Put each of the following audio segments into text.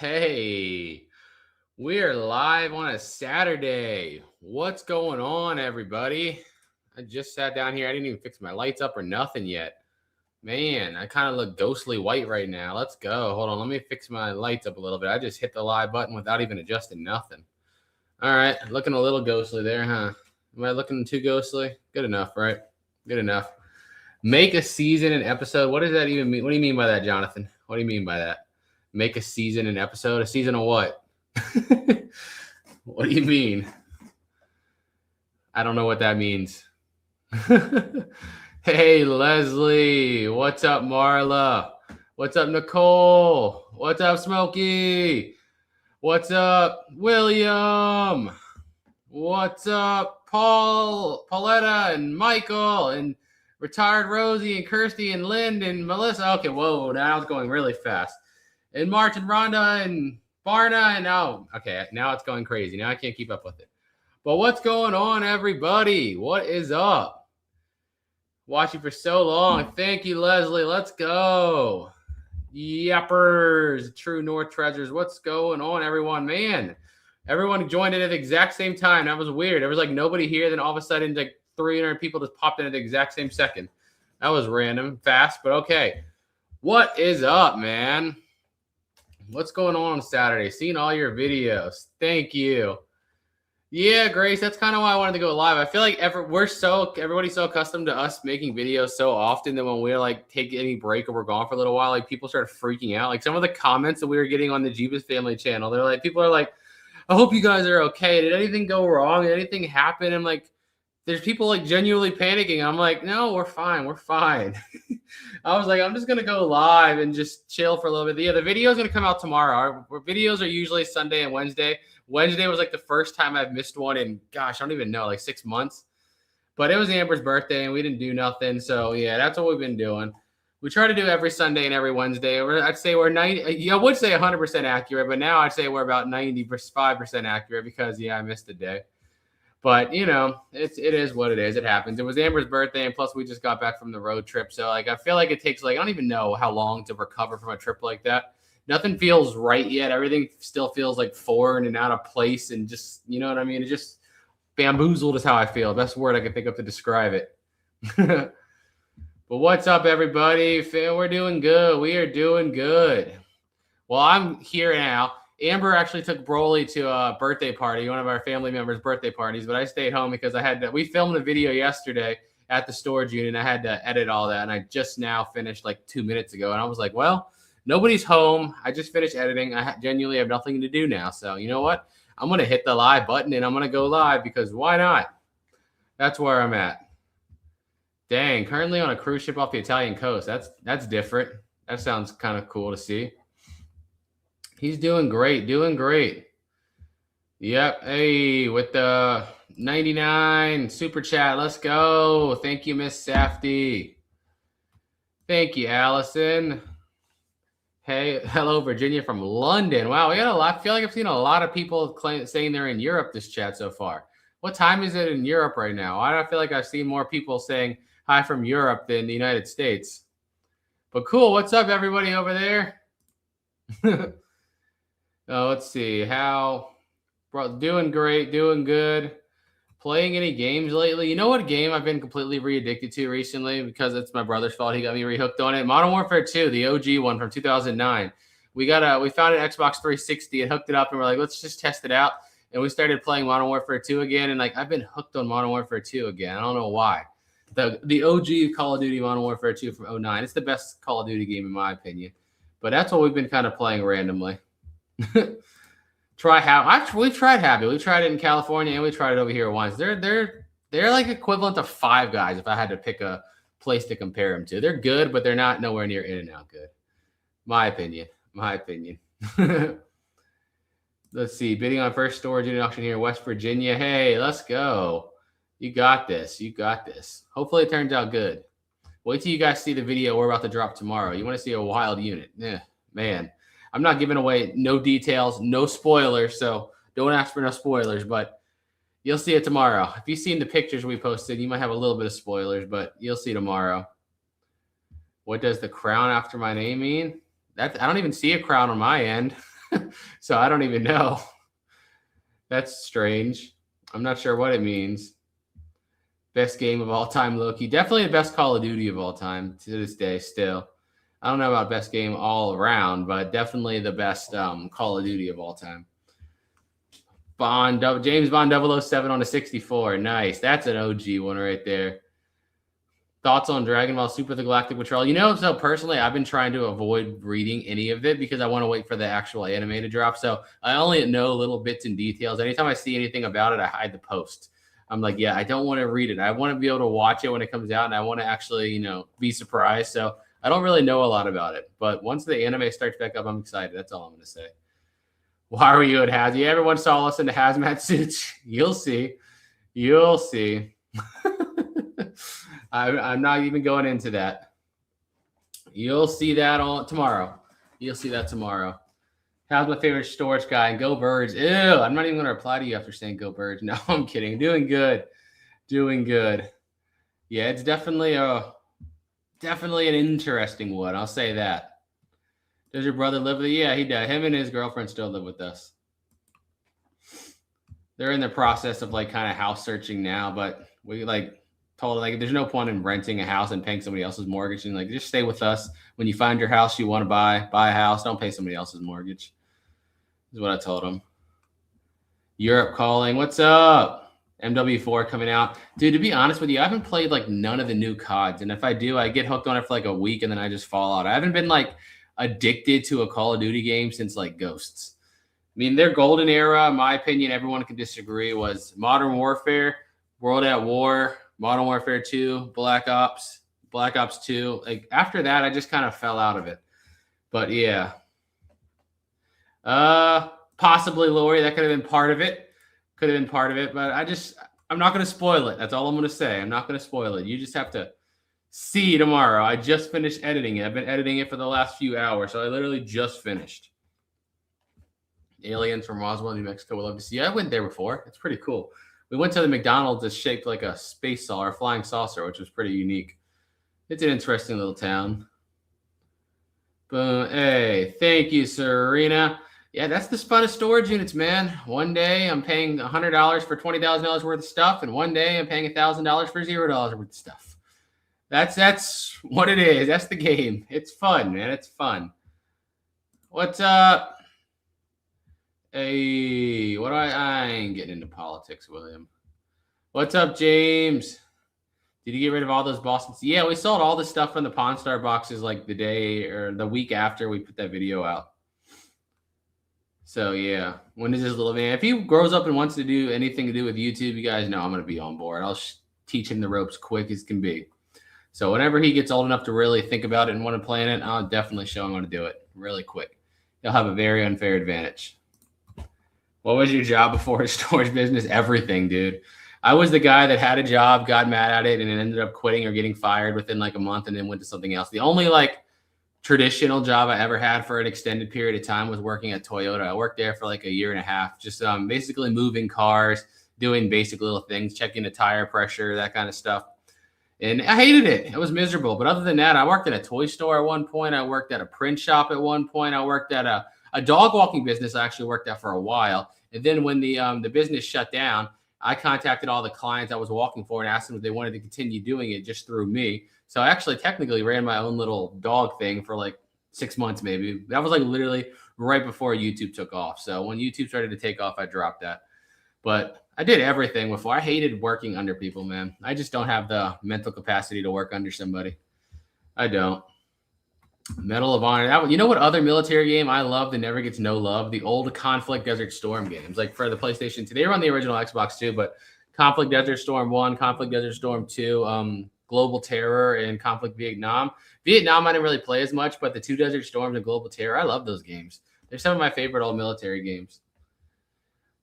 Hey, we are live on a Saturday. What's going on, everybody? I just sat down here. I didn't even fix my lights up or nothing yet. Man, I kind of look ghostly white right now. Let's go. Hold on. Let me fix my lights up a little bit. I just hit the live button without even adjusting nothing. All right. Looking a little ghostly there, huh? Am I looking too ghostly? Good enough, right? Good enough. Make a season an episode. What does that even mean? What do you mean by that, Jonathan? What do you mean by that? Make a season an episode? A season of what? What do you mean? I don't know what that means. Hey, Leslie. What's up, Marla? What's up, Nicole? What's up, Smokey? What's up, William? What's up, Pauletta, and Michael, and retired Rosie, and Kirsty, and Lynn, and Melissa? Okay, whoa, now it's going really fast. And March, and Rhonda, and Barna, and okay, now it's going crazy. Now I can't keep up with it. But what's going on, everybody? What is up? Watching for so long. Thank you, Leslie. Let's go. Yappers, True North Treasures. What's going on, everyone? Man, everyone joined in at the exact same time. That was weird. There was like nobody here. Then all of a sudden, like 300 people just popped in at the exact same second. That was random, fast, but okay. What is up, man? What's going on Saturday? Seeing all your videos. Thank you. Yeah, Grace, that's kind of why I wanted to go live. I feel like everybody's so accustomed to us making videos so often that when we're like take any break or we're gone for a little while, like people start freaking out. Like some of the comments that we were getting on the Jebus family channel, they're like, people are like, I hope you guys are okay. Did anything go wrong? Did anything happen? And like, there's people like genuinely panicking. I'm like, no, we're fine. We're fine. I was like, I'm just going to go live and just chill for a little bit. Yeah, the video is going to come out tomorrow. Our videos are usually Sunday and Wednesday. Wednesday was like the first time I've missed one in, gosh, I don't even know, like 6 months. But it was Amber's birthday and we didn't do nothing. So yeah, that's what we've been doing. We try to do every Sunday and every Wednesday. I'd say we're 90. I would say 100% accurate, but now I'd say we're about 95% accurate because I missed a day. But you know, it is what it is. It happens. It was Amber's birthday, and plus we just got back from the road trip. So like, I feel like it takes like I don't even know how long to recover from a trip like that. Nothing feels right yet. Everything still feels like foreign and out of place, and just you know what I mean. It just bamboozled is how I feel. Best word I can think of to describe it. But what's up, everybody? We're doing good. We are doing good. Well, I'm here now. Amber actually took Broly to a birthday party, one of our family members' birthday parties, but I stayed home because we filmed a video yesterday at the storage unit. And I had to edit all that, and I just now finished like 2 minutes ago. And I was like, well, nobody's home. I just finished editing. I genuinely have nothing to do now. So you know what? I'm going to hit the live button, and I'm going to go live because why not? That's where I'm at. Dang, currently on a cruise ship off the Italian coast. That's different. That sounds kind of cool to see. He's doing great, doing great. Yep. Hey, with the 99 super chat. Let's go. Thank you, Miss Safety. Thank you, Allison. Hey, hello, Virginia from London. Wow, we got a lot. I feel like I've seen a lot of people saying they're in Europe this chat so far. What time is it in Europe right now? I feel like I've seen more people saying hi from Europe than the United States. But cool. What's up, everybody over there? Let's see. Doing great, doing good. Playing any games lately? You know what game I've been completely re-addicted to recently because it's my brother's fault. He got me re-hooked on it. Modern Warfare 2, the OG one from 2009. We found an Xbox 360 and hooked it up, and we're like, let's just test it out. And we started playing Modern Warfare 2 again, and like I've been hooked on Modern Warfare 2 again. I don't know why. The OG Call of Duty Modern Warfare 2 from 2009. It's the best Call of Duty game in my opinion. But that's what we've been kind of playing randomly. We've tried Happy. We tried it in California and we tried it over here once. They're like equivalent to Five Guys if I had to pick a place to compare them to. They're good, but they're not nowhere near In-N-Out good. My opinion. Let's see. Bidding on first storage unit auction here in West Virginia. Hey, let's go. You got this. Hopefully it turns out good. Wait till you guys see the video we're about to drop tomorrow. You want to see a wild unit. Man. I'm not giving away no details, no spoilers, so don't ask for no spoilers, but you'll see it tomorrow. If you've seen the pictures we posted, you might have a little bit of spoilers, but you'll see tomorrow. What does the crown after my name mean? I don't even see a crown on my end. So I don't even know. That's strange. I'm not sure what it means. Best game of all time, Loki. Definitely the best Call of Duty of all time to this day still. I don't know about best game all around, but definitely the best Call of Duty of all time. James Bond 007 on a 64. Nice. That's an OG one right there. Thoughts on Dragon Ball Super the Galactic Patrol? So personally, I've been trying to avoid reading any of it because I want to wait for the actual anime to drop. So I only know little bits and details. Anytime I see anything about it, I hide the post. I'm like, yeah, I don't want to read it. I want to be able to watch it when it comes out, and I want to actually, be surprised. So I don't really know a lot about it. But once the anime starts back up, I'm excited. That's all I'm going to say. Why were you at Hazmat? Yeah, everyone saw us in the hazmat suits. You'll see. You'll see. I'm not even going into that. You'll see that tomorrow. You'll see that tomorrow. How's my favorite storage guy? And go Birds. Ew, I'm not even going to reply to you after saying go Birds. No, I'm kidding. Doing good. Doing good. Yeah, it's definitely an interesting one. I'll say that. Does your brother live with you? Yeah, he does. Him and his girlfriend still live with us. They're in the process of kind of house searching now, but we told her there's no point in renting a house and paying somebody else's mortgage, and just stay with us. When you find your house you want to buy a house. Don't pay somebody else's mortgage. Is what I told him. Europe calling. What's up? MW4 coming out. Dude, to be honest with you, I haven't played none of the new CODs, and if I do, I get hooked on it for a week and then I just fall out. I haven't been addicted to a Call of Duty game since Ghosts. I mean, their golden era, in my opinion, everyone can disagree, was Modern Warfare, World at War, Modern Warfare 2, Black Ops 2. After that, I just kind of fell out of it. But yeah. Possibly Lori, that could have been part of it. But I'm not going to spoil it. That's all I'm going to say. I'm not going to spoil it. You just have to see tomorrow. I just finished editing it. I've been editing it for the last few hours, so I literally just finished. Aliens from Roswell, New Mexico. We'd love to see. I went there before. It's pretty cool. We went to the McDonald's that's shaped like a space saucer, a flying saucer, which was pretty unique. It's an interesting little town. Boom. Hey, thank you, Serena. Yeah, that's the fun of storage units, man. One day I'm paying $100 for $20,000 worth of stuff, and one day I'm paying $1,000 for $0 worth of stuff. That's what it is. That's the game. It's fun, man. It's fun. What's up? Hey, I ain't getting into politics, William. What's up, James? Did you get rid of all those Boston? Yeah, we sold all the stuff from the Pawn Star boxes the day or the week after we put that video out. So yeah, when is this little man? If he grows up and wants to do anything to do with YouTube, you guys know I'm going to be on board. I'll teach him the ropes quick as can be. So whenever he gets old enough to really think about it and want to play in it, I'll definitely show him how to do it really quick. He'll have a very unfair advantage. What was your job before a storage business? Everything, dude. I was the guy that had a job, got mad at it, and ended up quitting or getting fired within a month and then went to something else. The only traditional job I ever had for an extended period of time was working at Toyota. I worked there for a year and a half, just basically moving cars, doing basic little things, checking the tire pressure, that kind of stuff. And I hated it. It was miserable. But other than that, I worked at a toy store at one point. I worked at a print shop at one point. I worked at a dog walking business I actually worked at for a while. And then when the business shut down, I contacted all the clients I was walking for and asked them if they wanted to continue doing it just through me. So I actually technically ran my own little dog thing for 6 months maybe. That was literally right before YouTube took off. So when YouTube started to take off, I dropped that. But I did everything before. I hated working under people, man. I just don't have the mental capacity to work under somebody. I don't. Medal of Honor. You know what other military game I love that never gets no love? The old Conflict Desert Storm games. For the PlayStation 2. They were on the original Xbox too, but Conflict Desert Storm 1, Conflict Desert Storm 2, Global Terror, and Conflict Vietnam. Vietnam I didn't really play as much, but the two Desert Storms and Global Terror, I love those games. They're some of my favorite old military games.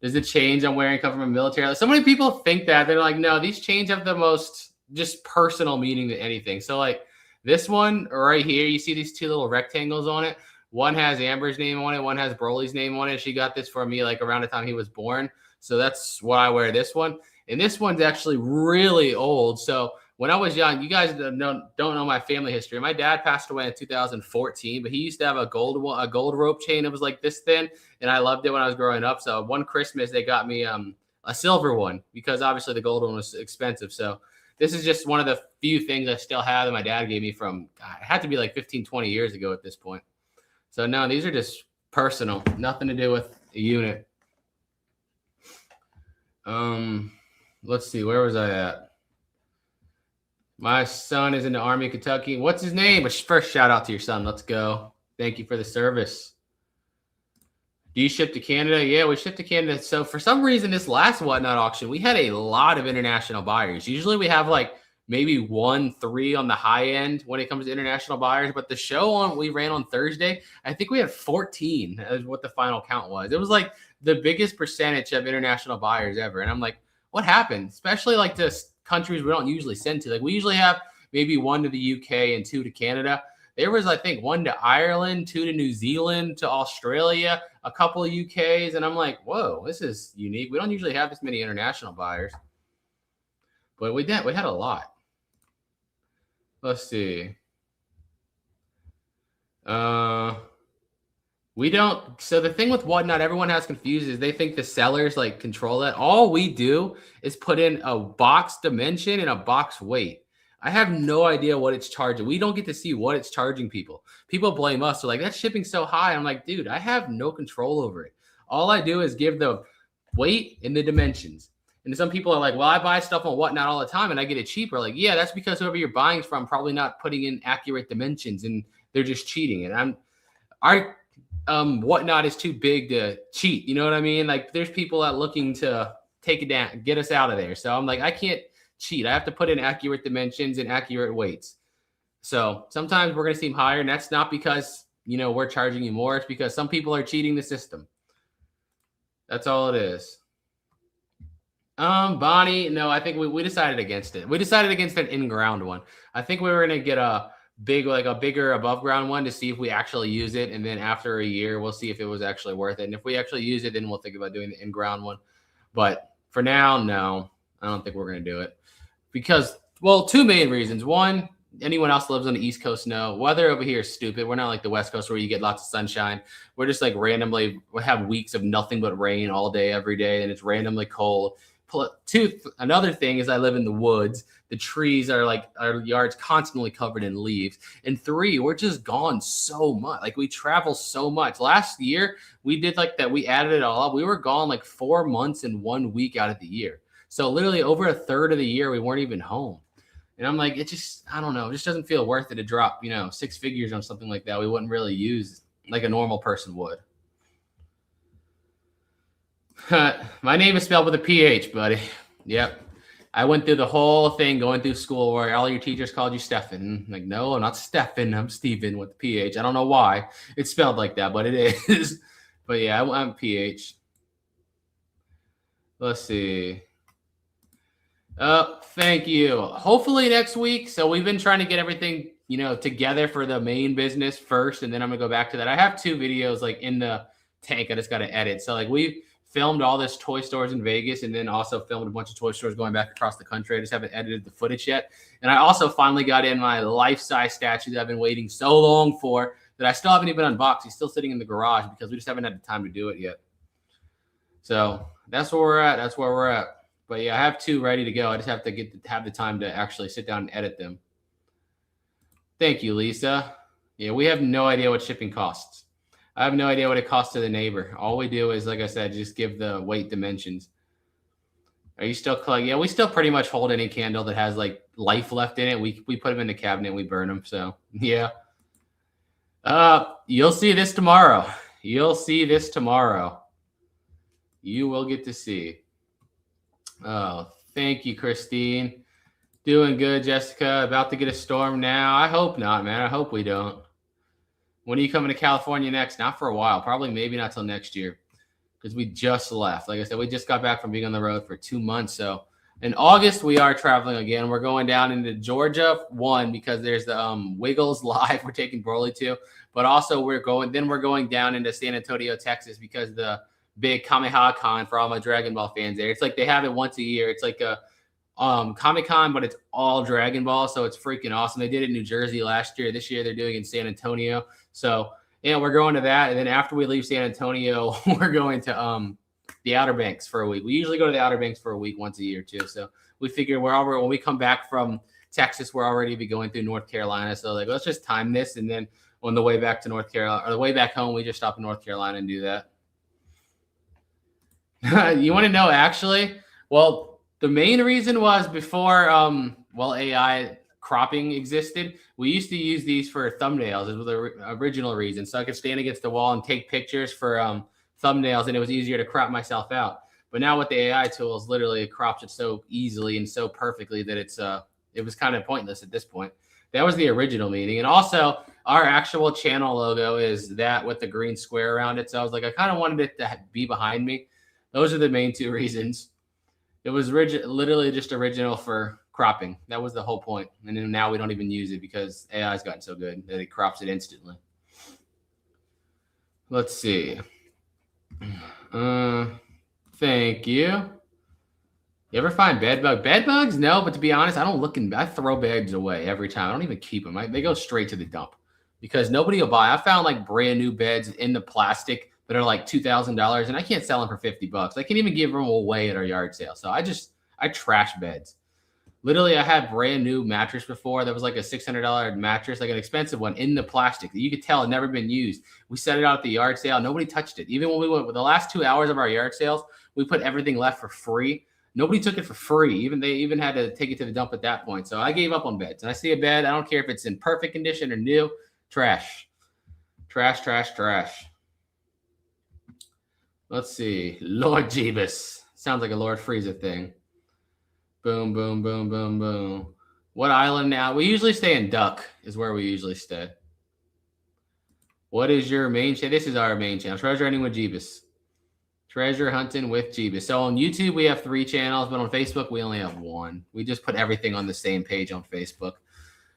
Does the chains I'm wearing come from a military? So many people think that. They're like, no, these chains have the most just personal meaning to anything. So this one right here, you see these two little rectangles on it. One has Amber's name on it. One has Broly's name on it. She got this for me around the time he was born. So that's why I wear this one. And this one's actually really old. So when I was young, you guys don't know my family history. My dad passed away in 2014, but he used to have a gold rope chain that was like this thin, and I loved it when I was growing up. So one Christmas they got me a silver one because obviously the gold one was expensive. So this is just one of the few things I still have that my dad gave me from, God, it had to be like 15, 20 years ago at this point. So no, these are just personal, nothing to do with a unit. Let's see, where was I at? My son is in the Army of Kentucky. What's his name? First, shout out to your son. Let's go. Thank you for the service. Do you ship to Canada? Yeah, we ship to Canada. So for some reason, this last Whatnot auction, we had a lot of international buyers. Usually we have like maybe 1-3 on the high end when it comes to international buyers. But the show we ran on Thursday, I think we had 14 is what the final count was. It was like the biggest percentage of international buyers ever. And I'm like, what happened? Especially like to countries we don't usually send to. Like we usually have maybe 1 to the UK and 2 to Canada. There was, I think, 1 to Ireland, 2 to New Zealand, to Australia, a couple of UKs. And I'm like, whoa, this is unique. We don't usually have this many international buyers. But we did. We had a lot. Let's see. We don't. So the thing with Whatnot, everyone has confused is they think the sellers like control that. All we do is put in a box dimension and a box weight. I have no idea what it's charging. We don't get to see what it's charging people. People blame us. They're like, that's shipping so high. I'm like, dude, I have no control over it. All I do is give the weight and the dimensions. And some people are like, well, I buy stuff on Whatnot all the time and I get it cheaper. Like, yeah, that's because whoever you're buying from probably not putting in accurate dimensions and they're just cheating. And our Whatnot is too big to cheat. You know what I mean? Like there's people that looking to take it down, get us out of there. So I'm like, I can't cheat. I have to put in accurate dimensions and accurate weights. So sometimes we're going to seem higher, and that's not because, we're charging you more. It's because some people are cheating the system. That's all it is. Bonnie, no, I think we decided against it. We decided against an in-ground one. I think we were going to get a bigger above ground one to see if we actually use it. And then after a year, we'll see if it was actually worth it. And if we actually use it, then we'll think about doing the in-ground one. But for now, no, I don't think we're going to do it. Because, well, 2 main reasons. One, anyone else lives on the East Coast know weather over here is stupid. We're not like the West Coast where you get lots of sunshine. We're just like randomly, we have weeks of nothing but rain all day, every day, and it's randomly cold. Another thing is I live in the woods. The trees are like our yard's constantly covered in leaves. And 3, we're just gone so much. Like we travel so much. Last year, we did like that. We added it all up. We were gone like 4 months and 1 week out of the year. So literally over a third of the year, we weren't even home. And I'm like, I don't know. It just doesn't feel worth it to drop, 6 figures on something like that. We wouldn't really use like a normal person would. My name is spelled with a PH, buddy. Yep. I went through the whole thing going through school where all your teachers called you Stefan. Like, no, I'm not Stefan. I'm Steven with the PH. I don't know why it's spelled like that, but it is. But yeah, I'm PH. Let's see. Thank you. Hopefully next week. So we've been trying to get everything, together for the main business first, and then I'm gonna go back to that. I have 2 videos like in the tank. I just got to edit. So like we filmed all this toy stores in Vegas, and then also filmed a bunch of toy stores going back across the country. I just haven't edited the footage yet. And I also finally got in my life-size statue that I've been waiting so long for that I still haven't even unboxed. He's still sitting in the garage because we just haven't had the time to do it yet. So that's where we're at. But yeah, I have 2 ready to go. I just have to have the time to actually sit down and edit them. Thank you, Lisa. Yeah, we have no idea what shipping costs. I have no idea what it costs to the neighbor. All we do is, like I said, just give the weight dimensions. Are you still collecting? Yeah, we still pretty much hold any candle that has like life left in it. We put them in the cabinet and we burn them. So yeah. You'll see this tomorrow. You'll see this tomorrow. You will get to see. Oh, thank you, Christine. Doing good, Jessica. About to get a storm now. I hope not, man. I hope we don't. When are you coming to California next? Not for a while. Probably maybe not till next year because we just left. Like I said, we just got back from being on the road for 2 months. So in August, we are traveling again. We're going down into Georgia, because there's the Wiggles Live we're taking Broly to. But also we're going down into San Antonio, Texas, because the big Kamehameha Con for all my Dragon Ball fans there. It's like they have it once a year. It's like a Comic-Con, but it's all Dragon Ball, so it's freaking awesome. They did it in New Jersey last year. This year they're doing it in San Antonio. So yeah, we're going to that, and then after we leave San Antonio, we're going to the Outer Banks for a week. We usually go to the Outer Banks for a week once a year too. So we figure when we come back from Texas, we're already be going through North Carolina. So like, let's just time this, and then on the way back to North Carolina or the way back home, we just stop in North Carolina and do that. You want to know actually? Well, the main reason was before AI cropping existed, we used to use these for thumbnails. It was the original reason. So I could stand against the wall and take pictures for thumbnails, and it was easier to crop myself out. But now with the AI tools, literally it crops it so easily and so perfectly that it was kind of pointless at this point. That was the original meaning. And also our actual channel logo is that with the green square around it. So I was like, I kind of wanted it to be behind me. Those are the main two reasons. It was literally just original for cropping. That was the whole point. And then now we don't even use it because AI's gotten so good that it crops it instantly. Let's see. Thank you. You ever find bed bugs? No, but to be honest, I don't look I throw beds away every time. I don't even keep them. They go straight to the dump because nobody will buy. I found like brand new beds in the plastic that are like $2,000, and I can't sell them for $50. I can't even give them away at our yard sale. So I trash beds. Literally, I had brand new mattress before. That was like a $600 mattress, like an expensive one in the plastic that you could tell had never been used. We set it out at the yard sale. Nobody touched it. Even when we went with the last 2 hours of our yard sales, we put everything left for free. Nobody took it for free. They even had to take it to the dump at that point. So I gave up on beds. And I see a bed, I don't care if it's in perfect condition or new, trash. Trash, trash, trash. Let's see. Lord Jebus. Sounds like a Lord Frieza thing. Boom, boom, boom, boom, boom. What island now? We usually stay in Duck is where we usually stay. What is your main channel? This is our main channel. Treasure hunting with Jebus. Treasure hunting with Jebus. So on YouTube, we have 3 channels, but on Facebook, we only have 1. We just put everything on the same page on Facebook.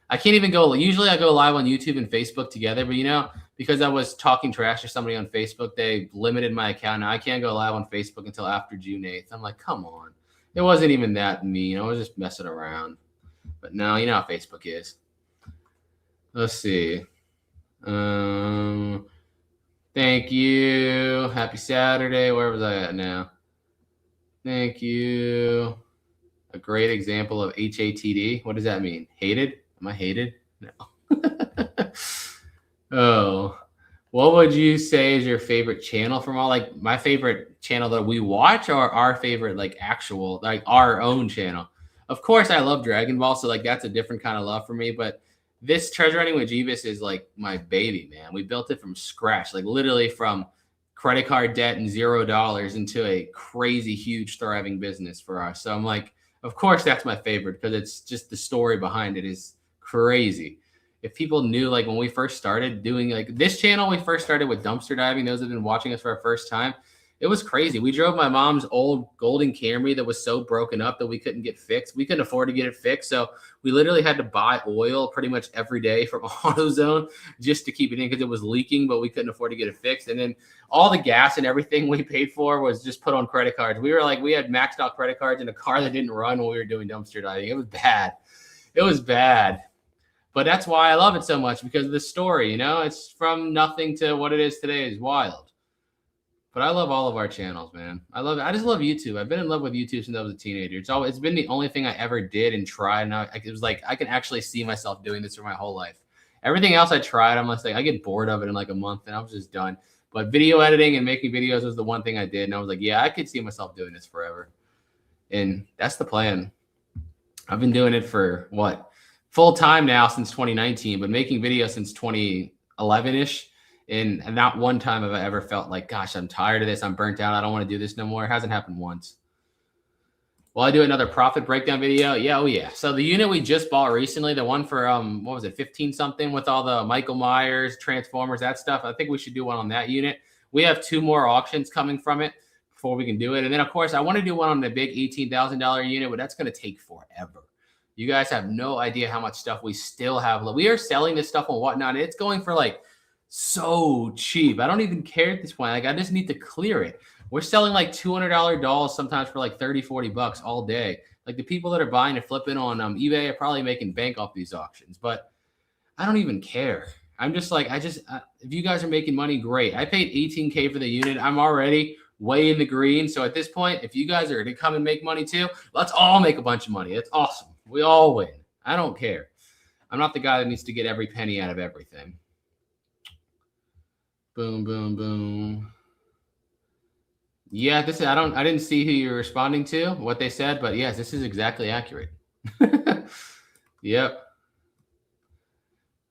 I can't even go. Usually I go live on YouTube and Facebook together, but because I was talking trash to somebody on Facebook, they limited my account. Now I can't go live on Facebook until after June 8th. I'm like, come on. It wasn't even that mean. I was just messing around. But now you know how Facebook is. Let's see. Thank you. Happy Saturday. Where was I at now? Thank you. A great example of HATD. What does that mean? Hated? Am I hated? No. Oh. What would you say is your favorite channel from all? Like my favorite channel that we watch, or our favorite actual our own channel? Of course, I love Dragon Ball, so that's a different kind of love for me. But this Treasure Hunting with Jebus is like my baby, man. We built it from scratch, literally from credit card debt and $0 into a crazy, huge, thriving business for us. So I'm like, of course, that's my favorite because it's just the story behind it is crazy. If people knew, when we first started doing this channel, we first started with dumpster diving. Those who have been watching us for our first time, it was crazy. We drove my mom's old golden Camry that was so broken up that we couldn't get fixed. We couldn't afford to get it fixed. So we literally had to buy oil pretty much every day from AutoZone just to keep it in because it was leaking, but we couldn't afford to get it fixed. And then all the gas and everything we paid for was just put on credit cards. We had maxed out credit cards in a car that didn't run when we were doing dumpster diving. It was bad. It was bad. But that's why I love it so much, because of the story, it's from nothing to what it is today is wild. But I love all of our channels, man. I just love YouTube. I've been in love with YouTube since I was a teenager. It's been the only thing I ever did and tried. And it was I can actually see myself doing this for my whole life. Everything else I tried, I'm I get bored of it in a month and I was just done. But video editing and making videos was the one thing I did. And I was yeah, I could see myself doing this forever. And that's the plan. I've been doing it for full time now since 2019, but making videos since 2011-ish. And not one time have I ever felt gosh, I'm tired of this. I'm burnt out. I don't want to do this no more. It hasn't happened once. Will I do another profit breakdown video? Yeah. Oh yeah. So the unit we just bought recently, the one for, what was it? 15 something with all the Michael Myers, Transformers, that stuff. I think we should do one on that unit. We have 2 more auctions coming from it before we can do it. And then of course I want to do one on the big $18,000 unit, but that's going to take forever. You guys have no idea how much stuff we still have. We are selling this stuff on Whatnot. It's going for so cheap. I don't even care at this point. I just need to clear it. We're selling $200 dolls sometimes for $30, $40 all day Like the people that are buying and flipping on eBay are probably making bank off these auctions, but I don't even care. I'm just like, if you guys are making money, great. I paid 18K for the unit. I'm already way in the green. So at this point, if you guys are to come and make money too, let's all make a bunch of money. It's awesome. We all win. I don't care. I'm not the guy that needs to get every penny out of everything. Boom, boom, boom. Yeah, I didn't see who you're responding to, what they said, but yes, this is exactly accurate. Yep.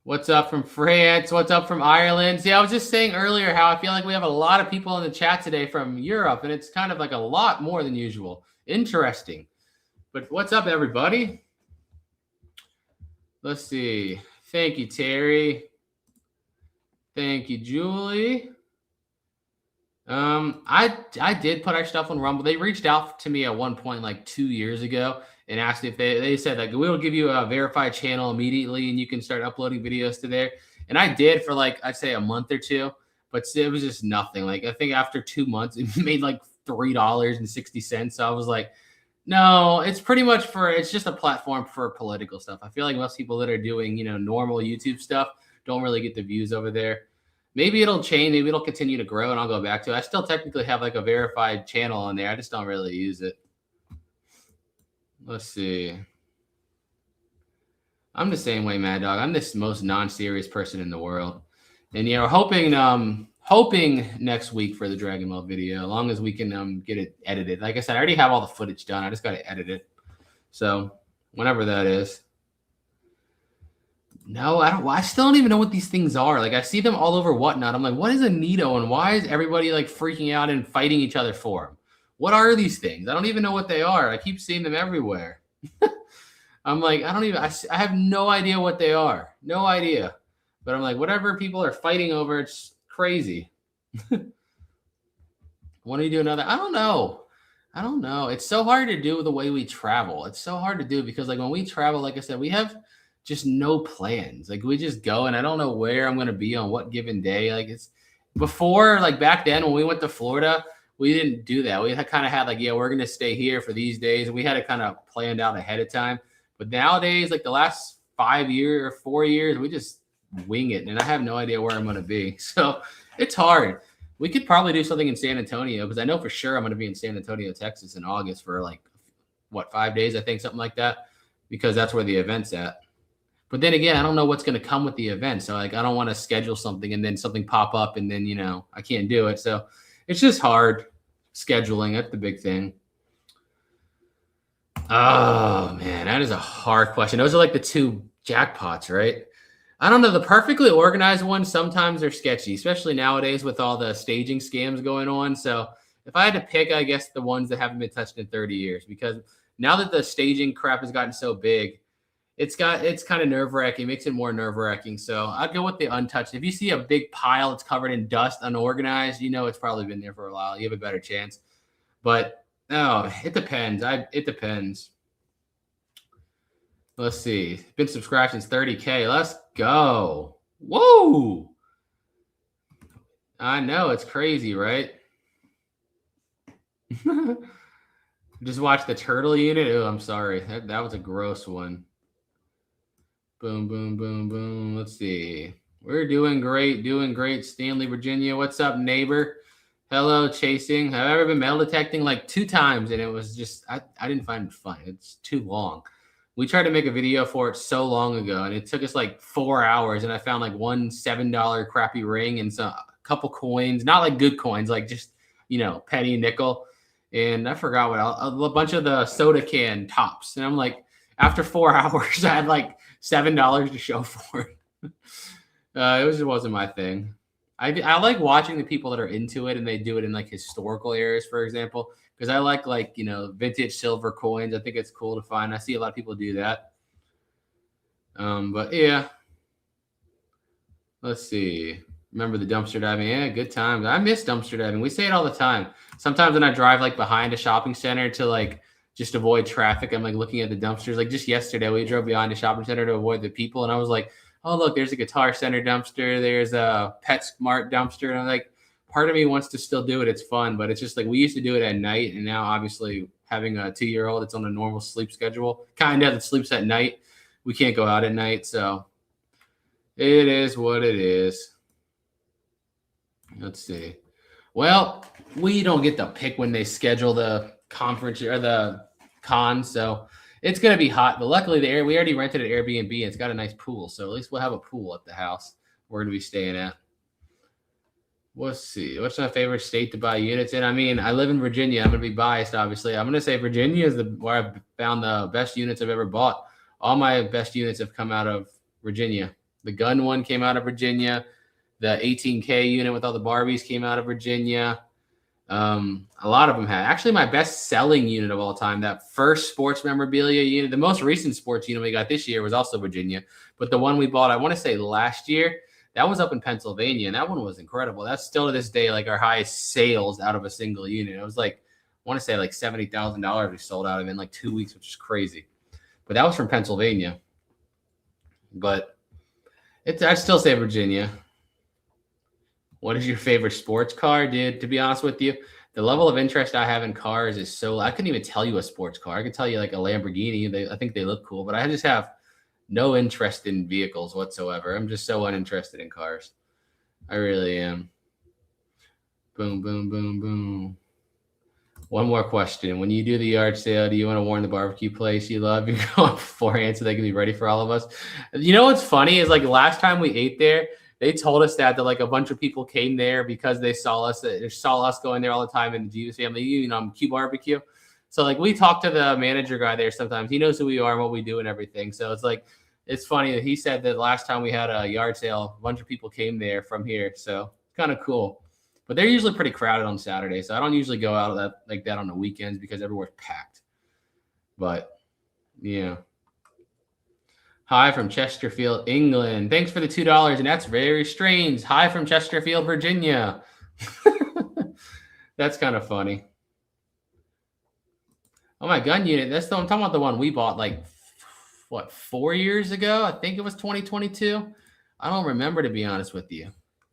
What's up from France? What's up from Ireland? See, I was just saying earlier how I feel like we have a lot of people in the chat today from Europe, and it's kind of like a lot more than usual. Interesting. But what's up, everybody? Let's see. Thank you, Terry. Thank you, Julie. I did put our stuff on Rumble. They reached out to me at one point like 2 years ago and asked if they said like we'll give you a verified channel immediately and you can start uploading videos to there. And I did for like I'd say a month or two, but it was just nothing. Like I think after 2 months it made like $3.60. So I was like, no, it's pretty much it's just a platform for political stuff. I feel like most people that are doing, normal YouTube stuff don't really get the views over there. Maybe it'll change. Maybe it'll continue to grow and I'll go back to it. I still technically have like a verified channel on there. I just don't really use it. Let's see. I'm the same way, Mad Dog. I'm this most non-serious person in the world. And, hoping next week for the Dragon Ball video, as long as we can get it edited. Like I said, I already have all the footage done. I just got to edit it. So whenever that is. No, I still don't even know what these things are. Like I see them all over Whatnot. I'm like, what is a Nito and why is everybody like freaking out and fighting each other for them? What are these things? I don't even know what they are. I keep seeing them everywhere. I'm like, I have no idea what they are. No idea. But I'm like, whatever people are fighting over, it's crazy. Want to do another? I don't know. It's so hard to do the way we travel. It's so hard to do because like when we travel, like I said, we have just no plans. Like we just go and I don't know where I'm going to be on what given day. Like it's before, like back then when we went to Florida, we didn't do that. We kind of had like, yeah, we're going to stay here for these days. And we had it kind of planned out ahead of time. But nowadays, like the last 5 years or 4 years, we just wing it. And I have no idea where I'm going to be. So it's hard. We could probably do something in San Antonio because I know for sure I'm going to be in San Antonio, Texas in August for like, 5 days, I think, something like that, because that's where the event's at. But then again, I don't know what's going to come with the event. So like, I don't want to schedule something and then something pop up and then, I can't do it. So it's just hard scheduling. That's the big thing. Oh man, that is a hard question. Those are like the two jackpots, right? I don't know. The perfectly organized ones sometimes are sketchy, especially nowadays with all the staging scams going on. So if I had to pick, I guess the ones that haven't been touched in 30 years, because now that the staging crap has gotten so big, it's kind of nerve-wracking, makes it more nerve-wracking. So I'd go with the untouched. If you see a big pile that's covered in dust, unorganized, it's probably been there for a while. You have a better chance. But no, it depends. It depends. Let's see. Been subscribed since 30K. Let's go. Whoa. I know, it's crazy, right? Just watch the turtle unit. Oh, I'm sorry. That was a gross one. Boom, boom, boom, boom. Let's see. We're doing great. Stanley, Virginia. What's up, neighbor? Hello, chasing. I've ever been metal detecting like 2 times, and it was just, I didn't find it fun. It's too long. We tried to make a video for it so long ago, and it took us like 4 hours, and I found like one $7 crappy ring and a couple coins, not like good coins, like just, penny, nickel. And I forgot a bunch of the soda can tops. And I'm like, after 4 hours, I had like $7 to show for it. It wasn't my thing. I like watching the people that are into it and they do it in like historical areas, for example, because I like vintage silver coins. I think it's cool to find. I see a lot of people do that. But yeah, let's see. Remember the dumpster diving? Yeah, good times. I miss dumpster diving. We say it all the time. Sometimes when I drive like behind a shopping center to like just avoid traffic, I'm like looking at the dumpsters. Like just yesterday, we drove behind a shopping center to avoid the people, and I was like, oh, look, there's a Guitar Center dumpster. There's a PetSmart dumpster. And I'm like part of me wants to still do it. It's fun, but it's just like we used to do it at night, and now obviously having a 2-year-old that's on a normal sleep schedule, kind of that sleeps at night, we can't go out at night, so it is what it is. Let's see. Well, we don't get to pick when they schedule the conference or the con, so it's gonna be hot. But luckily, we already rented an Airbnb, and it's got a nice pool, so at least we'll have a pool at the house we're gonna be staying at. Let's see. What's my favorite state to buy units in? I mean, I live in Virginia. I'm going to be biased, obviously. I'm going to say Virginia is where I've found the best units I've ever bought. All my best units have come out of Virginia. The gun one came out of Virginia. The 18K unit with all the Barbies came out of Virginia. A lot of them had. Actually, my best selling unit of all time, that first sports memorabilia unit, the most recent sports unit we got this year was also Virginia. But the one we bought, I want to say last year, that was up in Pennsylvania, and that one was incredible. That's still to this day like our highest sales out of a single unit. It was like, I want to say like $70,000 we sold out of in like 2 weeks, which is crazy. But that was from Pennsylvania. But I'd still say Virginia. What is your favorite sports car, dude? To be honest with you, the level of interest I have in cars is so, I couldn't even tell you a sports car. I could tell you like a Lamborghini. I think they look cool, but I just have no interest in vehicles whatsoever. I'm just so uninterested in cars. I really am. Boom, boom, boom, boom. One more question. When you do the yard sale, do you want to warn the barbecue place you love? You're going beforehand so they can be ready for all of us. You know what's funny is like last time we ate there, they told us that like a bunch of people came there because they saw us going there all the time in the Jebus family, Q barbecue. So like we talk to the manager guy there sometimes. He knows who we are and what we do and everything. So it's like, it's funny that he said that last time we had a yard sale, a bunch of people came there from here. So it's kind of cool. But they're usually pretty crowded on Saturday. So I don't usually go out like that on the weekends because everywhere's packed. But yeah. Hi from Chesterfield, England. Thanks for the $2. And that's very strange. Hi from Chesterfield, Virginia. That's kind of funny. Oh, my gun unit. I'm talking about the one we bought like 4 years ago? I think it was 2022. I don't remember, to be honest with you.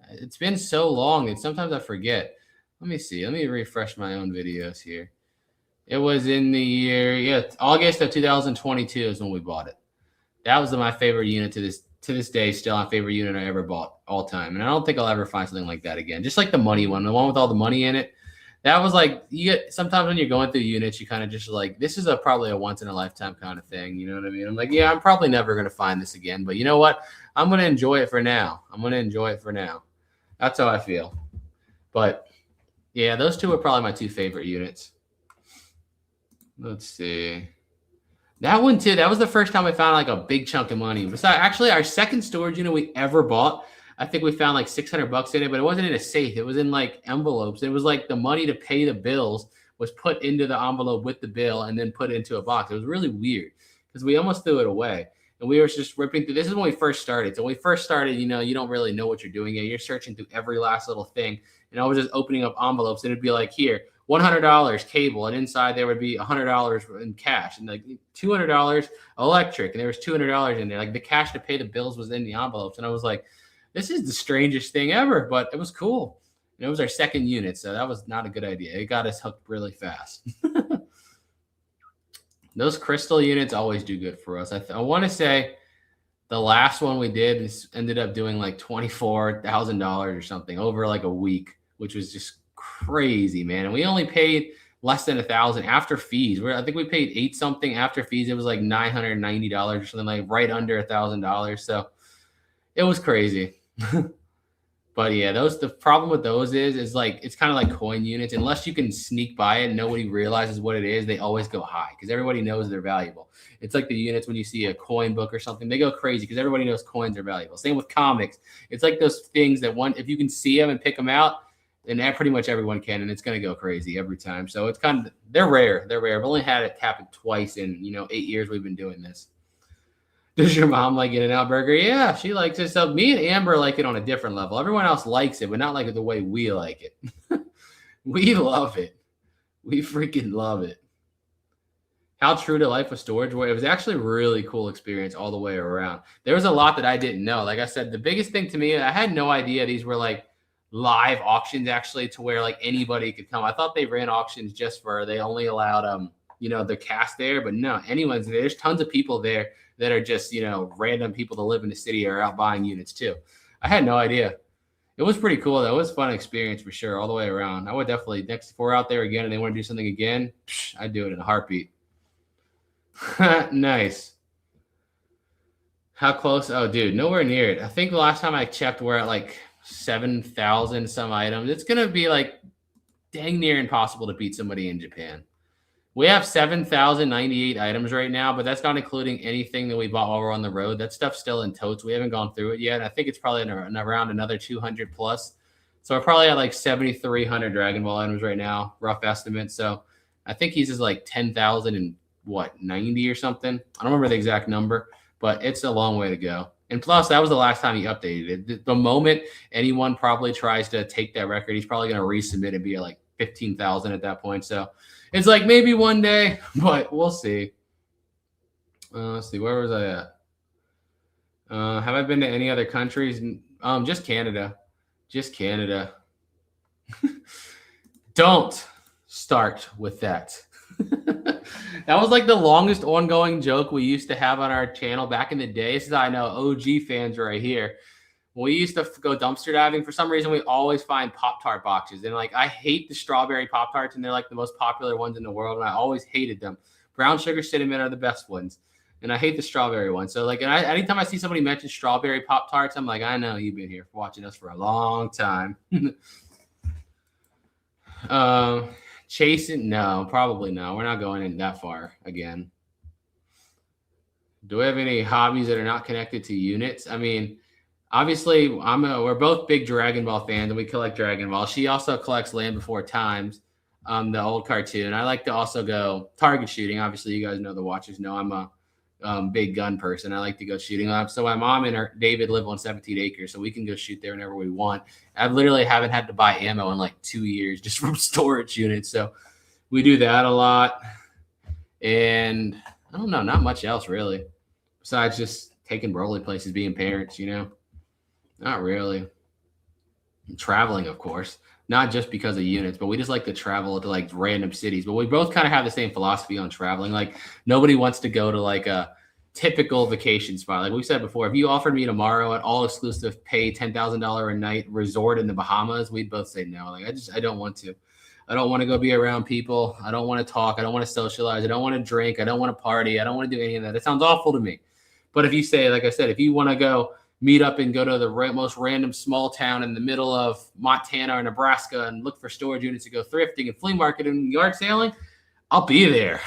It's been so long that sometimes I forget. Let me see. Let me refresh my own videos here. It was in the year, August of 2022 is when we bought it. That was my favorite unit to this day. Still my favorite unit I ever bought all time. And I don't think I'll ever find something like that again. Just like the money one, the one with all the money in it. That was like, you get sometimes when you're going through units, you kind of just like, this is probably a once in a lifetime kind of thing. You know what I mean? I'm like, yeah, I'm probably never going to find this again, but you know what? I'm going to enjoy it for now. That's how I feel. But yeah, those two are probably my two favorite units. Let's see. That one too, that was the first time I found like a big chunk of money. Besides, actually our second storage unit we ever bought, I think we found like $600 in it, but it wasn't in a safe. It was in like envelopes. It was like the money to pay the bills was put into the envelope with the bill and then put into a box. It was really weird because we almost threw it away. And we were just ripping through. This is when we first started. So when we first started, you don't really know what you're doing yet. You're searching through every last little thing. And I was just opening up envelopes and it'd be like, here, $100 cable. And inside there would be $100 in cash and like $200 electric. And there was $200 in there. Like the cash to pay the bills was in the envelopes. And I was like, this is the strangest thing ever, but it was cool. And it was our second unit, so that was not a good idea. It got us hooked really fast. Those crystal units always do good for us. I want to say the last one we did ended up doing like $24,000 or something over like a week, which was just crazy, man. And we only paid less than $1,000 after fees. I think we paid $8 something after fees. It was like $990 or something, like right under $1,000. So it was crazy. But yeah, the problem with those is like, it's kind of like coin units. Unless you can sneak by it and nobody realizes what it is, they always go high because everybody knows they're valuable. It's like the units when you see a coin book or something, they go crazy because everybody knows coins are valuable. Same with comics. It's like those things that if you can see them and pick them out, then pretty much everyone can, and it's going to go crazy every time. So it's kind of, they're rare. I've only had it happen twice in, 8 years we've been doing this. Does your mom like In-N-Out Burger? Yeah, she likes it. So me and Amber like it on a different level. Everyone else likes it, but not like it the way we like it. We love it. We freaking love it. How true to life with storage? It was actually a really cool experience all the way around. There was a lot that I didn't know. Like I said, the biggest thing to me, I had no idea these were like live auctions actually to where like anybody could come. I thought they ran auctions just for they only allowed the cast there, but no, anyone's there. There's tons of people there that are just random people that live in the city are out buying units too. I had no idea. It was pretty cool though. It was a fun experience for sure all the way around. I would definitely if we're out there again and they want to do something again, I'd do it in a heartbeat. Nice. How close? Oh, dude, nowhere near it. I think the last time I checked, we're at like 7,000 some items. It's gonna be like dang near impossible to beat somebody in Japan. We have 7,098 items right now, but that's not including anything that we bought while we're on the road. That stuff's still in totes. We haven't gone through it yet. I think it's probably around another 200 plus. So we're probably at like 7,300 Dragon Ball items right now, rough estimate. So I think he's just like 10,000 and 90 or something. I don't remember the exact number, but it's a long way to go. And plus, that was the last time he updated it. The moment anyone probably tries to take that record, he's probably going to resubmit and be at like 15,000 at that point. So it's like maybe one day, but we'll see. Let's see. Where was I at? Have I been to any other countries? Just Canada. Just Canada. Don't start with that. That was like the longest ongoing joke we used to have on our channel back in the day. This is how I know OG fans right here. We used to go dumpster diving. For some reason, we always find Pop-Tart boxes. And like, I hate the strawberry Pop-Tarts, and they're like the most popular ones in the world. And I always hated them. Brown sugar cinnamon are the best ones. And I hate the strawberry ones. So like, anytime I see somebody mention strawberry Pop-Tarts, I'm like, I know you've been here watching us for a long time. Chasing? No, probably no. We're not going in that far again. Do we have any hobbies that are not connected to units? I mean, obviously, we're both big Dragon Ball fans, and we collect Dragon Ball. She also collects Land Before Times, the old cartoon. I like to also go target shooting. Obviously, you guys know, the watchers know I'm a big gun person. I like to go shooting. So my mom and David live on 17 acres, so we can go shoot there whenever we want. I literally haven't had to buy ammo in like 2 years just from storage units. So we do that a lot. And I don't know, not much else really, besides just taking Broly places, being parents, Not really. Traveling, of course, not just because of units, but we just like to travel to like random cities. But we both kind of have the same philosophy on traveling. Like, nobody wants to go to like a typical vacation spot. Like we said before, if you offered me tomorrow an all exclusive, pay $10,000 a night resort in the Bahamas, we'd both say no. Like, I don't want to. I don't want to go be around people. I don't want to talk. I don't want to socialize. I don't want to drink. I don't want to party. I don't want to do any of that. It sounds awful to me. But if you say, like I said, if you want to go meet up and go to the most random small town in the middle of Montana or Nebraska and look for storage units to go thrifting and flea market and yard sailing, I'll be there.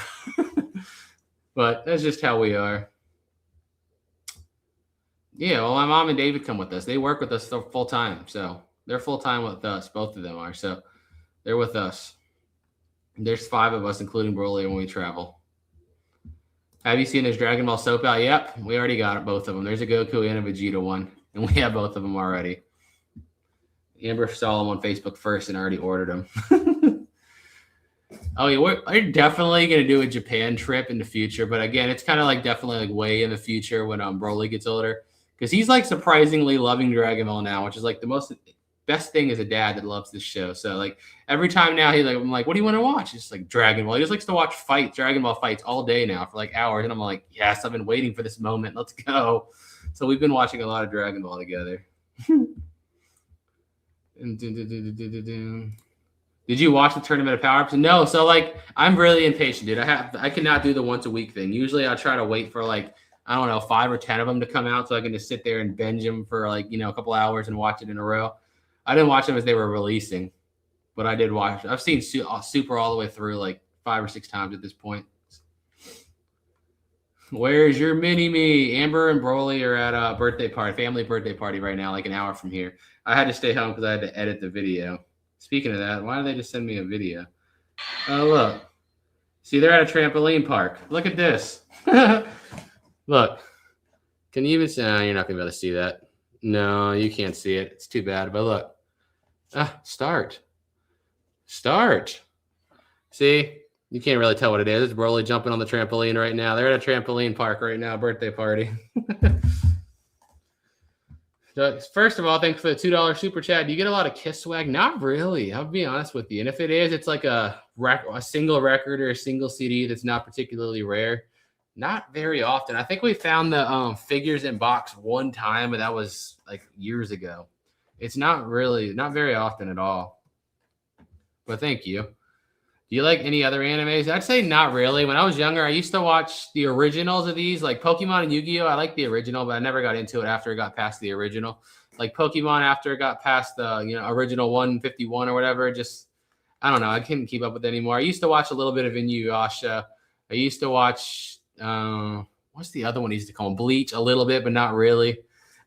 But that's just how we are. Yeah, well, my mom and David come with us. They work with us full time. So they're full time with us. Both of them are. So they're with us. There's 5 of us, including Broly, when we travel. Have you seen this Dragon Ball soap out? Yep, we already got it, both of them. There's a Goku and a Vegeta one, and we have both of them already. Amber saw them on Facebook first and already ordered them. Oh, yeah, we're definitely going to do a Japan trip in the future, but again, it's kind of like definitely like way in the future when Broly gets older, because he's like surprisingly loving Dragon Ball now, which is like the best thing as a dad that loves this show. So like every time now I'm like, what do you want to watch? It's like Dragon Ball. He just likes to watch Dragon Ball fights all day now for like hours. And I'm like, yes, I've been waiting for this moment. Let's go. So we've been watching a lot of Dragon Ball together. Did you watch the Tournament of Power-Ups? No. So like, I'm really impatient, dude. I cannot do the once a week thing. Usually I try to wait for like, I don't know, 5 or 10 of them to come out so I can just sit there and binge them for like, a couple hours and watch it in a row. I didn't watch them as they were releasing, but I did watch. I've seen Super all the way through like 5 or 6 times at this point. Where's your mini-me? Amber and Broly are at a family birthday party right now, like an hour from here. I had to stay home because I had to edit the video. Speaking of that, why did they just send me a video? Oh, look. See, they're at a trampoline park. Look at this. Look. Can you even see? No, you're not going to be able to see that. No, you can't see it. It's too bad. But look. Start. See? You can't really tell what it is. It's Broly jumping on the trampoline right now. They're at a trampoline park right now, birthday party. First of all, thanks for the $2 super chat. Do you get a lot of Kiss swag? Not really. I'll be honest with you. And if it is, it's like a single record or a single CD that's not particularly rare. Not very often. I think we found the figures in box one time, but that was like years ago. It's not very often at all. But thank you. Do you like any other animes? I'd say not really. When I was younger, I used to watch the originals of these, like Pokemon and Yu-Gi-Oh! I like the original, but I never got into it after it got past the original. Like Pokemon, after it got past the original 151 or whatever, just I don't know. I couldn't keep up with it anymore. I used to watch a little bit of Inuyasha. I used to watch what's the other one I used to call them? Bleach a little bit, but not really.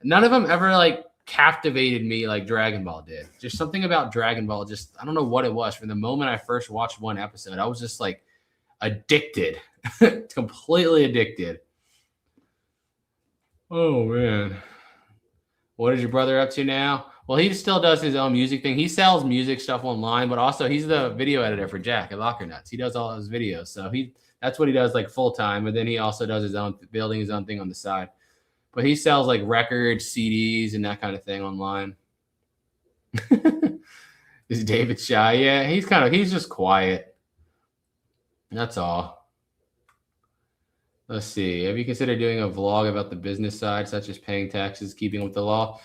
None of them ever like captivated me like Dragon Ball did. Just something about Dragon Ball, just I don't know what it was. From the moment I first watched one episode, I was just like addicted, completely addicted. Oh man, what is your brother up to now? Well, he still does his own music thing. He sells music stuff online, but also he's the video editor for Jack at Locker Nuts. He does all his videos, so that's what he does like full time. But then he also does his own building his own thing on the side. But he sells like records, CDs, and that kind of thing online. Is David shy? Yeah, he's just quiet. That's all. Let's see. Have you considered doing a vlog about the business side, such as paying taxes, keeping with the law?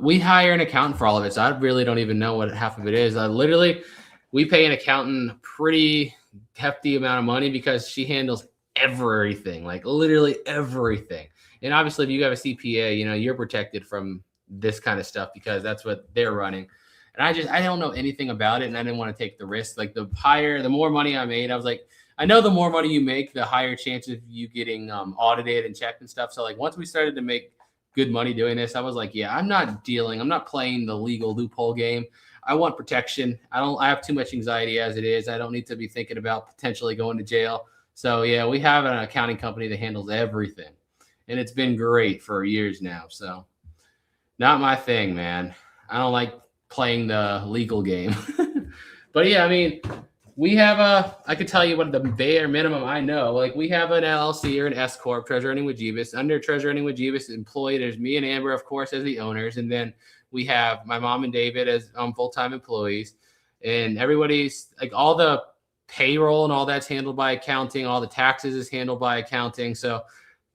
We hire an accountant for all of it, so I really don't even know what half of it is. We pay an accountant a pretty hefty amount of money because she handles everything, like literally everything. And obviously, if you have a CPA, you're protected from this kind of stuff because that's what they're running. And I don't know anything about it, and I didn't want to take the risk. Like the more money I made, I was like, I know the more money you make, the higher chance of you getting audited and checked and stuff. So like once we started to make good money doing this, I was like, yeah, I'm not playing the legal loophole game. I want protection. I have too much anxiety as it is. I don't need to be thinking about potentially going to jail. So yeah, we have an accounting company that handles everything. And it's been great for years now. So not my thing, man. I don't like playing the legal game. But yeah, I mean, we have I could tell you what the bare minimum I know. Like we have an LLC or an S Corp, Treasure Earning with Jebus. Under Treasure Earning with Jebus employee, there's me and Amber, of course, as the owners. And then we have my mom and David as full-time employees. And everybody's like all the payroll and all that's handled by accounting. All the taxes is handled by accounting. So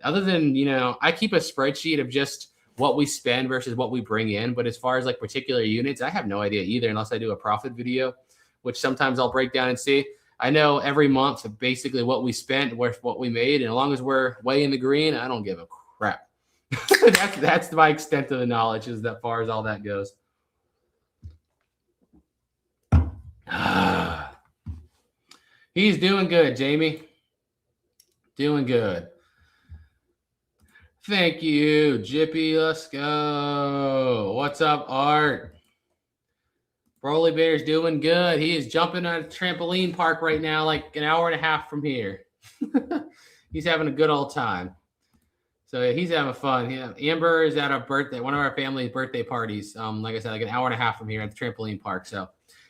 other than, I keep a spreadsheet of just what we spend versus what we bring in. But as far as like particular units, I have no idea either unless I do a profit video, which sometimes I'll break down and see. I know every month basically what we spent, what we made. And as long as we're way in the green, I don't give a crap. That's my extent of the knowledge as far as all that goes. He's doing good, Jamie. Doing good. Thank you, Jippy. Let's go. What's up, Art? Broly Bear's doing good. He is jumping on a trampoline park right now, like an hour and a half from here. He's having a good old time. So yeah, he's having fun. Yeah, Amber is at one of our family's birthday parties. Like I said, like an hour and a half from here at the trampoline park. So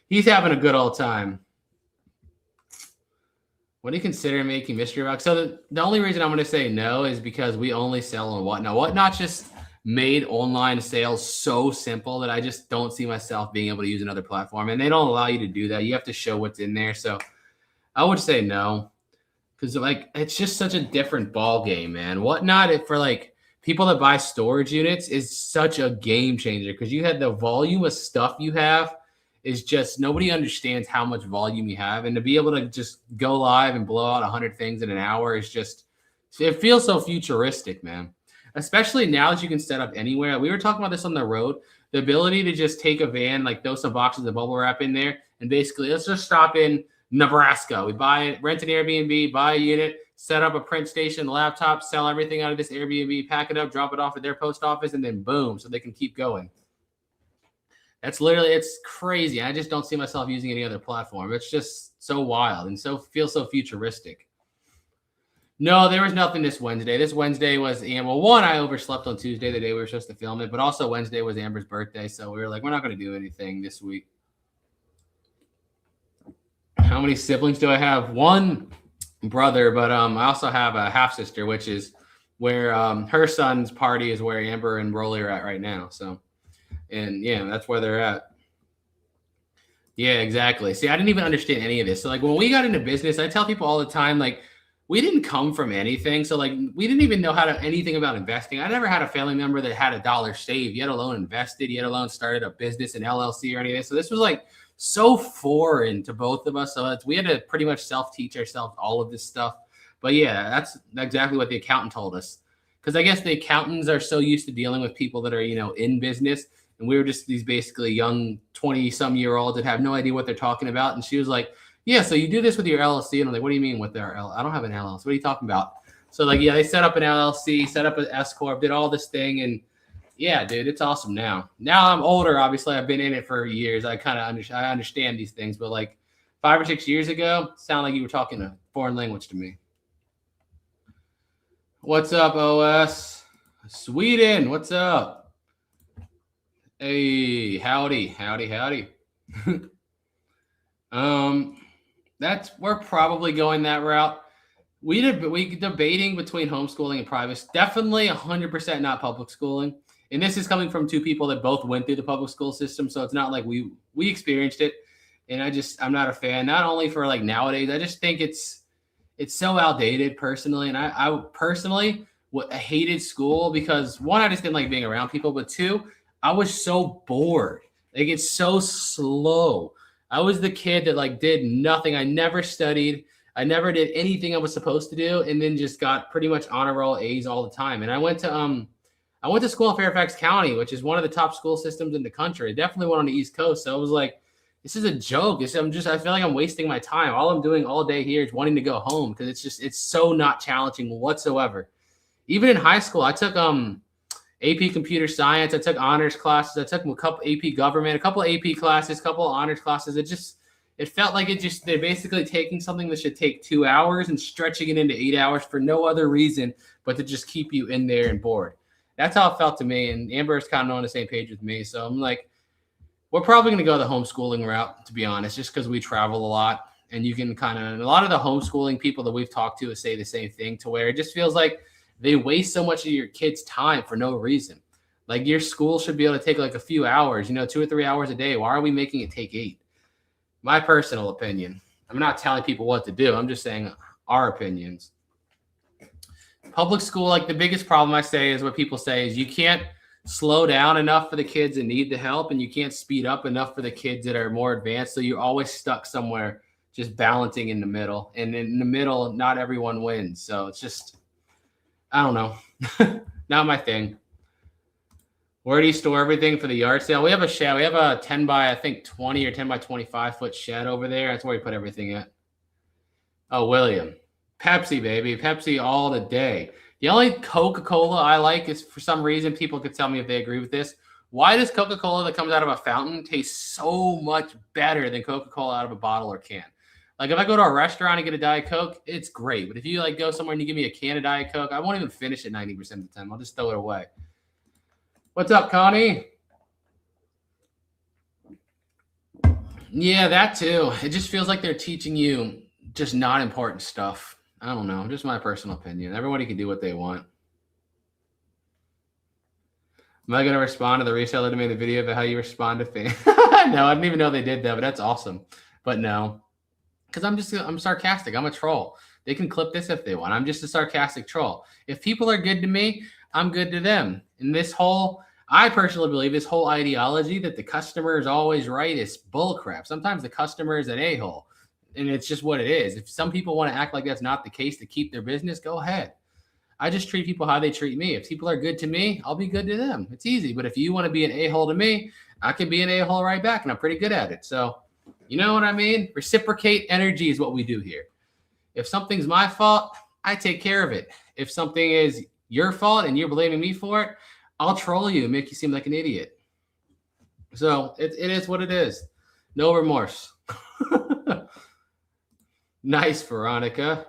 he's having a good old time. What do you consider making mystery box? So the only reason I'm going to say no is because we only sell on Whatnot. Whatnot just made online sales so simple that I just don't see myself being able to use another platform. And they don't allow you to do that. You have to show what's in there. So I would say no. Because like it's just such a different ball game, man. Whatnot for like people that buy storage units is such a game changer because you had the volume of stuff you have is just nobody understands how much volume you have, and to be able to just go live and blow out 100 things in an hour is just it feels so futuristic, man. Especially now that you can set up anywhere. We were talking about this on the road. The ability to just take a van, like throw some boxes of bubble wrap in there, and basically let's just stop in Nebraska. We rent an Airbnb, buy a unit, set up a print station, laptop, sell everything out of this Airbnb, pack it up, drop it off at their post office, and then boom, so they can keep going. It's crazy. I just don't see myself using any other platform. It's just so wild and feels so futuristic. No, there was nothing this Wednesday. This Wednesday was one, I overslept on Tuesday, the day we were supposed to film it, but also Wednesday was Amber's birthday, so we were like, we're not going to do anything this week. How many siblings do I have? One brother, but I also have a half sister, which is where her son's party is where Amber and Rolly are at right now. So, and yeah, that's where they're at. Yeah, exactly. See, I didn't even understand any of this. So like when we got into business, I tell people all the time, like we didn't come from anything. So like we didn't even know anything about investing. I never had a family member that had $1 saved, yet alone invested, yet alone started a business, an LLC or anything. So this was like so foreign to both of us. So we had to pretty much self-teach ourselves all of this stuff. But yeah, that's exactly what the accountant told us. Because I guess the accountants are so used to dealing with people that are, in business. And we were just these basically young 20-some-year-olds that have no idea what they're talking about. And she was like, yeah, so you do this with your LLC. And I'm like, what do you mean with our LLC? I don't have an LLC. What are you talking about? So like, yeah, they set up an LLC, set up an S Corp, did all this thing. And yeah, dude, it's awesome now. Now I'm older. Obviously, I've been in it for years. I kind of I understand these things. But like 5 or 6 years ago, it sounded like you were talking a foreign language to me. What's up, OS? Sweden, what's up? Hey, howdy. We're probably going that route. We debating between homeschooling and private. Definitely 100% not public schooling. And this is coming from two people that both went through the public school system, so it's not like we experienced it. And I'm not a fan. Not only for like nowadays, I just think it's so outdated personally. And I personally hated school because one, I just didn't like being around people, but two, I was so bored. Like it's so slow. I was the kid that like did nothing. I never studied. I never did anything I was supposed to do, and then just got pretty much honor roll A's all the time. And I went to school in Fairfax County, which is one of the top school systems in the country. I definitely went on the East Coast. So I was like, this is a joke. I feel like I'm wasting my time. All I'm doing all day here is wanting to go home because it's so not challenging whatsoever. Even in high school, I took AP computer science. I took honors classes. I took a couple AP government, a couple AP classes, a couple honors classes. It felt like they're basically taking something that should take 2 hours and stretching it into 8 hours for no other reason but to just keep you in there and bored. That's how it felt to me. And Amber's kind of on the same page with me. So I'm like, we're probably going to go the homeschooling route, to be honest, just because we travel a lot. And you can a lot of the homeschooling people that we've talked to say the same thing, to where it just feels like they waste so much of your kids' time for no reason. Like your school should be able to take like a few hours, 2 or 3 hours a day. Why are we making it take 8? My personal opinion. I'm not telling people what to do. I'm just saying our opinions. Public school, like the biggest problem I say is what people say is you can't slow down enough for the kids that need the help, and you can't speed up enough for the kids that are more advanced. So you're always stuck somewhere just balancing in the middle. And in the middle, not everyone wins. So it's just, I don't know. Not my thing. Where do you store everything for the yard sale? We have a shed. We have a 10 by, I think, 20 or 10 by 25 foot shed over there. That's where we put everything at. Oh, William. Pepsi, baby. Pepsi all the day. The only Coca-Cola I like is, for some reason, people could tell me if they agree with this. Why does Coca-Cola that comes out of a fountain taste so much better than Coca-Cola out of a bottle or can? Like if I go to a restaurant and get a Diet Coke, it's great. But if you like go somewhere and you give me a can of Diet Coke, I won't even finish it 90% of the time. I'll just throw it away. What's up, Connie? Yeah, that too. It just feels like they're teaching you just not important stuff. I don't know. Just my personal opinion. Everybody can do what they want. Am I going to respond to the reseller that made the video about how you respond to fans? No, I didn't even know they did that, but that's awesome. But no, because I'm sarcastic. I'm a troll. They can clip this if they want. I'm just a sarcastic troll. If people are good to me, I'm good to them. And I personally believe this whole ideology that the customer is always right is bullcrap. Sometimes the customer is an a-hole, and it's just what it is. If some people want to act like that's not the case to keep their business, go ahead. I just treat people how they treat me. If people are good to me, I'll be good to them. It's easy. But if you want to be an a-hole to me, I can be an a-hole right back, and I'm pretty good at it. So you know what I mean? Reciprocate energy is what we do here. If something's my fault, I take care of it. If something is your fault and you're blaming me for it, I'll troll you and make you seem like an idiot. So it is what it is. No remorse. Nice, Veronica.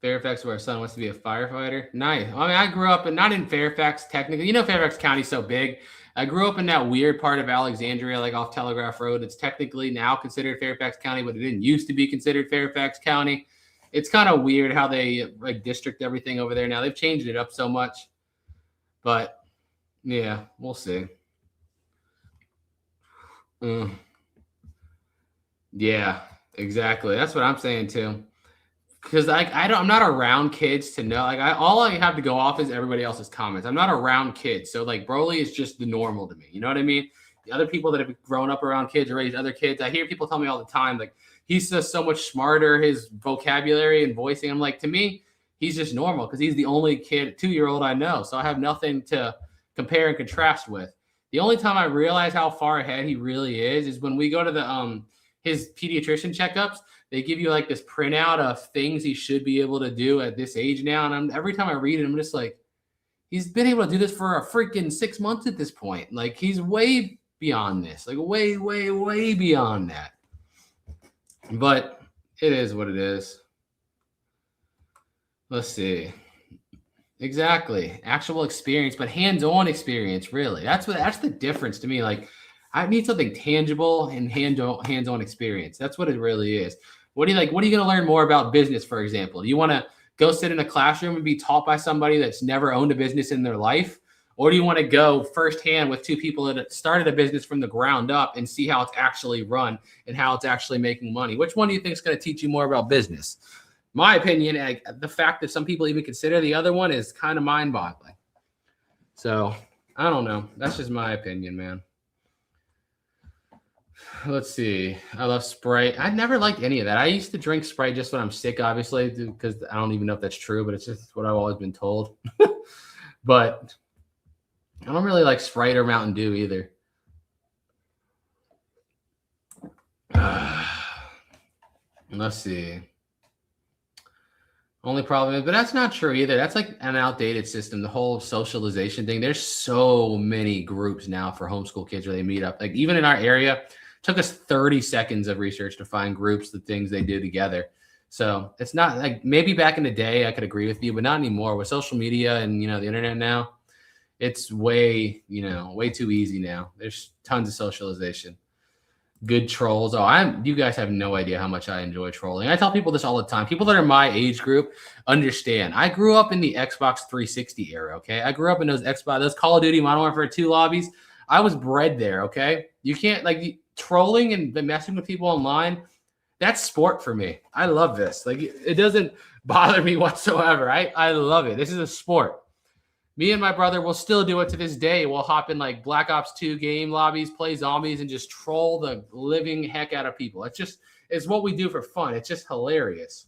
Fairfax, where our son wants to be a firefighter. Nice. I mean, I grew up not in Fairfax, technically. Fairfax County's so big. I grew up in that weird part of Alexandria, like off Telegraph Road. It's technically now considered Fairfax County, but it didn't used to be considered Fairfax County. It's kind of weird how they like district everything over there now. They've changed it up so much, but yeah, we'll see. Yeah, exactly. That's what I'm saying too. Because I'm not around kids to know. Like all I have to go off is everybody else's comments. I'm not around kids, so like Broly is just the normal to me. You know what I mean? The other people that have grown up around kids or raised other kids, I hear people tell me all the time, like he's just so much smarter. His vocabulary and voicing. I'm like, to me, he's just normal because he's the only kid, 2-year-old I know. So I have nothing to compare and contrast with. The only time I realize how far ahead he really is when we go to the his pediatrician checkups. They give you like this printout of things he should be able to do at this age now. And every time I read it, I'm just like, he's been able to do this for a freaking 6 months at this point. Like he's way beyond this, like way, way, way beyond that. But it is what it is. Let's see. Exactly. Actual experience, but hands-on experience, really. That's the difference to me. Like I need something tangible and hands-on experience. That's what it really is. What are you going to learn more about business, for example? Do you want to go sit in a classroom and be taught by somebody that's never owned a business in their life? Or do you want to go firsthand with two people that started a business from the ground up and see how it's actually run and how it's actually making money? Which one do you think is going to teach you more about business? My opinion, like, the fact that some people even consider the other one is kind of mind-boggling. So, I don't know. That's just my opinion, man. Let's see. I love Sprite. I never liked any of that. I used to drink Sprite just when I'm sick, obviously, because I don't even know if that's true, but it's just what I've always been told. But I don't really like Sprite or Mountain Dew either. Let's see. Only problem is, but that's not true either. That's like an outdated system, the whole socialization thing. There's so many groups now for homeschool kids where they meet up. Like even in our area, it took us 30 seconds of research to find groups, the things they do together. So it's not like maybe back in the day I could agree with you, but not anymore. With social media and the internet now, it's way too easy now. There's tons of socialization. Good trolls. You guys have no idea how much I enjoy trolling. I tell people this all the time. People that are my age group understand. I grew up in the Xbox 360 era, okay? I grew up in those Call of Duty Modern Warfare 2 lobbies. I was bred there, okay? You can't, trolling and messing with people online, that's sport for me. I love this. Like, it doesn't bother me whatsoever. I love it. This is a sport. Me and my brother will still do it to this day. We'll hop in like Black Ops 2 game lobbies, play zombies, and just troll the living heck out of people. It's what we do for fun. It's just hilarious.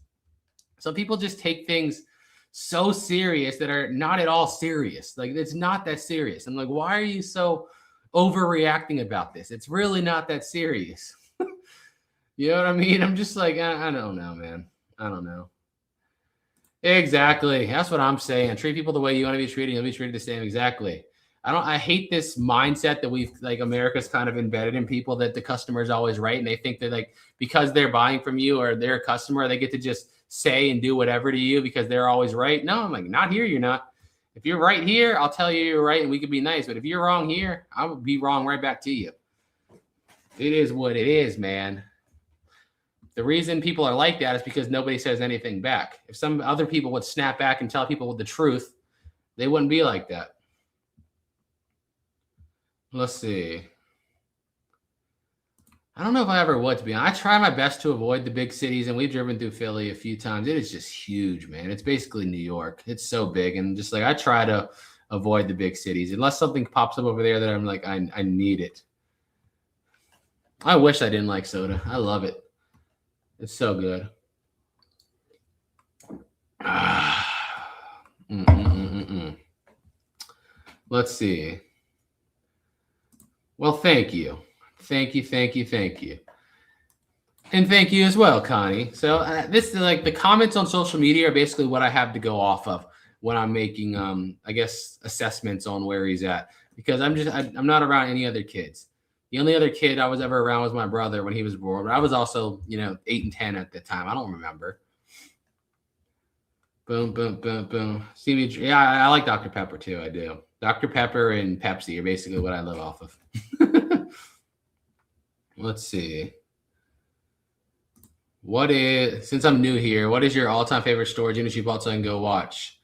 Some people just take things so serious that are not at all serious. Like, it's not that serious. I'm like, why are you so overreacting about this? It's really not that serious. You know what I mean? I'm just like, I don't know, man. I don't know. Exactly. That's what I'm saying. Treat people the way you want to be treated. You'll be treated the same. Exactly. I hate this mindset that America's kind of embedded in people, that the customer is always right. And they think that because they're buying from you or they're a customer, they get to just say and do whatever to you because they're always right. No, I'm like, not here. You're not. If you're right here, I'll tell you you're right and we could be nice. But if you're wrong here, I would be wrong right back to you. It is what it is, man. The reason people are like that is because nobody says anything back. If some other people would snap back and tell people the truth, they wouldn't be like that. Let's see. I don't know if I ever would, to be honest. I try my best to avoid the big cities, and we've driven through Philly a few times. It is just huge, man. It's basically New York. It's so big, and just I try to avoid the big cities unless something pops up over there that I'm like, I need it. I wish I didn't like soda. I love it. It's so good. Let's see. Well, thank you. Thank you. And thank you as well, Connie. So this is the comments on social media are basically what I have to go off of when I'm making, I guess, assessments on where he's at, because I'm not around any other kids. The only other kid I was ever around was my brother when he was born. But I was also, 8 and 10 at the time. I don't remember. Boom, boom, boom, boom. See me. Yeah, I like Dr. Pepper too. I do. Dr. Pepper and Pepsi are basically what I live off of. Let's see. Since I'm new here, what is your all-time favorite storage unit you bought so I can go watch?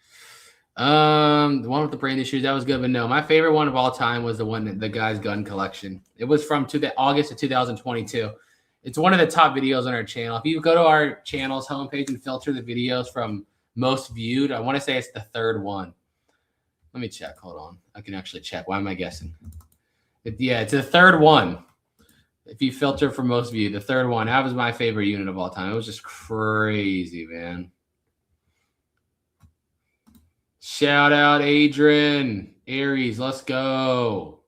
The one with the brand new shoes, that was good, but no, my favorite one of all time was the guy's gun collection. It was from August of 2022. It's one of the top videos on our channel. If you go to our channel's homepage and filter the videos from most viewed, I want to say it's the third one. Let me check. Hold on. I can actually check. Why am I guessing? It's the third one. If you filter for most viewed, the third one, that was my favorite unit of all time. It was just crazy, man. Shout out Adrian Aries. Let's go.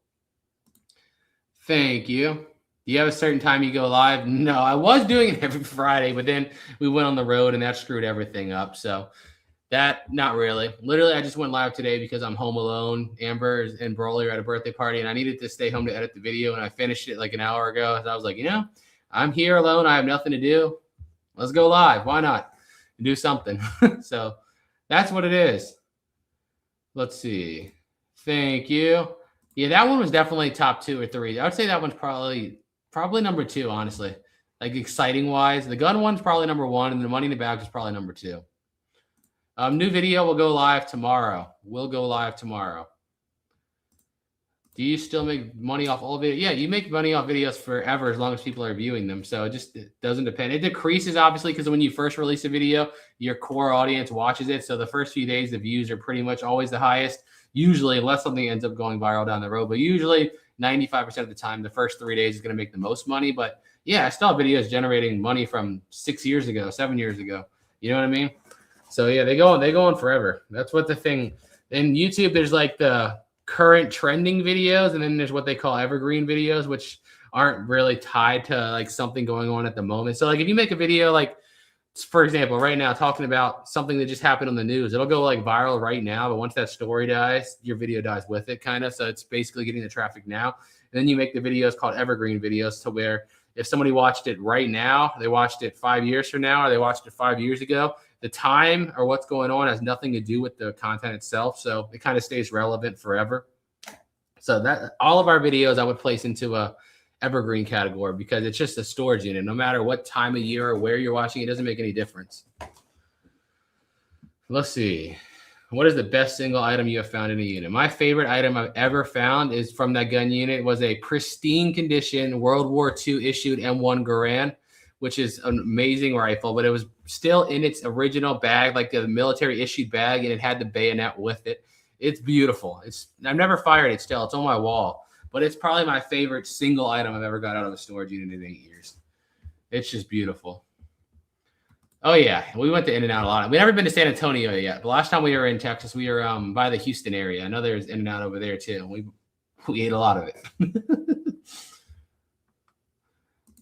Thank you. Do you have a certain time you go live? No, I was doing it every Friday, but then we went on the road and that screwed everything up. So not really. Literally, I just went live today because I'm home alone. Amber and Broly are at a birthday party and I needed to stay home to edit the video. And I finished it like an hour ago. So I was like, I'm here alone. I have nothing to do. Let's go live. Why not do something? So that's what it is. Let's see. Thank you. Yeah, that one was definitely top 2 or 3. I would say that one's probably number 2, honestly. Like exciting wise. The gun one's probably number 1, and the money in the bag is probably number 2. New video will go live tomorrow. Do you still make money off all videos? Yeah, you make money off videos forever as long as people are viewing them. So it doesn't depend. It decreases, obviously, because when you first release a video, your core audience watches it. So the first few days, the views are pretty much always the highest, usually, unless something ends up going viral down the road. But usually 95% of the time, the first 3 days is going to make the most money. But yeah, I still have videos generating money from 6 years ago, 7 years ago. You know what I mean? So yeah, they go on forever. That's what the thing. In YouTube, there's like the current trending videos, and then there's what they call evergreen videos, which aren't really tied to like something going on at the moment. So like if you make a video, like for example, right now talking about something that just happened on the news, it'll go like viral right now, but once that story dies, your video dies with it, kind of. So it's basically getting the traffic now. And then you make the videos called evergreen videos, to where if somebody watched it right now, they watched it 5 years from now, or they watched it 5 years ago, the time or what's going on has nothing to do with the content itself. So it kind of stays relevant forever. So that all of our videos I would place into a evergreen category, because it's just a storage unit. No matter what time of year or where you're watching, it doesn't make any difference. Let's see. What is the best single item you have found in a unit? My favorite item I've ever found is from that gun unit. It was a pristine condition World War II issued M1 Garand, which is an amazing rifle, but it was still in its original bag, like the military issued bag, and it had the bayonet with it. It's beautiful. I've never fired it still. It's on my wall, but it's probably my favorite single item I've ever got out of a storage unit in 8 years. It's just beautiful. Oh yeah, we went to In-N-Out a lot. We've never been to San Antonio yet, but last time we were in Texas, we were by the Houston area. I know there's In-N-Out over there too. We ate a lot of it.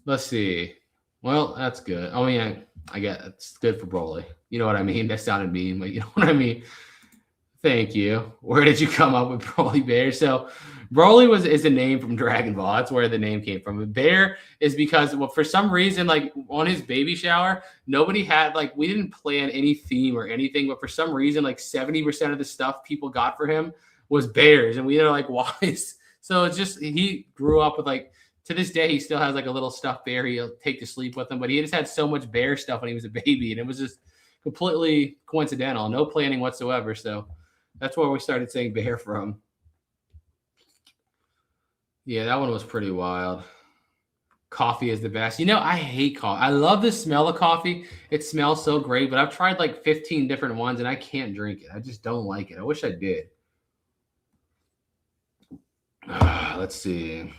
Let's see. Well, that's good. I mean, I get it's good for Broly. You know what I mean? That sounded mean, but you know what I mean. Thank you. Where did you come up with Broly Bear? So Broly is a name from Dragon Ball. That's where the name came from. Bear is because, well, for some reason, like on his baby shower, nobody had, like, we didn't plan any theme or anything, but for some reason, like 70% of the stuff people got for him was bears. And we were like, why? So it's just, he grew up with, like, to this day, he still has like a little stuffed bear he'll take to sleep with him, but he just had so much bear stuff when he was a baby, and it was just completely coincidental, no planning whatsoever. So that's where we started saying bear from. Yeah, that one was pretty wild. Coffee is the best. I hate coffee. I love the smell of coffee. It smells so great, but I've tried like 15 different ones and I can't drink it. I just don't like it. I wish I did. Let's see.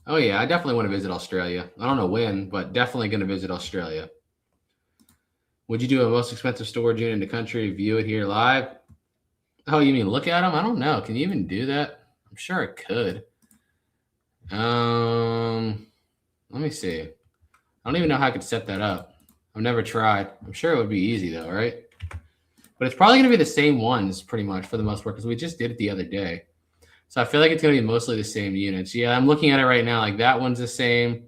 Oh, yeah, I definitely want to visit Australia. I don't know when, but definitely going to visit Australia. Would you do a most expensive storage unit in the country, view it here live? Oh, you mean look at them? I don't know. Can you even do that? I'm sure it could. Let me see. I don't even know how I could set that up. I've never tried. I'm sure it would be easy, though, right? But it's probably going to be the same ones pretty much for the most part, because we just did it the other day. So I feel like it's going to be mostly the same units. Yeah, I'm looking at it right now. Like that one's the same.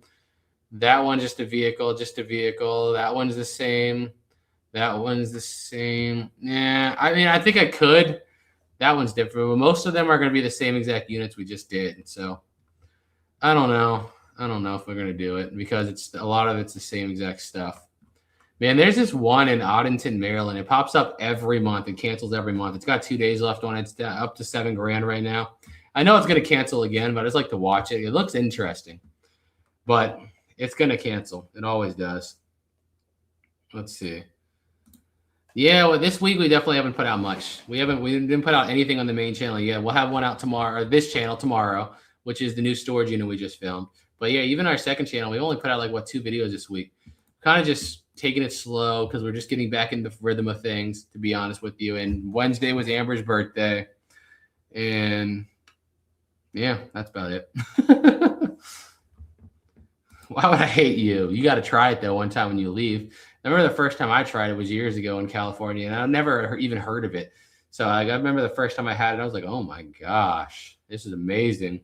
That one's just a vehicle, That one's the same. That one's the same. Yeah, I mean, I think I could. That one's different. But most of them are going to be the same exact units we just did. So I don't know. I don't know if we're gonna do it because a lot of it's the same exact stuff. Man, there's this one in Odenton, Maryland. It pops up every month and cancels every month. It's got 2 days left on it. It's up to $7,000 right now. I know it's gonna cancel again, but I just like to watch it. It looks interesting, but it's gonna cancel. It always does. Let's see. Yeah, well, this week we definitely haven't put out much. We didn't put out anything on the main channel yet. We'll have one out tomorrow, or this channel tomorrow, which is the new storage unit we just filmed. But yeah, even our second channel, we only put out like 2 videos this week. Kind of just taking it slow because we're just getting back in the rhythm of things, to be honest with you. And Wednesday was Amber's birthday, and yeah, that's about it. Why would I hate you? You got to try it though one time when you leave. I remember the first time I tried it was years ago in California, and I never even heard of it. So I remember the first time I had it, I was like, oh my gosh, this is amazing.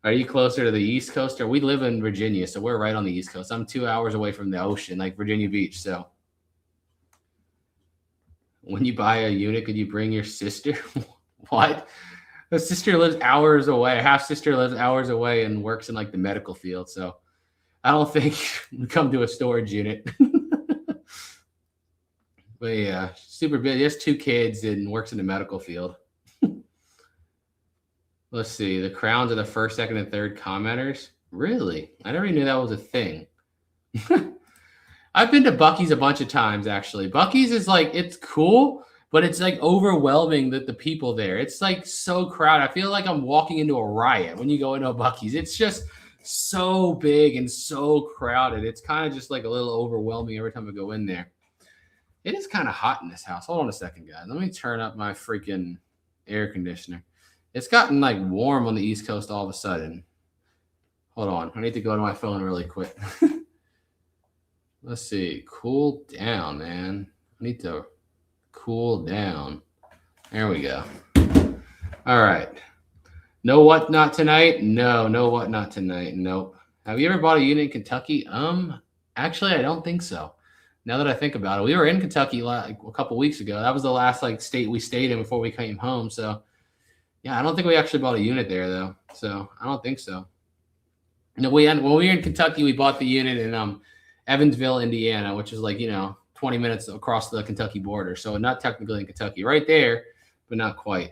Are you closer to the East Coast? Or we live in Virginia, so we're right on the East Coast. I'm 2 hours away from the ocean, like Virginia Beach. So when you buy a unit, could you bring your sister? What? The sister lives hours away. A half sister lives hours away and works in like the medical field. So I don't think we come to a storage unit. But yeah, super busy. He has 2 kids and works in the medical field. Let's see. The crowns are the first, second, and third commenters. Really? I never knew that was a thing. I've been to Buc-ee's a bunch of times, actually. Buc-ee's is like, it's cool, but it's like overwhelming that the people there. It's like so crowded. I feel like I'm walking into a riot when you go into a Buc-ee's. It's just so big and so crowded. It's kind of just like a little overwhelming every time I go in there. It is kind of hot in this house. Hold on a second, guys. Let me turn up my freaking air conditioner. It's gotten like warm on the East Coast all of a sudden. Hold on. I need to go to my phone really quick. Let's see. Cool down, man. I need to cool down. There we go. All right. No whatnot tonight? No whatnot tonight. Nope. Have you ever bought a unit in Kentucky? Actually, I don't think so. Now that I think about it, we were in Kentucky like a couple weeks ago. That was the last like state we stayed in before we came home. So yeah, I don't think we actually bought a unit there though. So I don't think so. No, when we were in Kentucky, we bought the unit in Evansville, Indiana, which is like 20 minutes across the Kentucky border. So not technically in Kentucky, right there, but not quite.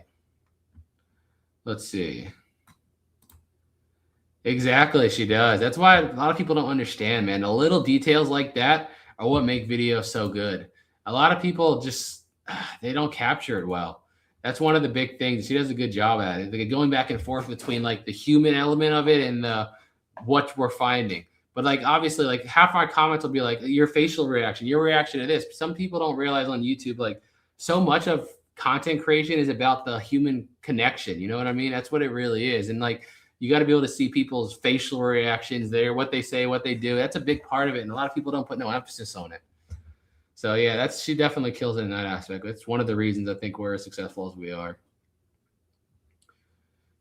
Let's see. Exactly, she does. That's why a lot of people don't understand, man. The little details like that are what make videos so good. A lot of people just they don't capture it well. That's one of the big things. She does a good job at it. Like going back and forth between like the human element of it and the what we're finding. But like obviously, like half our comments will be like your facial reaction, your reaction to this. Some people don't realize on YouTube, like so much of content creation is about the human connection. You know what I mean? That's what it really is. And like you got to be able to see people's facial reactions there, what they say, what they do. That's a big part of it. And a lot of people don't put no emphasis on it. So yeah, she definitely kills it in that aspect. It's one of the reasons I think we're as successful as we are.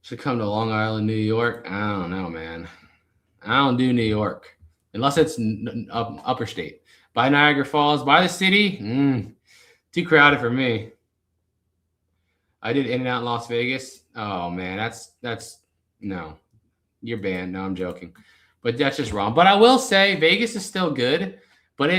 Should come to Long Island, New York. I don't know, man. I don't do New York unless it's upper state. By Niagara Falls, by the city, too crowded for me. I did In-N-Out in Las Vegas. Oh man, that's no. You're banned. No, I'm joking. But that's just wrong. But I will say Vegas is still good, but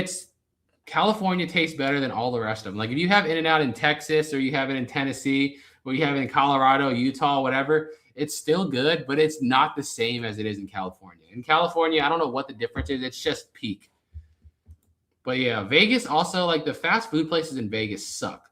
California tastes better than all the rest of them. Like if you have In-N-Out in Texas or you have it in Tennessee or you have it in Colorado, Utah, whatever, it's still good, but it's not the same as it is in California. In California, I don't know what the difference is. It's just peak. But yeah, Vegas also, like the fast food places in Vegas suck.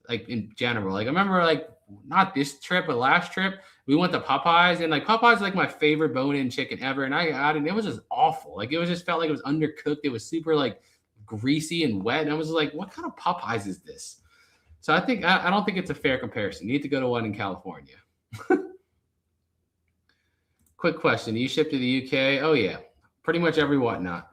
Like in general. Like I remember like not this trip, but last trip, we went to Popeyes and like Popeyes is like my favorite bone-in chicken ever. And I got it and it was just awful. Like it was just felt like it was undercooked. It was super like greasy and wet. And I was like, what kind of Popeyes is this? So I don't think it's a fair comparison. You need to go to one in California. Quick question. Do you ship to the UK? Oh yeah. Pretty much every whatnot.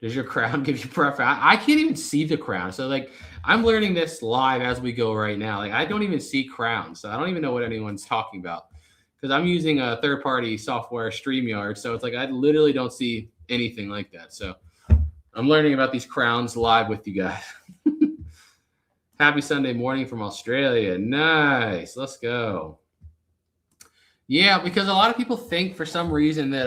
Does your crown give you preference? I can't even see the crown. So like I'm learning this live as we go right now. Like I don't even see crowns. So I don't even know what anyone's talking about. Because I'm using a third-party software, StreamYard. So it's like I literally don't see anything like that. So I'm learning about these crowns live with you guys. Happy Sunday morning from Australia. Nice. Let's go. Yeah, because a lot of people think for some reason that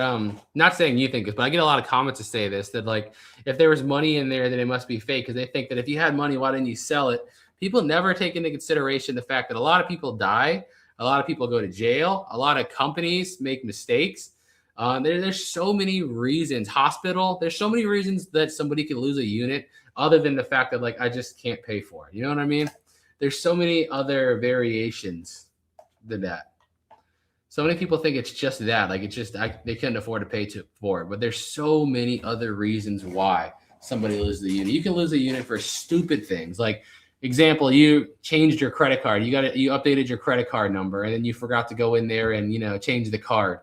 not saying you think this, but I get a lot of comments to say this that like if there was money in there, then it must be fake because they think that if you had money, why didn't you sell it? People never take into consideration the fact that a lot of people die, a lot of people go to jail, a lot of companies make mistakes. There's so many reasons. Hospital, there's so many reasons that somebody could lose a unit other than the fact that like I just can't pay for it. You know what I mean? There's so many other variations than that. So many people think it's just that, like it's just they couldn't afford to for it. But there's so many other reasons why somebody loses the unit. You can lose a unit for stupid things, like example, you changed your credit card, you updated your credit card number, and then you forgot to go in there and change the card,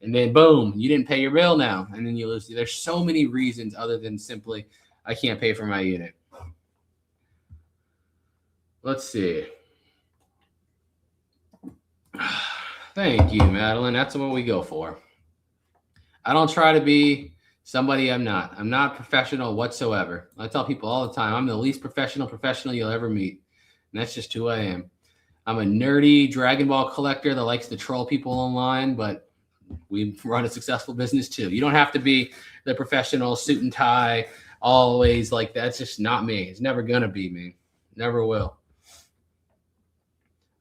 and then boom, you didn't pay your bill now, and then you lose. There's so many reasons other than simply I can't pay for my unit. Let's see. Thank you, Madeline. That's what we go for. I don't try to be somebody I'm not. I'm not professional whatsoever. I tell people all the time, I'm the least professional you'll ever meet. And that's just who I am. I'm a nerdy Dragon Ball collector that likes to troll people online, but we run a successful business too. You don't have to be the professional suit and tie, always like that. It's just not me. It's never going to be me. Never will.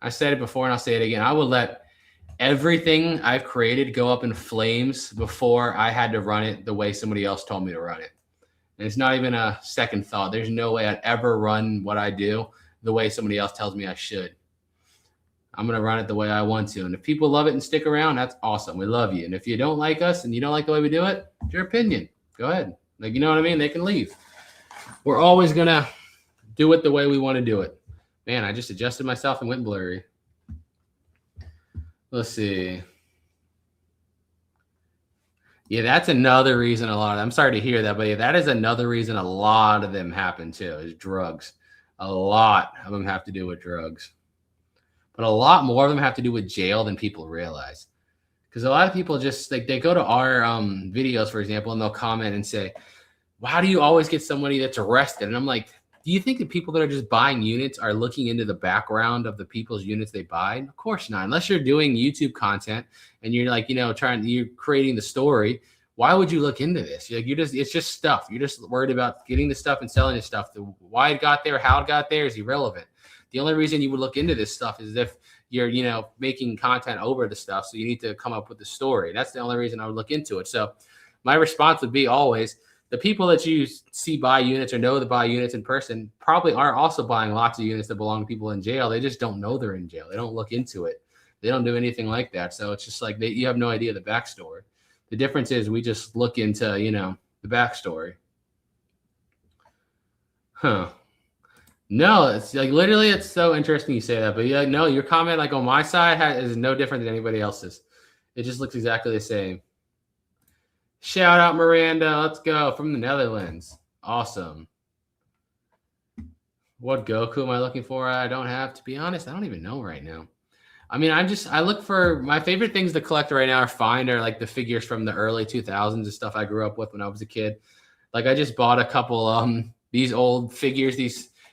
I said it before and I'll say it again. I would let everything I've created go up in flames before I had to run it the way somebody else told me to run it. And it's not even a second thought. There's no way I'd ever run what I do the way somebody else tells me I should. I'm going to run it the way I want to. And if people love it and stick around, that's awesome. We love you. And if you don't like us and you don't like the way we do it, it's your opinion. Go ahead. Like, you know what I mean? They can leave. We're always going to do it the way we want to do it. Man, I just adjusted myself and went blurry. Let's see. Yeah, that's another reason a lot of them. I'm sorry to hear that, but yeah, that is another reason a lot of them happen too, is drugs. A lot of them have to do with drugs. But a lot more of them have to do with jail than people realize. Because a lot of people just like they go to our videos, for example, and they'll comment and say, well, how do you always get somebody that's arrested? And I'm like, do you think that people that are just buying units are looking into the background of the people's units they buy? Of course not. Unless you're doing YouTube content and you're like, you're creating the story. Why would you look into this? It's just stuff. You're just worried about getting the stuff and selling the stuff. Why it got there, how it got there is irrelevant. The only reason you would look into this stuff is if you're, making content over the stuff. So you need to come up with the story. That's the only reason I would look into it. So my response would be always, the people that you see buy units or know that buy units in person probably are also buying lots of units that belong to people in jail. They just don't know they're in jail. They don't look into it. They don't do anything like that. So it's just like you have no idea the backstory. The difference is we just look into, the backstory. Huh. No, it's like literally, it's so interesting you say that. But yeah, no, your comment like on my side is no different than anybody else's. It just looks exactly the same. Shout out Miranda. Let's go from the Netherlands. Awesome. What Goku am I looking for? I don't have, to be honest. I don't even know right now. I mean, I look for my favorite things to collect right now are like the figures from the early 2000s and stuff I grew up with when I was a kid. Like I just bought a couple these old figures.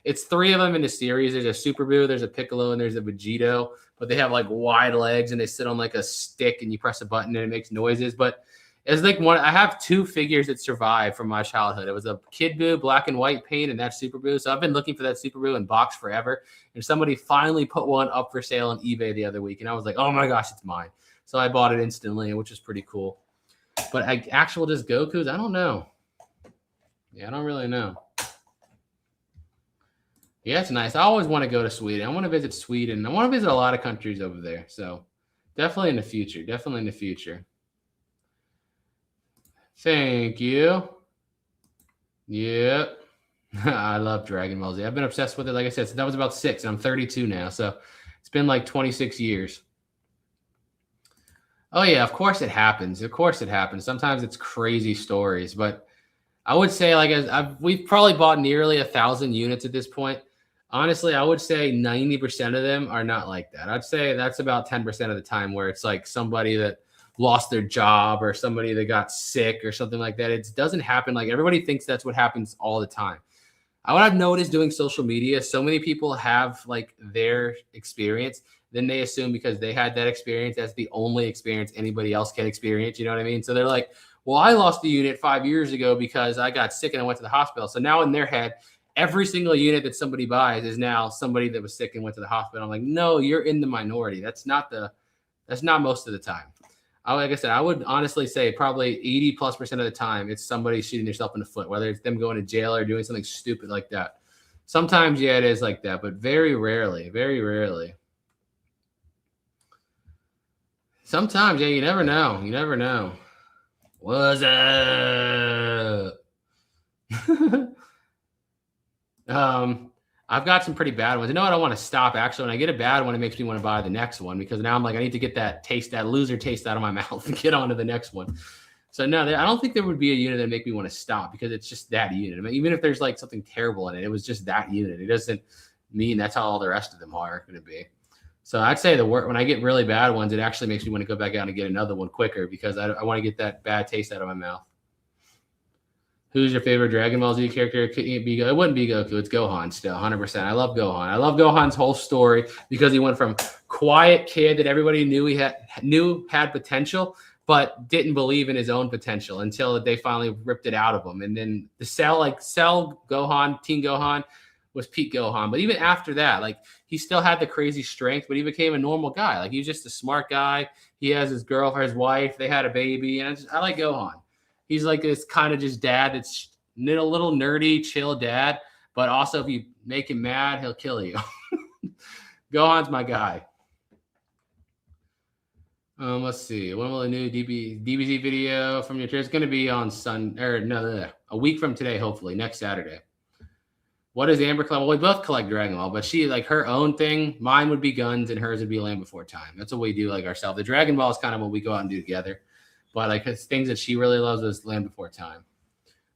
It's 3 of them in the series. There's a Super Buu, there's a Piccolo, and there's a Vegito. But they have like wide legs and they sit on like a stick and you press a button and it makes noises. But it's like I have 2 figures that survived from my childhood. It was a Kid Buu, black and white paint, and that Super Buu. So I've been looking for that Super Buu in box forever. And somebody finally put one up for sale on eBay the other week. And I was like, oh my gosh, it's mine. So I bought it instantly, which is pretty cool. But actual just Gokus, I don't know. Yeah, I don't really know. Yeah, it's nice. I always want to go to Sweden. I want to visit Sweden. I want to visit a lot of countries over there. So definitely in the future. Definitely in the future. Thank you. Yep. I love Dragon Ball Z. I've been obsessed with it, like I said, since I was about 6, and I'm 32 now. So it's been like 26 years. Oh, yeah, of course it happens. Of course it happens. Sometimes it's crazy stories. But I would say we've probably bought nearly 1,000 units at this point. Honestly, I would say 90% of them are not like that. I'd say that's about 10% of the time where it's like somebody that lost their job or somebody that got sick or something like that. It doesn't happen. Like everybody thinks that's what happens all the time. What I've noticed doing social media, so many people have like their experience then they assume because they had that experience, that's the only experience anybody else can experience. You know what I mean? So they're like, well, I lost the unit 5 years ago because I got sick and I went to the hospital. So now in their head, every single unit that somebody buys is now somebody that was sick and went to the hospital. I'm like, no, you're in the minority. That's not most of the time. Like I said, I would honestly say probably 80+% of the time, it's somebody shooting themselves in the foot, whether it's them going to jail or doing something stupid like that. Sometimes, yeah, it is like that, but very rarely, very rarely. Sometimes, yeah, you never know. You never know. What's up? I've got some pretty bad ones. I know I don't want to stop. Actually, when I get a bad one, it makes me want to buy the next one because now I'm like, I need to get that loser taste out of my mouth and get on to the next one. So no, I don't think there would be a unit that make me want to stop because it's just that unit. I mean, even if there's like something terrible in it, it was just that unit. It doesn't mean that's how all the rest of them are going to be. So I'd say when I get really bad ones, it actually makes me want to go back out and get another one quicker because I want to get that bad taste out of my mouth. Who's your favorite Dragon Ball Z character? It wouldn't be Goku. It's Gohan still, 100%. I love Gohan. I love Gohan's whole story because he went from quiet kid that everybody knew had potential, but didn't believe in his own potential until they finally ripped it out of him. And then the Cell Gohan, Teen Gohan was peak Gohan. But even after that, like he still had the crazy strength, but he became a normal guy. Like he was just a smart guy. He has his girlfriend, his wife. They had a baby, and I like Gohan. He's like this kind of just dad that's a little nerdy, chill dad, but also if you make him mad, he'll kill you. Gohan's my guy. Let's see. When will a new DBZ video from your church? It's going to be on a week from today, hopefully, next Saturday. What is Amber collect? Well, we both collect Dragon Ball, but she like her own thing. Mine would be guns and hers would be Land Before Time. That's what we do like ourselves. The Dragon Ball is kind of what we go out and do together. But like things that she really loves was Land Before Time,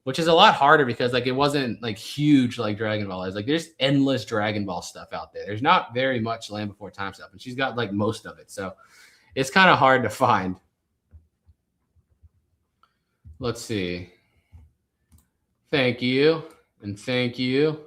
which is a lot harder because like it wasn't like huge like Dragon Ball is. Like there's endless Dragon Ball stuff out there. There's not very much Land Before Time stuff, and she's got like most of it. So it's kind of hard to find. Let's see. Thank you. And thank you.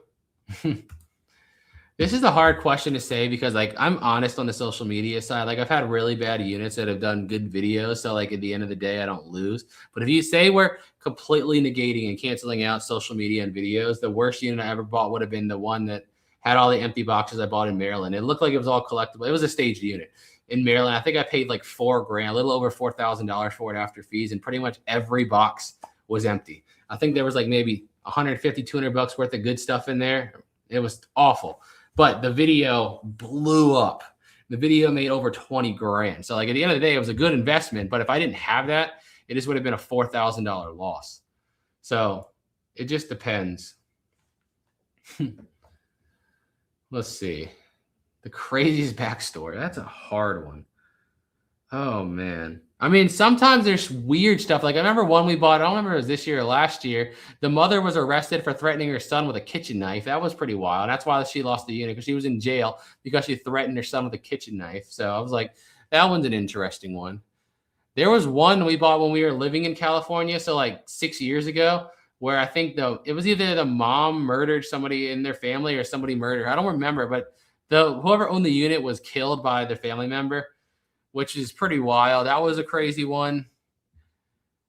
This is a hard question to say because like I'm honest on the social media side. Like I've had really bad units that have done good videos. So like at the end of the day, I don't lose. But if you say we're completely negating and canceling out social media and videos, the worst unit I ever bought would have been the one that had all the empty boxes I bought in Maryland. It looked like it was all collectible. It was a staged unit in Maryland. I think I paid like $4,000, a little over $4,000 for it after fees. And pretty much every box was empty. I think there was like maybe 150, 200 bucks worth of good stuff in there. It was awful. But the video blew up. The video made over 20 grand. So like at the end of the day, it was a good investment. But if I didn't have that, it just would have been a $4,000 loss. So it just depends. Let's see. The craziest backstory. That's a hard one. Oh, man. I mean, sometimes there's weird stuff. Like I remember one we bought, I don't remember if it was this year or last year. The mother was arrested for threatening her son with a kitchen knife. That was pretty wild. That's why she lost the unit because she was in jail because she threatened her son with a kitchen knife. So I was like, that one's an interesting one. There was one we bought when we were living in California. So like 6 years ago where I think it was either the mom murdered somebody in their family or somebody murdered her. I don't remember, but whoever owned the unit was killed by their family member, which is pretty wild. That was a crazy one.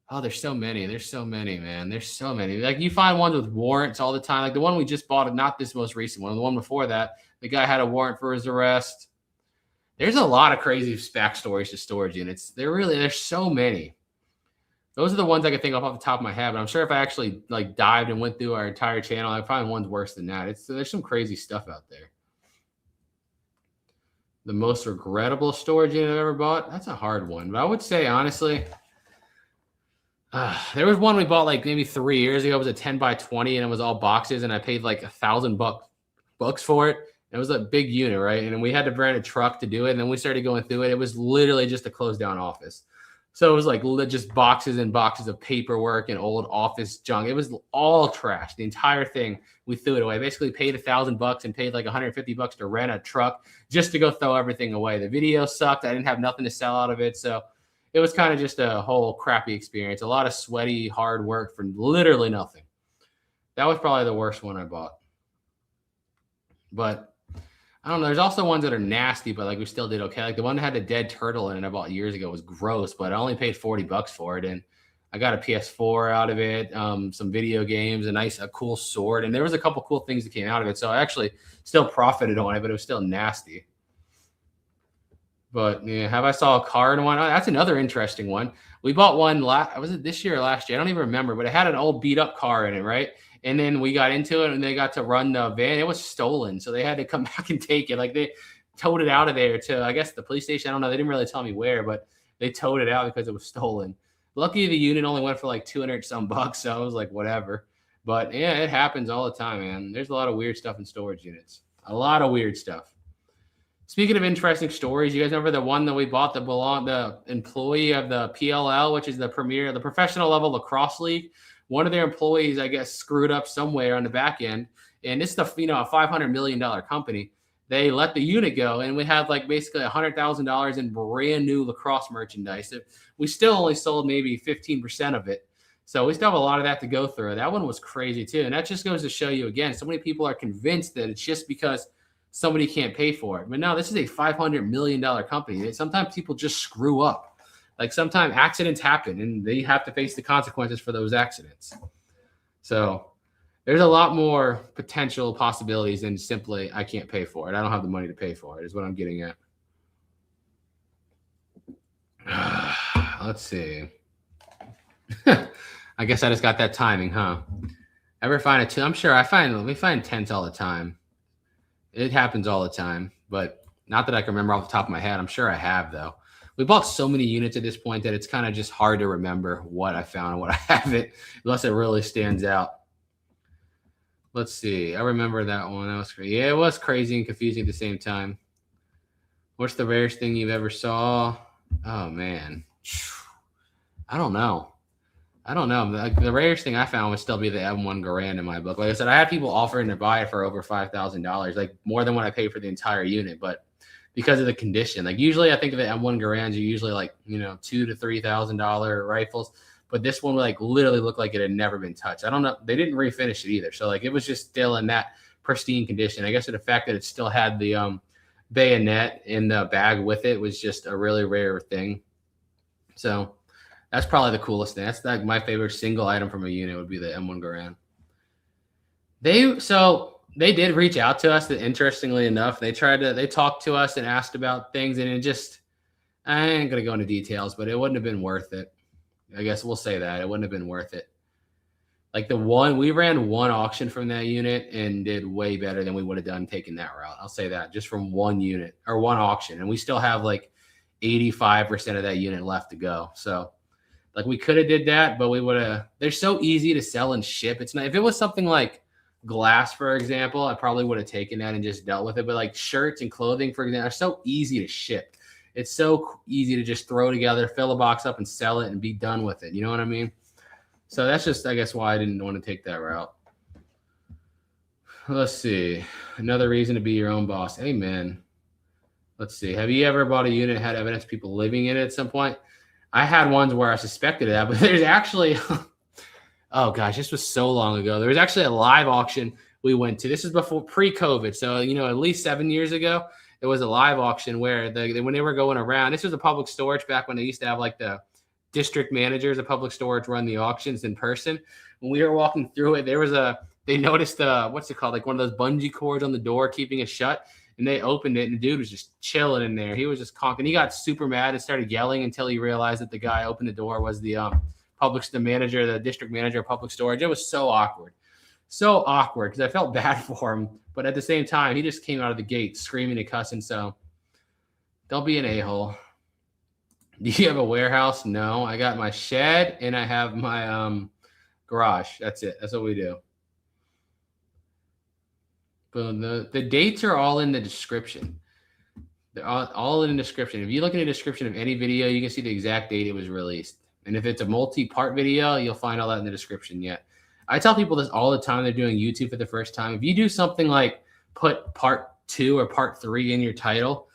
Oh, there's so many. There's so many, man. There's so many. Like you find ones with warrants all the time. Like the one we just bought, not this most recent one, the one before that, the guy had a warrant for his arrest. There's a lot of crazy backstories to storage units. There's so many. Those are the ones I can think of off the top of my head. But I'm sure if I actually like dived and went through our entire channel, I'd find ones worse than that. There's some crazy stuff out there. The most regrettable storage unit I've ever bought? That's a hard one. But I would say, honestly, there was one we bought like maybe 3 years ago. It was a 10x20 and it was all boxes. And I paid like $1,000 for it. It was a big unit, right? And we had to rent a truck to do it. And then we started going through it. It was literally just a closed down office. So it was like just boxes and boxes of paperwork and old office junk. It was all trash. The entire thing, we threw it away. Basically paid $1,000 and paid like $150 to rent a truck just to go throw everything away. The video sucked. I didn't have nothing to sell out of it. So it was kind of just a whole crappy experience. A lot of sweaty, hard work for literally nothing. That was probably the worst one I bought. But I don't know. There's also ones that are nasty, but like we still did okay. Like the one that had a dead turtle in it I bought years ago was gross, but I only paid $40 for it, and I got a PS4 out of it, some video games, a cool sword, and there was a couple cool things that came out of it. So I actually still profited on it, but it was still nasty. But yeah, have I saw a card one? Oh, that's another interesting one. We bought one was it this year or last year? I don't even remember, but it had an old beat up car in it, right? And then we got into it and they got to run the van. It was stolen. So they had to come back and take it. Like they towed it out of there to, I guess, the police station. I don't know. They didn't really tell me where, but they towed it out because it was stolen. Lucky the unit only went for like 200 some bucks. So I was like, whatever. But yeah, it happens all the time, man. There's a lot of weird stuff in storage units. A lot of weird stuff. Speaking of interesting stories, you guys remember the one that we bought the employee of the PLL, which is the professional level lacrosse league. One of their employees, I guess, screwed up somewhere on the back end. And this is a $500 million company. They let the unit go, and we had like basically $100,000 in brand new lacrosse merchandise. We still only sold maybe 15% of it. So we still have a lot of that to go through. That one was crazy too. And that just goes to show you again, so many people are convinced that it's just because somebody can't pay for it. But no, this is a $500 million company. Sometimes people just screw up. Like sometimes accidents happen and they have to face the consequences for those accidents. So there's a lot more potential possibilities than simply, I can't pay for it. I don't have the money to pay for it, is what I'm getting at. Let's see. I guess I just got that timing, huh? Ever find a 2? I'm sure we find tents all the time. It happens all the time, but not that I can remember off the top of my head. I'm sure I have, though. We bought so many units at this point that it's kind of just hard to remember what I found and what I haven't, unless it really stands out. Let's see. I remember that one. That was crazy. Yeah, it was crazy and confusing at the same time. What's the rarest thing you've ever saw? Oh, man. I don't know. Like, the rarest thing I found would still be the M1 Garand in my book. Like I said, I had people offering to buy it for over $5,000, like more than what I paid for the entire unit. But because of the condition, like usually I think of the M1 Garands are usually like, $2,000 to $3,000 rifles. But this one like literally looked like it had never been touched. I don't know. They didn't refinish it either. So like it was just still in that pristine condition. I guess the fact that it still had the bayonet in the bag with it was just a really rare thing. So that's probably the coolest thing. That's like my favorite single item from a unit would be the M1 Garand. They did reach out to us. That interestingly enough, they talked to us and asked about things, and I ain't gonna go into details, but it wouldn't have been worth it. I guess we'll say that it wouldn't have been worth it. Like we ran one auction from that unit and did way better than we would have done taking that route. I'll say that just from one unit or one auction, and we still have like 85% of that unit left to go. So like we could have did that, but we would have. They're so easy to sell and ship. It's not. If it was something like glass, for example, I probably would have taken that and just dealt with it. But like shirts and clothing, for example, are so easy to ship. It's so easy to just throw together, fill a box up, and sell it and be done with it. You know what I mean? So that's just, I guess, why I didn't want to take that route. Let's see. Another reason to be your own boss. Amen. Let's see. Have you ever bought a unit that had evidence of people living in it at some point? I had ones where I suspected that, but there's actually, oh gosh, this was so long ago. There was actually a live auction we went to. This is before pre-COVID. So, at least 7 years ago, it was a live auction where when they were going around, this was a public storage back when they used to have like the district managers of public storage run the auctions in person. When we were walking through it, they noticed what's it called? Like one of those bungee cords on the door, keeping it shut. And they opened it, and the dude was just chilling in there. He was just conking. He got super mad and started yelling until he realized that the guy opened the door was the district manager of public storage. It was so awkward because I felt bad for him. But at the same time, he just came out of the gate screaming and cussing. So don't be an a-hole. Do you have a warehouse? No, I got my shed and I have my garage. That's it. That's what we do. But the dates are all in the description. They're all in the description. If you look in the description of any video, you can see the exact date it was released. And if it's a multi-part video, you'll find all that in the description yet. I tell people this all the time. They're doing YouTube for the first time. If you do something like put part 2 or part 3 in your title,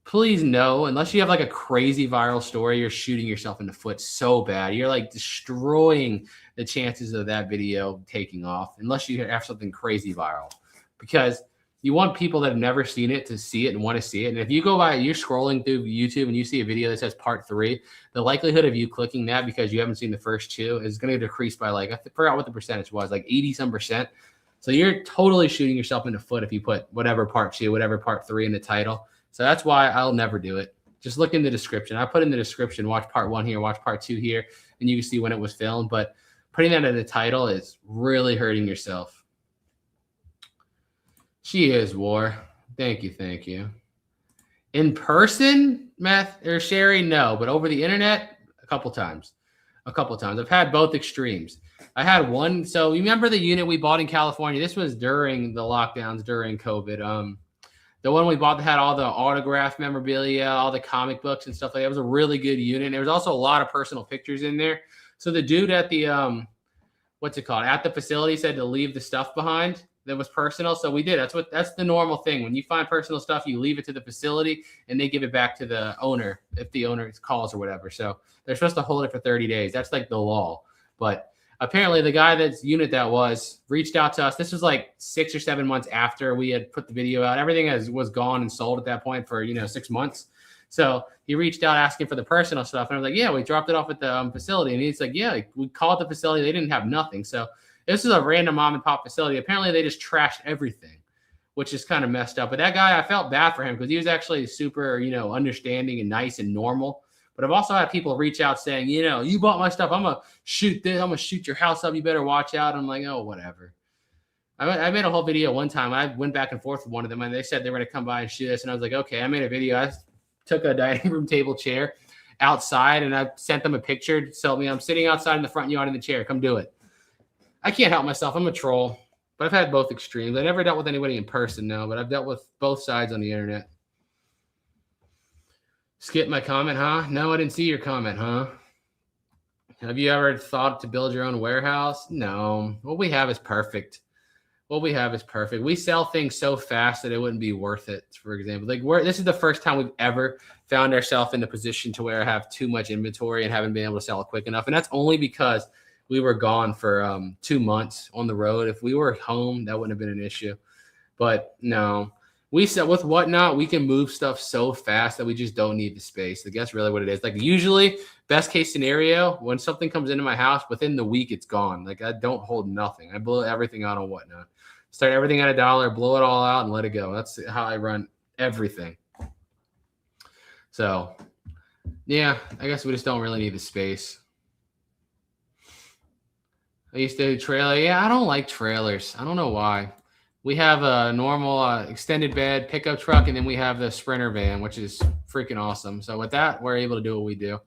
please know, unless you have like a crazy viral story, you're shooting yourself in the foot so bad. You're like destroying the chances of that video taking off unless you have something crazy viral. Because You want people that have never seen it to see it and want to see it. And if you go by, you're scrolling through YouTube and you see a video that says part 3, the likelihood of you clicking that because you haven't seen the first 2 is going to decrease by like, I forgot what the percentage was, like 80 some percent. So you're totally shooting yourself in the foot if you put whatever part 2, whatever part 3 in the title. So that's why I'll never do it. Just look in the description. I put in the description, watch part 1 here, watch part 2 here, and you can see when it was filmed. But putting that in the title is really hurting yourself. She is War. Thank you, thank you. In person, Meth or Sherry, no, but over the internet, a couple times. I've had both extremes. I had one. So you remember the unit we bought in California? This was during the lockdowns, during COVID. The one we bought that had all the autograph memorabilia, all the comic books and stuff like that. It was a really good unit. And there was also a lot of personal pictures in there. So the dude at the what's it called? At the facility said to leave the stuff behind that was personal. So we did. That's the normal thing. When you find personal stuff, you leave it to the facility and they give it back to the owner if the owner calls or whatever. So they're supposed to hold it for 30 days. That's like the law. But apparently the guy that's unit that was reached out to us. This was like 6 or 7 months after we had put the video out. Everything was gone and sold at that point for, 6 months. So he reached out asking for the personal stuff. And I was like, yeah, we dropped it off at the facility. And he's like, yeah, we called the facility. They didn't have nothing. So this is a random mom and pop facility. Apparently they just trashed everything, which is kind of messed up. But that guy, I felt bad for him because he was actually super, understanding and nice and normal. But I've also had people reach out saying, you bought my stuff. I'm going to shoot this. I'm going to shoot your house up. You better watch out. I'm like, oh, whatever. I made a whole video one time. I went back and forth with one of them, and they said they were going to come by and shoot us. And I was like, okay, I made a video. I took a dining room table chair outside, and I sent them a picture. Tell me I'm sitting outside in the front yard in the chair. Come do it. I can't help myself. I'm a troll. But I've had both extremes. I never dealt with anybody in person, no, but I've dealt with both sides on the internet. Skip my comment, huh? No, I didn't see your comment, huh? Have you ever thought to build your own warehouse? No. What we have is perfect. We sell things so fast that it wouldn't be worth it, for example. This is the first time we've ever found ourselves in a position to where I have too much inventory and haven't been able to sell it quick enough. And that's only because we were gone for 2 months on the road. If we were home, that wouldn't have been an issue. But no. We said with Whatnot, we can move stuff so fast that we just don't need the space. Like that's really what it is. Like usually, best case scenario, when something comes into my house, within the week it's gone. Like I don't hold nothing. I blow everything out on Whatnot. Start everything at $1, blow it all out, and let it go. That's how I run everything. So, yeah, I guess we just don't really need the space. I used to do trailer. Yeah, I don't like trailers. I don't know why. We have a normal extended bed pickup truck, and then we have the Sprinter van, which is freaking awesome. So with that, we're able to do what we do.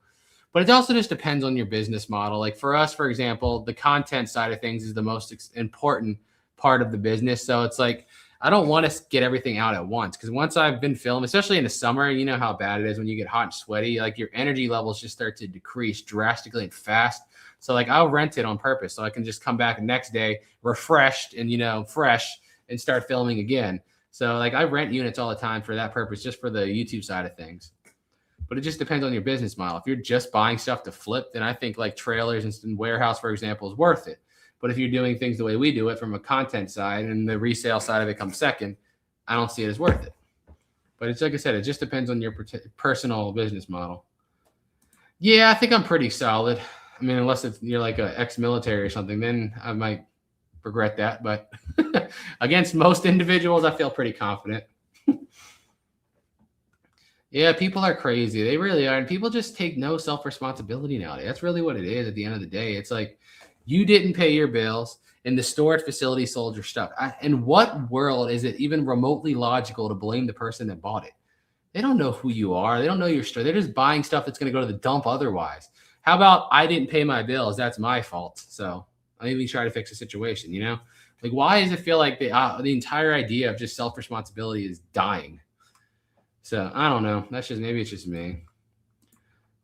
But it also just depends on your business model. Like for us, for example, the content side of things is the most important part of the business. So it's like, I don't want to get everything out at once because once I've been filming, especially in the summer, you know how bad it is when you get hot and sweaty, like your energy levels just start to decrease drastically and fast. So like I'll rent it on purpose so I can just come back the next day refreshed and, fresh and start filming again. So like I rent units all the time for that purpose, just for the YouTube side of things. But it just depends on your business model. If you're just buying stuff to flip, then I think like trailers and warehouse, for example, is worth it. But if you're doing things the way we do it from a content side and the resale side of it comes second, I don't see it as worth it. But it's like I said, it just depends on your personal business model. Yeah, I think I'm pretty solid. I mean, unless you're like an ex-military or something, then I might regret that. But against most individuals, I feel pretty confident. Yeah, people are crazy. They really are. And people just take no self-responsibility nowadays. That's really what it is at the end of the day. It's like you didn't pay your bills and the storage facility sold your stuff. In what world is it even remotely logical to blame the person that bought it? They don't know who you are. They don't know your story. They're just buying stuff that's going to go to the dump otherwise. How about I didn't pay my bills? That's my fault. So I even try to fix the situation, Like, why does it feel like the entire idea of just self-responsibility is dying? So I don't know. Maybe it's just me.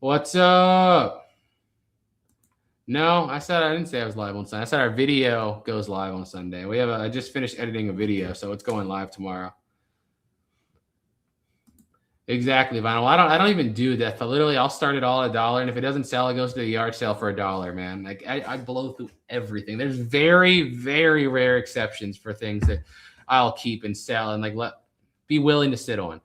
What's up? No, I didn't say I was live on Sunday. I said our video goes live on Sunday. I just finished editing a video, so it's going live tomorrow. Exactly, Vinyl. I don't even do that. I'll start it all at $1, and if it doesn't sell, it goes to the yard sale for $1, man. Like I blow through everything. There's very, very rare exceptions for things that I'll keep and sell and like be willing to sit on.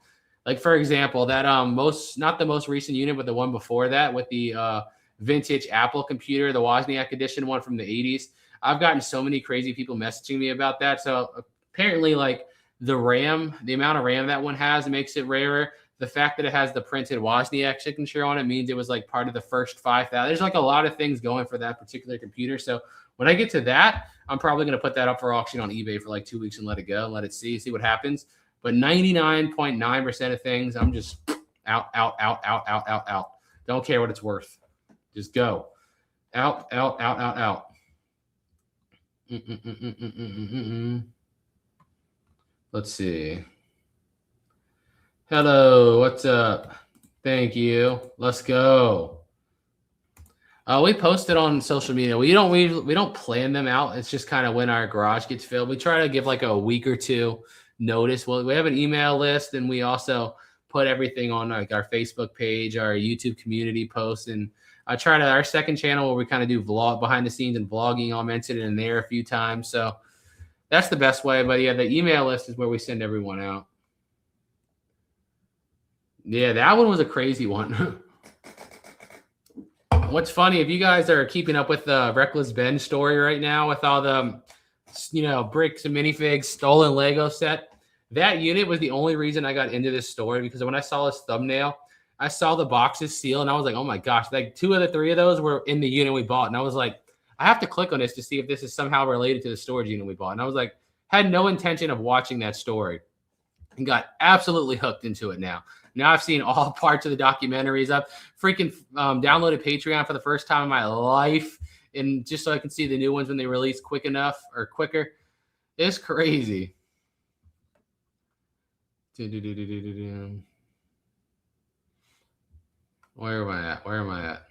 Like for example, that not the most recent unit, but the one before that with the vintage Apple computer, the Wozniak edition one from the 80s. I've gotten so many crazy people messaging me about that. So apparently, like the amount of RAM that one has makes it rarer. The fact that it has the printed Wozniak signature on it means it was like part of the first 5,000. There's like a lot of things going for that particular computer. So when I get to that, I'm probably going to put that up for auction on eBay for like 2 weeks and let it go and let it see what happens. But 99.9% of things, I'm just out. Don't care what it's worth. Just go. Out. Let's see. Hello, what's up? Thank you. Let's go. We posted on social media. We don't plan them out. It's just kind of when our garage gets filled. We try to give like a week or two notice. Well, we have an email list, and we also put everything on like our Facebook page, our YouTube community posts, and I try to our second channel where we kind of do vlog behind the scenes and vlogging. I'll mention it in there a few times. So that's the best way. But yeah, the email list is where we send everyone out. Yeah, that one was a crazy one. What's funny, if you guys are keeping up with the Reckless Ben story right now with all the, bricks and minifigs, stolen Lego set, that unit was the only reason I got into this story because when I saw this thumbnail, I saw the boxes sealed and I was like, oh my gosh, like 2 of the 3 of those were in the unit we bought. And I was like, I have to click on this to see if this is somehow related to the storage unit we bought. And I was like, had no intention of watching that story and got absolutely hooked into it now. Now I've seen all parts of the documentaries. I've freaking downloaded Patreon for the first time in my life, and just so I can see the new ones when they release quicker. It's crazy. Where am I at?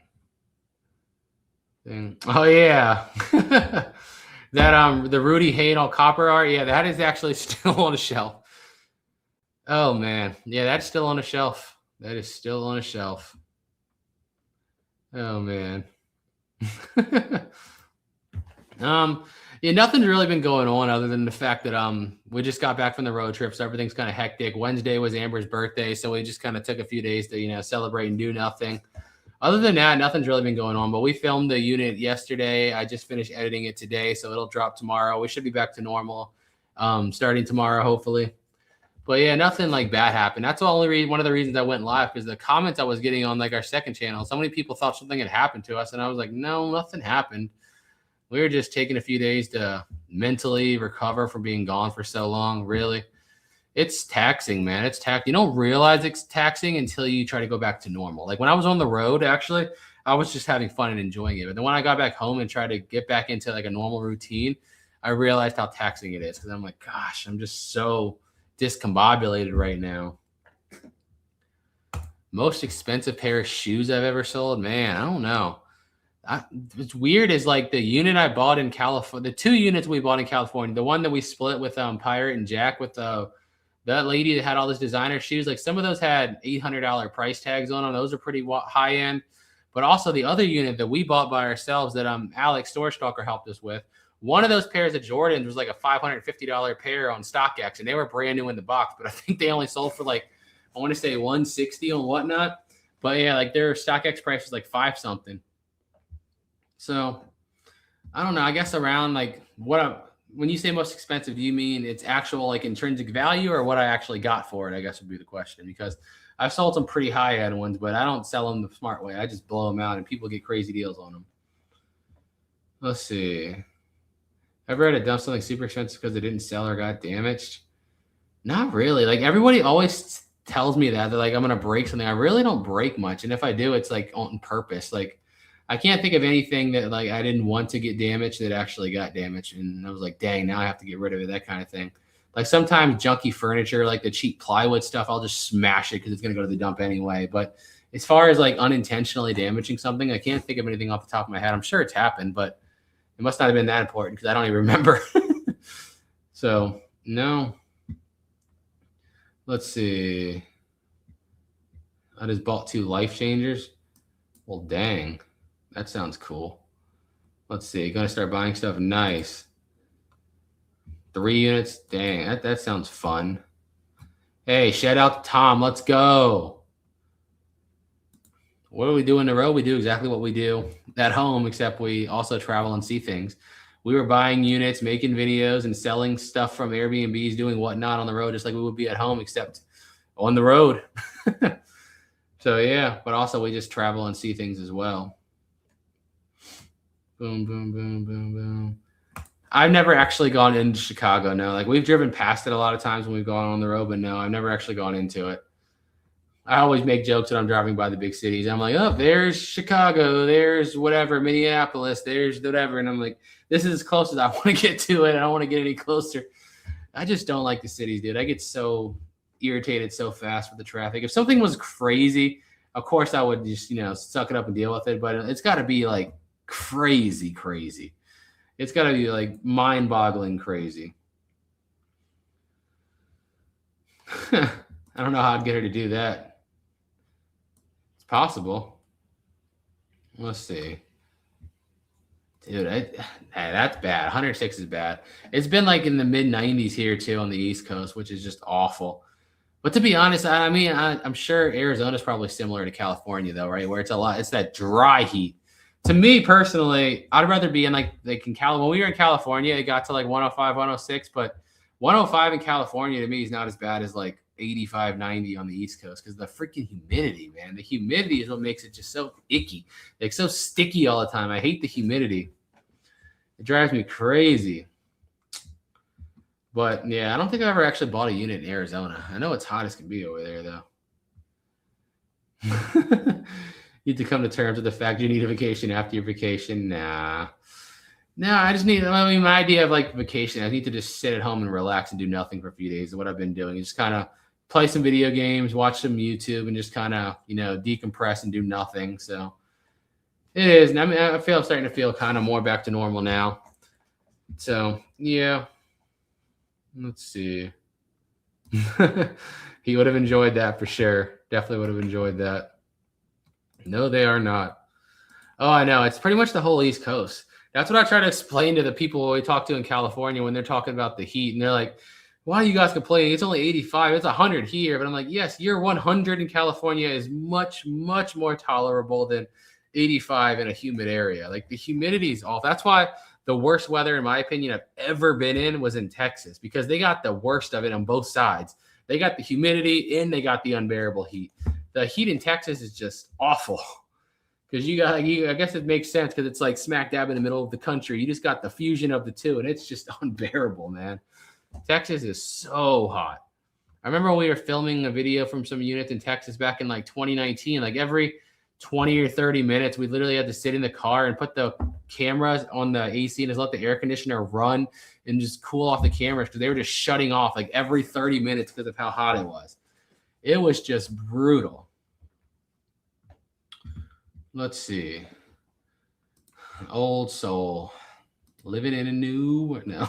Oh yeah. That the Rudy Hayden copper art. Yeah, that is actually still on a shelf. Oh man, yeah, that's still on a shelf. That is still on a shelf. Oh man. Yeah, nothing's really been going on other than the fact that we just got back from the road trip, so everything's kind of hectic. Wednesday was Amber's birthday, so we just kind of took a few days to celebrate and do nothing. Other than that, nothing's really been going on. But we filmed the unit yesterday. I just finished editing it today, so it'll drop tomorrow. We should be back to normal starting tomorrow, hopefully. But yeah, nothing like bad happened. That's the only one of the reasons I went live, because the comments I was getting on like our second channel, so many people thought something had happened to us, and I was like, no, nothing happened. We were just taking a few days to mentally recover from being gone for so long. Really, it's taxing, man. It's taxing. You don't realize it's taxing until you try to go back to normal. Like when I was on the road, actually, I was just having fun and enjoying it. But then when I got back home and tried to get back into like a normal routine, I realized how taxing it is, because I'm like, gosh, I'm just so discombobulated right now. Most expensive pair of shoes I've ever sold, man, I don't know. It's weird is like the unit I bought in California, the 2 units we bought in California, the one that we split with Pirate and Jack with that lady that had all those designer shoes, like some of those had $800 price tags on them. Those are pretty high end. But also the other unit that we bought by ourselves that Alex Storestalker helped us with, one of those pairs of Jordans was like a $550 pair on StockX, and they were brand new in the box, but I think they only sold for like, I want to say $160 and whatnot. But yeah, like their StockX price was like $5 something. So I don't know. I guess around like when you say most expensive, do you mean it's actual like intrinsic value or what I actually got for it? I guess would be the question, because I've sold some pretty high end ones, but I don't sell them the smart way. I just blow them out and people get crazy deals on them. Let's see. Ever had to dump something super expensive because it didn't sell or got damaged? Not really. Like everybody always tells me that they're like, I'm going to break something. I really don't break much. And if I do, it's like on purpose. Like I can't think of anything that like I didn't want to get damaged that actually got damaged. And I was like, dang, now I have to get rid of it. That kind of thing. Like sometimes junky furniture, like the cheap plywood stuff, I'll just smash it because it's going to go to the dump anyway. But as far as like unintentionally damaging something, I can't think of anything off the top of my head. I'm sure it's happened, but it must not have been that important because I don't even remember. So, no. Let's see. I just bought 2 life changers. Well, dang. That sounds cool. Let's see. Gonna start buying stuff. Nice. 3 units. Dang, that sounds fun. Hey, shout out to Tom. Let's go. What do we do in the road? We do exactly what we do at home, except we also travel and see things. We were buying units, making videos, and selling stuff from Airbnbs, doing whatnot on the road, just like we would be at home, except on the road. So yeah, but also we just travel and see things as well. Boom, boom, boom, boom, boom. I've never actually gone into Chicago. No, like we've driven past it a lot of times when we've gone on the road, but no, I've never actually gone into it. I always make jokes when I'm driving by the big cities. I'm like, oh, there's Chicago, there's whatever, Minneapolis, there's whatever. And I'm like, this is as close as I want to get to it. I don't want to get any closer. I just don't like the cities, dude. I get so irritated so fast with the traffic. If something was crazy, of course I would just, suck it up and deal with it. But it's got to be like crazy. It's got to be like mind-boggling crazy. I don't know how I'd get her to do that. It's possible. Let's see. Dude, that's bad. 106 is bad. It's been like in the mid-90s here too on the East Coast, which is just awful. But to be honest, I mean, I'm sure Arizona's probably similar to California though, right? Where it's that dry heat. To me personally, I'd rather be in like in California. When we were in California, it got to like 105, 106, but 105 in California to me is not as bad as like 85, 90 on the East Coast because the freaking humidity, man. The humidity is what makes it just so icky. Like so sticky all the time. I hate the humidity. It drives me crazy. But yeah, I don't think I ever actually bought a unit in Arizona. I know it's hot as can be over there though. You need to come to terms with the fact you need a vacation after your vacation. Nah, I just need, my idea of like vacation, I need to just sit at home and relax and do nothing for a few days. And what I've been doing is just kind of play some video games, watch some YouTube, and just kind of, decompress and do nothing. So it is. And I mean, I'm starting to feel kind of more back to normal now. So yeah, let's see. He would have enjoyed that for sure. Definitely would have enjoyed that. No, they are not. Oh, I know. It's pretty much the whole East Coast. That's what I try to explain to the people we talk to in California when they're talking about the heat. And they're like, why are you guys complaining? It's only 85. It's 100 here. But I'm like, yes, your 100 in California is much, much more tolerable than 85 in a humid area. Like the humidity is off. That's why the worst weather, in my opinion, I've ever been in was in Texas because they got the worst of it on both sides. They got the humidity and they got the unbearable heat. The heat in Texas is just awful. Because I guess it makes sense because it's like smack dab in the middle of the country. You just got the fusion of the two, and it's just unbearable, man. Texas is so hot. I remember when we were filming a video from some units in Texas back in like 2019. Like every 20 or 30 minutes, we literally had to sit in the car and put the cameras on the AC and just let the air conditioner run and just cool off the cameras because they were just shutting off like every 30 minutes because of how hot it was. It was just brutal. Let's see. Old soul. Living in a new... No.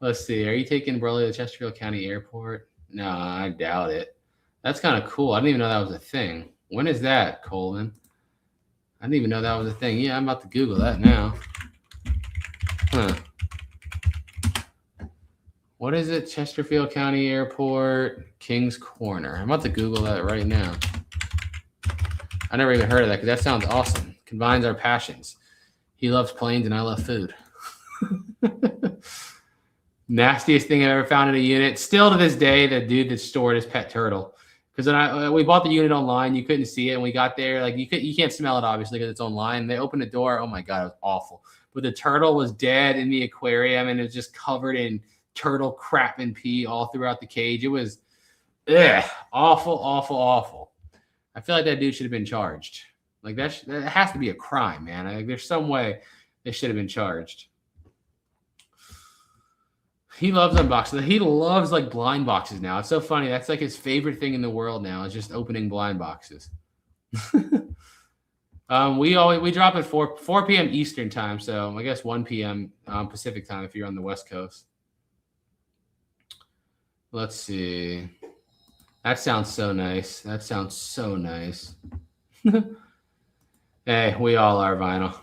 Let's see. Are you taking Broly to Chesterfield County Airport? No, I doubt it. That's kind of cool. I didn't even know that was a thing. When is that, Colin? I didn't even know that was a thing. Yeah, I'm about to Google that now. Huh. What is it? Chesterfield County Airport, Kings Corner. I'm about to Google that right now. I never even heard of that because that sounds awesome. Combines our passions. He loves planes and I love food. Nastiest thing I've ever found in a unit. Still to this day, the dude that stored his pet turtle. Because when we bought the unit online, you couldn't see it. And we got there, like you can't smell it obviously because it's online. They opened the door. Oh my God, it was awful. But the turtle was dead in the aquarium and it was just covered in turtle crap and pee all throughout the cage. It was awful. I feel like that dude should have been charged. Like that has to be a crime, man. Like, there's some way they should have been charged. He loves unboxing. He loves like blind boxes now. It's so funny. That's like his favorite thing in the world now is just opening blind boxes. We drop at 4 p.m. Eastern time, so I guess 1 p.m. Pacific time if you're on the West Coast. Let's see. That sounds so nice. Hey, we all are, Vinyl.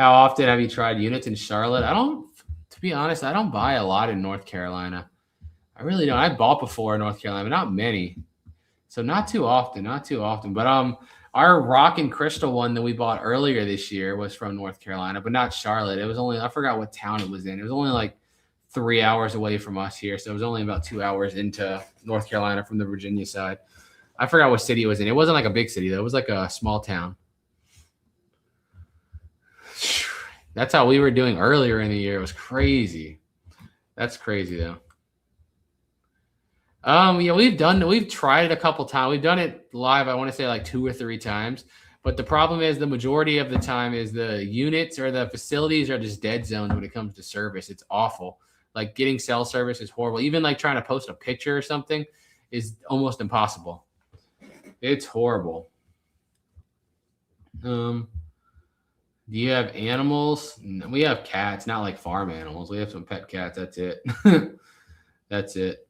How often have you tried units in Charlotte? To be honest, I don't buy a lot in North Carolina. I really don't. I bought before in North Carolina, but not many. So not too often, not too often. But our rock and crystal one that we bought earlier this year was from North Carolina, but not Charlotte. It was only, I forgot what town it was in. It was only like 3 hours away from us here. So it was only about 2 hours into North Carolina from the Virginia side. I forgot what city it was in. It wasn't like a big city though. It was like a small town. That's how we were doing earlier in the year. It was crazy. That's crazy though. Yeah, we've tried it a couple times. We've done it live, I want to say like 2 or 3 times. But the problem is the majority of the time is the units or the facilities are just dead zones when it comes to service. It's awful. Like getting cell service is horrible. Even like trying to post a picture or something is almost impossible. It's horrible. Do you have animals? No, we have cats, not like farm animals. We have some pet cats. That's it. That's it.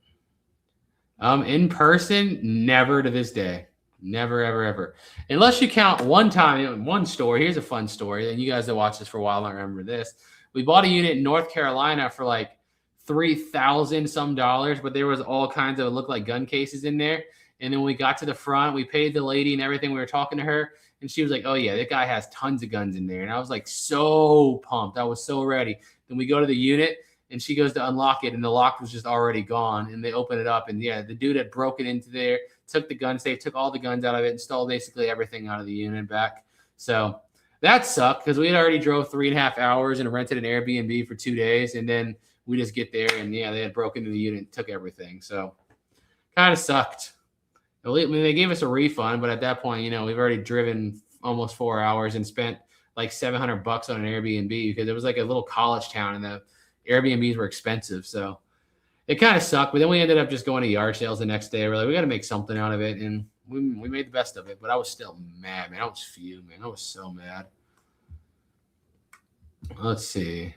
In person, never to this day. Never, ever, ever. Unless you count one time, one story. Here's a fun story. And you guys that watched this for a while might remember this. We bought a unit in North Carolina for like $3,000 some dollars, but there was all kinds of, it looked like gun cases in there. And then when we got to the front, we paid the lady and everything. We were talking to her, and she was like, oh, yeah, that guy has tons of guns in there. And I was like so pumped. I was so ready. Then we go to the unit, and she goes to unlock it, and the lock was just already gone. And they open it up, and yeah, the dude had broken into there, took the gun safe, took all the guns out of it, installed basically everything out of the unit back. So that sucked because we had already drove 3.5 hours and rented an Airbnb for 2 days. And then we just get there, and yeah, they had broken into the unit and took everything. So kind of sucked. I mean, they gave us a refund, but at that point, you know, we've already driven almost 4 hours and spent like $700 on an Airbnb because it was like a little college town and the Airbnbs were expensive. So it kind of sucked. But then we ended up just going to yard sales the next day. We're like, we got to make something out of it. And we made the best of it. But I was still mad, man. I was fuming, man. I was so mad. Let's see.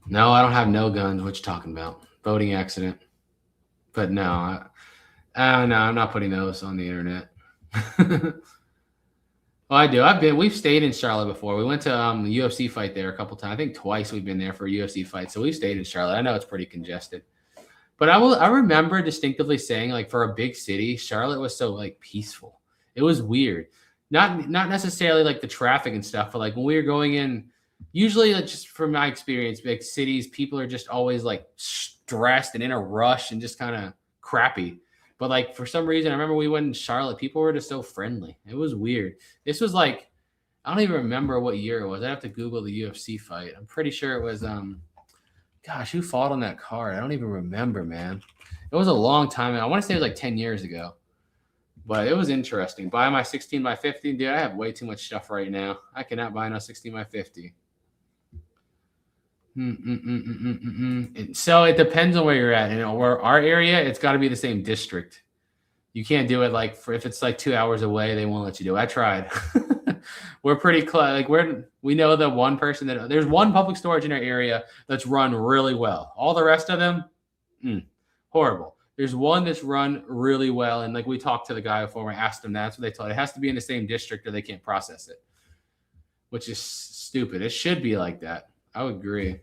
No, I don't have no guns. What you talking about? Boating accident. But no, no, I'm not putting those on the internet. Well, I do. We've stayed in Charlotte before. We went to a UFC fight there a couple times. I think twice we've been there for a UFC fight. So we've stayed in Charlotte. I know it's pretty congested. But I remember distinctively saying, like, for a big city, Charlotte was so like peaceful. It was weird. Not necessarily like the traffic and stuff, but like when we were going in, usually like, just from my experience, big cities, people are just always like stressed and in a rush and just kind of crappy. But like for some reason, I remember we went in Charlotte, people were just so friendly. It was weird. This was like, I don't even remember what year it was. I have to Google the UFC fight. I'm pretty sure it was gosh, who fought on that card? I don't even remember, man. It was a long time. I want to say it was like 10 years ago. But it was interesting. Buy my 16 by 50. Dude, I have way too much stuff right now. I cannot buy no 16 by 50. So it depends on where you're at. You know, where our area, it's got to be the same district. You can't do it like if it's like 2 hours away, they won't let you do it. I tried. We're pretty close. Like we know that one person there's one public storage in our area that's run really well. All the rest of them, horrible. There's one that's run really well, and like we talked to the guy before, I asked him that's what they told. It has to be in the same district or they can't process it, which is stupid. It should be like that. I would agree.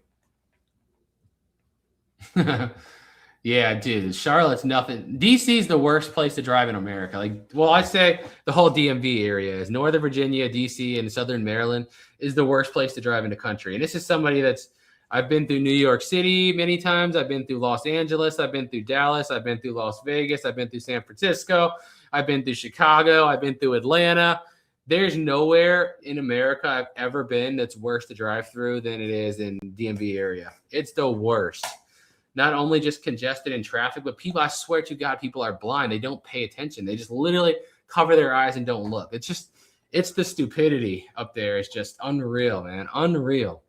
Yeah, dude, Charlotte's nothing. DC is the worst place to drive in America. Like, well, I say the whole DMV area is Northern Virginia, DC, and Southern Maryland is the worst place to drive in the country. And this is somebody I've been through New York City many times. I've been through Los Angeles. I've been through Dallas. I've been through Las Vegas. I've been through San Francisco. I've been through Chicago. I've been through Atlanta. There's nowhere in America I've ever been that's worse to drive through than it is in DMV area. It's the worst. Not only just congested in traffic, but people, I swear to God, people are blind. They don't pay attention. They just literally cover their eyes and don't look. It's the stupidity up there. It's just unreal, man. Unreal.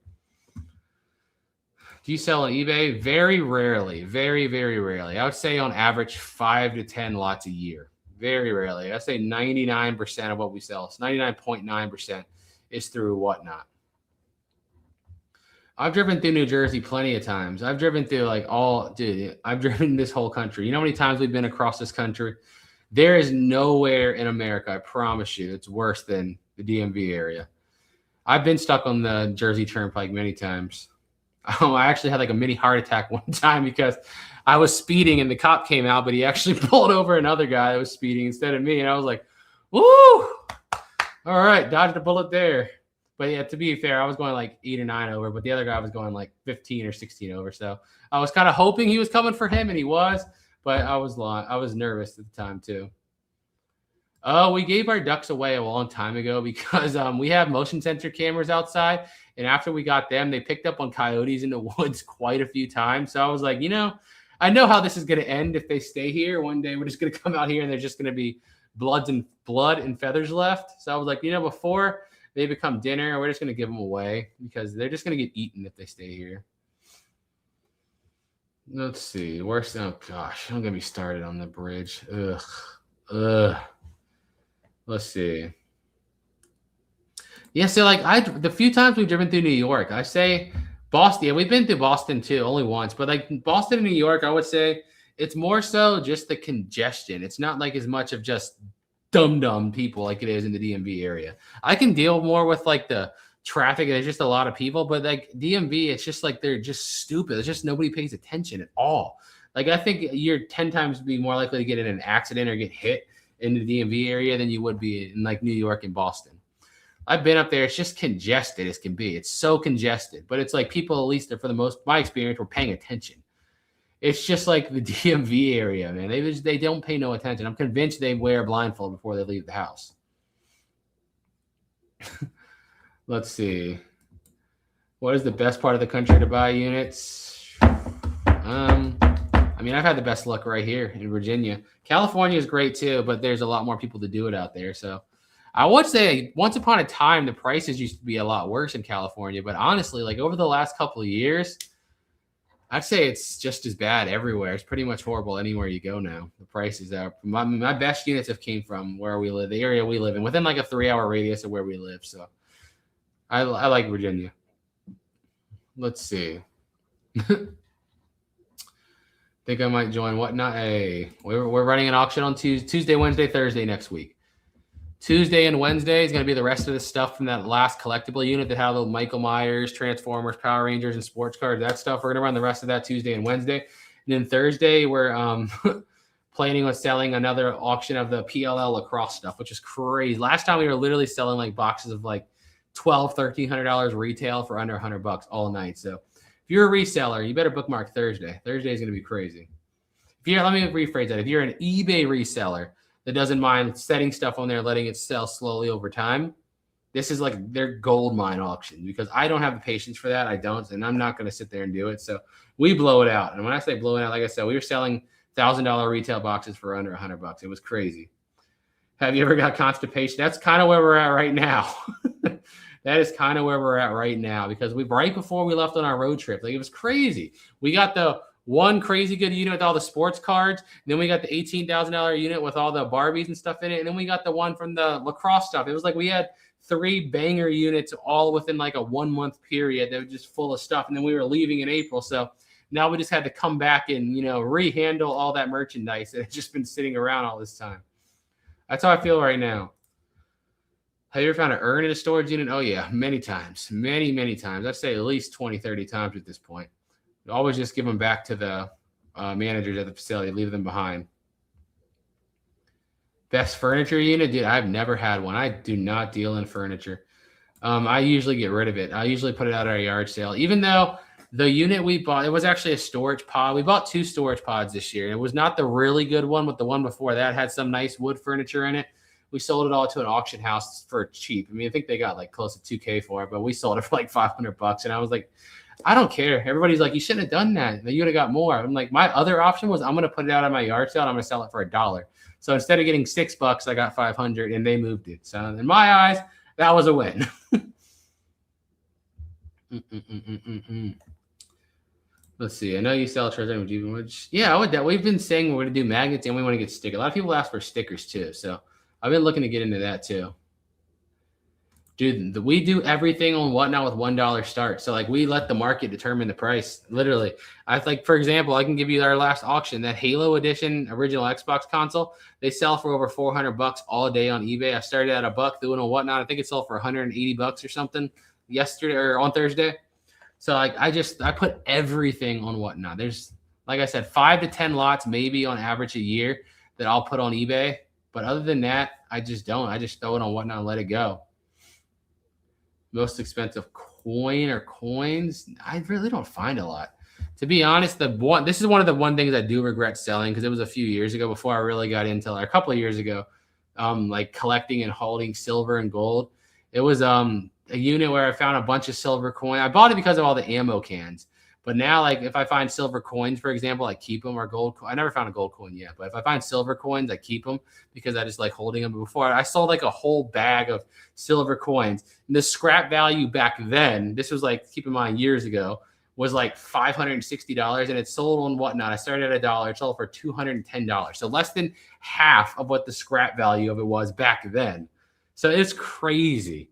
Do you sell on eBay? Very rarely. Very, very rarely. I would say on average 5 to 10 lots a year. Very rarely. I'd say 99% of what we sell, 99.9% is through Whatnot. I've driven through New Jersey plenty of times. I've driven through I've driven this whole country. You know how many times we've been across this country? There is nowhere in America, I promise you, it's worse than the DMV area. I've been stuck on the Jersey Turnpike many times. I actually had like a mini heart attack one time because I was speeding and the cop came out, but he actually pulled over another guy that was speeding instead of me. And I was like, woo! All right, dodged a bullet there. But yeah, to be fair, I was going like 8 or 9 over, but the other guy was going like 15 or 16 over. So I was kind of hoping he was coming for him, and he was, but I was nervous at the time too. Oh, we gave our ducks away a long time ago because we have motion sensor cameras outside, and after we got them, they picked up on coyotes in the woods quite a few times. So I was like, I know how this is going to end if they stay here. One day we're just going to come out here and there's just going to be blood and feathers left. So I was like, before they become dinner, we're just going to give them away because they're just going to get eaten if they stay here. Let's see. Oh, gosh. Don't get me started on the bridge. Ugh. Let's see. Yeah, so like the few times we've driven through New York, I say Boston. Yeah, we've been through Boston too, only once. But like Boston and New York, I would say it's more so just the congestion. It's not like as much of just dumb people like it is in the DMV area. I can deal more with like the traffic. There's just a lot of people, but like DMV, it's just like they're just stupid. It's just nobody pays attention at all. Like I think you're 10 times be more likely to get in an accident or get hit in the DMV area than you would be in like New York and Boston. I've been up there. It's just congested as can be. It's so congested, but it's like people, at least for the most, my experience, were paying attention. It's just like the DMV area, man. They don't pay no attention. I'm convinced they wear a blindfold before they leave the house. Let's see. What is the best part of the country to buy units? I mean, I've had the best luck right here in Virginia. California is great too, but there's a lot more people to do it out there. So I would say once upon a time, the prices used to be a lot worse in California. But honestly, like over the last couple of years, I'd say it's just as bad everywhere. It's pretty much horrible anywhere you go now. The prices are my best units have came from where we live, the area we live in, within like a 3-hour radius of where we live. So I like Virginia. Let's see. Think I might join Whatnot. Hey, we're running an auction on Tuesday, Wednesday, Thursday next week. Tuesday and Wednesday is going to be the rest of the stuff from that last collectible unit that had the Michael Myers, Transformers, Power Rangers, and sports cards. That stuff, we're going to run the rest of that Tuesday and Wednesday. And then Thursday, we're planning on selling another auction of the PLL lacrosse stuff, which is crazy. Last time we were literally selling like boxes of like $1,200, $1,300 retail for under $100 all night. So if you're a reseller, you better bookmark Thursday. Thursday is going to be crazy. Let me rephrase that. If you're an eBay reseller that doesn't mind setting stuff on there, letting it sell slowly over time, this is like their gold mine auction because I don't have the patience for that. I don't, and I'm not going to sit there and do it. So we blow it out. And when I say blow it out, like I said, we were selling $1,000 retail boxes for under $100. It was crazy. Have you ever got constipation? That's kind of where we're at right now. That is kind of where we're at right now because right before we left on our road trip, like it was crazy. We got the one crazy good unit with all the sports cards. Then we got the $18,000 unit with all the Barbies and stuff in it. And then we got the one from the lacrosse stuff. It was like we had 3 banger units all within like a 1-month period that were just full of stuff. And then we were leaving in April. So now we just had to come back and, rehandle all that merchandise that had just been sitting around all this time. That's how I feel right now. Have you ever found an urn in a storage unit? Oh, yeah, many times. Many times. I'd say at least 20, 30 times at this point. Always just give them back to the managers at the facility. Leave them behind. Best furniture unit? Dude, I've never had one. I do not deal in furniture. I usually get rid of it. I usually put it out at our yard sale. Even though the unit we bought, it was actually a storage pod. We bought 2 storage pods this year. It was not the really good one, but the one before that had some nice wood furniture in it. We sold it all to an auction house for cheap. I mean, I think they got like close to $2,000 for it, but we sold it for like $500. And I was like, I don't care. Everybody's like, you shouldn't have done that. You would have got more. I'm like, my other option was I'm going to put it out on my yard sale. And I'm going to sell it for $1. So instead of getting $6, I got 500 and they moved it. So in my eyes, that was a win. Let's see. I know you sell treasure. Yeah, I would. We've been saying we're going to do magnets and we want to get stickers. A lot of people ask for stickers too. So I've been looking to get into that too. Dude, we do everything on Whatnot with $1 start. So like we let the market determine the price. Literally, I like for example, I can give you our last auction, that Halo Edition original Xbox console. They sell for over $400 all day on eBay. I started at $1 doing on Whatnot. I think it sold for $180 or something yesterday or on Thursday. So like I put everything on Whatnot. There's, like I said, 5 to 10 lots maybe on average a year that I'll put on eBay. But other than that, I just don't. I just throw it on Whatnot and let it go. Most expensive coin or coins, I really don't find a lot. To be honest, this is one of the things I do regret selling, because it was a few years ago before I really got into, like a couple of years ago, like collecting and holding silver and gold. It was a unit where I found a bunch of silver coin. I bought it because of all the ammo cans. But now, like if I find silver coins, for example, I keep them, or gold. I never found a gold coin yet, but if I find silver coins, I keep them because I just like holding them. Before, I sold like a whole bag of silver coins. And the scrap value back then, this was like, keep in mind, years ago, was like $560, and it sold on Whatnot. I started at $1. It sold for $210. So less than half of what the scrap value of it was back then. So it's crazy.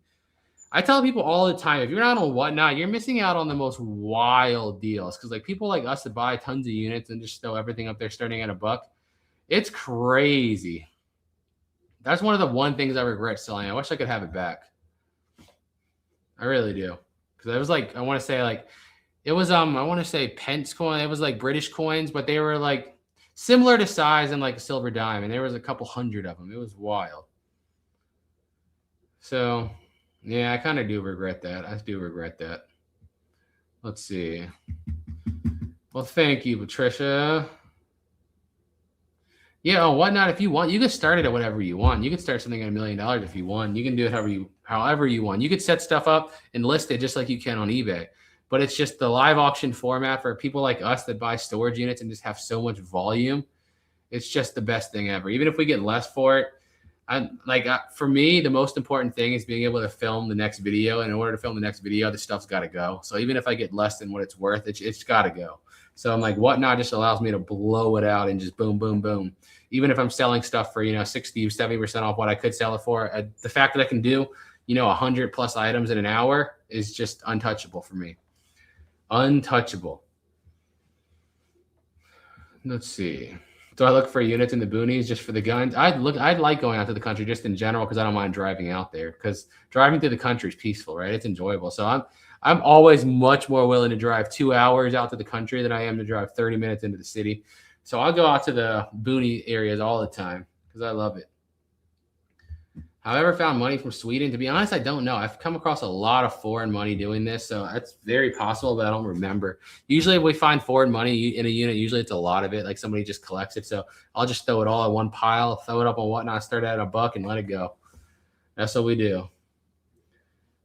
I tell people all the time, if you're not on Whatnot, you're missing out on the most wild deals. Because like people like us that buy tons of units and just throw everything up there starting at $1, it's crazy. That's one of the things I regret selling. I wish I could have it back. I really do. Because it was like, I want to say like, it was I want to say pence coin. It was like British coins, but they were like similar to size and like a silver dime. And there was a couple hundred of them. It was wild. So yeah, I kind of do regret that. I do regret that. Let's see. Well, thank you, Patricia. Yeah, on Whatnot, if you want, you can start it at whatever you want. You can start something at $1 million if you want. You can do it however you want. You could set stuff up and list it just like you can on eBay. But it's just the live auction format for people like us that buy storage units and just have so much volume. It's just the best thing ever. Even if we get less for it, for me, the most important thing is being able to film the next video. And in order to film the next video, the stuff's got to go. So even if I get less than what it's worth, it's got to go. So I'm like, Whatnot just allows me to blow it out and just boom, boom, boom. Even if I'm selling stuff for, 60, 70% off what I could sell it for, the fact that I can do, 100 plus items in an hour is just untouchable for me. Untouchable. Let's see. Do I look for units in the boonies just for the guns? I'd like going out to the country just in general, because I don't mind driving out there, because driving through the country is peaceful, right? It's enjoyable. So I'm always much more willing to drive 2 hours out to the country than I am to drive 30 minutes into the city. So I'll go out to the boony areas all the time because I love it. Have I ever found money from Sweden? To be honest, I don't know. I've come across a lot of foreign money doing this, so that's very possible, but I don't remember. Usually if we find foreign money in a unit, usually it's a lot of it, like somebody just collects it. So I'll just throw it all in one pile, throw it up on Whatnot, start at $1 and let it go. That's what we do.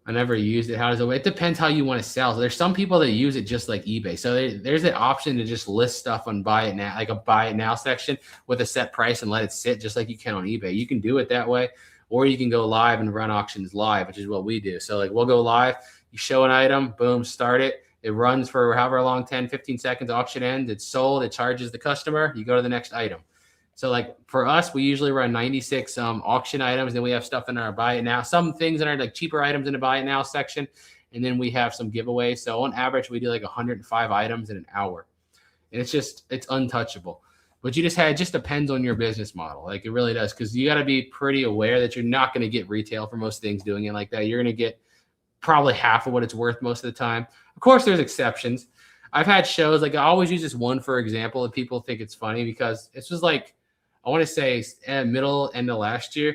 I never used it. How does it? It depends how you want to sell. So there's some people that use it just like eBay. So there's an option to just list stuff on buy it now, like a buy it now section with a set price and let it sit just like you can on eBay. You can do it that way. Or you can go live and run auctions live, which is what we do. So like we'll go live, you show an item, boom, start it. It runs for however long, 10, 15 seconds, auction ends, it's sold, it charges the customer, you go to the next item. So like for us, we usually run 96 auction items. Then we have stuff in our buy it now, some things that are like cheaper items in the buy it now section. And then we have some giveaways. So on average, we do like 105 items in an hour. And it's untouchable. But it just depends on your business model. Like it really does. Because you got to be pretty aware that you're not going to get retail for most things doing it like that. You're going to get probably half of what it's worth most of the time. Of course, there's exceptions. I've had shows, like I always use this one for example, and people think it's funny because this was like, I want to say middle end of last year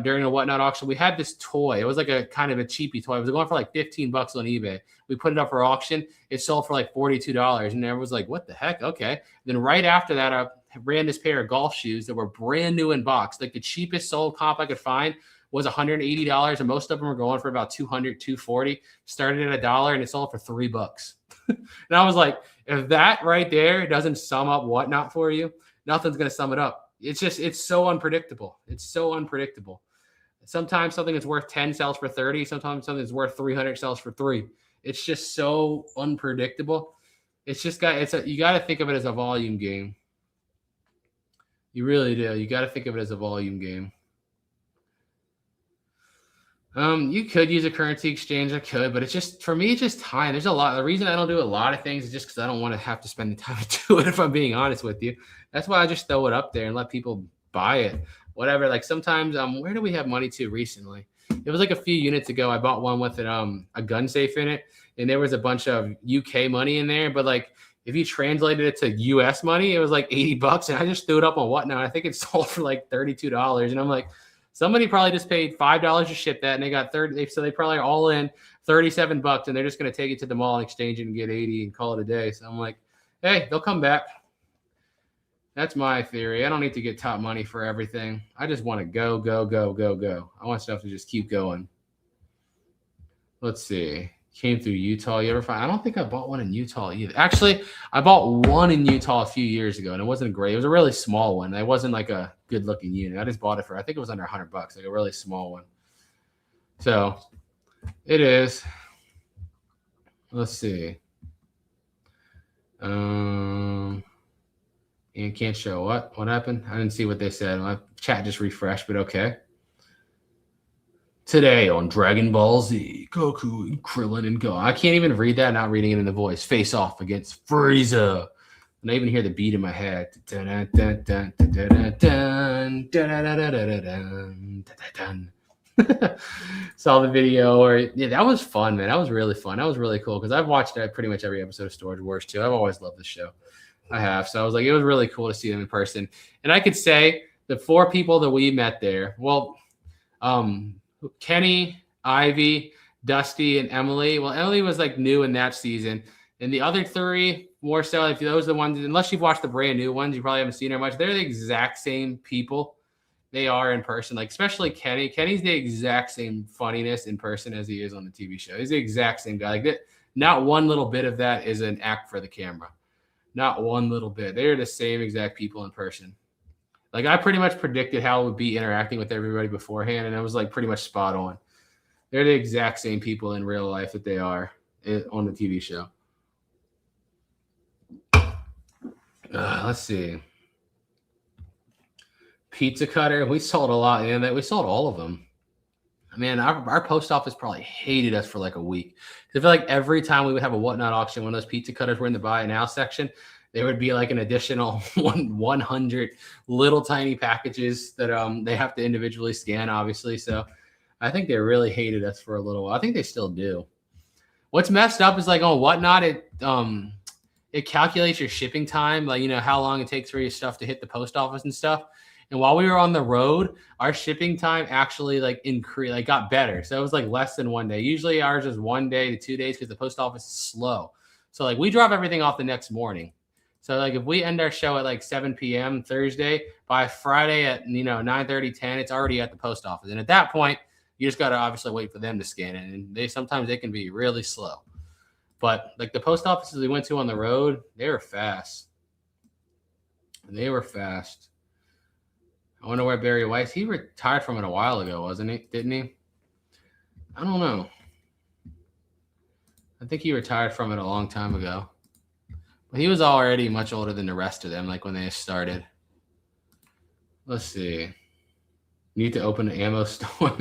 during a Whatnot auction, we had this toy. It was like a kind of a cheapy toy. It was going for like $15 on eBay. We put it up for auction. It sold for like $42. And everyone was like, what the heck? Okay. Then right after that, I ran this pair of golf shoes that were brand new in box. Like the cheapest sold comp I could find was $180. And most of them were going for about $200, $240. Started at $1 and it sold for $3. And I was like, if that right there doesn't sum up Whatnot for you, nothing's going to sum it up. It's so unpredictable. It's so unpredictable. Sometimes something that's worth 10 sells for 30. Sometimes something that's worth 300 sells for 3. It's just so unpredictable. It's just you got to think of it as a volume game. You really do. You got to think of it as a volume game. You could use a currency exchange. I could, but it's just for me, it's just time. There's a lot. The reason I don't do a lot of things is just because I don't want to have to spend the time to do it. If I'm being honest with you, that's why I just throw it up there and let people buy it. Whatever. Like sometimes, where do we have money to recently? It was like a few units ago. I bought one with a gun safe in it, and there was a bunch of UK money in there. But like, if you translated it to US money, it was like $80, and I just threw it up on Whatnot. I think it sold for like $32, and I'm like. Somebody probably just paid $5 to ship that, and they got 30. So they probably are all in $37, and they're just going to take it to the mall and exchange it and get 80 and call it a day. So I'm like, hey, they'll come back. That's my theory. I don't need to get top money for everything. I just want to go, go, go, go, go. I want stuff to just keep going. Let's see. Came through Utah. You ever find? I don't think I bought one in Utah either. Actually, I bought one in Utah a few years ago, and it wasn't great. It was a really small one. It wasn't like a good-looking unit. I just bought it for, I think it was under $100, like a really small one. So it is. Let's see. And can't show what? What happened? I didn't see what they said. My chat just refreshed, but okay. Today on Dragon Ball Z, Goku and Krillin and Go. I can't even read that, not reading it in the voice. Face off against Frieza. And I even hear the beat in my head. Saw the video, or yeah, that was fun, man. That was really fun. That was really cool because I've watched pretty much every episode of Storage Wars too. I've always loved the show. I have. So I was like, it was really cool to see them in person. And I could say the 4 people that we met there, well, Kenny, Ivy, Dusty, and Emily. Well, Emily was like new in that season. And the other 3, more so, if those are the ones, unless you've watched the brand new ones, you probably haven't seen her much. They're the exact same people they are in person. Like, especially Kenny. Kenny's the exact same funniness in person as he is on the TV show. He's the exact same guy. Like that, not one little bit of that is an act for the camera. Not one little bit. They're the same exact people in person. Like I pretty much predicted how it would be interacting with everybody beforehand, and it was like pretty much spot on. They're the exact same people in real life that they are on the TV show. Let's see. Pizza cutter. We sold a lot, and we sold all of them. Man, our post office probably hated us for like a week. I feel like every time we would have a Whatnot auction, when those pizza cutters were in the buy now section, there would be like an additional 100 little tiny packages that they have to individually scan, obviously. So I think they really hated us for a little while. I think they still do. What's messed up is like on Whatnot, it calculates your shipping time, like, you know, how long it takes for your stuff to hit the post office and stuff. And while we were on the road, our shipping time actually like increased, like got better. So it was like less than 1 day. Usually ours is 1 day to 2 days because the post office is slow. So like we drop everything off the next morning. So like if we end our show at like 7 p.m. Thursday, by Friday at 9:30, 10, it's already at the post office. And at that point, you just got to obviously wait for them to scan it. And sometimes they can be really slow. But like the post offices we went to on the road, they were fast. They were fast. I wonder where Barry Weiss, he retired from it a while ago, wasn't he? Didn't he? I don't know. I think he retired from it a long time ago. But he was already much older than the rest of them, like when they started. Let's see. Need to open an ammo store.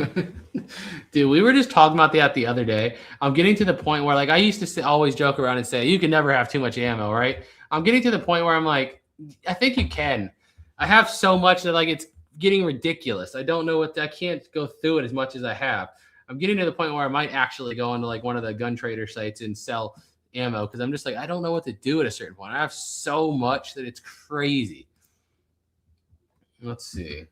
Dude, we were just talking about that the other day. I'm getting to the point where, like, I used to always joke around and say, you can never have too much ammo, right? I'm getting to the point where I'm like, I think you can. I have so much that, like, it's getting ridiculous. I don't know I can't go through it as much as I have. I'm getting to the point where I might actually go into, like, one of the gun trader sites and sell ammo because I'm just like, I don't know what to do at a certain point. I have so much that it's crazy. Let's see.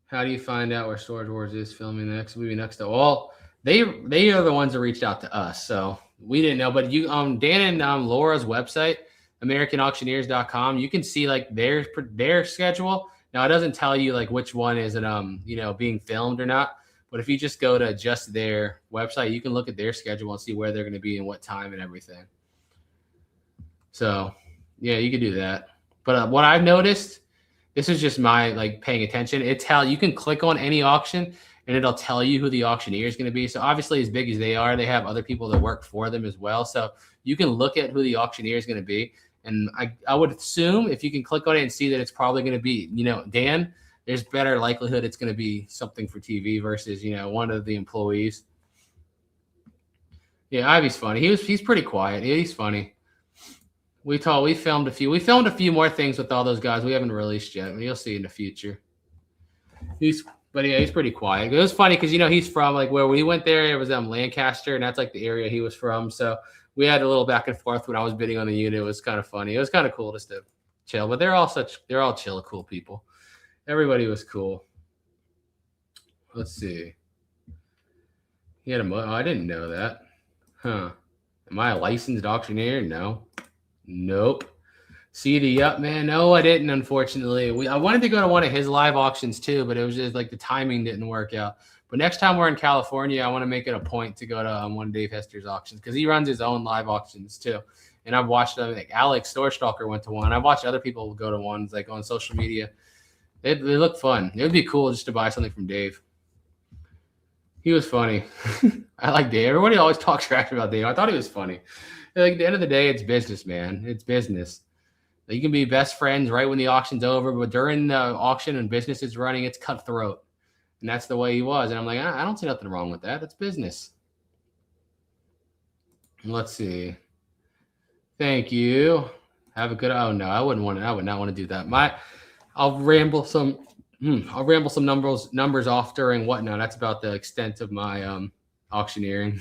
How do you find out where Storage Wars is filming the next movie next? Well, they are the ones that reached out to us, so we didn't know. But you, Dan and Laura's website, AmericanAuctioneers.com, you can see like their schedule. Now it doesn't tell you like which one is it being filmed or not. But if you just go to just their website, you can look at their schedule and see where they're going to be and what time and everything. So yeah, you can do that. But what I've noticed. This is just my like paying attention. You can click on any auction and it'll tell you who the auctioneer is going to be. So obviously, as big as they are, they have other people that work for them as well. So you can look at who the auctioneer is going to be. And I would assume if you can click on it and see that it's probably going to be, Dan, there's better likelihood it's going to be something for TV versus, one of the employees. Yeah, Ivy's funny. He's pretty quiet. Yeah, he's funny. We filmed a few more things with all those guys we haven't released yet. You'll see in the future. He's pretty quiet. It was funny because he's from like where we went there. It was Lancaster, and that's like the area he was from. So we had a little back and forth when I was bidding on the unit. It was kind of funny. It was kind of cool just to chill. But they're all chill, cool people. Everybody was cool. Let's see. He had I didn't know that. Huh. Am I a licensed auctioneer? No. Nope. CD up, man. No, I didn't, unfortunately. I wanted to go to one of his live auctions too, but it was just like the timing didn't work out. But next time we're in California, I want to make it a point to go to one of Dave Hester's auctions because he runs his own live auctions too. And I've watched them. Like Alex Storestalker went to one. I've watched other people go to ones like on social media. They look fun. It would be cool just to buy something from Dave. He was funny. I like Dave. Everybody always talks trash about Dave. I thought he was funny. Like at the end of the day, it's business, man. It's business. You can be best friends right when the auction's over, but during the auction and business is running, it's cutthroat. And that's the way he was. And I'm like, I don't see nothing wrong with that. It's business. Let's see. Thank you. Have a good. Oh no, I would not want to do that. I'll ramble some numbers off during whatnot. That's about the extent of my auctioneering.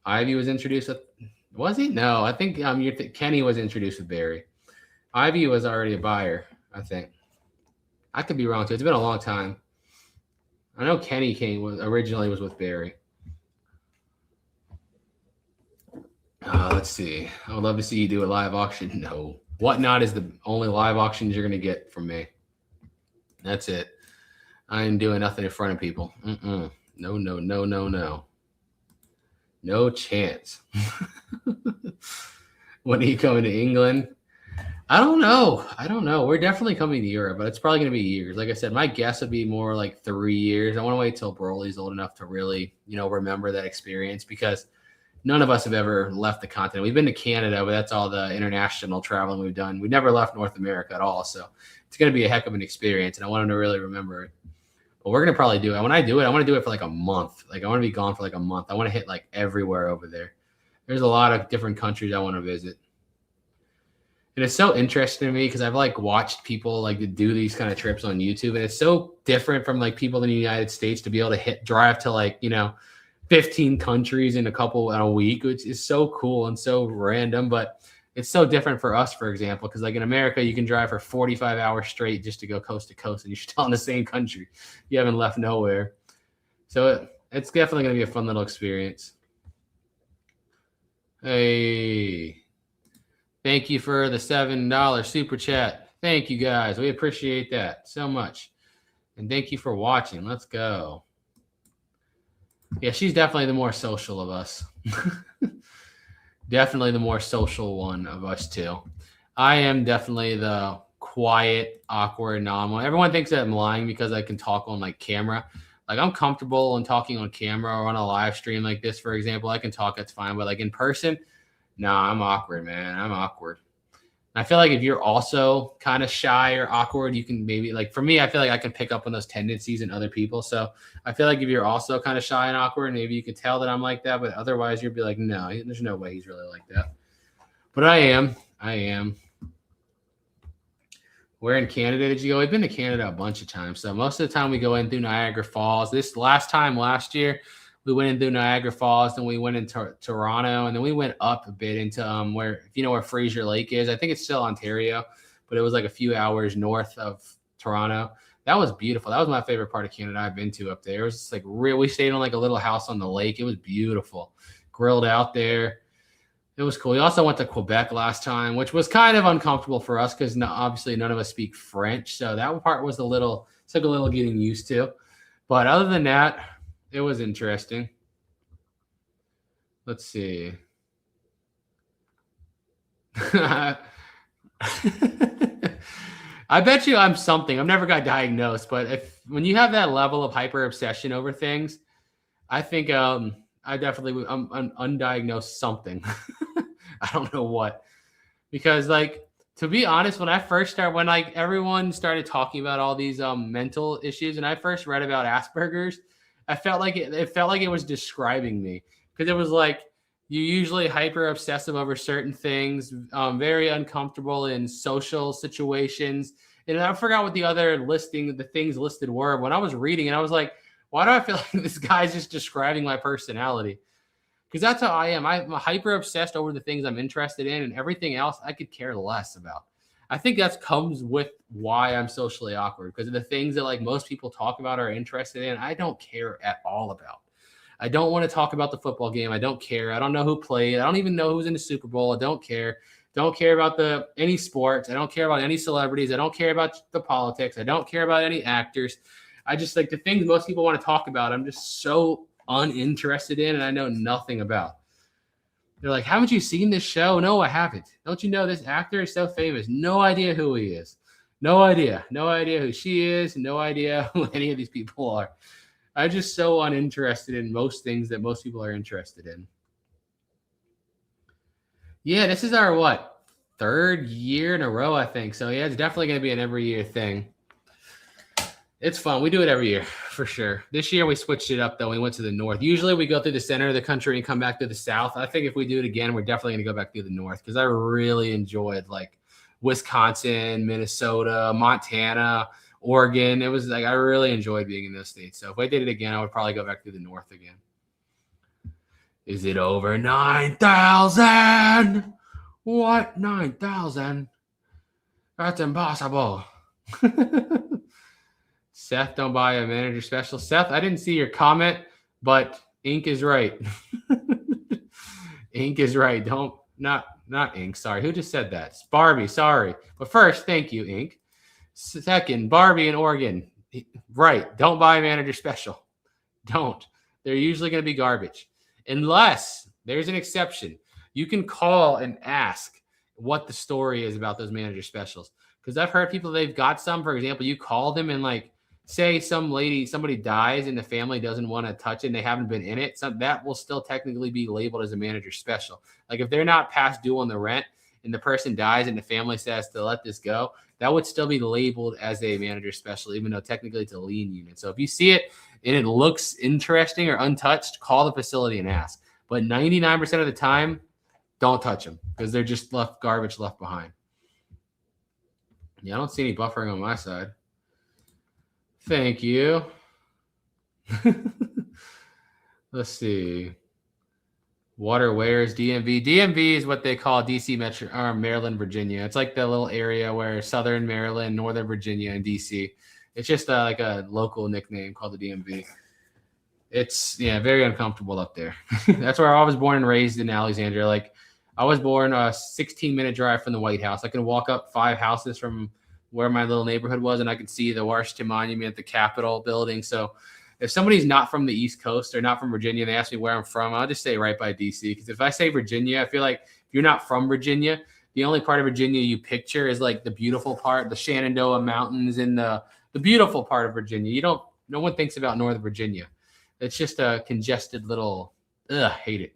Ivy was introduced with. Was he? No, I think Kenny was introduced with Barry. Ivy was already a buyer, I think. I could be wrong too. It's been a long time. I know Kenny originally was with Barry. Let's see. I would love to see you do a live auction. No. Whatnot is the only live auctions you're going to get from me. That's it. I ain't doing nothing in front of people. No. No chance. When are you coming to England? I don't know. We're definitely coming to Europe, but it's probably going to be years. Like I said, my guess would be more like 3 years. I want to wait till Broly's old enough to really, remember that experience because none of us have ever left the continent. We've been to Canada, but that's all the international traveling we've done. We never left North America at all. So it's going to be a heck of an experience, and I want him to really remember it. But we're going to probably do it. When I do it, I want to do it for like a month. Like I want to be gone for like a month. I want to hit like everywhere over there. There's a lot of different countries I want to visit. And it's so interesting to me because I've like watched people like do these kind of trips on YouTube, and it's so different from like people in the United States to be able to drive to like, 15 countries in a week, which is so cool and so random, but it's so different for us, for example, because like in America, you can drive for 45 hours straight just to go coast to coast, and you're still in the same country. You haven't left nowhere. So it's definitely going to be a fun little experience. Hey, thank you for the $7 super chat. Thank you guys. We appreciate that so much. And thank you for watching. Let's go. Yeah, she's definitely the more social of us. Definitely the more social one of us two. I am definitely the quiet, awkward, normal. Everyone thinks that I'm lying because I can talk on like camera. Like I'm comfortable in talking on camera or on a live stream like this, for example. I can talk, that's fine. But like in person, nah, I'm awkward, man. I'm awkward. I feel like if you're also kind of shy or awkward, you can maybe like for me, I feel like I can pick up on those tendencies in other people. So I feel like if you're also kind of shy and awkward, maybe you can tell that I'm like that. But otherwise, you'll be like, no, there's no way he's really like that. But I am. Where in Canada did you go? We've been to Canada a bunch of times. So most of the time we go in through Niagara Falls. This last year, we went in through Niagara Falls, then we went into Toronto, and then we went up a bit into where, if you know where Fraser Lake is, I think it's still Ontario, but it was like a few hours north of Toronto. That was beautiful. That was my favorite part of Canada I've been to up there. It was just like we stayed on like a little house on the lake. It was beautiful. Grilled out there. It was cool. We also went to Quebec last time, which was kind of uncomfortable for us because obviously none of us speak French. So that part was took a little getting used to. But other than that, it was interesting. Let's see. I bet you I'm something. I've never got diagnosed, but when you have that level of hyper obsession over things, I think I'm undiagnosed something. I don't know what, because like To be honest, when I first started, when like everyone started talking about all these mental issues, and I first read about Asperger's, I felt like it felt like it was describing me because it was like you usually hyper obsessive over certain things, very uncomfortable in social situations, and I forgot what the other listing, the things listed were. When I was reading, and I was like, why do I feel like this guy's just describing my personality? Because that's how I am. I'm hyper obsessed over the things I'm interested in, and everything else I could care less about. I think that comes with why I'm socially awkward, because of the things that like most people talk about or are interested in, I don't care at all about. I don't want to talk about the football game. I don't care. I don't know who played. I don't even know who's in the Super Bowl. I don't care. Don't care about any sports. I don't care about any celebrities. I don't care about the politics. I don't care about any actors. I just like the things most people want to talk about. I'm just so uninterested in, and I know nothing about. They're like, haven't you seen this show? No, I haven't. Don't you know this actor is so famous? No idea who he is. No idea. No idea who she is. No idea who any of these people are. I'm just so uninterested in most things that most people are interested in. Yeah, this is our what? Third year in a row, I think. So yeah, it's definitely going to be an every year thing. It's fun. We do it every year for sure. This year we switched it up though. We went to the north. Usually we go through the center of the country and come back to the south. I think if we do it again, we're definitely going to go back through the north because I really enjoyed like Wisconsin, Minnesota, Montana, Oregon. It was like I really enjoyed being in those states. So if I did it again, I would probably go back through the north again. Is it over 9,000? What 9,000? That's impossible. Seth, don't buy a manager special. Seth, I didn't see your comment, but Ink is right. Ink is right. Not Ink. Sorry. Who just said that? It's Barbie. Sorry. But first, thank you, Ink. Second, Barbie in Oregon. Right. Don't buy a manager special. Don't. They're usually going to be garbage. Unless there's an exception. You can call and ask what the story is about those manager specials. Because I've heard people, they've got some, for example, you call them and like, say somebody dies and the family doesn't want to touch it and they haven't been in it, that will still technically be labeled as a manager special. Like if they're not past due on the rent and the person dies and the family says to let this go, that would still be labeled as a manager special, even though technically it's a lien unit. So if you see it and it looks interesting or untouched, call the facility and ask. But 99% of the time, don't touch them because they're just garbage left behind. Yeah, I don't see any buffering on my side. Thank you. Let's see. Water Wares, DMV. DMV is what they call DC Metro or Maryland, Virginia. It's like the little area where Southern Maryland, Northern Virginia, and DC. It's just like a local nickname called the DMV. It's very uncomfortable up there. That's where I was born and raised in Alexandria. Like I was born a 16-minute drive from the White House. I can walk up 5 houses from where my little neighborhood was, and I could see the Washington Monument, the Capitol building. So if somebody's not from the East Coast or not from Virginia, and they ask me where I'm from, I'll just say right by DC. Because if I say Virginia, I feel like if you're not from Virginia, the only part of Virginia you picture is like the beautiful part, the Shenandoah Mountains and the beautiful part of Virginia. No one thinks about Northern Virginia. It's just a congested little, hate it.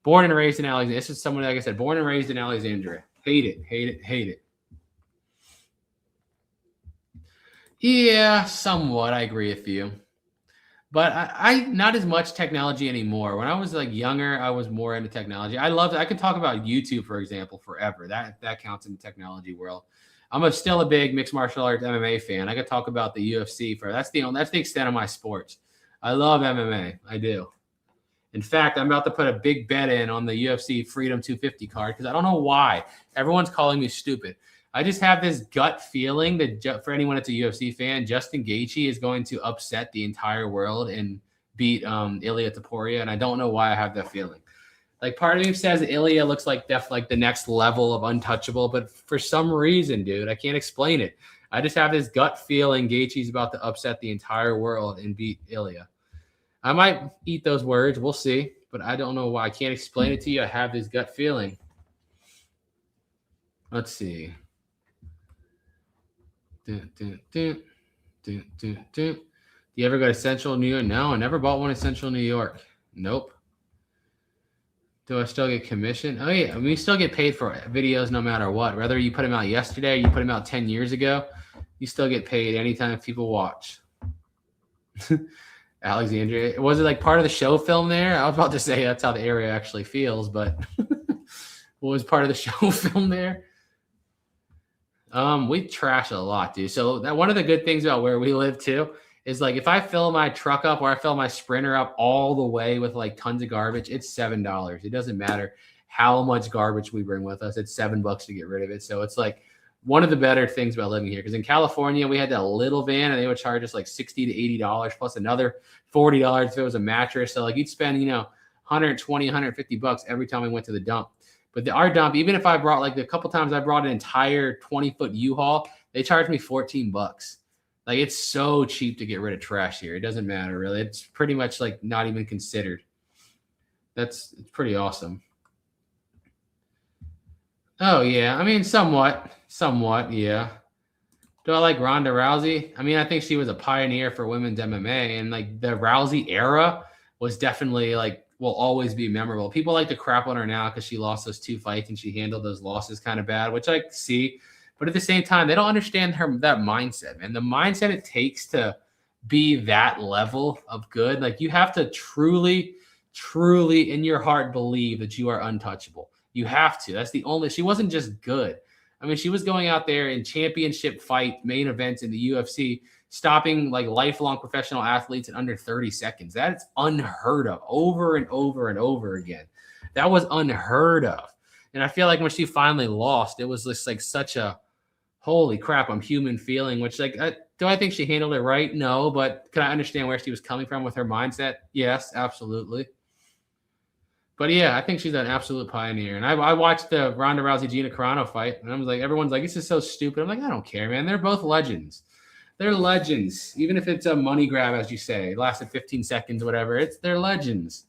Born and raised in Alexandria. This is someone, like I said, born and raised in Alexandria. Hate it, hate it, hate it. Yeah, somewhat. I agree with you. But I not as much technology anymore. When I was like younger, I was more into technology. I could talk about YouTube, for example, forever. That counts in the technology world. I'm still a big mixed martial arts MMA fan. I could talk about the UFC that's the extent of my sports. I love MMA. I do. In fact, I'm about to put a big bet in on the UFC Freedom 250 card because I don't know why. Everyone's calling me stupid. I just have this gut feeling that for anyone that's a UFC fan, Justin Gaethje is going to upset the entire world and beat Ilia Topuria, and I don't know why I have that feeling. Like part of me says Ilia looks like the next level of untouchable, but for some reason, dude, I can't explain it. I just have this gut feeling Gaethje's about to upset the entire world and beat Ilia. I might eat those words. We'll see, but I don't know why. I can't explain it to you. I have this gut feeling. Let's see. Do you ever go to Central New York? No, I never bought one in Central New York. Nope. Do I still get commission? Oh yeah, we still get paid for videos no matter what. Whether you put them out yesterday or you put them out 10 years ago, you still get paid anytime people watch. Alexandria, was it like part of the show film there? I was about to say that's how the area actually feels, but what was part of the show film there? We trash a lot, dude. So that one of the good things about where we live too is like if I fill my truck up or I fill my Sprinter up all the way with like tons of garbage, it's $7. It doesn't matter how much garbage we bring with us. It's $7 to get rid of it. So it's like one of the better things about living here. Because in California, we had that little van and they would charge us like $60 to $80 plus another $40 if it was a mattress. So like you'd spend, you know, $120, $150 every time we went to the dump. But our dump, even if I brought like the couple times I brought an entire 20-foot U-Haul, they charged me $14. Like it's so cheap to get rid of trash here. It doesn't matter really. It's pretty much like not even considered. It's pretty awesome. Oh yeah, I mean somewhat, yeah. Do I like Ronda Rousey? I mean, I think she was a pioneer for women's MMA, and like the Rousey era was definitely like will always be memorable. People like to crap on her now because she lost those 2 fights and she handled those losses kind of bad, which I see. But at the same time, they don't understand that mindset, man. The mindset it takes to be that level of good. Like you have to truly, truly in your heart believe that you are untouchable. You have to. That's the only. She wasn't just good. I mean, she was going out there in championship fight main events in the UFC, stopping like lifelong professional athletes in under 30 seconds. That's unheard of over and over and over again. That was unheard of. And I feel like when she finally lost, it was just like such a holy crap, I'm human feeling, which like, do I think she handled it right? No, but can I understand where she was coming from with her mindset? Yes, absolutely. But yeah, I think she's an absolute pioneer. And I watched the Ronda Rousey Gina Carano fight, and I was like, everyone's like, this is so stupid. I'm like, I don't care, man. They're both legends. They're legends. Even if it's a money grab, as you say, it lasted 15 seconds, whatever. They're legends.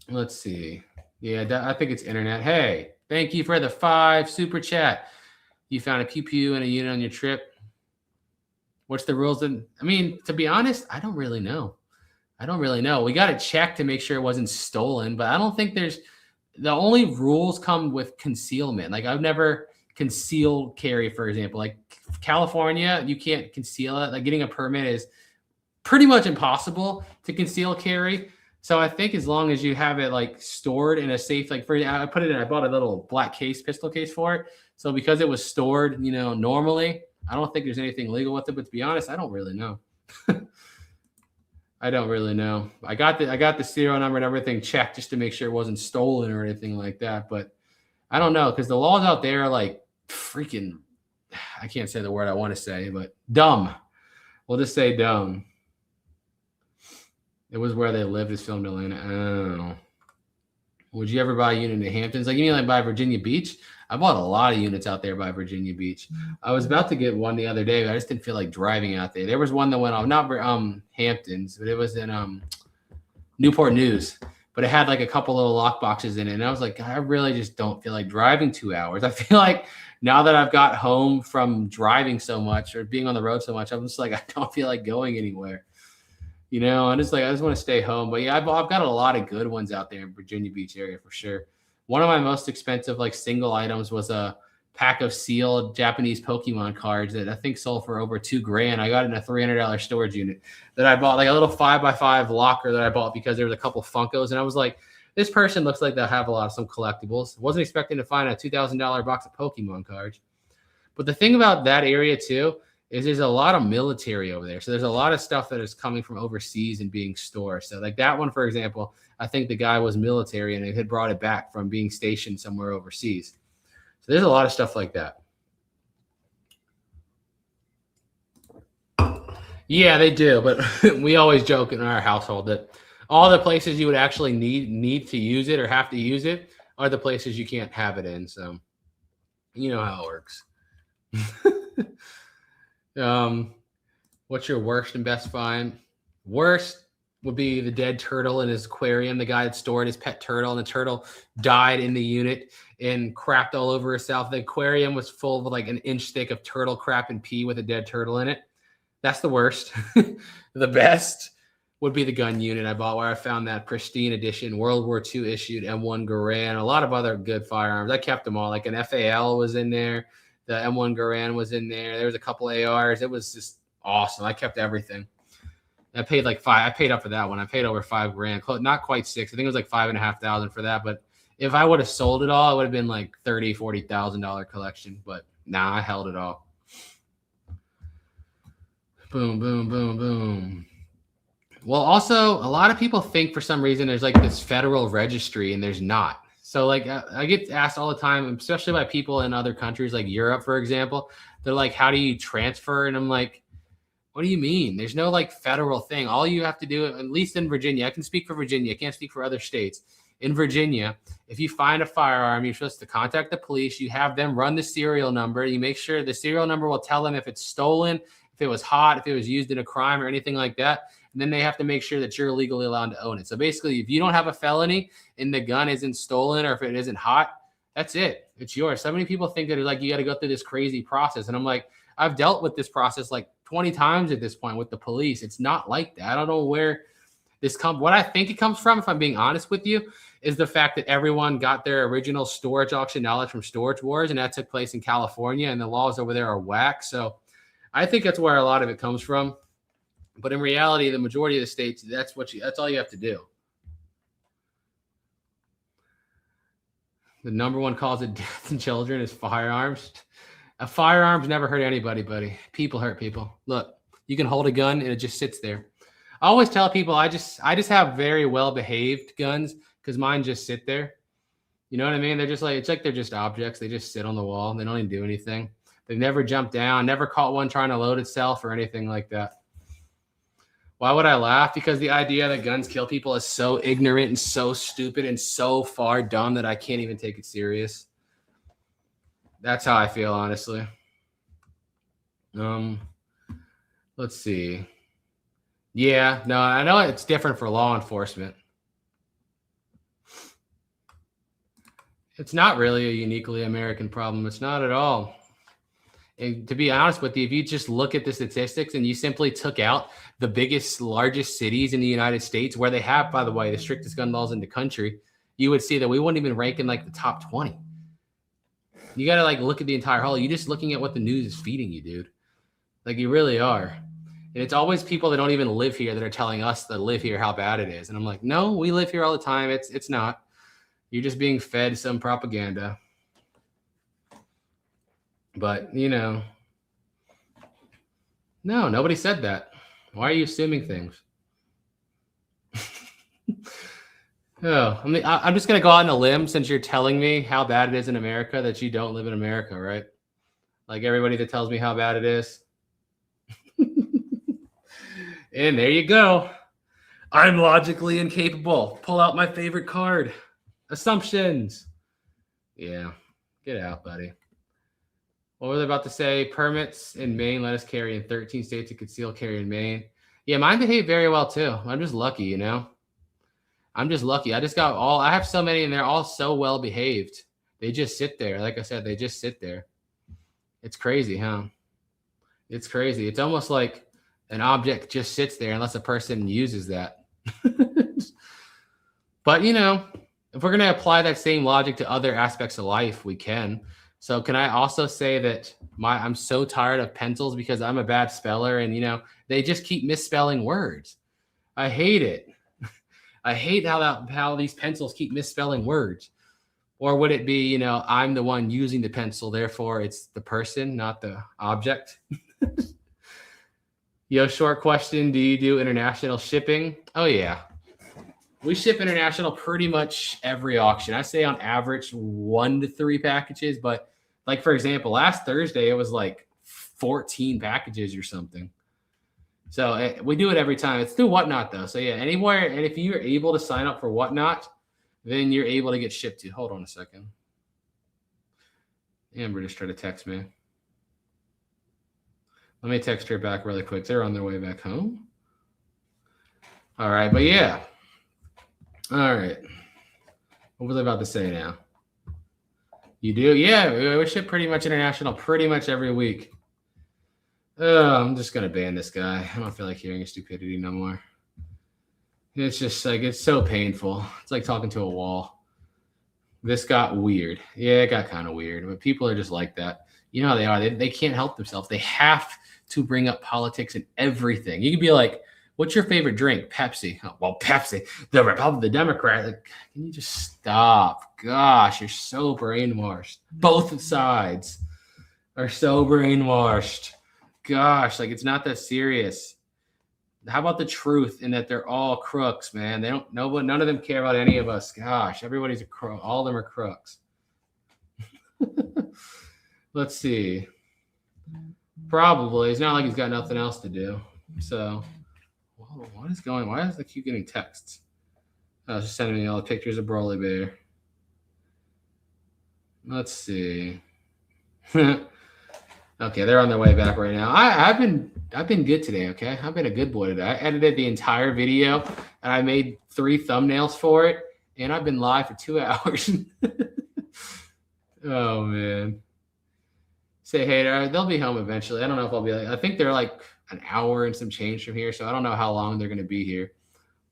Let's see. Yeah, I think it's internet. Hey, thank you for the 5 super chat. You found a pew and a unit on your trip. What's the rules? I mean, to be honest, I don't really know. We got to check to make sure it wasn't stolen, but I don't think the only rules come with concealment. Like I've never concealed carry, for example, like California, you can't conceal it. Like getting a permit is pretty much impossible to conceal carry. So I think as long as you have it like stored in a safe, like I bought a little black pistol case for it. So because it was stored, you know, normally, I don't think there's anything legal with it. But to be honest, I don't really know. I don't really know. I got the serial number and everything checked just to make sure it wasn't stolen or anything like that. But I don't know because the laws out there are like freaking, I can't say the word I want to say, but dumb. We'll just say dumb. It was where they lived. It's filmed in Atlanta. I don't know. Would you ever buy a unit in the Hamptons? Like you mean like by Virginia Beach? I bought a lot of units out there by Virginia Beach. I was about to get one the other day, but I just didn't feel like driving out there. There was one that went off, not Hamptons, but it was in Newport News. But it had like a couple little lock boxes in it. And I was like, I really just don't feel like driving 2 hours. I feel like now that I've got home from driving so much or being on the road so much, I'm just like, I don't feel like going anywhere. You know, I just want to stay home. But yeah, I've got a lot of good ones out there in Virginia Beach area for sure. One of my most expensive like single items was a pack of sealed Japanese Pokemon cards that I think sold for over $2,000. I got it in a $300 storage unit that I bought, like a little 5x5 locker that I bought because there was a couple Funkos. And I was like, this person looks like they'll have some collectibles. Wasn't expecting to find a $2,000 box of Pokemon cards. But the thing about that area too is there's a lot of military over there. So there's a lot of stuff that is coming from overseas and being stored. So like that one, for example, I think the guy was military and it had brought it back from being stationed somewhere overseas. So there's a lot of stuff like that. Yeah, they do. But we always joke in our household that all the places you would actually need to use it or have to use it are the places you can't have it in. So you know how it works. What's your worst and best find? Worst would be the dead turtle in his aquarium. The guy that stored his pet turtle, and the turtle died in the unit and crapped all over herself. The aquarium was full of like an inch thick of turtle crap and pee with a dead turtle in it. That's the worst. The best would be the gun unit I bought, where I found that pristine edition World War II issued M1 Garand, a lot of other good firearms. I kept them all. Like an FAL was in there, the M1 Garand was in there. There was a couple ARs. It was just awesome. I kept everything. I paid like $5,000. I paid up for that one. I paid over $5,000, not quite $6,000. I think it was like $5,500 for that. But if I would have sold it all, it would have been like $30,000-$40,000 collection. But nah, I held it all. Boom, boom, boom, boom. Well, also, a lot of people think for some reason there's like this federal registry, and there's not. So like I get asked all the time, especially by people in other countries like Europe, for example. They're like, how do you transfer? And I'm like, what do you mean? There's no like federal thing. All you have to do, at least in Virginia, I can speak for Virginia. I can't speak for other states. In Virginia, if you find a firearm, you're supposed to contact the police. You have them run the serial number. You make sure the serial number will tell them if it's stolen, if it was hot, if it was used in a crime or anything like that. And then they have to make sure that you're legally allowed to own it. So basically, if you don't have a felony and the gun isn't stolen or if it isn't hot, that's it. It's yours. So many people think that like you got to go through this crazy process. And I'm like, I've dealt with this process like 20 times at this point with the police. It's not like that. I don't know where this comes. What I think it comes from, if I'm being honest with you, is the fact that everyone got their original storage auction knowledge from Storage Wars, and that took place in California, and the laws over there are whack. So I think that's where a lot of it comes from. But in reality, the majority of the states, that's all you have to do. The number one cause of death in children is firearms. Firearms never hurt anybody, buddy. People hurt people. Look, you can hold a gun and it just sits there. I always tell people I just have very well-behaved guns because mine just sit there. You know what I mean? They're just like, it's like they're just objects. They just sit on the wall. They don't even do anything. They've never jumped down, never caught one trying to load itself or anything like that. Why would I laugh? Because the idea that guns kill people is so ignorant and so stupid and so far dumb that I can't even take it serious. That's how I feel, honestly. Let's see. Yeah, no, I know it's different for law enforcement. It's not really a uniquely American problem. It's not at all. And to be honest with you, if you just look at the statistics and you simply took out the biggest, largest cities in the United States, where they have, by the way, the strictest gun laws in the country, you would see that we wouldn't even rank in like the top 20. You got to like look at the entire whole. You're just looking at what the news is feeding you, dude. Like you really are. And it's always people that don't even live here that are telling us that live here how bad it is. And I'm like, no, we live here all the time. It's not. You're just being fed some propaganda. But, you know, no, nobody said that. Why are you assuming things? Oh, I mean, I'm just going to go out on a limb since you're telling me how bad it is in America that you don't live in America, right? Like everybody that tells me how bad it is. And there you go. I'm logically incapable. Pull out my favorite card. Assumptions. Yeah, get out, buddy. What were they about to say? Permits in Maine let us carry in 13 states to conceal carry in Maine. Yeah, mine behave very well too. I'm just lucky, you know. I'm just lucky. I have so many and they're all so well behaved. They just sit there. Like I said, they just sit there. It's crazy, huh? It's crazy. It's almost like an object just sits there unless a person uses that. But, you know, if we're going to apply that same logic to other aspects of life, we can. So can I also say that I'm so tired of pencils because I'm a bad speller and, you know, they just keep misspelling words. I hate it. I hate how these pencils keep misspelling words. Or would it be, you know, I'm the one using the pencil, therefore it's the person, not the object? Yo, short question. Do you do international shipping? Oh, yeah. We ship international pretty much every auction. I say on average 1 to 3 packages. But like, for example, last Thursday, it was like 14 packages or something. So we do it every time. It's through Whatnot, though. So, yeah, anywhere. And if you're able to sign up for Whatnot, then you're able to get shipped to. Hold on a second. Amber just tried to text me. Let me text her back really quick. They're on their way back home. All right. But, yeah. All right. What was I about to say now? You do? Yeah. We ship pretty much international pretty much every week. I'm just going to ban this guy. I don't feel like hearing his stupidity no more. It's just like, it's so painful. It's like talking to a wall. This got weird. Yeah, it got kind of weird. But people are just like that. You know how they are. They can't help themselves. They have to bring up politics and everything. You could be like, what's your favorite drink? Pepsi. Oh, well, Pepsi. The Republican, the Democrat. Like, can you just stop? Gosh, you're so brainwashed. Both sides are so brainwashed. Gosh, like, it's not that serious. How about the truth in that they're all crooks, man? They don't know, none of them care about any of us. Gosh, everybody's a crook. All of them are crooks. Let's see. Probably. It's not like he's got nothing else to do. So, whoa, what is going on? Why does I keep getting texts? I was just sending me all the pictures of Broly Bear. Let's see. Okay, they're on their way back right now. I've been good today, okay? I've been a good boy today. I edited the entire video, and I made 3 thumbnails for it, and I've been live for 2 hours. Oh, man. Say hey, they'll be home eventually. I don't know if I'll be like, I think they're like an hour and some change from here, so I don't know how long they're going to be here.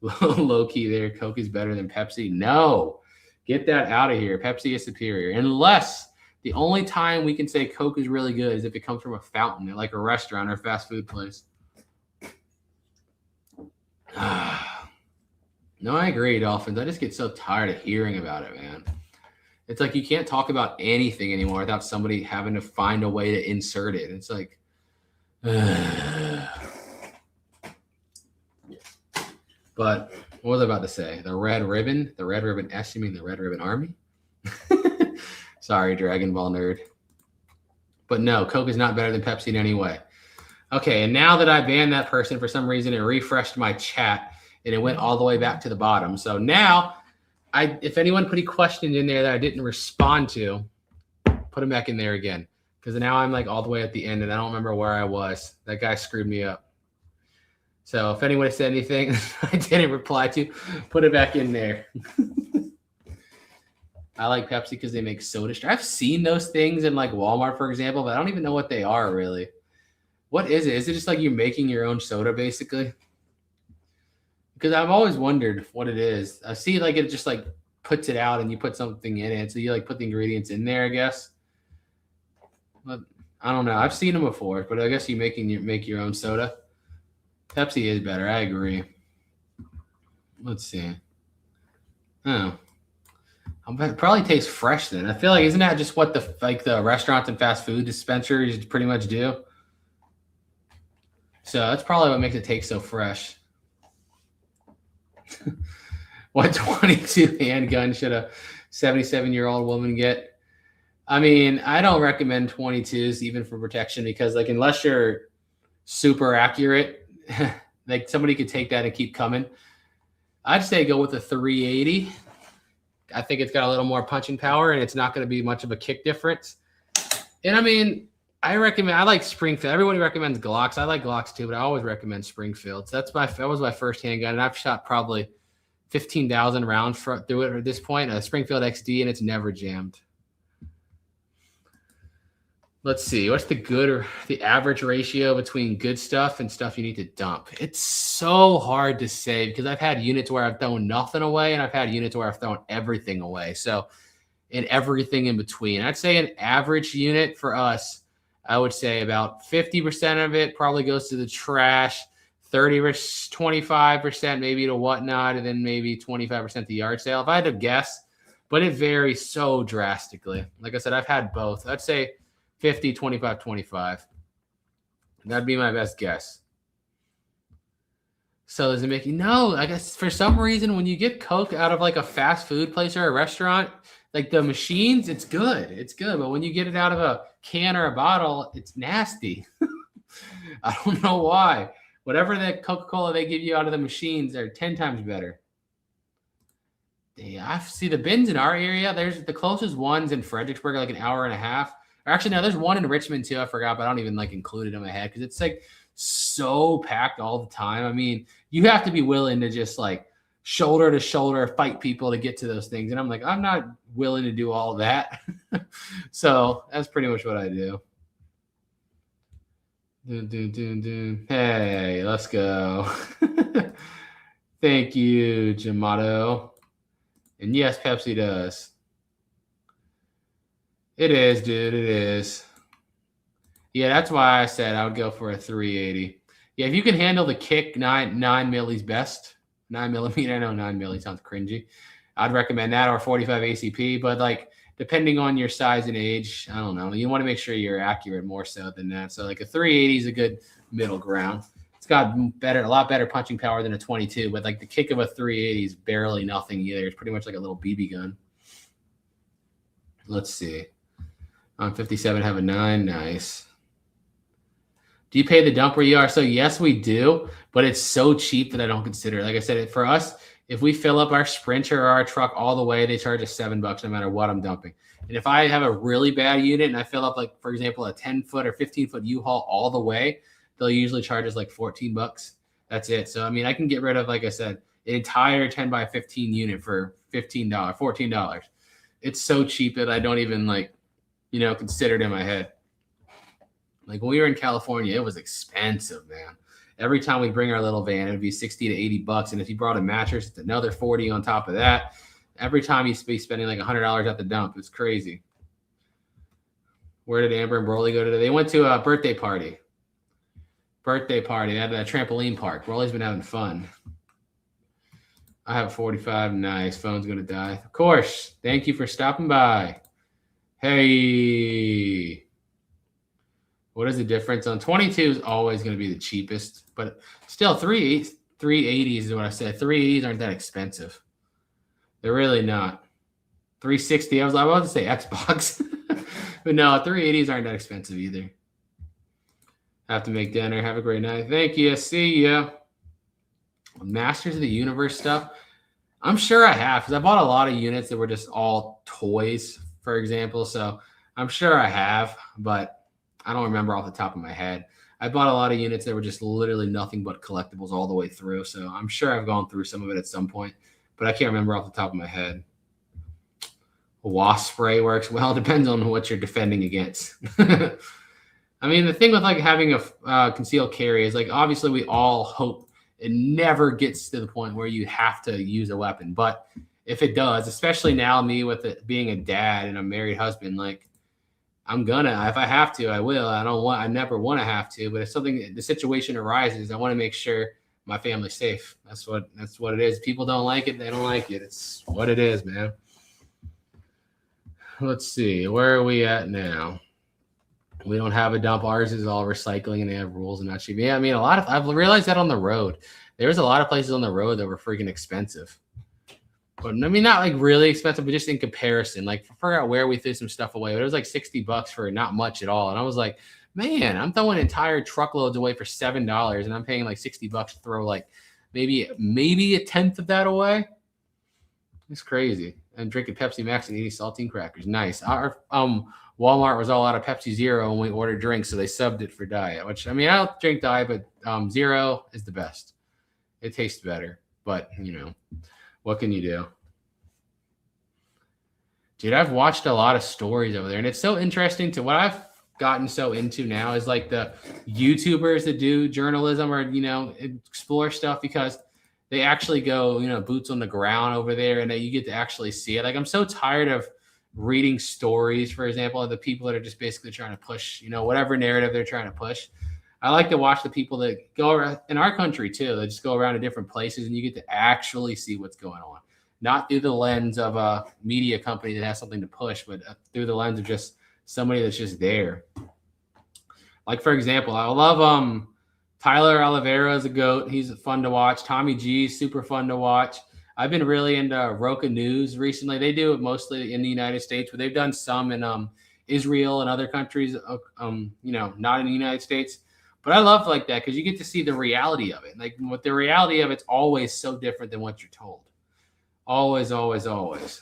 Low key there, Coke is better than Pepsi. No, get that out of here. Pepsi is superior. Unless the only time we can say Coke is really good is if it comes from a fountain at like a restaurant or a fast food place. No, I agree, Dolphins. I just get so tired of hearing about it, man. It's like you can't talk about anything anymore without somebody having to find a way to insert it. It's like, but what was I about to say? The red ribbon S, you mean the Red Ribbon Army? Sorry, Dragon Ball nerd. But no, Coke is not better than Pepsi in any way. Okay, and now that I banned that person, for some reason, it refreshed my chat, and it went all the way back to the bottom. So now, if anyone put any questions in there that I didn't respond to, put them back in there again. Because now I'm like all the way at the end, and I don't remember where I was. That guy screwed me up. So if anyone said anything I didn't reply to, put it back in there. I like Pepsi because they make soda stream. I've seen those things in like Walmart, for example, but I don't even know what they are really. What is it? Is it just like you're making your own soda, basically? Because I've always wondered what it is. I see like it just like puts it out and you put something in it. So you like put the ingredients in there, I guess. But I don't know. I've seen them before, but I guess you make your own soda. Pepsi is better. I agree. Let's see. Oh. It probably tastes fresh then. I feel like, isn't that just what the restaurants and fast food dispensaries pretty much do? So that's probably what makes it taste so fresh. What 22 handgun should a 77-year-old woman get? I mean, I don't recommend 22s even for protection because, like, unless you're super accurate, like somebody could take that and keep coming. I'd say go with a 380. I think it's got a little more punching power and it's not going to be much of a kick difference. And I mean, I like Springfield. Everybody recommends Glocks. I like Glocks too, but I always recommend Springfields. That was my first handgun, and I've shot probably 15,000 rounds through it at this point. A Springfield XD, and it's never jammed. Let's see. What's the average ratio between good stuff and stuff you need to dump? It's so hard to say because I've had units where I've thrown nothing away, and I've had units where I've thrown everything away. So, and everything in between. I'd say an average unit for us, I would say about 50% of it probably goes to the trash, 25% maybe to whatnot, and then maybe 25% to yard sale. If I had to guess, but it varies so drastically. Like I said, I've had both. I'd say 50, 25, 25. That'd be my best guess. So does it make you? No, I guess for some reason when you get Coke out of like a fast food place or a restaurant, like the machines, it's good. It's good. But when you get it out of a can or a bottle, it's nasty. I don't know why. Whatever that Coca-Cola they give you out of the machines, they're 10 times better. Yeah, I see the bins in our area. There's the closest ones in Fredericksburg, like an hour and a half. Or actually, no, there's one in Richmond too. I forgot, but I don't even like include it in my head because it's like so packed all the time. I mean, you have to be willing to just like shoulder to shoulder fight people to get to those things. And I'm like, I'm not willing to do all that. So that's pretty much what I do. Hey, let's go. Thank you, Jamato. And yes, Pepsi does. It is, dude. It is. Yeah, that's why I said I would go for a 380. Yeah, if you can handle the kick, nine millis best. 9 millimeter. I know 9 milli sounds cringy. I'd recommend that or 45 ACP. But like depending on your size and age, I don't know. You want to make sure you're accurate more so than that. So like a 380 is a good middle ground. It's got a lot better punching power than a 22, but like the kick of a 380 is barely nothing either. It's pretty much like a little BB gun. Let's see. On 57, have a 9. Nice. Do you pay the dump where you are? So yes, we do, but it's so cheap that I don't consider it. Like I said, for us, if we fill up our Sprinter or our truck all the way, they charge us $7 no matter what I'm dumping. And if I have a really bad unit and I fill up, like, for example, a 10-foot or 15-foot U-Haul all the way, they'll usually charge us like $14. That's it. So, I mean, I can get rid of, like I said, an entire 10 by 15 unit for $15, $14. It's so cheap that I don't even consider it in my head. Like when we were in California, it was expensive, man. Every time we bring our little van, it'd be $60 to $80. And if you brought a mattress, it's another $40 on top of that. Every time you'd be spending like $100 at the dump. It's crazy. Where did Amber and Broly go today? They went to a birthday party. At a trampoline park. Broly's been having fun. I have a 45. Nice. Phone's going to die. Of course. Thank you for stopping by. Hey. What is the difference? On 22 is always going to be the cheapest, but still 380s is what I said. 380s aren't that expensive. They're really not. 360, I was about to say Xbox, but no, 380s aren't that expensive either. Have to make dinner. Have a great night. Thank you. See ya. Masters of the Universe stuff. I'm sure I have because I bought a lot of units that were just all toys, for example. So I'm sure I have, but I don't remember off the top of my head. I bought a lot of units that were just literally nothing but collectibles all the way through. So I'm sure I've gone through some of it at some point, but I can't remember off the top of my head. Wasp spray works well. Depends on what you're defending against. I mean, the thing with like having a concealed carry is like, obviously we all hope it never gets to the point where you have to use a weapon. But if it does, especially now me with it being a dad and a married husband, like, I'm gonna, if I have to, I will. I never want to have to, but if the situation arises, I want to make sure my family's safe. That's what it is. People don't like it. They don't like it. It's what it is, man. Let's see. Where are we at now? We don't have a dump. Ours is all recycling and they have rules and not cheap. Yeah. I mean, I've realized that on the road, there's a lot of places on the road that were freaking expensive. But I mean, not like really expensive, but just in comparison, like figure out where we threw some stuff away. But it was like $60 for not much at all. And I was like, man, I'm throwing entire truckloads away for $7 and I'm paying like $60 to throw like maybe a tenth of that away. It's crazy. And drinking Pepsi Max and eating saltine crackers. Nice. Our Walmart was all out of Pepsi Zero when we ordered drinks, so they subbed it for diet, which I mean, I don't drink diet, but Zero is the best. It tastes better, but what can you do? Dude, I've watched a lot of stories over there, and it's so interesting to what I've gotten so into now is like the YouTubers that do journalism or, explore stuff because they actually go, boots on the ground over there and that you get to actually see it. Like, I'm so tired of reading stories, for example, of the people that are just basically trying to push, whatever narrative they're trying to push. I like to watch the people that go around in our country too. They just go around to different places and you get to actually see what's going on. Not through the lens of a media company that has something to push, but through the lens of just somebody that's just there. Like, for example, I love Tyler Oliveira is a GOAT. He's fun to watch. Tommy G is super fun to watch. I've been really into Roca News recently. They do it mostly in the United States, but they've done some in Israel and other countries, not in the United States. But I love like that because you get to see the reality of it. Like with the reality of it's always so different than what you're told. Always, always, always.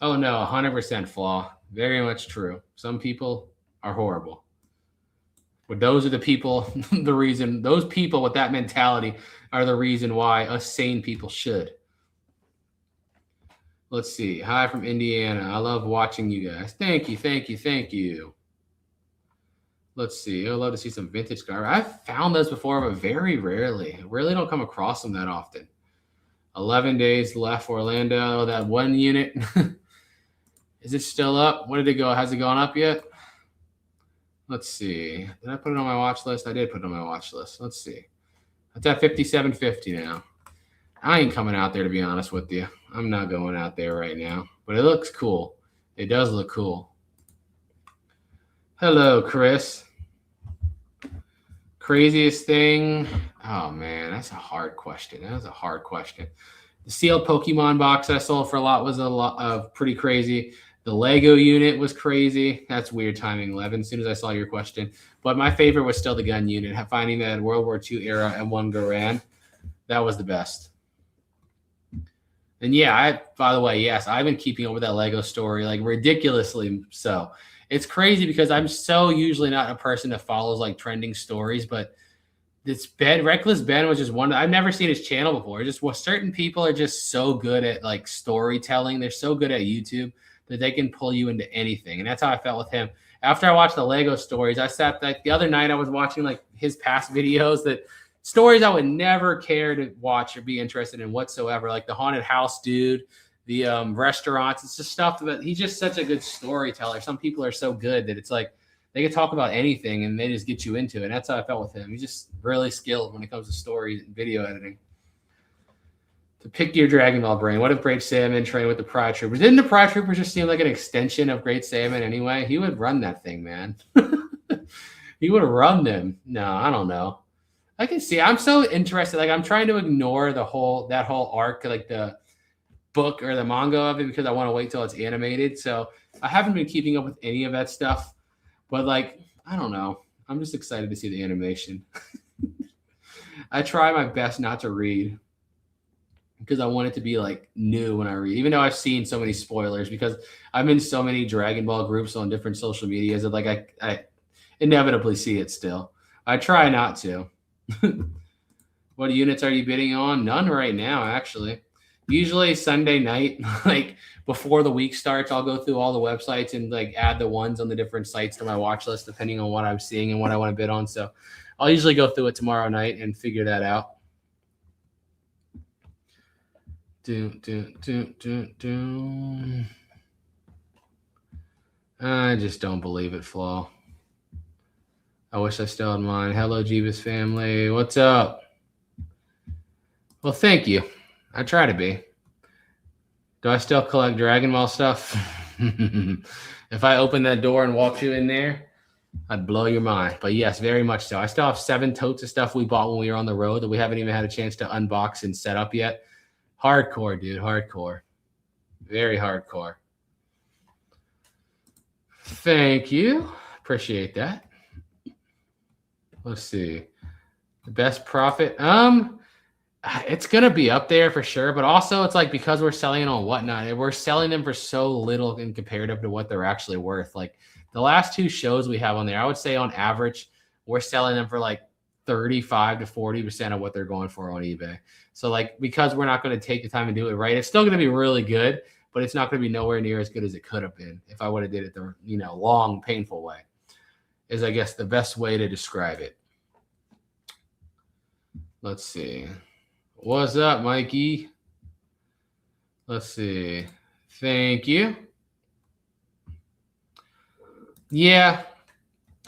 Oh no, 100% flaw. Very much true. Some people are horrible. But those are the people, those people with that mentality are the reason why us sane people should. Let's see. Hi from Indiana. I love watching you guys. Thank you, thank you, thank you. Let's see. I'd love to see some vintage car. I've found those before, but very rarely. Really don't come across them that often. 11 days left for Orlando. That one unit. Is it still up? Where did it go? Has it gone up yet? Let's see. Did I put it on my watch list? I did put it on my watch list. Let's see. It's at 57.50 now. I ain't coming out there, to be honest with you. I'm not going out there right now. But it looks cool. It does look cool. Hello, Chris. Craziest thing? Oh, man, that's a hard question. That was a hard question. The sealed Pokemon box I sold for a lot was a lot of pretty crazy. The Lego unit was crazy. That's weird timing, 11, as soon as I saw your question. But my favorite was still the gun unit. Finding that World War II era M1 Garand, that was the best. And yeah, by the way, yes, I've been keeping up with that Lego story, like ridiculously so. It's crazy because I'm so usually not a person that follows like trending stories, but this Reckless Ben was just one. I've never seen his channel before. Just certain people are just so good at like storytelling. They're so good at YouTube that they can pull you into anything. And that's how I felt with him. After I watched the Lego stories, I sat like the other night, I was watching like his past videos that stories I would never care to watch or be interested in whatsoever. Like the haunted house dude, the restaurants. It's just stuff that he's just such a good storyteller. Some people are so good that it's like they can talk about anything and they just get you into it. And that's how I felt with him. He's just really skilled when it comes to story and video editing. To pick your Dragon Ball brain, what if Great Salmon trained with the Pride Troopers? Didn't the Pride Troopers just seem like an extension of Great Salmon anyway? He would run that thing, man. He would run them. No, I don't know. I can see. I'm so interested. Like I'm trying to ignore that whole arc, like the book or the manga of it, because I want to wait till it's animated. So I haven't been keeping up with any of that stuff. But like, I don't know. I'm just excited to see the animation. I try my best not to read because I want it to be like new when I read, even though I've seen so many spoilers because I'm in so many Dragon Ball groups on different social medias that like I inevitably see it still. I try not to. What units are you bidding on? None right now, actually. Usually Sunday night, like before the week starts, I'll go through all the websites and like add the ones on the different sites to my watch list, depending on what I'm seeing and what I want to bid on. So I'll usually go through it tomorrow night and figure that out. I just don't believe it, Flaw. I wish I still had mine. Hello, Jebus family. What's up? Well, thank you. I try to be. Do I still collect Dragon Ball stuff? If I opened that door and walked you in there, I'd blow your mind. But yes, very much so. I still have 7 totes of stuff we bought when we were on the road that we haven't even had a chance to unbox and set up yet. Hardcore, dude. Hardcore. Very hardcore. Thank you. Appreciate that. Let's see. The best profit. It's gonna be up there for sure, but also it's like because we're selling it on Whatnot, we're selling them for so little in comparative to what they're actually worth. Like the last 2 shows we have on there, I would say on average, we're selling them for like 35 to 40% of what they're going for on eBay. So like because we're not going to take the time to do it right, it's still going to be really good, but it's not going to be nowhere near as good as it could have been if I would have did it the long, painful way. Is I guess the best way to describe it. Let's see. What's up, Mikey? Let's see. Thank you. Yeah.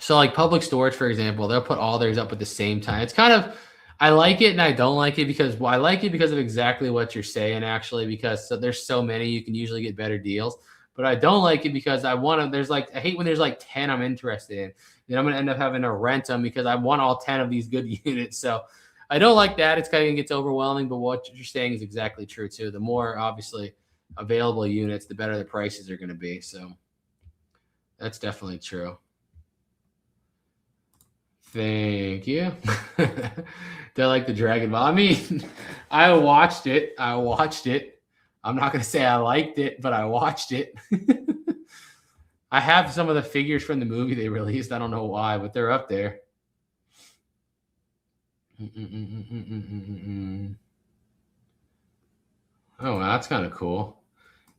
So like public storage, for example, they'll put all theirs up at the same time. It's kind of, I like it and I don't like it because I like it because of exactly what you're saying, actually, because there's so many, you can usually get better deals. But I don't like it because I hate when there's like 10 I'm interested in. Then I'm going to end up having to rent them because I want all 10 of these good units. So I don't like that. It's kind of gets overwhelming, but what you're saying is exactly true too. The more obviously available units, the better the prices are going to be. So that's definitely true. Thank you. Do I like the Dragon Ball? I mean, I watched it. I'm not going to say I liked it, but I watched it. I have some of the figures from the movie they released. I don't know why, but they're up there. Oh, that's kind of cool.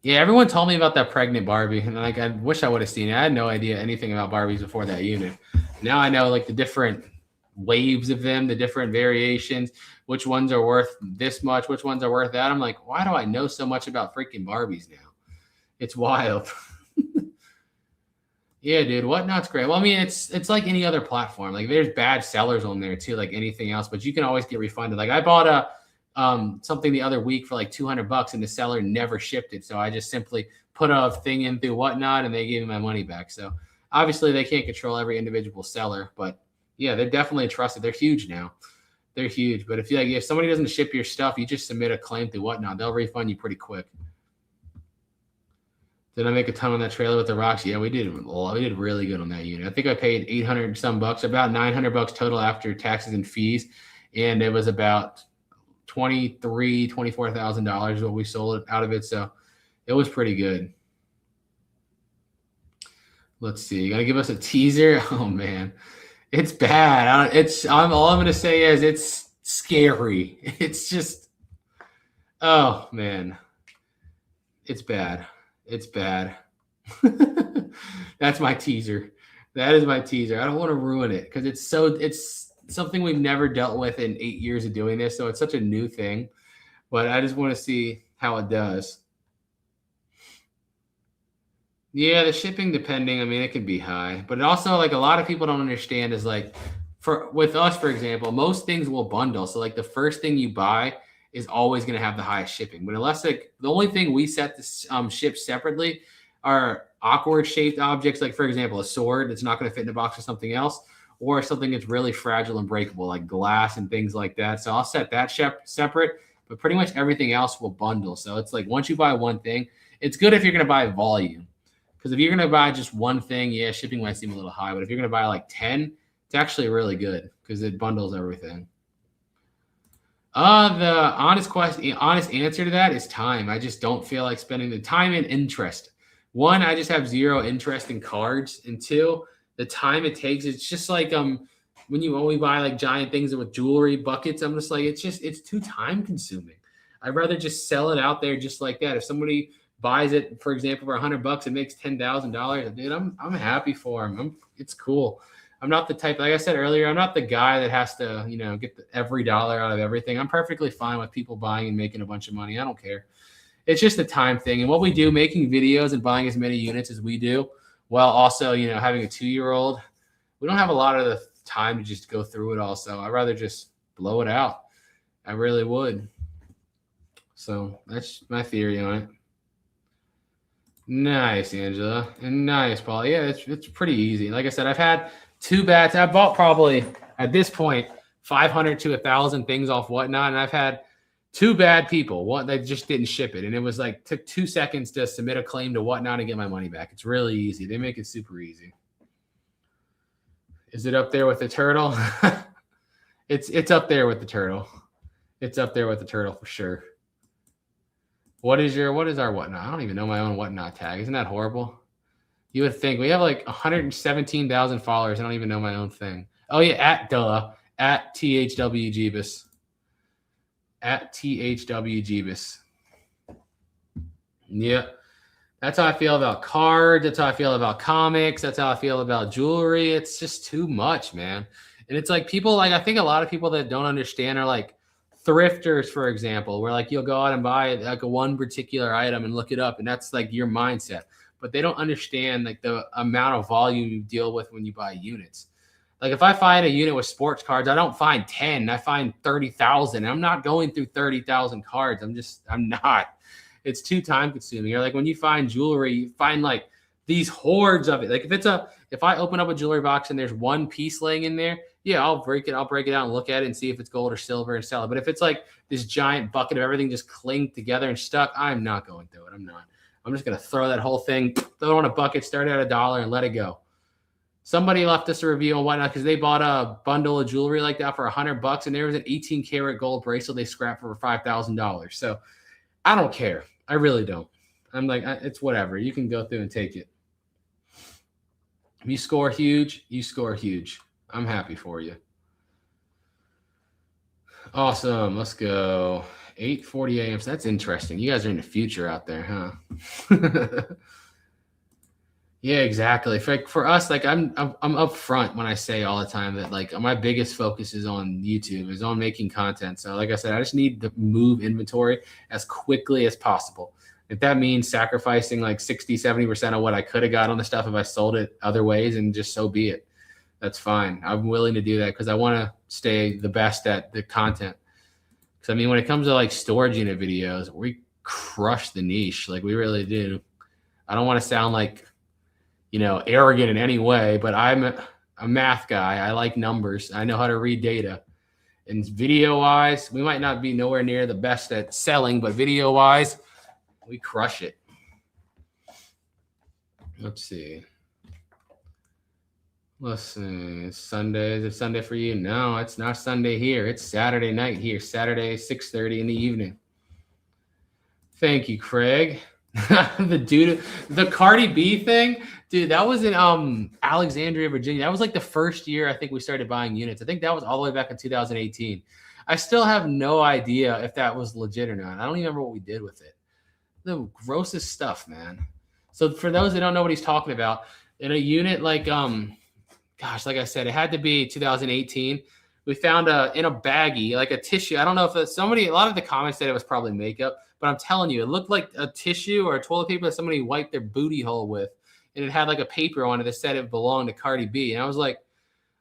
Yeah, everyone told me about that pregnant Barbie, and like I wish I would have seen it. I had no idea anything about Barbies before that unit. Now I know like the different waves of them, the different variations, which ones are worth this much, which ones are worth that. I'm like, why do I know so much about freaking Barbies now? It's wild. Yeah, dude, Whatnot's great. Well, I mean, it's like any other platform. Like there's bad sellers on there too, like anything else, but you can always get refunded. Like I bought a something the other week for like $200 and the seller never shipped it. So I just simply put a thing in through Whatnot and they gave me my money back. So obviously they can't control every individual seller, but yeah, they're definitely trusted. They're huge now. They're huge. But if somebody doesn't ship your stuff, you just submit a claim through Whatnot. They'll refund you pretty quick. Did I make a ton on that trailer with the rocks? Yeah, we did. We did really good on that unit. I think I paid 800 some bucks, about 900 bucks total after taxes and fees, and it was about $24,000 what we sold it out of it. So it was pretty good. Let's see. You gotta give us a teaser. Oh man, it's bad. All I'm gonna say is it's scary. It's just, oh man, it's bad. It's bad. That's my teaser. That is my teaser. I don't want to ruin it because it's something we've never dealt with in 8 years of doing this. So it's such a new thing, but I just want to see how it does. Yeah, the shipping depending, I mean, it could be high, but it also like a lot of people don't understand is like with us, for example, most things will bundle. So like the first thing you buy is always going to have the highest shipping. But unless like the only thing we set to ship separately are awkward shaped objects, like for example, a sword that's not going to fit in a box or something else, or something that's really fragile and breakable, like glass and things like that. So I'll set that separate, but pretty much everything else will bundle. So it's like once you buy one thing, it's good if you're going to buy volume. Because if you're going to buy just one thing, yeah, shipping might seem a little high. But if you're going to buy like 10, it's actually really good because it bundles everything. The honest answer to that is time. I just don't feel like spending the time and interest. One, I just have zero interest in cards. And two, the time it takes, it's just like when you only buy like giant things with jewelry buckets, I'm just like, it's too time consuming. I'd rather just sell it out there just like that. If somebody buys it, for example, for $100, it makes $10,000. Dude, I'm happy for him. It's cool. I'm not the type, like I said earlier, I'm not the guy that has to, get every dollar out of everything. I'm perfectly fine with people buying and making a bunch of money. I don't care. It's just a time thing. And what we do, making videos and buying as many units as we do, while also, having a 2-year-old, we don't have a lot of the time to just go through it all. So I'd rather just blow it out. I really would. So that's my theory on it. Nice, Angela. And nice, Paul. Yeah, it's pretty easy. Like I said, I've had 2 bats. I bought probably at this point 500 to 1,000 things off Whatnot, and I've had 2 bad people. One, they just didn't ship it, and it was like took 2 seconds to submit a claim to Whatnot and get my money back. It's really easy. They make it super easy. Is it up there with the turtle? It's up there with the turtle. It's up there with the turtle for sure. What is our Whatnot? I don't even know my own Whatnot tag. Isn't that horrible? You would think we have like 117,000 followers. I don't even know my own thing. Oh yeah, at THW Jebus. At THW Jebus. Yeah. That's how I feel about cards. That's how I feel about comics. That's how I feel about jewelry. It's just too much, man. And it's like people, like I think a lot of people that don't understand are like thrifters, for example, where like you'll go out and buy like a one particular item and look it up, and that's like your mindset. But they don't understand like the amount of volume you deal with when you buy units. Like if I find a unit with sports cards, I don't find 10, I find 30,000. I'm not going through 30,000 cards. I'm not. It's too time consuming. Or like when you find jewelry, you find like these hordes of it. Like if I open up a jewelry box and there's one piece laying in there, yeah, I'll break it out and look at it and see if it's gold or silver and sell it. But if it's like this giant bucket of everything just clinged together and stuck, I'm not going through it. I'm not. I'm just going to throw that whole thing, throw it on a bucket, start at $1 and let it go. Somebody left us a review on Whatnot because they bought a bundle of jewelry like that for $100, and there was an 18 karat gold bracelet they scrapped for $5,000. So I don't care. I really don't. I'm like, it's whatever. You can go through and take it. If you score huge, you score huge. I'm happy for you. Awesome. Let's go. 8:40 a.m. So that's interesting. You guys are in the future out there, huh? Yeah, exactly. For us, like I'm upfront when I say all the time that like my biggest focus is on YouTube, is on making content. So like I said, I just need to move inventory as quickly as possible. If that means sacrificing like 60-70% of what I could have got on the stuff if I sold it other ways, and just so be it. That's fine. I'm willing to do that because I want to stay the best at the content. Because I mean, when it comes to like storage unit videos, we crush the niche. Like we really do. I don't want to sound like, arrogant in any way, but I'm a math guy. I like numbers. I know how to read data. And video wise, we might not be nowhere near the best at selling, but video wise, we crush it. Let's see. Is it Sunday for you? No, it's not Sunday here. It's Saturday night here. Saturday, 6:30 in the evening. Thank you, Craig. The Cardi B thing, dude, that was in Alexandria, Virginia. That was like the first year I think we started buying units. I think that was all the way back in 2018. I still have no idea if that was legit or not. I don't even remember what we did with it. The grossest stuff, man. So for those that don't know what he's talking about, in a unit like like I said, it had to be 2018. We found in a baggie, like a tissue. I don't know if a lot of the comments said it was probably makeup, but I'm telling you, it looked like a tissue or a toilet paper that somebody wiped their booty hole with. And it had like a paper on it that said it belonged to Cardi B. And I was like,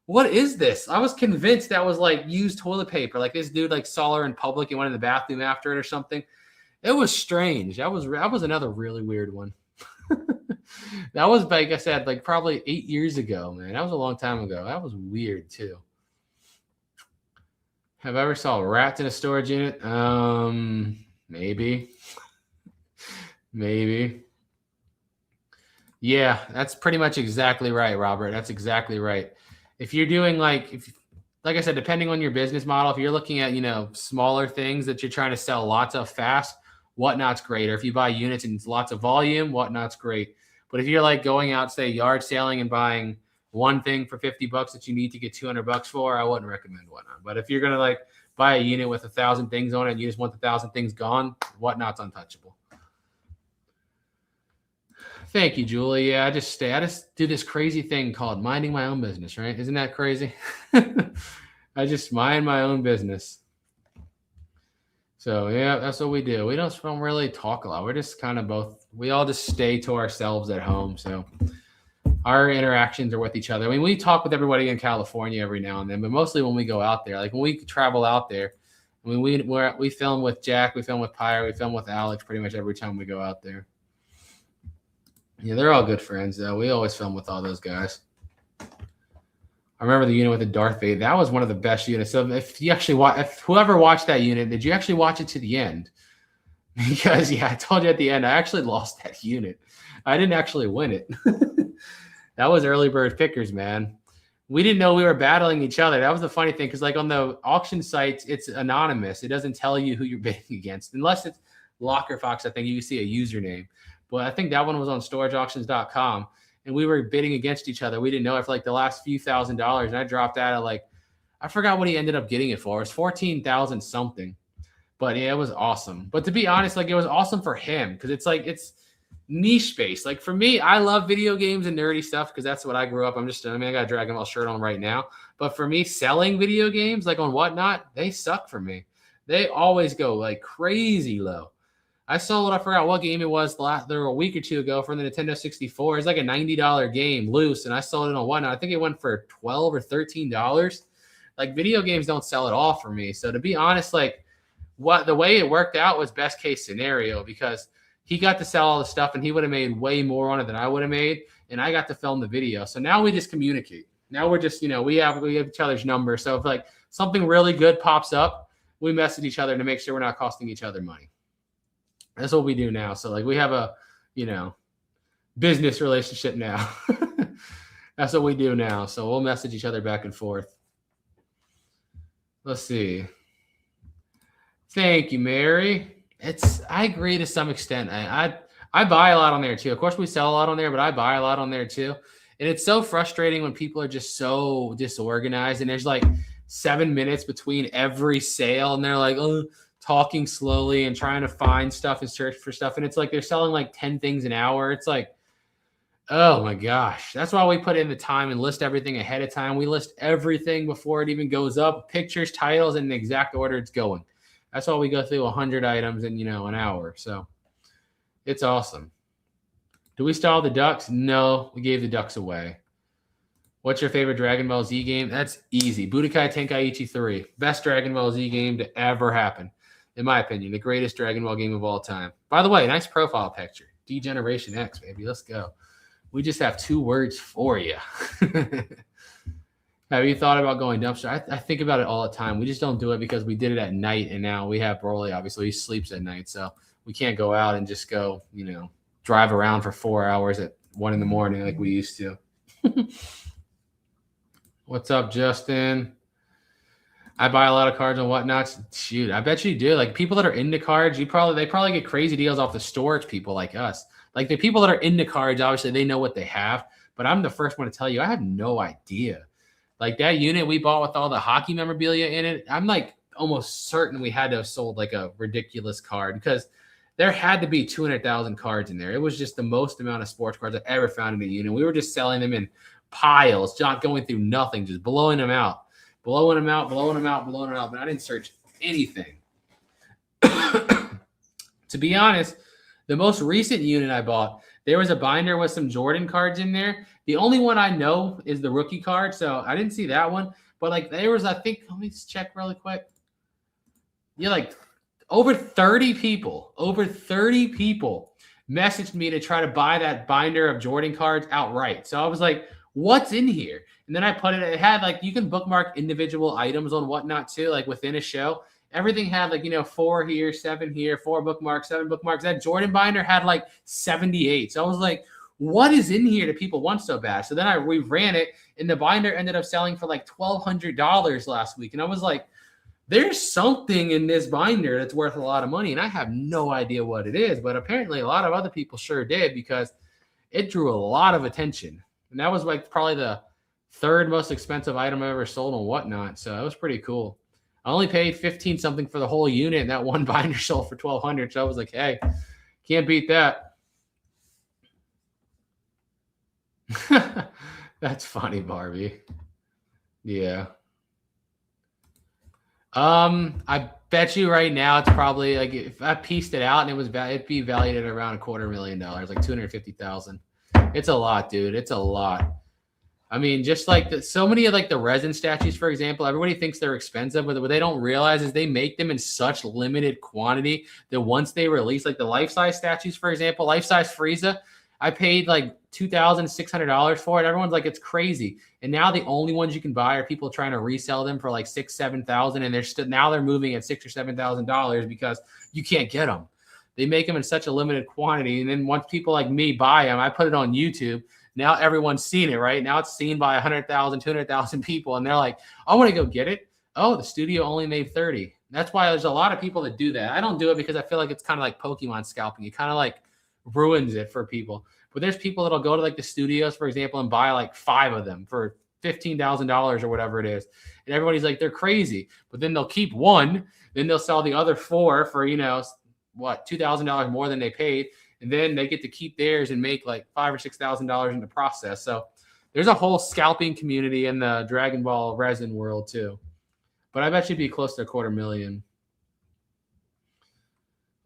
what is this? I was convinced that was like used toilet paper. Like this dude like saw her in public and went in the bathroom after it or something. It was strange. That was another really weird one. That was, like I said, like probably 8 years ago, man. That was a long time ago. That was weird too. Have I ever saw rats in a storage unit? Maybe. Yeah, that's pretty much exactly right, Robert. That's exactly right. If you're doing like I said, depending on your business model, if you're looking at, smaller things that you're trying to sell lots of fast, Whatnot's great. Or if you buy units and lots of volume, Whatnot's great. But if you're like going out, say, yard sailing and buying one thing for $50 that you need to get $200 for, I wouldn't recommend Whatnot. But if you're going to like buy a unit with 1,000 things on it and you just want the 1,000 things gone, Whatnot's untouchable. Thank you, Julie. Yeah, I just do this crazy thing called minding my own business, right? Isn't that crazy? I just mind my own business. So yeah, that's what we do. We don't really talk a lot. We're just kind of we all just stay to ourselves at home. So our interactions are with each other. I mean, we talk with everybody in California every now and then, but mostly when we go out there. Like when we travel out there, I mean, we film with Jack, we film with Pyre, we film with Alex pretty much every time we go out there. Yeah, they're all good friends, though. We always film with all those guys. I remember the unit with the Darth Vader. That was one of the best units. So if you actually whoever watched that unit, did you actually watch it to the end? Because, yeah, I told you at the end, I actually lost that unit. I didn't actually win it. That was early bird pickers, man. We didn't know we were battling each other. That was the funny thing, because like on the auction sites, it's anonymous. It doesn't tell you who you're bidding against. Unless it's Locker Fox, I think you can see a username. But I think that one was on storageauctions.com. And we were bidding against each other. We didn't know it for like the last few $1,000s. And I dropped out at like, I forgot what he ended up getting it for. It was 14,000 something. But yeah, it was awesome. But to be honest, like it was awesome for him because it's niche based. Like for me, I love video games and nerdy stuff because that's what I grew up. I got a Dragon Ball shirt on right now. But for me, selling video games like on Whatnot, they suck for me. They always go like crazy low. I sold, I forgot what game it was there a week or two ago for the Nintendo 64. It's like a $90 game loose, and I sold it on Whatnot. I think it went for $12 or $13. Like video games don't sell at all for me. So to be honest, like the way it worked out was best case scenario because he got to sell all the stuff and he would have made way more on it than I would have made, and I got to film the video. So now we just communicate. Now we're just, we have each other's number. So if like something really good pops up, we message each other to make sure we're not costing each other money. That's what we do now. So like we have a, business relationship now. That's what we do now. So we'll message each other back and forth. Let's see. Thank you, Mary. I agree to some extent. I buy a lot on there too. Of course we sell a lot on there, but I buy a lot on there too. And it's so frustrating when people are just so disorganized and there's like 7 minutes between every sale and they're like, oh, talking slowly and trying to find stuff and search for stuff. And it's like they're selling like 10 things an hour. It's like, oh my gosh. That's why we put in the time and list everything ahead of time. We list everything before it even goes up, pictures, titles, in the exact order it's going. That's why we go through 100 items in, an hour. So it's awesome. Do we stall the ducks? No, we gave the ducks away. What's your favorite Dragon Ball Z game? That's easy. Budokai Tenkaichi 3. Best Dragon Ball Z game to ever happen. In my opinion, the greatest Dragon Ball game of all time. By the way, nice profile picture. D-Generation X, baby. Let's go. We just have 2 words for you. Have you thought about going dumpster? I think about it all the time. We just don't do it because we did it at night, and now we have Broly. Obviously, he sleeps at night, so we can't go out and just go, drive around for 4 hours at 1 in the morning like we used to. What's up, Justin? I buy a lot of cards and whatnot. Shoot, I bet you do. Like people that are into cards, they probably get crazy deals off the storage people like us. Like the people that are into cards, obviously they know what they have. But I'm the first one to tell you, I have no idea. Like that unit we bought with all the hockey memorabilia in it, I'm like almost certain we had to have sold like a ridiculous card because there had to be 200,000 cards in there. It was just the most amount of sports cards I ever found in a unit. We were just selling them in piles, not going through nothing, just blowing them out. But I didn't search anything. To be honest, the most recent unit I bought, there was a binder with some Jordan cards in there. The only one I know is the rookie card, so I didn't see that one. But like there was, I think, let me just check really quick. Yeah, like over 30 people messaged me to try to buy that binder of Jordan cards outright. So I was like, what's in here? And then I put it had like, you can bookmark individual items on whatnot too, like within a show. Everything had like, 4 here, 7 here, 4 bookmarks, 7 bookmarks. That Jordan binder had like 78. So I was like, what is in here that people want so bad? So then we ran it, and the binder ended up selling for like $1,200 last week. And I was like, there's something in this binder that's worth a lot of money. And I have no idea what it is, but apparently a lot of other people sure did because it drew a lot of attention. And that was like probably the 3rd most expensive item I ever sold on whatnot. So that was pretty cool. I only paid 15 something for the whole unit, and that one binder sold for 1,200. So I was like, hey, can't beat that. That's funny, Barbie. Yeah. I bet you right now it's probably like if I pieced it out and it'd be valued at around $250,000, like $250,000. It's a lot, dude. It's a lot. I mean, just like so many of like the resin statues, for example, everybody thinks they're expensive, but what they don't realize is they make them in such limited quantity that once they release, like the life-size statues, for example, life-size Frieza, I paid like $2,600 for it. Everyone's like, it's crazy. And now the only ones you can buy are people trying to resell them for like $6,000, $7,000, and now they're moving at $6,000 or $7,000 because you can't get them. They make them in such a limited quantity, and then once people like me buy them, I put it on YouTube. Now everyone's seen it, right? Now it's seen by 100,000, 200,000 people, and they're like, I want to go get it. Oh, the studio only made 30. That's why there's a lot of people that do that. I don't do it because I feel like it's kind of like Pokemon scalping. It kind of like ruins it for people. But there's people that'll go to like the studios, for example, and buy like 5 of them for $15,000 or whatever it is. And everybody's like, they're crazy. But then they'll keep one, then they'll sell the other 4 for, $2,000 more than they paid. And then they get to keep theirs and make like $5,000 or $6,000 in the process. So there's a whole scalping community in the Dragon Ball resin world too. But I bet you'd be close to $250,000.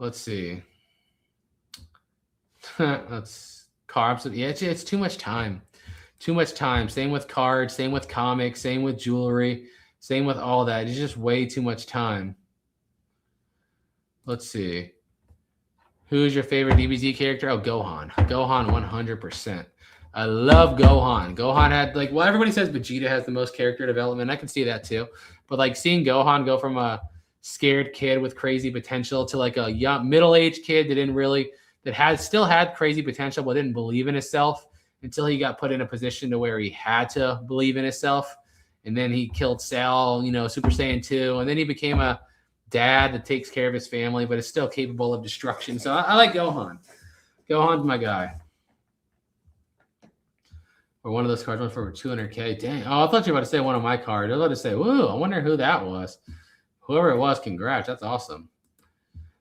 Let's see. That's carbs. Yeah, it's too much time. Too much time. Same with cards, same with comics, same with jewelry, same with all that. It's just way too much time. Let's see. Who's your favorite DBZ character? Oh, Gohan. Gohan 100%. I love Gohan. Gohan had everybody says Vegeta has the most character development. I can see that too. But like seeing Gohan go from a scared kid with crazy potential to like a young middle-aged kid that still had crazy potential but didn't believe in himself until he got put in a position to where he had to believe in himself. And then he killed Cell, Super Saiyan 2, and then he became a dad that takes care of his family, but is still capable of destruction. So I like Gohan. Gohan's my guy. Or one of those cards went for $200K. Dang. Oh, I thought you were about to say one of my cards. I was about to say, whoa, I wonder who that was. Whoever it was, congrats. That's awesome.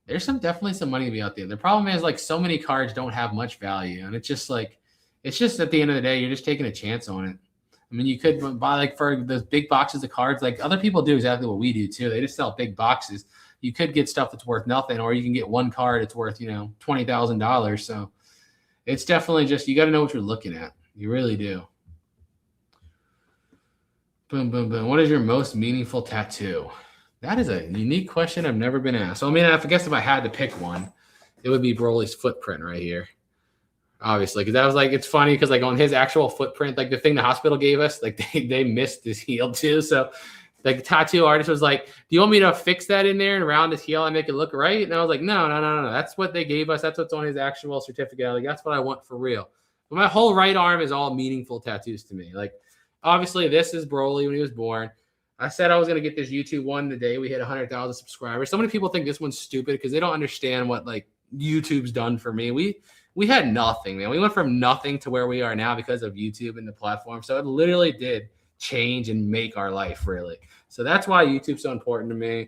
There's definitely some money to be out there. The problem is like so many cards don't have much value, and it's just at the end of the day, you're just taking a chance on it. I mean, you could buy like for those big boxes of cards, like other people do exactly what we do too. They just sell big boxes. You could get stuff that's worth nothing, or you can get one card that's worth, $20,000. So it's definitely just, you got to know what you're looking at. You really do. Boom, boom, boom. What is your most meaningful tattoo? That is a unique question I've never been asked. So, I mean, I guess if I had to pick one, it would be Broly's footprint right here. Obviously, because that was like, it's funny because like on his actual footprint, like the thing the hospital gave us, like they missed his heel too. So like the tattoo artist was like, do you want me to fix that in there and round his heel and make it look right? And I was like, no. That's what they gave us. That's what's on his actual certificate. Like, that's what I want for real. But my whole right arm is all meaningful tattoos to me. Like, obviously, this is Broly when he was born. I said I was going to get this YouTube one the day we hit 100,000 subscribers. So many people think this one's stupid because they don't understand what like YouTube's done for me. We had nothing, man. We went from nothing to where we are now because of YouTube and the platform. So it literally did change and make our life, really. So that's why YouTube's so important to me.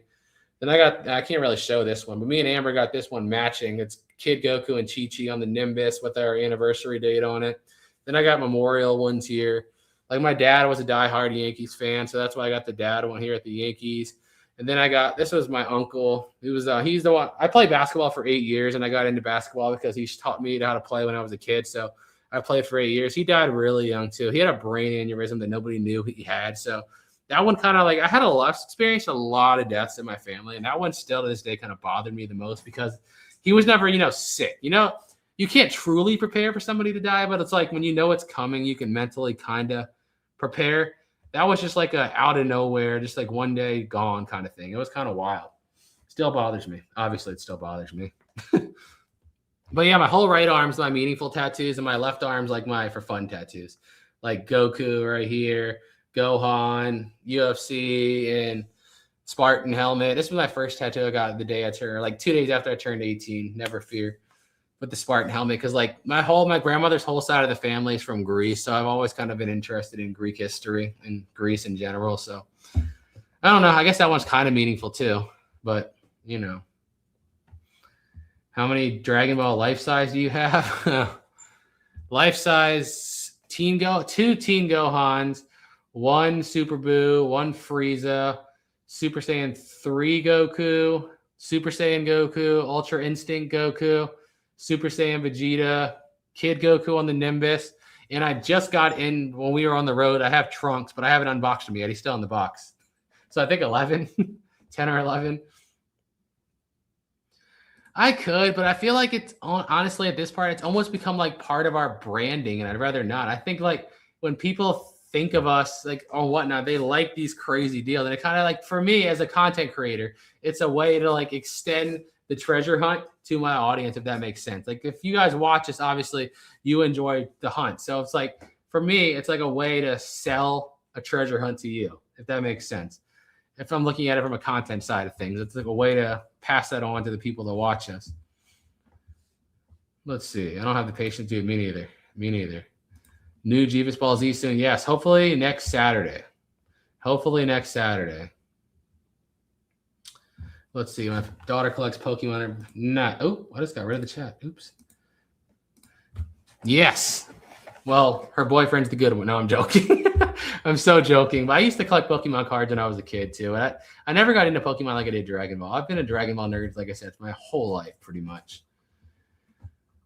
Then I can't really show this one, but me and Amber got this one matching. It's Kid Goku and Chi-Chi on the Nimbus with our anniversary date on it. Then I got memorial ones here. Like my dad was a diehard Yankees fan, so that's why I got the dad one here at the Yankees. And then I got, this was my uncle. He's the one, I played basketball for 8 years, and I got into basketball because he taught me how to play when I was a kid. So I played for 8 years. He died really young too. He had a brain aneurysm that nobody knew he had. So that one kind of like, I had experienced a lot of deaths in my family, and that one still to this day kind of bothered me the most because he was never, sick. You can't truly prepare for somebody to die, but it's like when you know it's coming, you can mentally kind of prepare. That was just like a out of nowhere, just like one day gone kind of thing. It was kind of wild. Still bothers me. Obviously, it still bothers me. But yeah, my whole right arm's my meaningful tattoos, and my left arm's like my for fun tattoos. Like Goku right here, Gohan, UFC, and Spartan helmet. This was my first tattoo I got the day I turned, like 2 days after I turned 18. Never fear. With the Spartan helmet, because like my grandmother's whole side of the family is from Greece, so I've always kind of been interested in Greek history and Greece in general. So I don't know. I guess that one's kind of meaningful too. But how many Dragon Ball life size do you have? Life size two Teen Gohans, one Super Buu, one Frieza, Super Saiyan 3 Goku, Super Saiyan Goku, Ultra Instinct Goku, Super Saiyan Vegeta, Kid Goku on the Nimbus, and I just got in when we were on the road. I have Trunks, but I haven't unboxed him yet. He's still in the box. So I think 11, 10 or 11. I could, but I feel like it's honestly at this part, it's almost become like part of our branding, and I'd rather not. I think like when people think of us like or whatnot, they like these crazy deals, and it kind of like for me as a content creator, it's a way to like extend the treasure hunt to my audience, if that makes sense. Like if you guys watch this, obviously you enjoy the hunt. So it's like, for me, it's like a way to sell a treasure hunt to you, if that makes sense. If I'm looking at it from a content side of things, it's like a way to pass that on to the people that watch us. Let's see. I don't have the patience to do it. Me neither. New Jebus Ball Z soon. Yes. Hopefully next Saturday. Let's see. My daughter collects Pokemon. Oh, I just got rid of the chat. Oops. Yes. Well, her boyfriend's the good one. No, I'm joking. I'm so joking. But I used to collect Pokemon cards when I was a kid, too. And I never got into Pokemon like I did Dragon Ball. I've been a Dragon Ball nerd, like I said, my whole life, pretty much.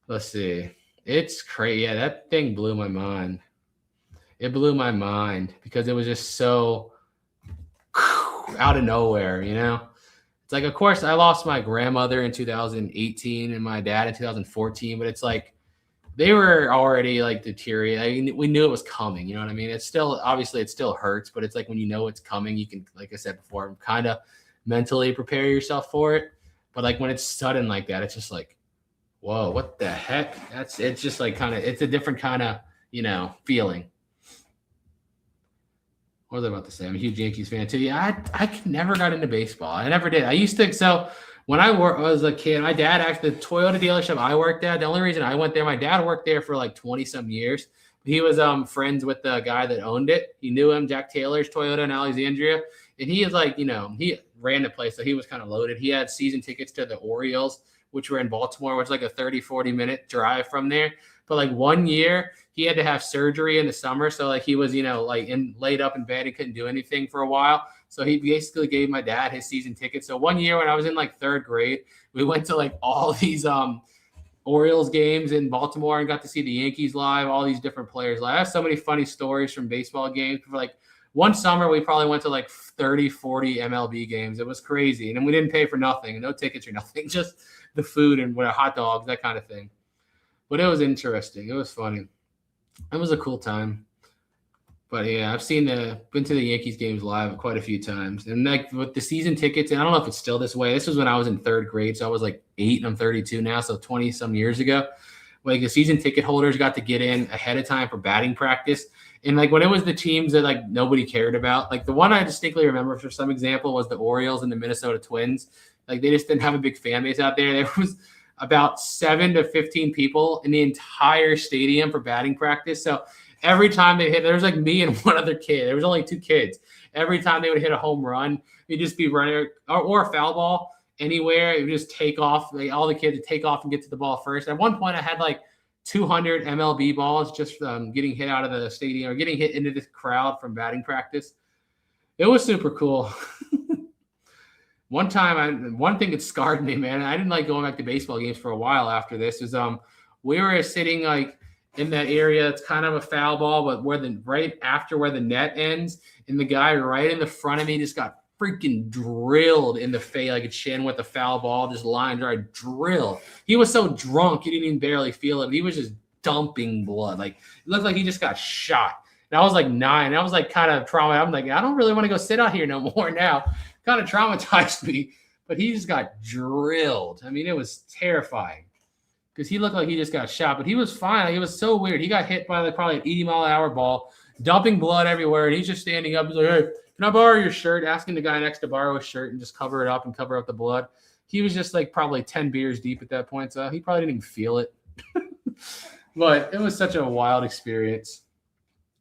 Let's see. It's crazy. Yeah, that thing blew my mind. It blew my mind because it was just so out of nowhere, It's like, of course, I lost my grandmother in 2018 and my dad in 2014, but it's like they were already like deteriorating. We knew it was coming. You know what I mean? It's still, obviously, it still hurts, but it's like when you know it's coming, you can, like I said before, kind of mentally prepare yourself for it. But like when it's sudden like that, it's just like, whoa, what the heck? It's just like it's a different kind of, feeling. What was I about to say? I'm a huge Yankees fan too. Yeah, I never got into baseball. I never did. I used to. So when I was a kid, my dad actually, the Toyota dealership I worked at, the only reason I went there, my dad worked there for like 20 some years. He was friends with the guy that owned it. He knew him, Jack Taylor's Toyota in Alexandria. And he is like, ran the place, so he was kind of loaded. He had season tickets to the Orioles, which were in Baltimore, which was like a 30, 40-minute drive from there. But like one year, he had to have surgery in the summer. So like he was, like laid up in bed and couldn't do anything for a while. So he basically gave my dad his season ticket. So one year when I was in like third grade, we went to like all these Orioles games in Baltimore and got to see the Yankees live, all these different players live. I have so many funny stories from baseball games. For like one summer, we probably went to like 30, 40 MLB games. It was crazy. And then we didn't pay for nothing, no tickets or nothing, just the food and hot dogs, that kind of thing. But it was interesting. It was funny. It was a cool time. But yeah, I've been to the Yankees games live quite a few times. And like with the season tickets, and I don't know if it's still this way. This was when I was in third grade. So I was like 8 and I'm 32 now. So 20 some years ago, like the season ticket holders got to get in ahead of time for batting practice. And like when it was the teams that like nobody cared about, like the one I distinctly remember for some example was the Orioles and the Minnesota Twins. Like they just didn't have a big fan base out there. There was about 7 to 15 people in the entire stadium for batting practice. So every time they hit, there was like me and one other kid. There was only 2 kids. Every time they would hit a home run, it'd just be running or a foul ball anywhere. It would just take off. All the kids would take off and get to the ball first. At one point, I had like 200 MLB balls just getting hit out of the stadium or getting hit into the crowd from batting practice. It was super cool. One thing that scarred me, man, I didn't like going back to baseball games for a while after this, is we were sitting like in that area. It's kind of a foul ball, but right after where the net ends, and the guy right in the front of me just got freaking drilled in the face, like a chin with a foul ball, just lined right, drilled. He was so drunk, he didn't even barely feel it. He was just dumping blood. Like it looked like he just got shot. And I was like 9. I was like kind of traumatized. I'm like, I don't really want to go sit out here no more now. Kind of traumatized me, but he just got drilled. I mean, it was terrifying because he looked like he just got shot, but he was fine. Like, it was so weird. He got hit by like probably an 80-mile-an-hour ball, dumping blood everywhere, and he's just standing up. He's like, hey, can I borrow your shirt? Asking the guy next to borrow his shirt and just cover it up and cover up the blood. He was just like probably 10 beers deep at that point, so he probably didn't even feel it. But it was such a wild experience.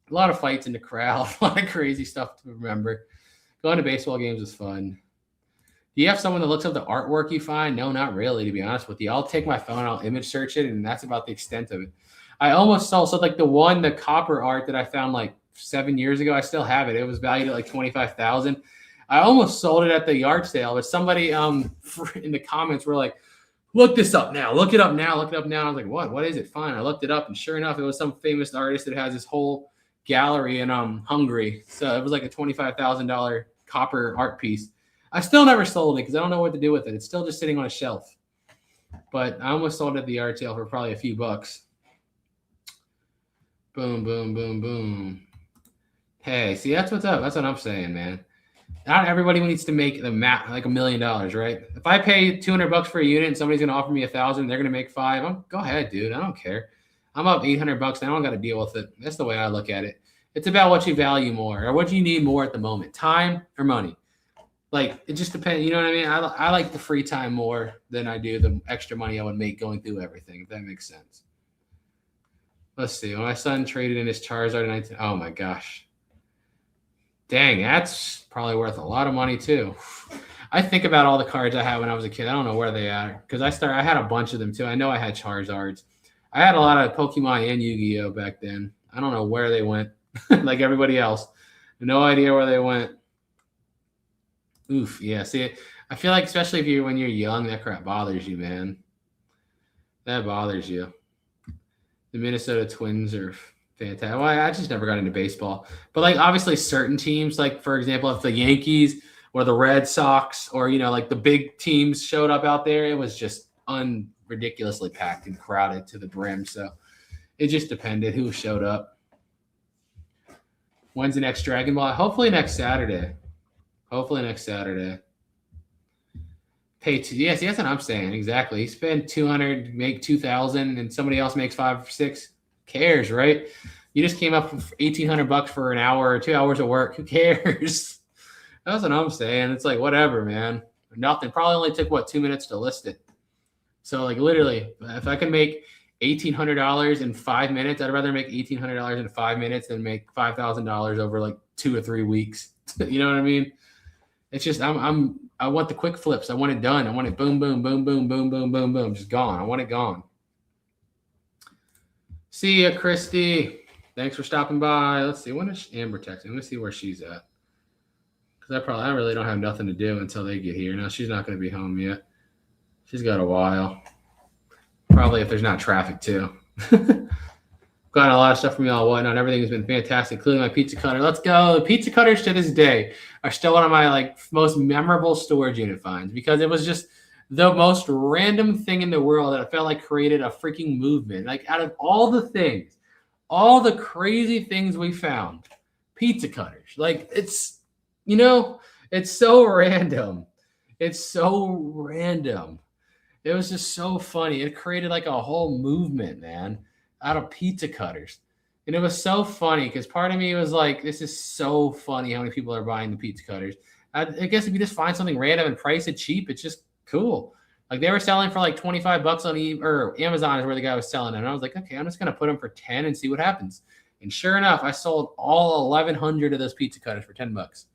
A lot of fights in the crowd, a lot of crazy stuff to remember. Going to baseball games is fun. Do you have someone that looks up the artwork you find? No, not really, to be honest with you. I'll take my phone, I'll image search it, and that's about the extent of it. I almost saw, so like the copper art that I found like 7 years ago, I still have it. It was valued at like $25,000. I almost sold it at the yard sale, but somebody in the comments were like, look this up now. Look it up now. Look it up now. I was like, what? What is it? Fine. I looked it up, and sure enough, it was some famous artist that has this whole gallery in Hungary. So it was like a $25,000 copper art piece. I still never sold it because I don't know what to do with it. It's still just sitting on a shelf. But I almost sold it at the yard sale for probably a few bucks. Boom, boom, boom, boom. Hey, see, that's what's up. That's what I'm saying, man. Not everybody needs to make the map like $1 million, right? If I pay $200 for a unit and somebody's gonna offer me $1,000, they're gonna make $5. Go ahead, dude. I don't care. I'm up $800 and I don't got to deal with it. That's the way I look at it. It's about what you value more or what you need more at the moment, time or money. Like it just depends. You know what I mean? I like the free time more than I do the extra money I would make going through everything. If that makes sense. Let's see. When my son traded in his Charizard in 19, oh my gosh. Dang, that's probably worth a lot of money too. I think about all the cards I had when I was a kid. I don't know where they are because I had a bunch of them too. I know I had Charizards. I had a lot of Pokemon and Yu-Gi-Oh back then. I don't know where they went, like everybody else. No idea where they went. Oof, yeah. See, I feel like especially when you're young, that crap bothers you, man. That bothers you. The Minnesota Twins are fantastic. Well, I just never got into baseball. But like obviously certain teams, like for example, if the Yankees or the Red Sox or like the big teams showed up out there, it was just ridiculously packed and crowded to the brim. So it just depended who showed up. When's the next Dragon Ball? Hopefully next Saturday. Pay two. Yes, that's what I'm saying. Exactly. You spend 200, make 2,000, and somebody else makes 5 or 6. Cares, right? You just came up with $1,800 for an hour or 2 hours of work. Who cares? That's what I'm saying. It's like whatever, man. Nothing. Probably only took 2 minutes to list it. So like literally, if I can make $1,800 in 5 minutes, I'd rather make $1,800 in 5 minutes than make $5,000 over like 2 or 3 weeks. You know what I mean? It's just I want the quick flips. I want it done. I want it boom, boom, boom, boom, boom, boom, boom, boom, just gone. I want it gone. See ya, Christy. Thanks for stopping by. Let's see. When is Amber texting? I'm gonna see where she's at. Because I really don't have nothing to do until they get here. No, she's not gonna be home yet. She's got a while. Probably if there's not traffic too. Got a lot of stuff from y'all, whatnot. Everything has been fantastic, including my pizza cutter. Let's go. The pizza cutters to this day are still one of my like most memorable storage unit finds because it was just the most random thing in the world that I felt like created a freaking movement. Like out of all the things, all the crazy things we found, pizza cutters. Like it's, it's so random. It's so random. It was just so funny. It created like a whole movement, man, out of pizza cutters. And it was so funny because part of me was like, this is so funny how many people are buying the pizza cutters. I guess if you just find something random and price it cheap, it's just cool. Like they were selling for like $25 on or Amazon is where the guy was selling them. And I was like, okay, I'm just going to put them for 10 and see what happens. And sure enough, I sold all 1,100 of those pizza cutters for $10.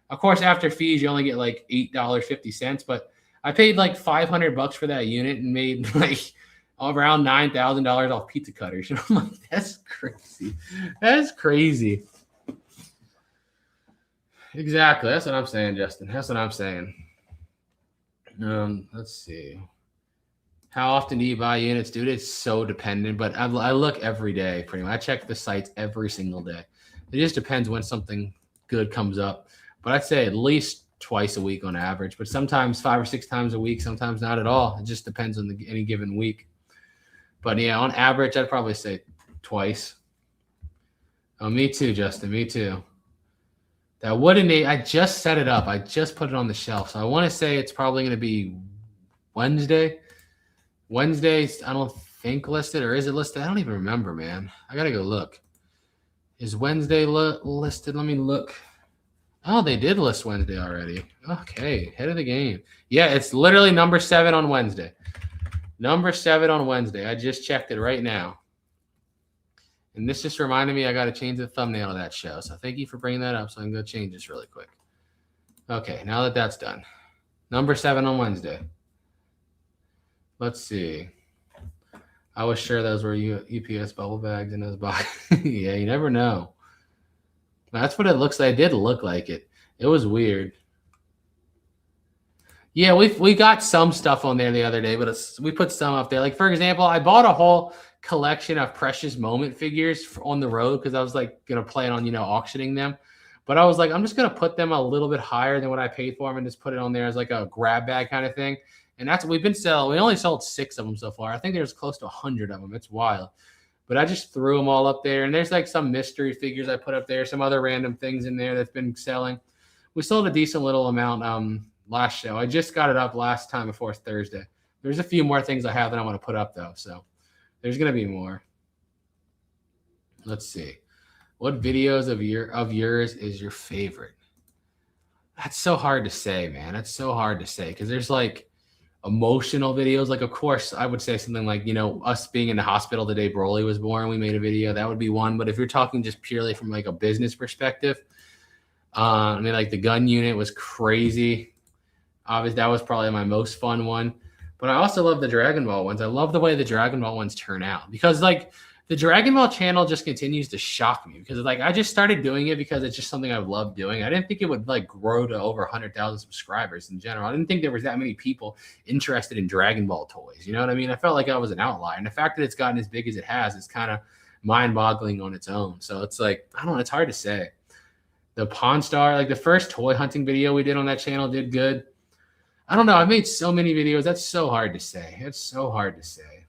Of course, after fees, you only get like $8.50, but I paid like $500 for that unit and made like around $9,000 off pizza cutters. And I'm like, that's crazy. That's crazy. Exactly. That's what I'm saying, Justin. That's what I'm saying. Let's see. How often do you buy units, dude? It's so dependent, but I look every day pretty much. I check the sites every single day. It just depends when something good comes up. But I'd say at least twice a week on average, but sometimes 5 or 6 times a week, sometimes not at all. It just depends on any given week. But yeah, on average, I'd probably say twice. Oh, me too, Justin. Me too. That wooden eight, I just set it up. I just put it on the shelf. So I want to say it's probably going to be Wednesday. Wednesday's, I don't think listed, or is it listed? I don't even remember, man. I got to go look. Is Wednesday listed? Let me look. Oh, they did list Wednesday already. Okay, head of the game. Yeah, it's literally number 7 on Wednesday. Number 7 on Wednesday. I just checked it right now. And this just reminded me I got to change the thumbnail of that show. So thank you for bringing that up. So I can go change this really quick. Okay, now that that's done. Number 7 on Wednesday. Let's see. I was sure those were UPS bubble bags in those boxes. Yeah, you never know. That's what it looks like. It did look like it. It was weird. Yeah, we got some stuff on there the other day, but we put some up there. Like, for example, I bought a whole collection of Precious Moment figures on the road because I was like going to plan on, auctioning them. But I was like, I'm just going to put them a little bit higher than what I paid for them and just put it on there as like a grab bag kind of thing. And that's what we've been selling. We only sold 6 of them so far. I think there's close to 100 of them. It's wild. But I just threw them all up there. And there's like some mystery figures I put up there, some other random things in there that's been selling. We sold a decent little amount last show. I just got it up last time before Thursday. There's a few more things I have that I want to put up, though. So there's going to be more. Let's see. What videos of yours is your favorite? That's so hard to say, man. That's so hard to say because there's like emotional videos. Like, of course, I would say something like, us being in the hospital the day Broly was born, we made a video. That would be one. But if you're talking just purely from like a business perspective, like the gun unit was crazy. Obviously, that was probably my most fun one. But I also love the Dragon Ball ones. I love the way the Dragon Ball ones turn out because like the Dragon Ball channel just continues to shock me because like I just started doing it because it's just something I love doing. I didn't think it would like grow to over 100,000 subscribers in general. I didn't think there was that many people interested in Dragon Ball toys. You know what I mean? I felt like I was an outlier. And the fact that it's gotten as big as it has is kind of mind-boggling on its own. So it's like, I don't know, it's hard to say. The Pawn Star, like the first toy hunting video we did on that channel did good. I don't know. I've made so many videos. That's so hard to say. It's so hard to say.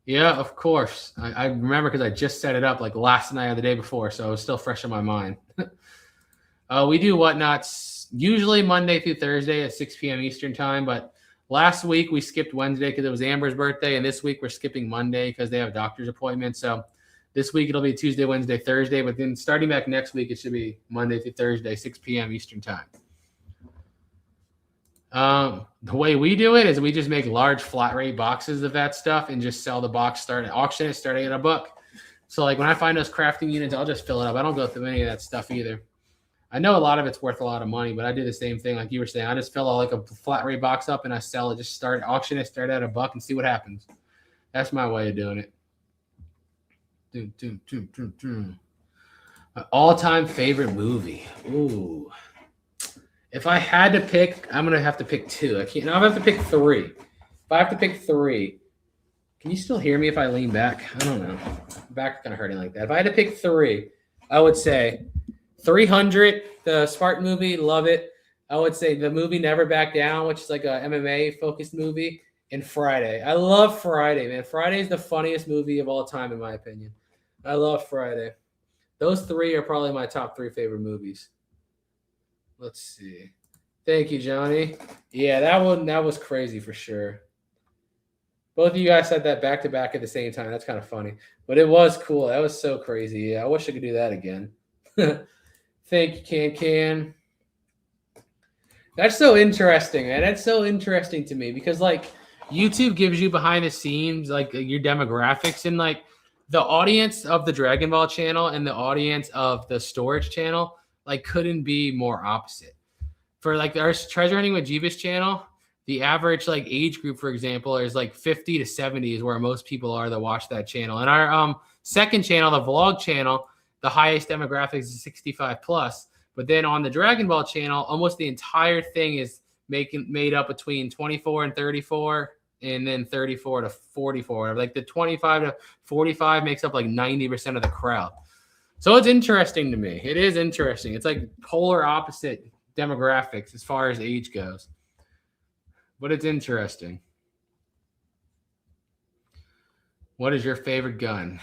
Yeah, of course. I remember because I just set it up like last night or the day before, so it was still fresh in my mind. We do whatnots usually Monday through Thursday at 6 p.m. Eastern time, but last week we skipped Wednesday because it was Amber's birthday, and this week we're skipping Monday because they have doctor's appointments. So this week it'll be Tuesday, Wednesday, Thursday, but then starting back next week it should be Monday through Thursday, 6 p.m. Eastern time. The way we do it is we just make large flat rate boxes of that stuff and just sell the box, auction it starting at $1. So like when I find those crafting units, I'll just fill it up. I don't go through any of that stuff either. I know a lot of it's worth a lot of money, but I do the same thing like you were saying. I just fill like a flat rate box up and I sell it. Just start auction it, start at $1 and see what happens. That's my way of doing it. My all-time favorite movie. Ooh. If I had to pick, I'm gonna have to pick two. I can't. No, I have to pick three. If I have to pick three, can you still hear me if I lean back? I don't know. My back's kind of hurting like that. If I had to pick three, I would say 300, the Spartan movie, love it. I would say the movie Never Back Down, which is like a MMA focused movie, and Friday. I love Friday, man. Friday is the funniest movie of all time, in my opinion. I love Friday. Those three are probably my top 3 favorite movies. Let's see. Thank you, Johnny. Yeah, that was crazy for sure. Both of you guys said that back to back at the same time. That's kind of funny. But it was cool. That was so crazy. Yeah, I wish I could do that again. Thank you, Can. That's so interesting, man. That's so interesting to me because like YouTube gives you behind the scenes, like your demographics and like the audience of the Dragon Ball channel and the audience of the storage channel like couldn't be more opposite. For like our treasure hunting with Jebus channel, the average like age group, for example, is like 50 to 70 is where most people are that watch that channel. And our second channel, the vlog channel, the highest demographics is 65 plus. But then on the Dragon Ball channel, almost the entire thing is made up between 24 and 34. And then 34 to 44. Like the 25 to 45 makes up like 90% of the crowd. So it's interesting to me. It is interesting. It's like polar opposite demographics as far as age goes. But it's interesting. What is your favorite gun?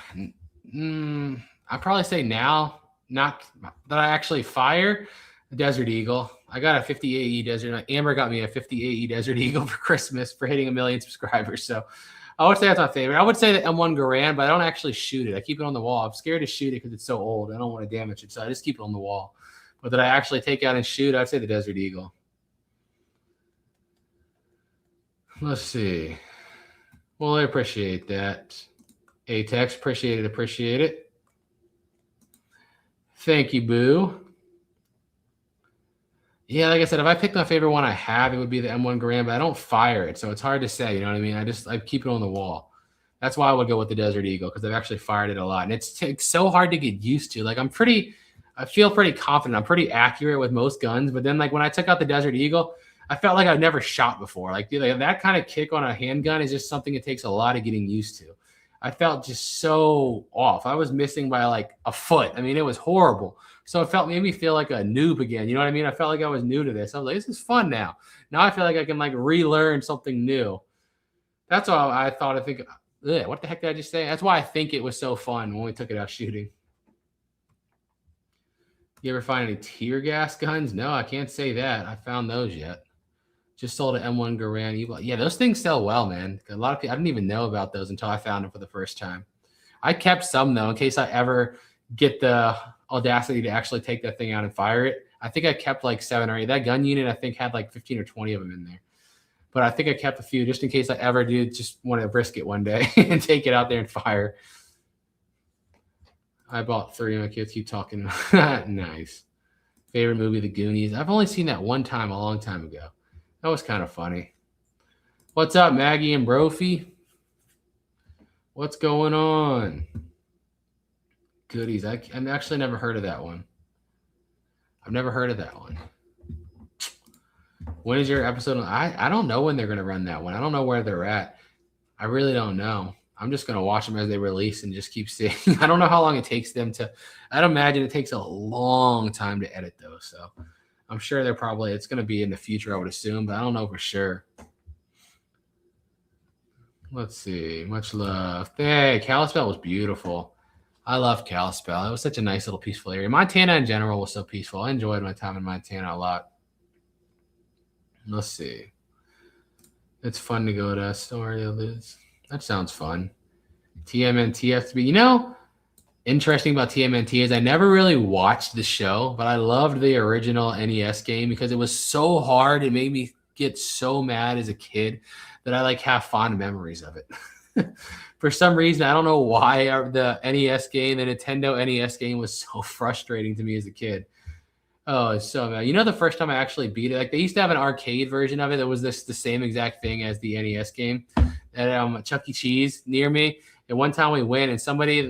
I'd probably say now, not that I actually fire, the Desert Eagle. I got a 50 AE Desert. Amber got me a 50 AE Desert Eagle for Christmas for hitting 1 million subscribers. So I would say that's my favorite. I would say the M1 Garand, but I don't actually shoot it. I keep it on the wall. I'm scared to shoot it because it's so old. I don't want to damage it, so I just keep it on the wall. But that I actually take out and shoot, I'd say the Desert Eagle. Let's see. Well, I appreciate that. A-Tex, appreciate it. Thank you, Boo. Yeah, like I said, if I picked my favorite one I have, it would be the M1 Garand, but I don't fire it, so it's hard to say, you know what I mean? I keep it on the wall. That's why I would go with the Desert Eagle, because I've actually fired it a lot. And it's so hard to get used to. Like I feel pretty confident. I'm pretty accurate with most guns, but then like when I took out the Desert Eagle, I felt like I've never shot before. Like that kind of kick on a handgun is just something it takes a lot of getting used to. I felt just so off. I was missing by like a foot. I mean, it was horrible. So it made me feel like a noob again. You know what I mean? I felt like I was new to this. I was like, this is fun now. Now I feel like I can like relearn something new. That's all I thought. I think, what the heck did I just say? That's why I think it was so fun when we took it out shooting. You ever find any tear gas guns? No, I can't say that. I found those yet. Just sold an M1 Garand. Yeah, those things sell well, man. A lot of people, I didn't even know about those until I found them for the first time. I kept some, though, in case I ever get the audacity to actually take that thing out and fire it. I think I kept like 7 or 8. That gun unit, I think, had like 15 or 20 of them in there. But I think I kept a few just in case I ever do just want to risk it one day and take it out there and fire. I bought 3. My kids keep talking. Nice. Favorite movie, The Goonies. I've only seen that one time a long time ago. That was kind of funny. What's up, Maggie and Brophy? What's going on? Goodies. I've actually never heard of that one. I've never heard of that one. When is your episode? I don't know when they're going to run that one. I don't know where they're at. I really don't know. I'm just going to watch them as they release and just keep seeing. I don't know how long it takes them to. I'd imagine it takes a long time to edit those. So I'm sure it's going to be in the future, I would assume, but I don't know for sure. Let's see. Much love. Hey, Kalispell was beautiful. I love Kalispell. It was such a nice little peaceful area. Montana in general was so peaceful. I enjoyed my time in Montana a lot. Let's see. It's fun to go to Astoria, Liz. That sounds fun. TMNT FTB. You know, interesting about TMNT is I never really watched the show, but I loved the original NES game because it was so hard. It made me get so mad as a kid that I like have fond memories of it. For some reason, I don't know why the NES game, the Nintendo NES game was so frustrating to me as a kid. Oh, it's so bad. You know, the first time I actually beat it, like they used to have an arcade version of it that was the same exact thing as the NES game at Chuck E. Cheese near me. And one time we went, and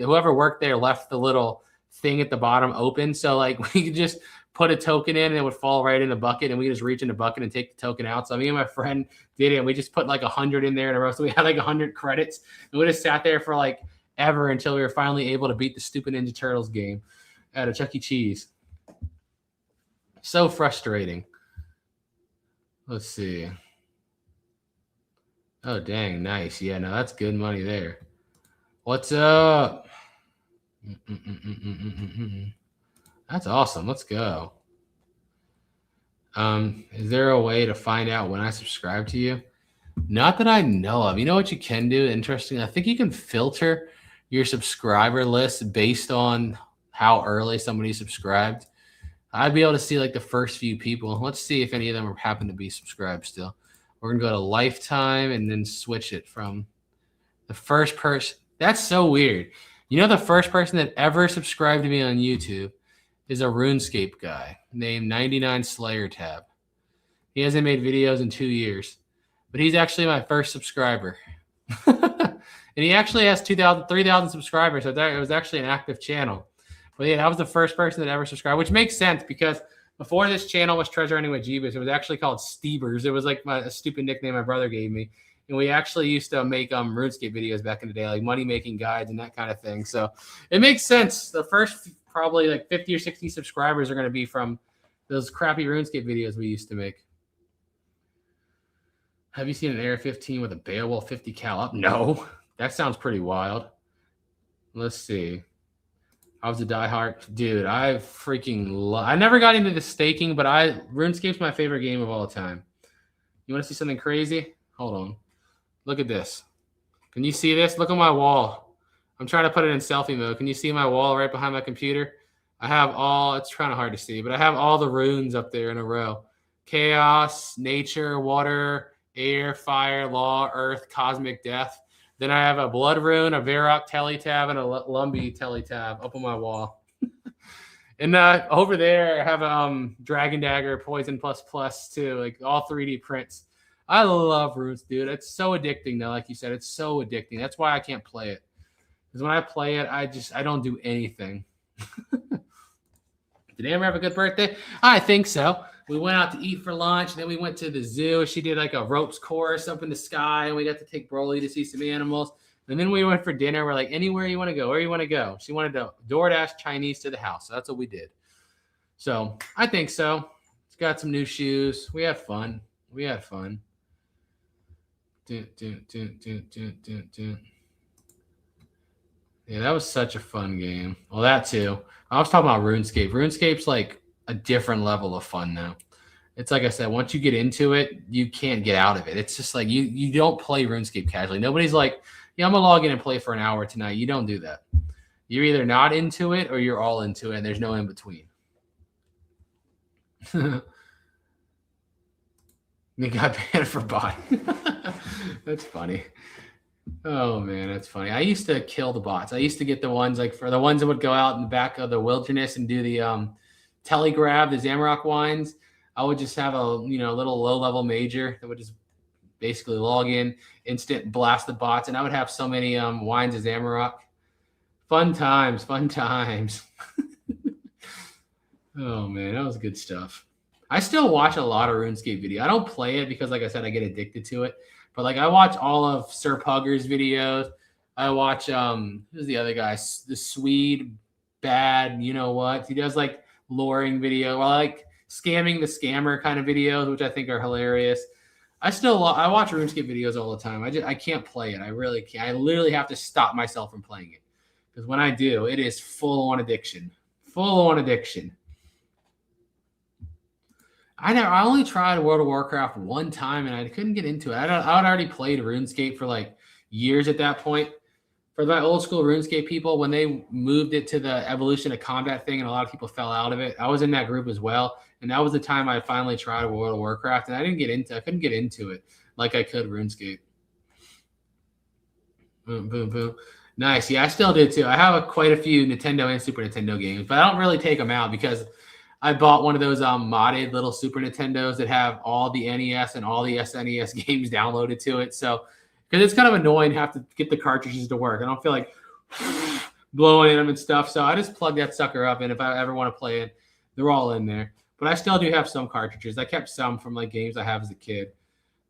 whoever worked there, left the little thing at the bottom open, so like we could just put a token in and it would fall right in the bucket, and we could just reach in the bucket and take the token out. So me and my friend did it, and we just put like 100 in there in a row. So we had like 100 credits, and we just sat there for like ever until we were finally able to beat the stupid Ninja Turtles game at a Chuck E. Cheese. So frustrating. Let's see. Oh, dang. Nice. Yeah, no, that's good money there. What's up? That's awesome. Let's go. Is there a way to find out when I subscribe to you? Not that I know of. You know what you can do? Interesting. I think you can filter your subscriber list based on how early somebody subscribed. I'd be able to see like the first few people. Let's see if any of them happen to be subscribed still. We're going to go to lifetime and then switch it from the first person. That's so weird. You know, the first person that ever subscribed to me on YouTube is a RuneScape guy named 99 Slayer Tab. He hasn't made videos in 2 years, but he's actually my first subscriber. And he actually has 3,000 subscribers. So it was actually an active channel. But yeah, that was the first person that ever subscribed, which makes sense because before this channel was Treasure Hunting with Jebus, it was actually called Steebers. It was like a stupid nickname my brother gave me. And we actually used to make RuneScape videos back in the day, like money-making guides and that kind of thing. So it makes sense. The first probably like 50 or 60 subscribers are going to be from those crappy RuneScape videos we used to make. Have you seen an AR-15 with a Beowulf 50 cal up? No. That sounds pretty wild. Let's see. I was a diehard dude. I never got into the staking, but RuneScape's my favorite game of all time. You want to see something crazy? Hold on. Look at this. Can you see this? Look at my wall. I'm trying to put it in selfie mode. Can you see my wall right behind my computer? I have it's kind of hard to see, but I have all the runes up there in a row. Chaos, nature, water, air, fire, law, earth, cosmic death. Then I have a blood rune, a Varrock teletab, and a Lumbee teletab up on my wall. And over there, I have a Dragon Dagger, Poison ++ too, like all 3D prints. I love runes, dude. It's so addicting, though. Like you said, it's so addicting. That's why I can't play it. Because when I play it, I don't do anything. Did Amber have a good birthday? I think so. We went out to eat for lunch, and then we went to the zoo. She did like a ropes course up in the sky, and we got to take Broly to see some animals. And then we went for dinner. We're like, anywhere you want to go, where you want to go. She wanted to DoorDash Chinese to the house. So that's what we did. So I think so. It's got some new shoes. We had fun. Yeah, that was such a fun game. Well, that too. I was talking about RuneScape. RuneScape's like a different level of fun now. It's like I said, once you get into it, you can't get out of it. It's just like you don't play RuneScape casually. Nobody's like, yeah, I'm gonna log in and play for an hour tonight. You don't do that. You're either not into it or you're all into it, and there's no in between. They got banned for bot. That's funny. Oh man, that's funny. I used to kill the bots. I used to get the ones like for the ones that would go out in the back of the wilderness and do the telegrab, the Zamorak wines. I would just have a little low level major that would just basically log in, instant blast the bots, and I would have so many wines of Zamorak. Fun times. Oh man, that was good stuff. I still watch a lot of RuneScape video. I don't play it because, like I said, I get addicted to it. But like I watch all of Sir Pugger's videos. I watch who's the other guy? The Swede Bad, you know what? He does like luring video, or like scamming the scammer kind of videos, which I think are hilarious. I watch RuneScape videos all the time. I can't play it. I really can't. I literally have to stop myself from playing it. Because when I do, it is full on addiction. I only tried World of Warcraft one time, and I couldn't get into it. I'd already played RuneScape for like years at that point. For my old school RuneScape people, when they moved it to the evolution of combat thing, and a lot of people fell out of it, I was in that group as well. And that was the time I finally tried World of Warcraft, and I couldn't get into it like I could RuneScape. Boom, boom, boom. Nice. Yeah, I still did too. I have quite a few Nintendo and Super Nintendo games, but I don't really take them out because I bought one of those modded little Super Nintendos that have all the NES and all the SNES games downloaded to it. So, because it's kind of annoying to have to get the cartridges to work. I don't feel like blowing in them and stuff. So I just plug that sucker up, and if I ever want to play it, they're all in there. But I still do have some cartridges. I kept some from like games I have as a kid.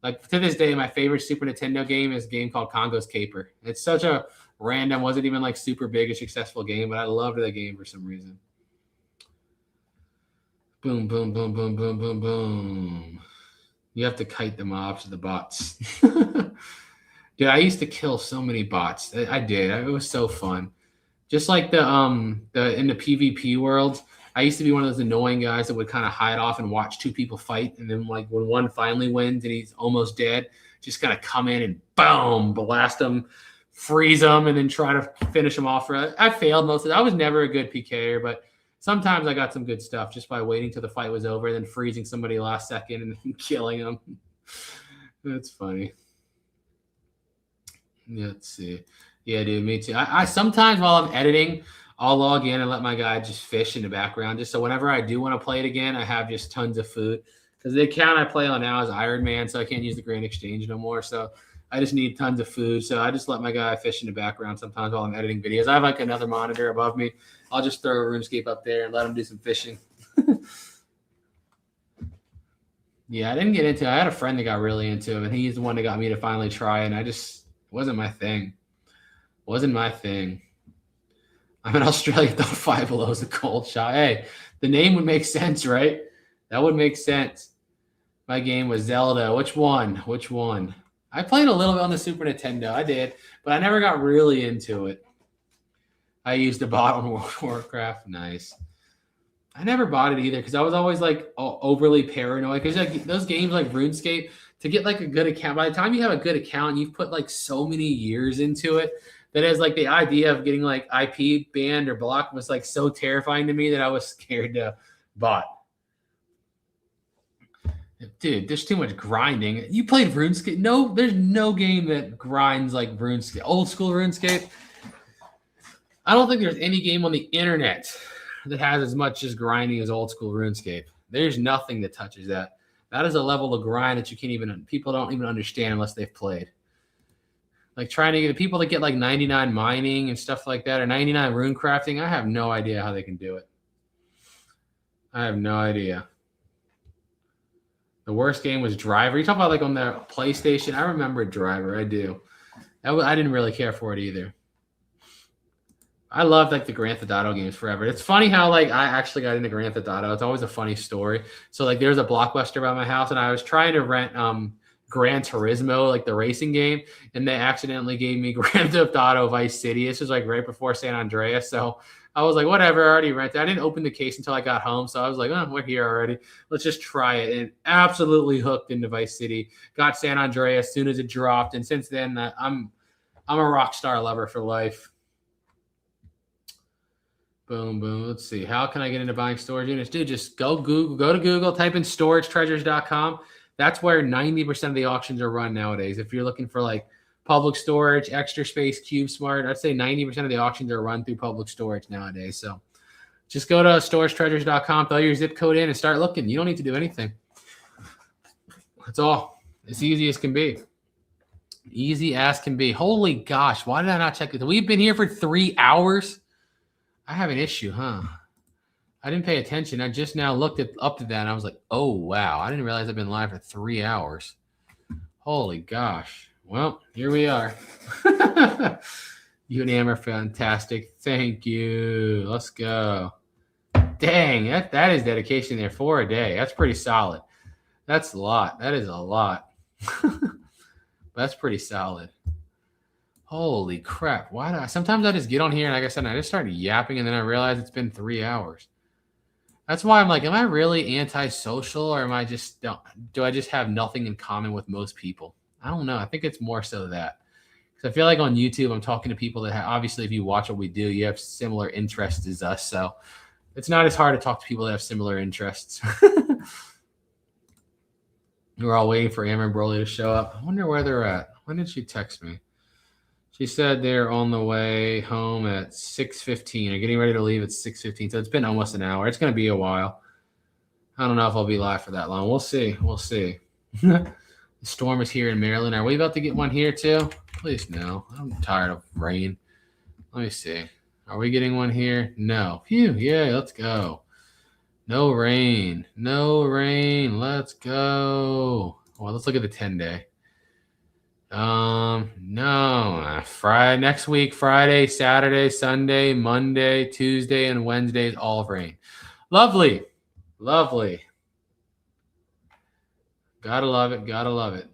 Like to this day, my favorite Super Nintendo game is a game called Congo's Caper. It's such a random, wasn't even like super big or successful game, but I loved the game for some reason. Boom, boom, boom, boom, boom, boom, boom. You have to kite the mobs to the bots. Dude, I used to kill so many bots. I did. It was so fun. Just like the in the PvP world, I used to be one of those annoying guys that would kind of hide off and watch two people fight, and then like when one finally wins and he's almost dead, just kind of come in and boom, blast him, freeze them, and then try to finish them off. I failed most of it. I was never a good PKer, but sometimes I got some good stuff just by waiting till the fight was over and then freezing somebody last second and then killing them. That's funny. Yeah, let's see. Yeah, dude, me too. I sometimes while I'm editing, I'll log in and let my guy just fish in the background, just so whenever I do want to play it again, I have just tons of food. Because the account I play on now is Iron Man, so I can't use the Grand Exchange no more. So I just need tons of food. So I just let my guy fish in the background sometimes while I'm editing videos. I have like another monitor above me. I'll just throw a RuneScape up there and let him do some fishing. Yeah, I didn't get into it. I had a friend that got really into it, and he's the one that got me to finally try it, and it wasn't my thing. Wasn't my thing. I'm in Australia, thought Five Below is a cold shot. Hey, the name would make sense, right? That would make sense. My game was Zelda. Which one? Which one? I played a little bit on the Super Nintendo. I did, but I never got really into it. I used a bot on World of Warcraft. Nice. I never bought it either because I was always like overly paranoid. Because like those games like RuneScape, to get like a good account, by the time you have a good account, you've put like so many years into it that is like the idea of getting like IP banned or blocked was like so terrifying to me that I was scared to bot. Dude, there's too much grinding. You played RuneScape? No, there's no game that grinds like RuneScape. Old school RuneScape. I don't think there's any game on the internet that has as much as grinding as old school RuneScape. There's nothing that touches that. That is a level of grind that people don't even understand unless they've played. Like trying to get the people that get like 99 mining and stuff like that or 99 rune crafting, I have no idea how they can do it. I have no idea. The worst game was Driver. You talk about like on the PlayStation. I remember Driver. I do. I didn't really care for it either. I loved like the Grand Theft Auto games forever. It's funny how like I actually got into Grand Theft Auto. It's always a funny story. So like there's a Blockbuster by my house, and I was trying to rent Gran Turismo, like the racing game, and they accidentally gave me Grand Theft Auto Vice City. This was like right before San Andreas, so I was like, whatever, I already rented. I didn't open the case until I got home, so I was like, oh, we're here already. Let's just try it. And absolutely hooked into Vice City. Got San Andreas as soon as it dropped, and since then, I'm a Rockstar lover for life. Boom, boom. Let's see. How can I get into buying storage units? Dude, just go to Google, type in storagetreasures.com. That's where 90% of the auctions are run nowadays. If you're looking for like public storage, extra space, CubeSmart, I'd say 90% of the auctions are run through public storage nowadays. So just go to storagetreasures.com, throw your zip code in and start looking. You don't need to do anything. That's all. It's easy as can be. Easy as can be. Holy gosh. Why did I not check it? We've been here for 3 hours. I have an issue, huh? I didn't pay attention. I just now looked up to that, and I was like, oh, wow. I didn't realize I've been live for 3 hours. Holy gosh. Well, here we are. You and Am are fantastic. Thank you. Let's go. Dang, that is dedication there for a day. That's pretty solid. That's a lot. That is a lot. That's pretty solid. Holy crap. Sometimes I just get on here and like I said, I just start yapping and then I realize it's been 3 hours. That's why I'm like, am I really antisocial or am I just do I just have nothing in common with most people? I don't know. I think it's more so that. Because I feel like on YouTube, I'm talking to people that obviously if you watch what we do, you have similar interests as us. So it's not as hard to talk to people that have similar interests. We're all waiting for Amber and Broly to show up. I wonder where they're at. When did she text me? She said they're on the way home at 6:15. They're getting ready to leave at 6:15. So it's been almost an hour. It's going to be a while. I don't know if I'll be live for that long. We'll see. We'll see. The storm is here in Maryland. Are we about to get one here too? Please no. I'm tired of rain. Let me see. Are we getting one here? No. Phew. Yeah, let's go. No rain. No rain. Let's go. Well, let's look at the 10-day. No. Friday next week, Friday, Saturday, Sunday, Monday, Tuesday, and Wednesday is all rain. Lovely. Lovely. Gotta love it. Gotta love it.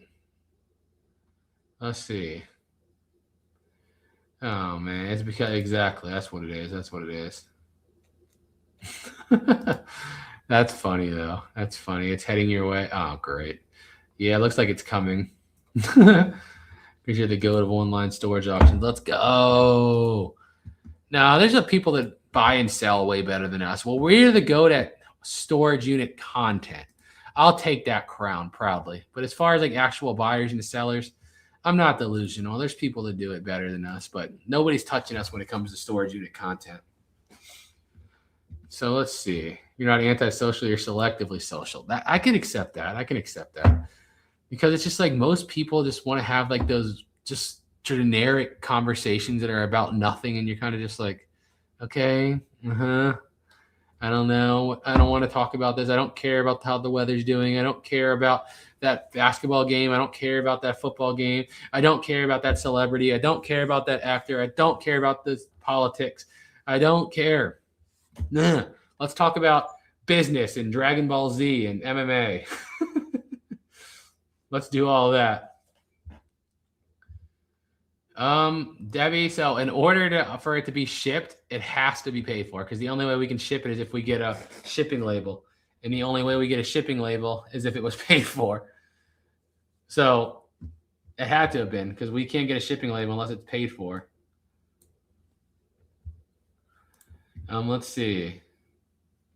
Let's see. Oh man, it's because exactly that's what it is. That's what it is. That's funny though. That's funny. It's heading your way. Oh, great. Yeah, it looks like it's coming. Because you're the goat of online storage auctions. Let's go. No, there's a people that buy and sell way better than us. Well, we're the goat at storage unit content. I'll take that crown proudly. But as far as like actual buyers and sellers, I'm not delusional. There's people that do it better than us, but nobody's touching us when it comes to storage unit content. So let's see. You're not antisocial, you're selectively social. That I can accept that. I can accept that. Because it's just like most people just want to have like those just generic conversations that are about nothing, and you're kind of just like, okay, I don't know. I don't want to talk about this. I don't care about how the weather's doing. I don't care about that basketball game. I don't care about that football game. I don't care about that celebrity. I don't care about that actor. I don't care about this politics. I don't care. Nah. Let's talk about business and Dragon Ball Z and MMA. Let's do all that. Debbie, so in order for it to be shipped, it has to be paid for, because the only way we can ship it is if we get a shipping label. And the only way we get a shipping label is if it was paid for. So it had to have been, because we can't get a shipping label unless it's paid for. Let's see.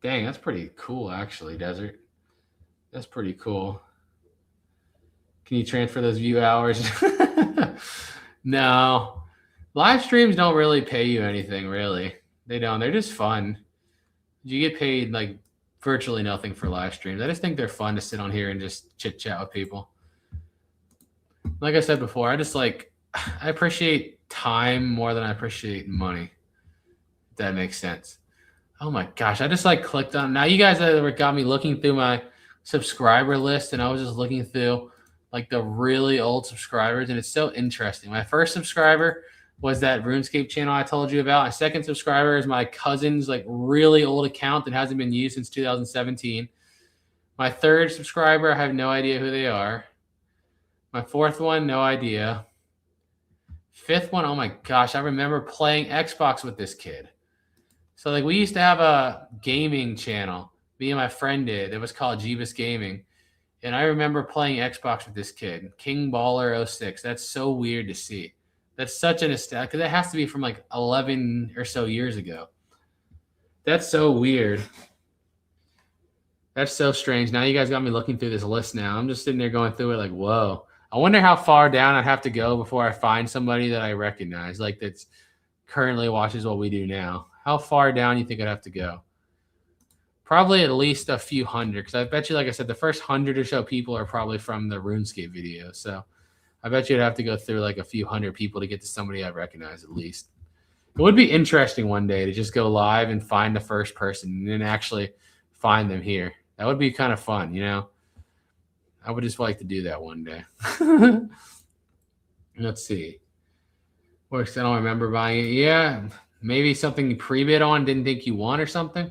Dang, that's pretty cool, actually, Desert. That's pretty cool. Can you transfer those view hours? No. Live streams don't really pay you anything, really. They don't. They're just fun. You get paid like virtually nothing for live streams. I just think they're fun to sit on here and just chit chat with people. Like I said before, I appreciate time more than I appreciate money. If that makes sense. Oh my gosh, I just like clicked on. Now you guys got me looking through my subscriber list, and I was just looking through like the really old subscribers, and it's so interesting. My first subscriber was that RuneScape channel I told you about. My second subscriber is my cousin's like really old account that hasn't been used since 2017. My third subscriber, I have no idea who they are. My fourth one, no idea. Fifth one, oh my gosh, I remember playing Xbox with this kid. So like we used to have a gaming channel. Me and my friend did. It was called Jebus Gaming. And I remember playing Xbox with this kid, King Baller 06. That's so weird to see. That's such an nostalgia, because it has to be from like 11 or so years ago. That's so weird. That's so strange. Now you guys got me looking through this list now. I'm just sitting there going through it like, whoa. I wonder how far down I'd have to go before I find somebody that I recognize, like that's currently watches what we do now. How far down you think I'd have to go? Probably at least a few hundred, because I bet you, like I said, the first 100 or so people are probably from the RuneScape video. So I bet you'd have to go through like a few hundred people to get to somebody I recognize at least. It would be interesting one day to just go live and find the first person and then actually find them here. That would be kind of fun, you know? I would just like to do that one day. Let's see. Works, I don't remember buying it. Yeah, maybe something you pre-bid on, didn't think you won or something.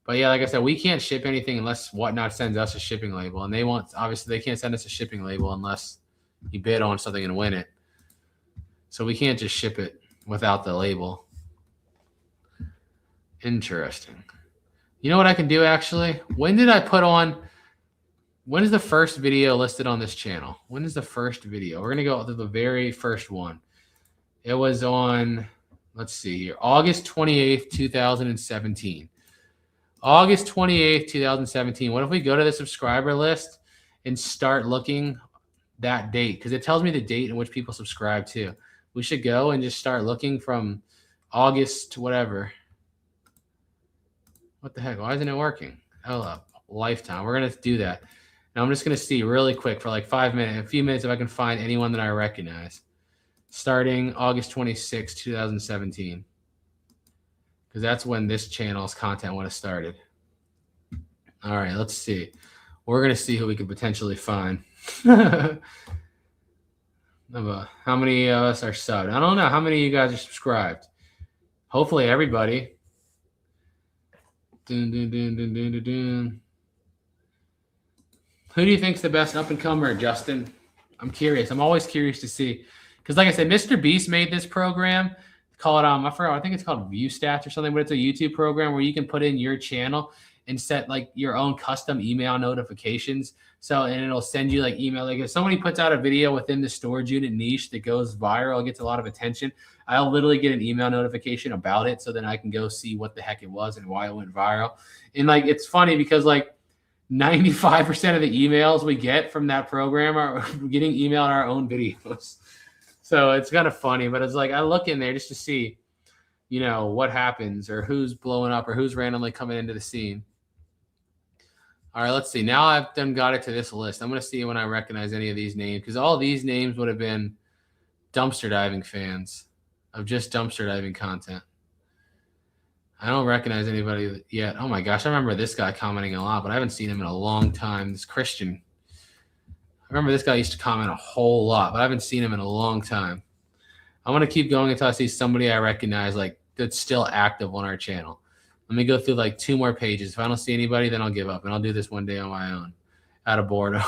But yeah, like I said, we can't ship anything unless Whatnot sends us a shipping label. And obviously they can't send us a shipping label unless you bid on something and win it. So we can't just ship it without the label. Interesting. You know what I can do actually? When is the first video listed on this channel? When is the first video? We're going to go to the very first one. It was on, let's see here, August 28th, 2017. August 28th, 2017. What if we go to the subscriber list and start looking that date? Because it tells me the date in which people subscribe to. We should go and just start looking from August to whatever. What the heck? Why isn't it working? Hold up. lifetime. We're going to do that. Now I'm just going to see really quick for like a few minutes if I can find anyone that I recognize. Starting August 26, 2017. Because that's when this channel's content would have started. All right, let's see. We're going to see who we could potentially find. How many of us are subbed? I don't know. How many of you guys are subscribed? Hopefully everybody. Dun, dun, dun, dun, dun, dun, dun. Who do you think's the best up-and-comer, Justin? I'm curious. I'm always curious to see. Because like I said, Mr. Beast made this program. Call it, I forgot, I think it's called View Stats or something, but it's a YouTube program where you can put in your channel and set like your own custom email notifications. So, and it'll send you like email. Like if somebody puts out a video within the storage unit niche that goes viral, gets a lot of attention, I'll literally get an email notification about it. So then I can go see what the heck it was and why it went viral. And like, it's funny because like 95% of the emails we get from that program are getting emailed our own videos. So it's kind of funny, but it's like, I look in there just to see, you know, what happens or who's blowing up or who's randomly coming into the scene. All right, let's see. Now I've done got it to this list. I'm going to see when I recognize any of these names because all these names would have been dumpster diving fans of just dumpster diving content. I don't recognize anybody yet. Oh my gosh, I remember this guy commenting a lot, but I haven't seen him in a long time. This Christian. I remember this guy used to comment a whole lot, but I haven't seen him in a long time. I'm going to keep going until I see somebody I recognize like that's still active on our channel. Let me go through like 2 more pages. If I don't see anybody, then I'll give up, and I'll do this one day on my own out of boredom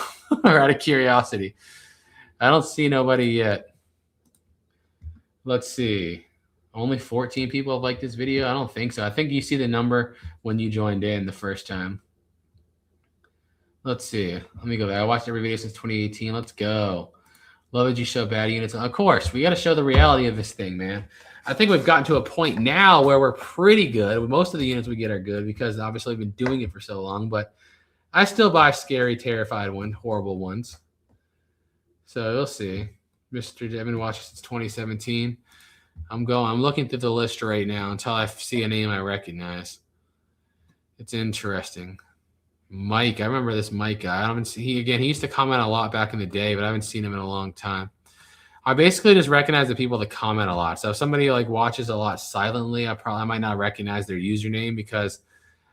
or out of curiosity. I don't see nobody yet. Let's see. Only 14 people have liked this video? I don't think so. I think you see the number when you joined in the first time. Let's see. Let me go back. I watched every video since 2018. Let's go. Love that you show bad units. Of course, we got to show the reality of this thing, man. I think we've gotten to a point now where we're pretty good. Most of the units we get are good because obviously we've been doing it for so long, but I still buy scary, terrified ones, horrible ones. So we'll see. Mr. I've been watching since 2017. I'm looking through the list right now until I see a name I recognize. It's interesting. Mike, I remember this Mike guy. He used to comment a lot back in the day, but I haven't seen him in a long time. I basically just recognize the people that comment a lot. So if somebody like watches a lot silently, I might not recognize their username because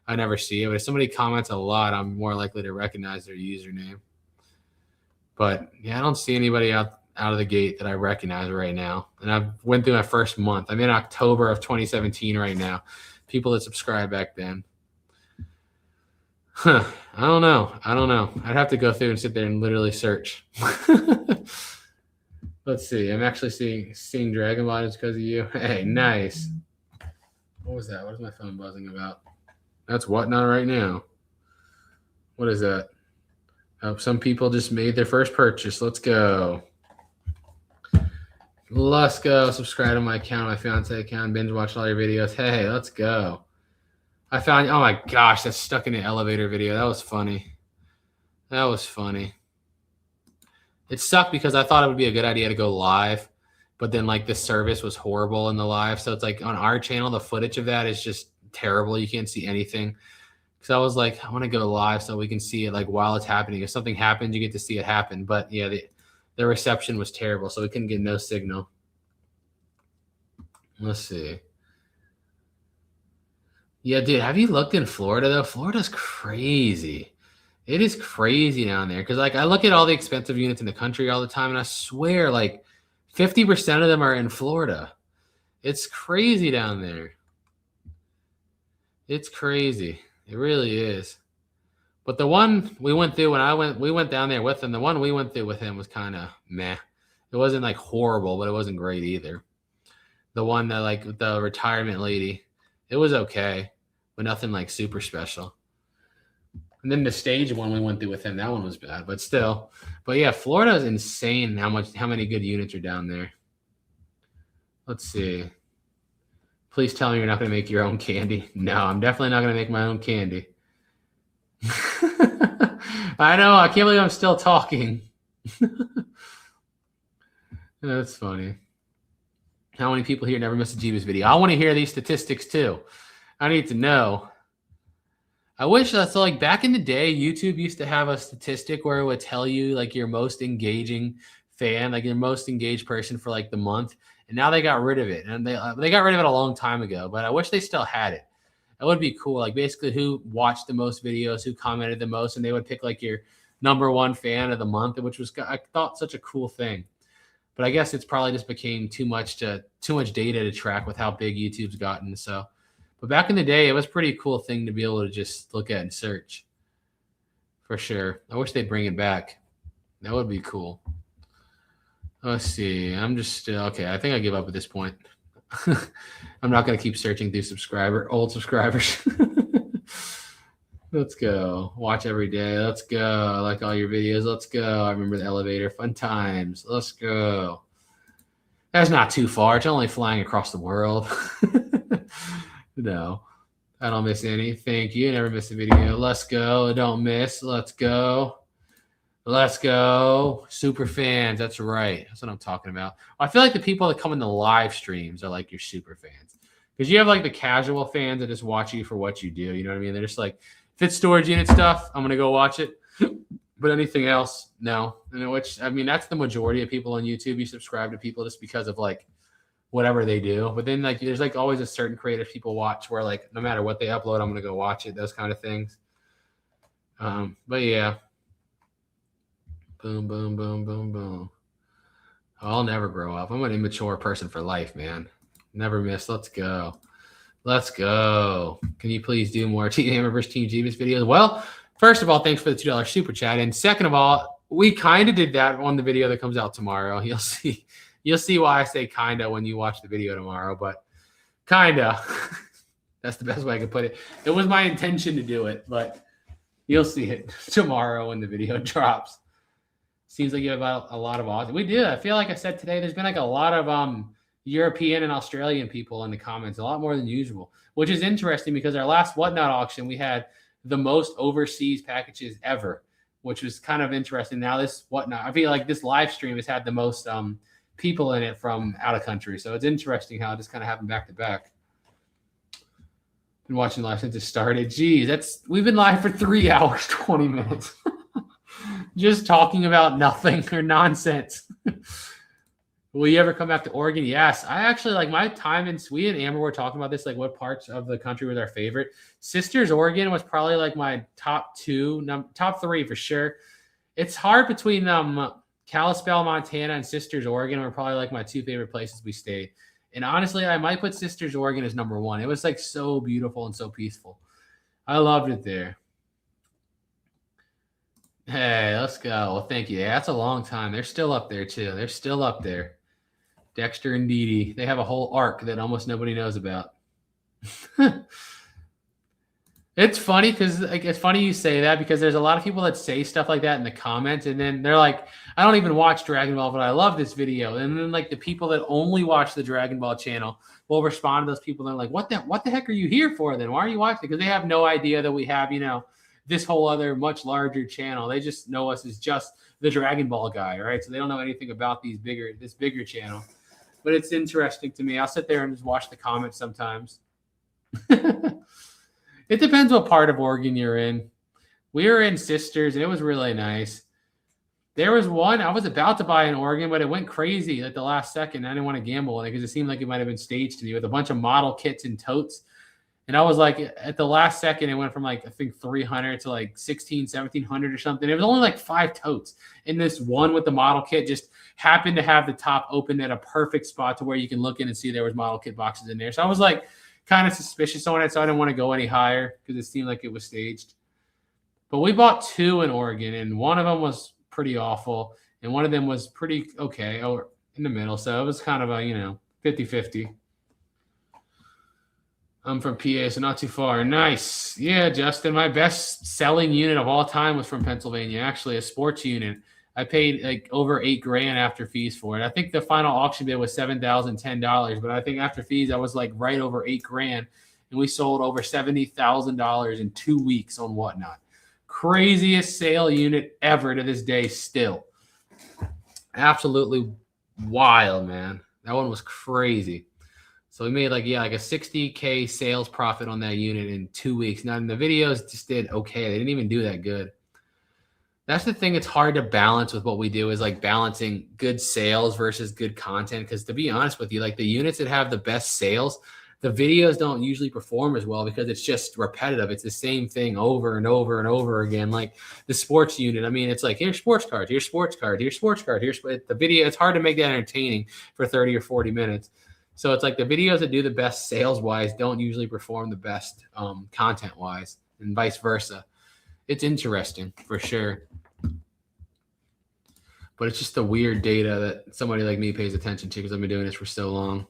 I never see it. But if somebody comments a lot, I'm more likely to recognize their username. But yeah, I don't see anybody out of the gate that I recognize right now. And I went through my first month. I'm in October of 2017 right now. People that subscribed back then. I don't know. I'd have to go through and sit there and literally search. Let's see. I'm actually seeing Dragon Ball is because of you. Hey, nice. What was that? What is my phone buzzing about? That's Whatnot right now. What is that? Oh, some people just made their first purchase. Let's go. Let's go. Subscribe to my account, my fiance account. Binge watch all your videos. Hey, let's go. I found, oh my gosh, that's stuck in the elevator video. That was funny. It sucked because I thought it would be a good idea to go live, but then like the service was horrible in the live. So it's like on our channel, the footage of that is just terrible. You can't see anything. So I was like, I want to go live so we can see it like while it's happening. If something happens, you get to see it happen. But yeah, the reception was terrible, so we couldn't get no signal. Let's see. Yeah, dude, have you looked in Florida, though? Florida's crazy. It is crazy down there because, like, I look at all the expensive units in the country all the time, and I swear, like, 50% of them are in Florida. It's crazy down there. It's crazy. It really is. But the one we went through we went down there with him. The one we went through with him was kind of meh. It wasn't, like, horrible, but it wasn't great either. The one that, like, the retirement lady, it was okay, but nothing, like, super special. And then the stage one we went through with him, that one was bad, but still. But yeah, Florida is insane how many good units are down there. Let's see. Please tell me you're not going to make your own candy. No, I'm definitely not going to make my own candy. I know. I can't believe I'm still talking. That's funny. How many people here never miss a Jebus video? I want to hear these statistics too. I need to know. I wish that. So like back in the day, YouTube used to have a statistic where it would tell you like your most engaging fan, like your most engaged person for like the month. And now they got rid of it, and they got rid of it a long time ago. But I wish they still had it. That would be cool. Like basically who watched the most videos, who commented the most, and they would pick like your number one fan of the month, which was I thought such a cool thing. But I guess it's probably just became too much data to track with how big YouTube's gotten. So, but back in the day, it was a pretty cool thing to be able to just look at and search. For sure. I wish they'd bring it back. That would be cool. Let's see. I'm just okay. I think I give up at this point. I'm not going to keep searching through old subscribers. Let's go. Watch every day. Let's go. I like all your videos. Let's go. I remember the elevator. Fun times. Let's go. That's not too far. It's only flying across the world. No. I don't miss any. Thank you. Never miss a video. Let's go. Don't miss. Let's go. Let's go. Super fans. That's right. That's what I'm talking about. I feel like the people that come in the live streams are like your super fans. Because you have like the casual fans that just watch you for what you do. You know what I mean? They're just like, if it's storage unit stuff, I'm going to go watch it. But anything else, no. And which, I mean, that's the majority of people on YouTube. You subscribe to people just because of like whatever they do. But then like there's like always a certain creative people watch where like no matter what they upload, I'm going to go watch it. Those kind of things. But yeah. Boom, boom, boom, boom, boom. I'll never grow up. I'm an immature person for life, man. Never miss. Let's go. Let's go. Can you please do more Team Hammer versus Team Jebus videos? Well, first of all, thanks for the $2 super chat. And second of all, we kind of did that on the video that comes out tomorrow. You'll see why I say kind of when you watch the video tomorrow, but kind of. That's the best way I could put it. It was my intention to do it, but you'll see it tomorrow when the video drops. Seems like you have a lot of odds. We do. I feel like I said today, there's been like a lot of European and Australian people in the comments, a lot more than usual, which is interesting because our last Whatnot auction, we had the most overseas packages ever, which was kind of interesting. Now this Whatnot, I feel like this live stream has had the most people in it from out of country. So it's interesting how it just kind of happened back to back. Been watching live since it started. Geez, we've been live for 3 hours, 20 minutes. Just talking about nothing or nonsense. Will you ever come back to Oregon? Yes. I actually like my time in Sweden. Amber were talking about this, like what parts of the country was our favorite. Sisters, Oregon was probably like my top three for sure. It's hard between Kalispell, Montana and Sisters, Oregon were probably like my two favorite places we stayed. And honestly, I might put Sisters, Oregon as number one. It was like so beautiful and so peaceful. I loved it there. Hey, let's go. Well, thank you. Yeah, that's a long time. They're still up there, too. They're still up there. Dexter and Dee Dee. They have a whole arc that almost nobody knows about. It's funny because it's funny you say that because there's a lot of people that say stuff like that in the comments, and then they're like, I don't even watch Dragon Ball, but I love this video. And then like the people that only watch the Dragon Ball channel will respond to those people. And they're like, what the heck are you here for then? Why are you watching? Because they have no idea that we have, this whole other much larger channel. They just know us as just the Dragon Ball guy, right? So they don't know anything about this bigger channel. But it's interesting to me. I'll sit there and just watch the comments sometimes. It depends what part of Oregon you're in. We were in Sisters, and it was really nice. There was one, I was about to buy in Oregon, but it went crazy at the last second. I didn't want to gamble on it because it seemed like it might have been staged to me with a bunch of model kits and totes. And I was like, at the last second, it went from like, I think 300 to like 1700 or something. It was only like 5 totes. And this one with the model kit just happened to have the top open at a perfect spot to where you can look in and see there was model kit boxes in there. So I was like kind of suspicious on it. So I didn't want to go any higher because it seemed like it was staged. But we bought 2 in Oregon, and one of them was pretty awful. And one of them was pretty okay, or in the middle. So it was kind of a, 50-50. I'm from PA, so not too far. Nice. Yeah, Justin, my best selling unit of all time was from Pennsylvania, actually a sports unit. I paid like over $8,000 after fees for it. I think the final auction bid was $7,010, but I think after fees, I was like right over $8,000, and we sold over $70,000 in 2 weeks on Whatnot. Craziest sale unit ever to this day still. Absolutely wild, man. That one was crazy. So we made like a 60K sales profit on that unit in 2 weeks. Now the videos just did okay. They didn't even do that good. That's the thing. It's hard to balance with what we do is like balancing good sales versus good content. Because to be honest with you, like the units that have the best sales, the videos don't usually perform as well because it's just repetitive. It's the same thing over and over and over again. Like the sports unit. I mean, it's like here's sports card, here's sports card, here's sports card, here's the video. It's hard to make that entertaining for 30 or 40 minutes. So it's like the videos that do the best sales wise don't usually perform the best content wise, and vice versa. It's interesting for sure. But it's just the weird data that somebody like me pays attention to because I've been doing this for so long.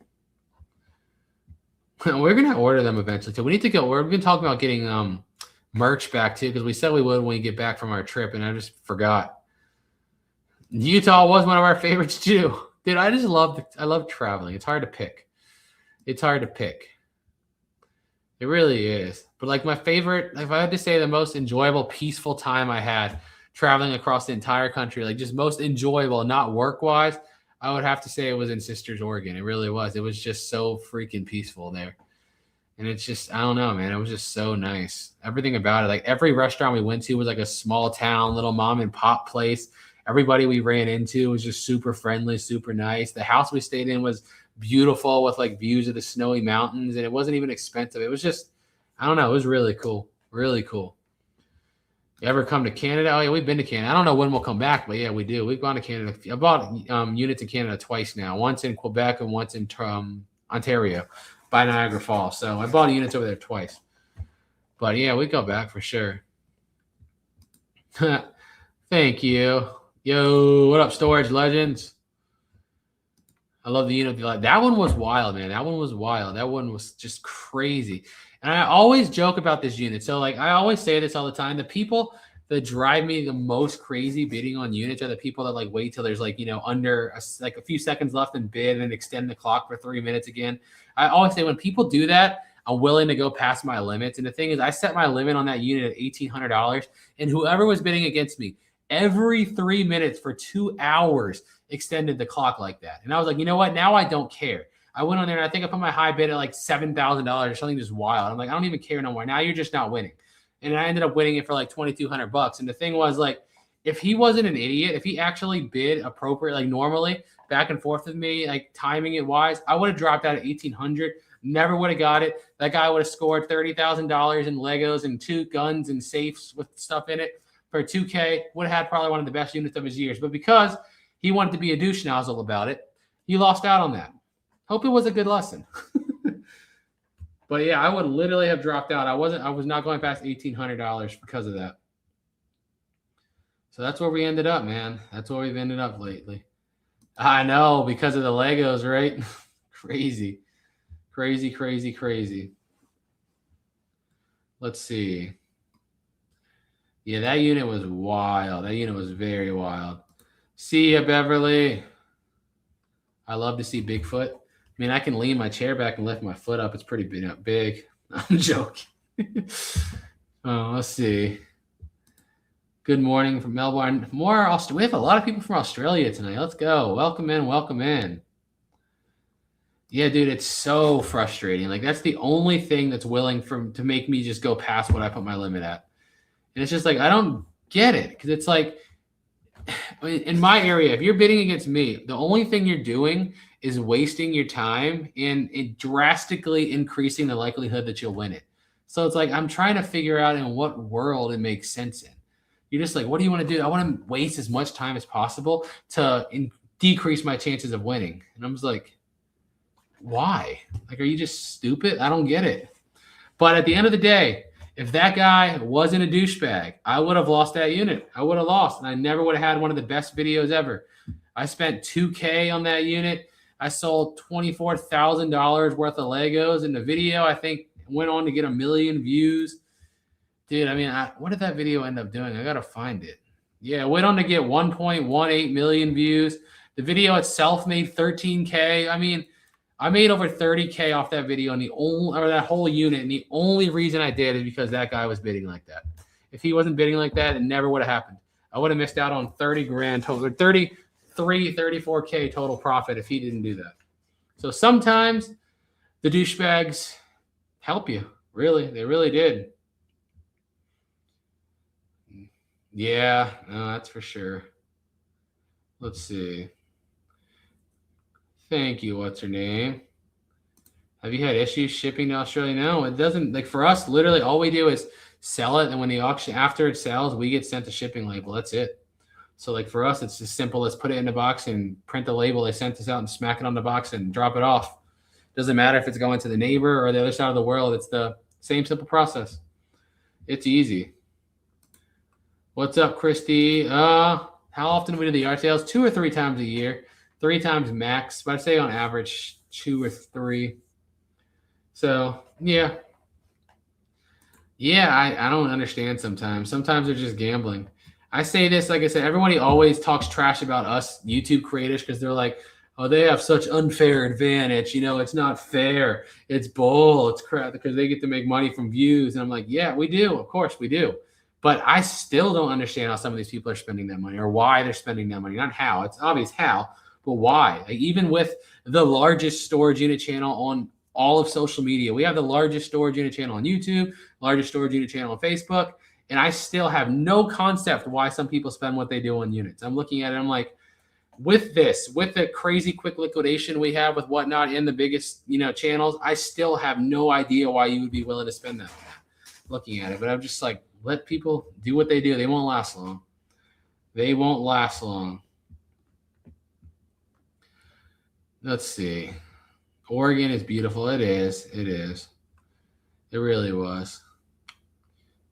We're going to order them eventually too. We need to go. We've been talking about getting merch back too because we said we would when we get back from our trip, and I just forgot. Utah was one of our favorites too. Dude, I love traveling. It's hard to pick. It really is. But like my favorite, if I had to say the most enjoyable, peaceful time I had traveling across the entire country, like just most enjoyable, not work-wise, I would have to say it was in Sisters, Oregon. It really was. It was just so freaking peaceful there. And it's just, I don't know, man. It was just so nice. Everything about it. Like every restaurant we went to was like a small town, little mom and pop place. Everybody we ran into was just super friendly, super nice. The house we stayed in was beautiful with like views of the snowy mountains. And it wasn't even expensive. It was just, I don't know. It was really cool. Really cool. You ever come to Canada? Oh, yeah, we've been to Canada. I don't know when we'll come back, but yeah, we do. We've gone to Canada. I bought units in Canada twice now, once in Quebec and once in Ontario by Niagara Falls. So I bought units over there twice. But yeah, we go back for sure. Thank you. Yo, what up, Storage Legends? I love the unit. That one was wild, man. That one was wild. That one was just crazy. And I always joke about this unit. So like I always say this all the time. The people that drive me the most crazy bidding on units are the people that like wait till there's like, under a few seconds left and bid and extend the clock for 3 minutes again. I always say when people do that, I'm willing to go past my limits. And the thing is, I set my limit on that unit at $1,800, and whoever was bidding against me every 3 minutes for 2 hours extended the clock like that. And I was like, you know what? Now I don't care. I went on there and I think I put my high bid at like $7,000 or something just wild. I'm like, I don't even care no more. Now you're just not winning. And I ended up winning it for like $2,200. And the thing was, like, if he wasn't an idiot, if he actually bid appropriate, like normally back and forth with me, like timing it wise, I would have dropped out at $1,800. Never would have got it. That guy would have scored $30,000 in Legos and 2 guns and safes with stuff in it for $2K. Would have had probably one of the best units of his years. But because he wanted to be a douche nozzle about it, he lost out on that. Hope it was a good lesson. But yeah, I would literally have dropped out. I was not going past $1,800 because of that. So that's where we ended up, man. That's where we've ended up lately. I know, because of the Legos, right? Crazy. Crazy, crazy, crazy. Let's see. Yeah, that unit was wild. That unit was very wild. See ya, Beverly. I love to see Bigfoot. I mean, I can lean my chair back and lift my foot up. It's pretty big. I'm joking. Let's see. Good morning from Melbourne. We have a lot of people from Australia tonight. Let's go. Welcome in. Welcome in. Yeah, dude, it's so frustrating. Like, that's the only thing that's willing to make me just go past what I put my limit at. And it's just like, I don't get it. Because it's like, in my area, if you're bidding against me, the only thing you're doing is wasting your time and drastically increasing the likelihood that you'll win it. So it's like, I'm trying to figure out in what world it makes sense in. You're just like, what do you want to do? I want to waste as much time as possible to decrease my chances of winning. And I'm just like, why? Like, are you just stupid? I don't get it. But at the end of the day, if that guy wasn't a douchebag, I would have lost that unit. I would have lost, and I never would have had one of the best videos ever. I spent $2K on that unit. I sold $24,000 worth of Legos, and the video, I think, went on to get 1 million views. Dude, I mean, what did that video end up doing? I got to find it. Yeah, it went on to get 1.18 million views. The video itself made $13K. I mean, I made over $30K off that video and that whole unit. And the only reason I did is because that guy was bidding like that. If he wasn't bidding like that, it never would have happened. I would have missed out on 30 grand total, 34K total profit if he didn't do that. So sometimes The douchebags help you. Really, they really did. Yeah, no, that's for sure. Let's see. Thank you. What's her name? Have you had issues shipping to Australia? No, it doesn't. Like for us, literally all we do is sell it, and when the auction after it sells, we get sent a shipping label. That's it. So like for us, it's as simple as put it in the box and print the label. They sent us out and smack it on the box and drop it off. Doesn't matter if it's going to the neighbor or the other side of the world. It's the same simple process. It's easy. What's up, Christy? How often do we do the yard sales? 2 or 3 times a year. 3 times max, but I'd say on average 2 or 3. So yeah. I don't understand sometimes. Sometimes they're just gambling. I say this, like I said, everybody always talks trash about us YouTube creators because they're like, oh, they have such unfair advantage. It's not fair. It's bull. It's crap because they get to make money from views. And I'm like, yeah, we do. Of course we do. But I still don't understand how some of these people are spending that money or why they're spending that money. Not how. It's obvious how, but why. Like, even with the largest storage unit channel on all of social media, we have the largest storage unit channel on YouTube, largest storage unit channel on Facebook, and I still have no concept why some people spend what they do on units. I'm looking at it, I'm like, with the crazy quick liquidation we have with whatnot in the biggest, channels, I still have no idea why you would be willing to spend that. Looking at it, but I'm just like, let people do what they do. They won't last long. They won't last long. Let's see. Oregon is beautiful. It is. It is. It really was.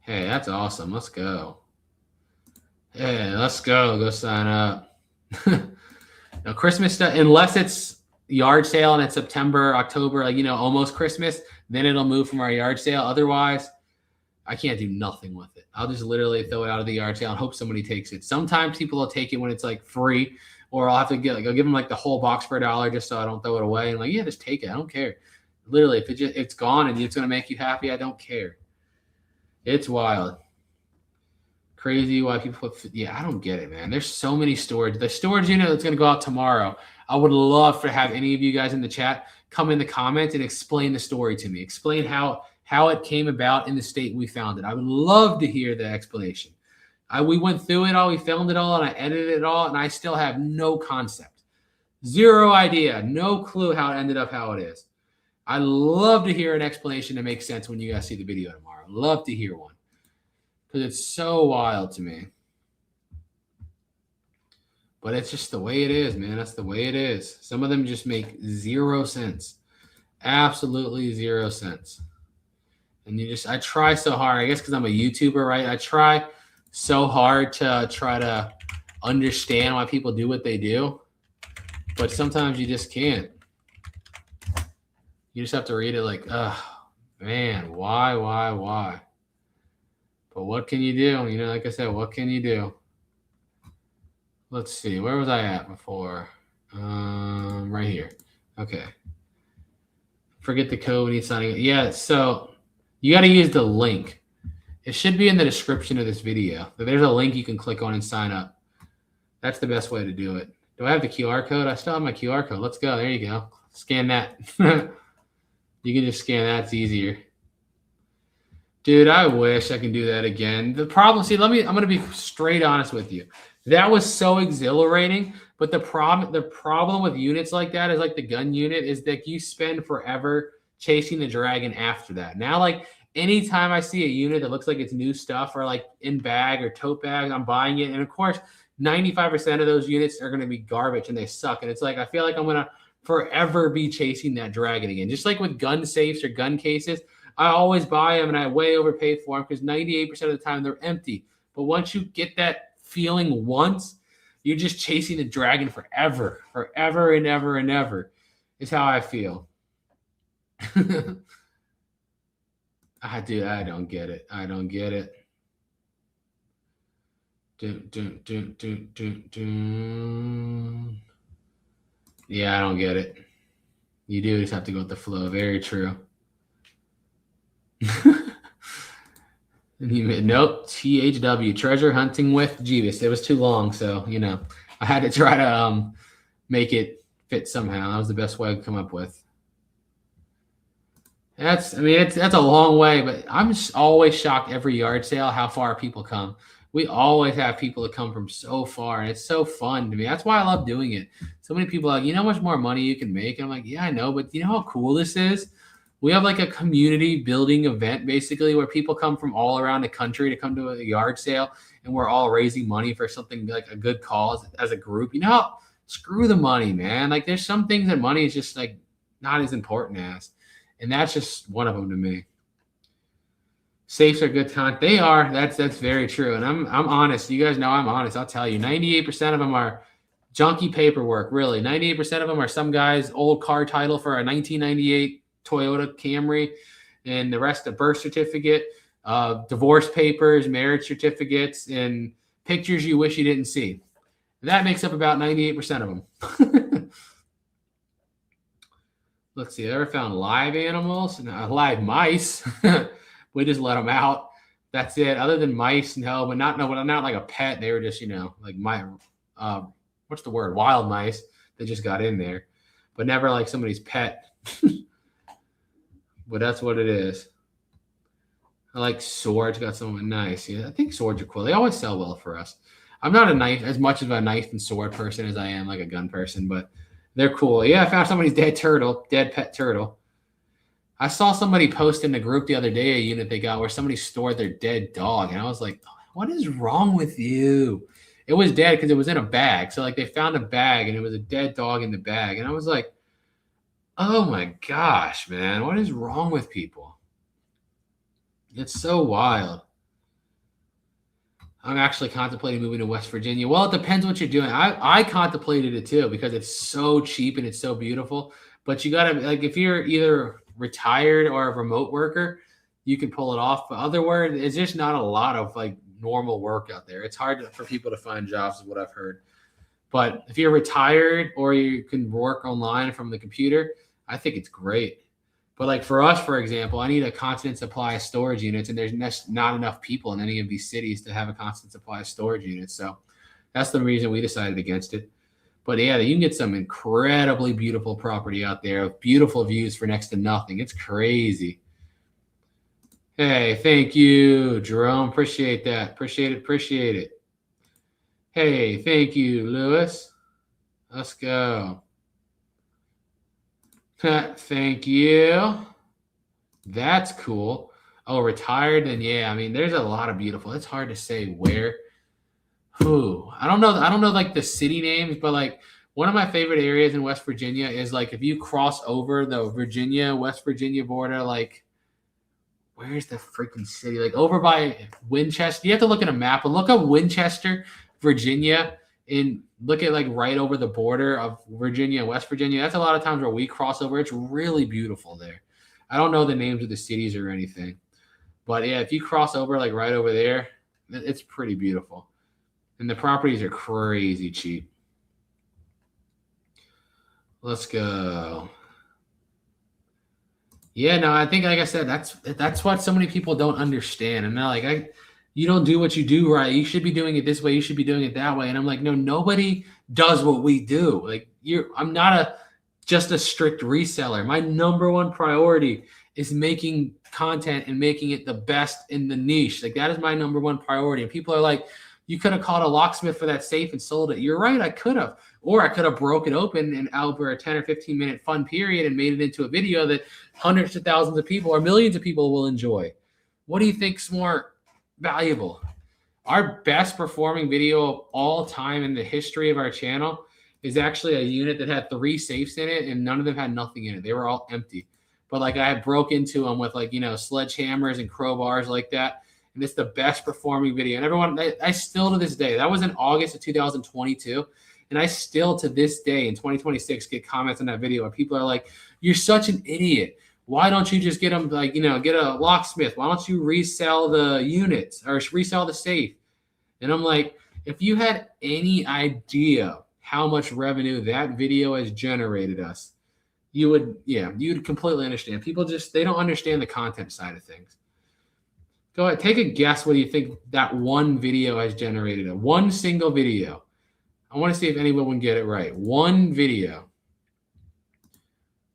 Hey, that's awesome. Let's go. Hey, let's go. Go sign up. Now, Christmas stuff, unless it's yard sale and it's September, October, almost Christmas, then it'll move from our yard sale. Otherwise, I can't do nothing with it. I'll just literally throw it out of the yard sale and hope somebody takes it. Sometimes people will take it when it's like free, or I'll have to I'll give them like the whole box for $1 just so I don't throw it away. And like, yeah, just take it. I don't care. Literally, if it's gone and it's going to make you happy, I don't care. It's wild. Crazy why people I don't get it, man. There's so many storage. The storage unit that's going to go out tomorrow, I would love to have any of you guys in the chat come in the comments and explain the story to me. Explain how it came about in the state we found it. I would love to hear the explanation. We went through it all, we filmed it all, and I edited it all, and I still have no concept. Zero idea, no clue how it ended up how it is. I'd love to hear an explanation that makes sense when you guys see the video tomorrow. Love to hear one. Because it's so wild to me. But it's just the way it is, man. That's the way it is. Some of them just make 0 cents. Absolutely 0 cents. And I try so hard, I guess because I'm a YouTuber, right? I try so hard to try to understand why people do what they do. But sometimes you just can't. You just have to read it like, oh, man, why? But what can you do? Like I said, what can you do? Let's see. Where was I at before? Right here. Okay. Forget the code when you're signing. Yeah, so you got to use the link. It should be in the description of this video. There's a link you can click on and sign up. That's the best way to do it. Do I have the QR code? I still have my QR code. Let's go. There you go. Scan that. You can just scan that. It's easier. Dude, I wish I can do that again. The problem, I'm going to be straight honest with you. That was so exhilarating, but the problem with units like that is like the gun unit is that you spend forever chasing the dragon after that. Now, like anytime I see a unit that looks like it's new stuff or like in bag or tote bag, I'm buying it. And of course, 95% of those units are going to be garbage and they suck. And it's like, I feel like I'm going to forever be chasing that dragon again. Just like with gun safes or gun cases, I always buy them and I way overpay for them because 98% of the time they're empty. But once you get that feeling once, you're just chasing the dragon forever and ever is how I feel. I don't get it. I don't get it. Yeah, I don't get it. You do just have to go with the flow. Very true. Nope. THW, treasure hunting with Jebus. It was too long, so I had to try to make it fit somehow. That was the best way I could come up with. That's a long way, but I'm just always shocked every yard sale how far people come. We always have people that come from so far, and it's so fun to me. That's why I love doing it. So many people are like, you know how much more money you can make? And I'm like, yeah, I know, but you know how cool this is? We have like a community building event basically where people come from all around the country to come to a yard sale, and we're all raising money for something like a good cause as a group. You know how screw the money, man. Like there's some things that money is just like not as important as. And that's just one of them to me. Safes are good content. They are. That's very true. And I'm honest. You guys know I'm honest. I'll tell you, 98% of them are junky paperwork. Really, 98% of them are some guy's old car title for a 1998 Toyota Camry, and the rest a birth certificate, divorce papers, marriage certificates, and pictures you wish you didn't see. That makes up about 98% of them. Let's see. I ever found live animals? No, live mice. We just let them out. That's it. Other than mice, no, but not like a pet. They were just, like what's the word? Wild mice that just got in there, but never like somebody's pet. But that's what it is. I like swords. Got someone nice. Yeah, I think swords are cool. They always sell well for us. I'm not as much of a knife and sword person as I am like a gun person, but they're cool. Yeah, I found somebody's dead pet turtle. I saw somebody post in the group the other day a unit they got where somebody stored their dead dog, and I was like, what is wrong with you? It was dead because it was in a bag. So like they found a bag and it was a dead dog in the bag, and I was like, oh my gosh, man, what is wrong with people? It's so wild. I'm actually contemplating moving to West Virginia. Well, it depends what you're doing. I contemplated it too because it's so cheap and it's so beautiful. But you gotta like if you're either retired or a remote worker, you can pull it off. But otherwise, it's just not a lot of like normal work out there. It's hard for people to find jobs, is what I've heard. But if you're retired or you can work online from the computer, I think it's great. But like for us, for example, I need a constant supply of storage units, and there's not enough people in any of these cities to have a constant supply of storage units. So that's the reason we decided against it. But yeah, you can get some incredibly beautiful property out there with beautiful views for next to nothing. It's crazy. Hey, thank you, Jerome. Appreciate that. Appreciate it. Hey, thank you, Lewis. Let's go. Thank you. That's cool. Oh, retired? Then yeah, I mean, there's a lot of beautiful. It's hard to say where. Who? I don't know like the city names, but like one of my favorite areas in West Virginia is like if you cross over the West Virginia border, like where's the freaking city? Like over by Winchester. You have to look at a map and look up Winchester, Virginia, and look at like right over the border of Virginia and West Virginia. That's a lot of times where we cross over. It's really beautiful there. I don't know the names of the cities or anything, but yeah, if you cross over like right over there, it's pretty beautiful. And the properties are crazy cheap. Let's go. Yeah, no, I think like I said, that's what so many people don't understand. And they're like, you don't do what you do right. You should be doing it this way. You should be doing it that way. And I'm like, no, nobody does what we do. Like I'm not just a strict reseller. My number one priority is making content and making it the best in the niche. Like that is my number one priority. And people are like, you could have called a locksmith for that safe and sold it. You're right, I could have. Or I could have broke it open and over a 10 or 15 minute fun period and made it into a video that hundreds of thousands of people or millions of people will enjoy. What do you think's more valuable? Our best performing video of all time in the history of our channel is actually a unit that had 3 safes in it, and none of them had nothing in it. They were all empty. But like I broke into them with like, sledgehammers and crowbars like that. And it's the best performing video. And everyone, I still to this day, that was in August of 2022. And I still to this day in 2026 get comments on that video where people are like, you're such an idiot. Why don't you just get them get a locksmith? Why don't you resell the units or resell the safe? And I'm like, if you had any idea how much revenue that video has generated us, you'd completely understand. People they don't understand the content side of things. Go ahead, take a guess what do you think that one video has generated. One single video. I want to see if anyone can get it right. One video.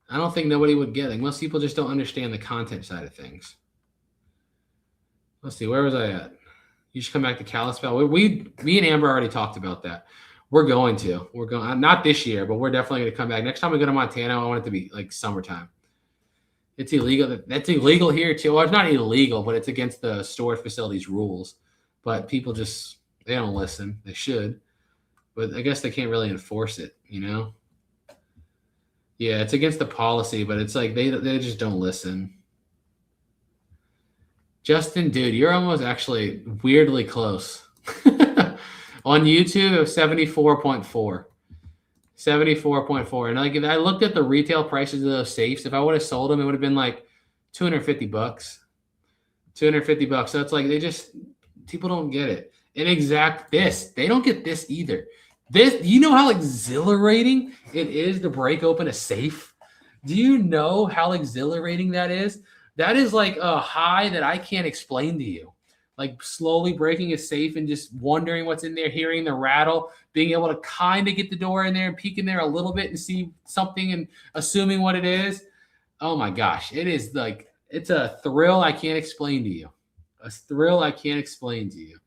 I don't think nobody would get it. Most people just don't understand the content side of things. Let's see, where was I at? You should come back to Kalispell. Me and Amber already talked about that. We're going, not this year, but we're definitely going to come back. Next time we go to Montana, I want it to be like summertime. It's illegal. That's illegal here too. Well, it's not illegal, but it's against the storage facility's rules. But people they don't listen. They should, but I guess they can't really enforce it, you know? Yeah, it's against the policy, but it's like they just don't listen. Justin, dude, you're almost actually weirdly close. On YouTube, it was 74.4. 74.4. And like if I looked at the retail prices of those safes, if I would have sold them, it would have been like $250. $250. So it's like people don't get it. And they don't get this either. You know how exhilarating it is to break open a safe? Do you know how exhilarating that is? That is like a high that I can't explain to you. Like slowly breaking a safe and just wondering what's in there, hearing the rattle, being able to kind of get the door in there and peek in there a little bit and see something and assuming what it is. Oh my gosh. It is like, it's a thrill I can't explain to you. A thrill I can't explain to you.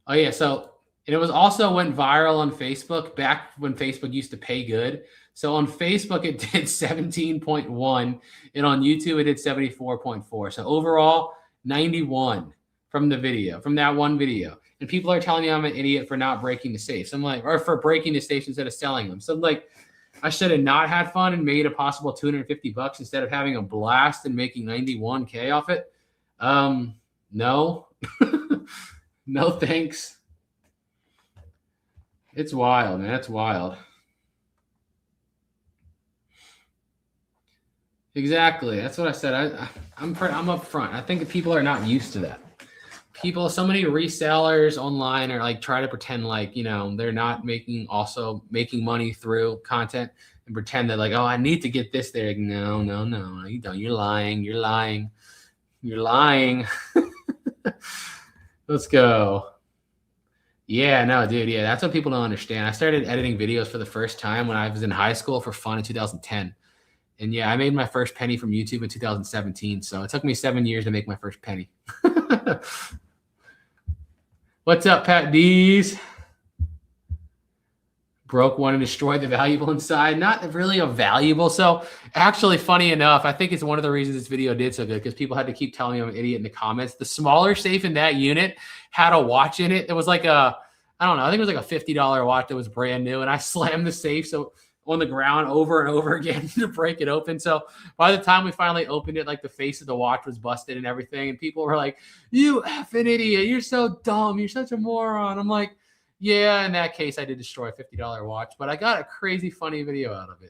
Oh yeah. So, and it was also went viral on Facebook back when Facebook used to pay good. So on Facebook, it did 17.1, and on YouTube, it did 74.4. So overall, 91 from that one video. And people are telling me I'm an idiot for not breaking the safes. I'm like, or for breaking the safes instead of selling them. So I'm like, I should have not had fun and made a possible $250 instead of having a blast and making 91K off it. No, no thanks. It's wild, man. It's wild. Exactly. That's what I said. I'm up front. I think people are not used to that. So many resellers online are like try to pretend like, they're not making money through content and pretend that like, oh, I need to get this there. No, you don't. You're lying. Let's go. Yeah, no, dude. Yeah, that's what people don't understand. I started editing videos for the first time when I was in high school for fun in 2010. And yeah, I made my first penny from YouTube in 2017. So it took me 7 years to make my first penny. What's up, Pat D's? Broke one and destroyed the valuable inside. Not really a valuable. So actually, funny enough, I think it's one of the reasons this video did so good because people had to keep telling me I'm an idiot in the comments. The smaller safe in that unit had a watch in it. It was like I think it was like a $50 watch that was brand new. And I slammed the safe on the ground over and over again to break it open. So by the time we finally opened it, like the face of the watch was busted and everything. And people were like, you effing idiot. You're so dumb. You're such a moron. I'm like, yeah, in that case, I did destroy a $50 watch, but I got a crazy funny video out of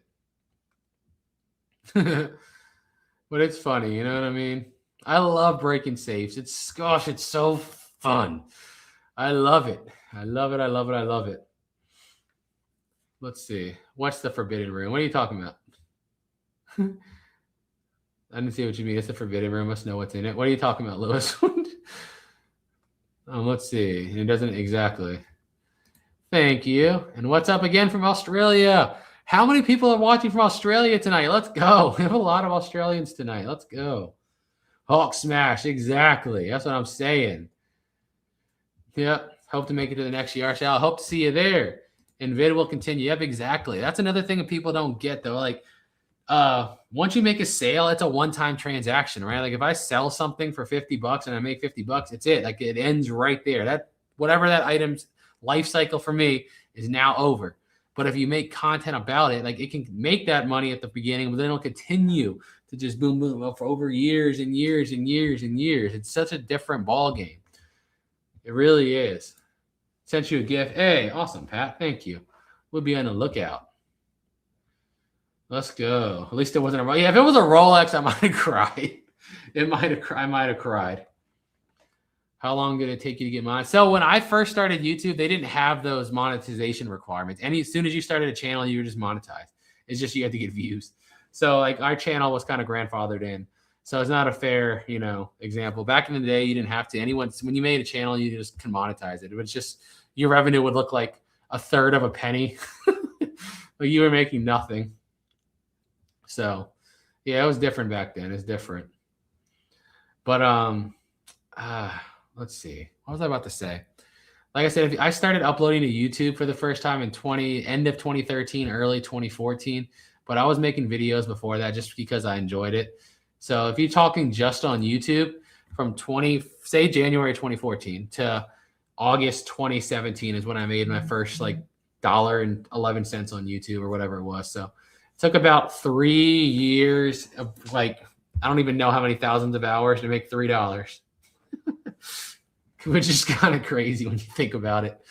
it. But it's funny. You know what I mean? I love breaking safes. It's so fun. I love it. I love it. Let's see. What's the forbidden room? What are you talking about? I didn't see what you mean. It's the forbidden room. Must know what's in it. What are you talking about, Lewis? Let's see. It doesn't exactly. Thank you. And what's up again from Australia? How many people are watching from Australia tonight? Let's go. We have a lot of Australians tonight. Let's go. Hulk smash. Exactly. That's what I'm saying. Yep. Hope to make it to the next yard sale. Hope to see you there. And vid will continue. Yep, exactly. That's another thing that people don't get though. Like, once you make a sale, it's a one-time transaction, right? Like if I sell something for $50 and I make $50, it's it. Like it ends right there. That whatever that item's life cycle for me is now over. But if you make content about it, like it can make that money at the beginning, but then it'll continue to just boom, boom for over years and years and years and years. It's such a different ball game. It really is. Sent you a gift. Hey, awesome, Pat. Thank you. We'll be on the lookout. Let's go. At least it wasn't a Rolex. Yeah, if it was a Rolex, I might have cried. I might have cried. How long did it take you to get mine? So when I first started YouTube, they didn't have those monetization requirements. And as soon as you started a channel, you were just monetized. It's just you had to get views. So like our channel was kind of grandfathered in. So it's not a fair, example. Back in the day, you didn't have to. When you made a channel, you just can monetize it. It was just your revenue would look like a third of a penny. Like you were making nothing. So yeah, it was different back then. It's different. But let's see. What was I about to say? Like I said, I started uploading to YouTube for the first time in end of 2013, early 2014. But I was making videos before that just because I enjoyed it. So if you're talking just on YouTube from January 2014 to August 2017 is when I made my first like $1.11 on YouTube or whatever it was. So it took about 3 years of like, I don't even know how many thousands of hours to make $3. Which is kind of crazy when you think about it.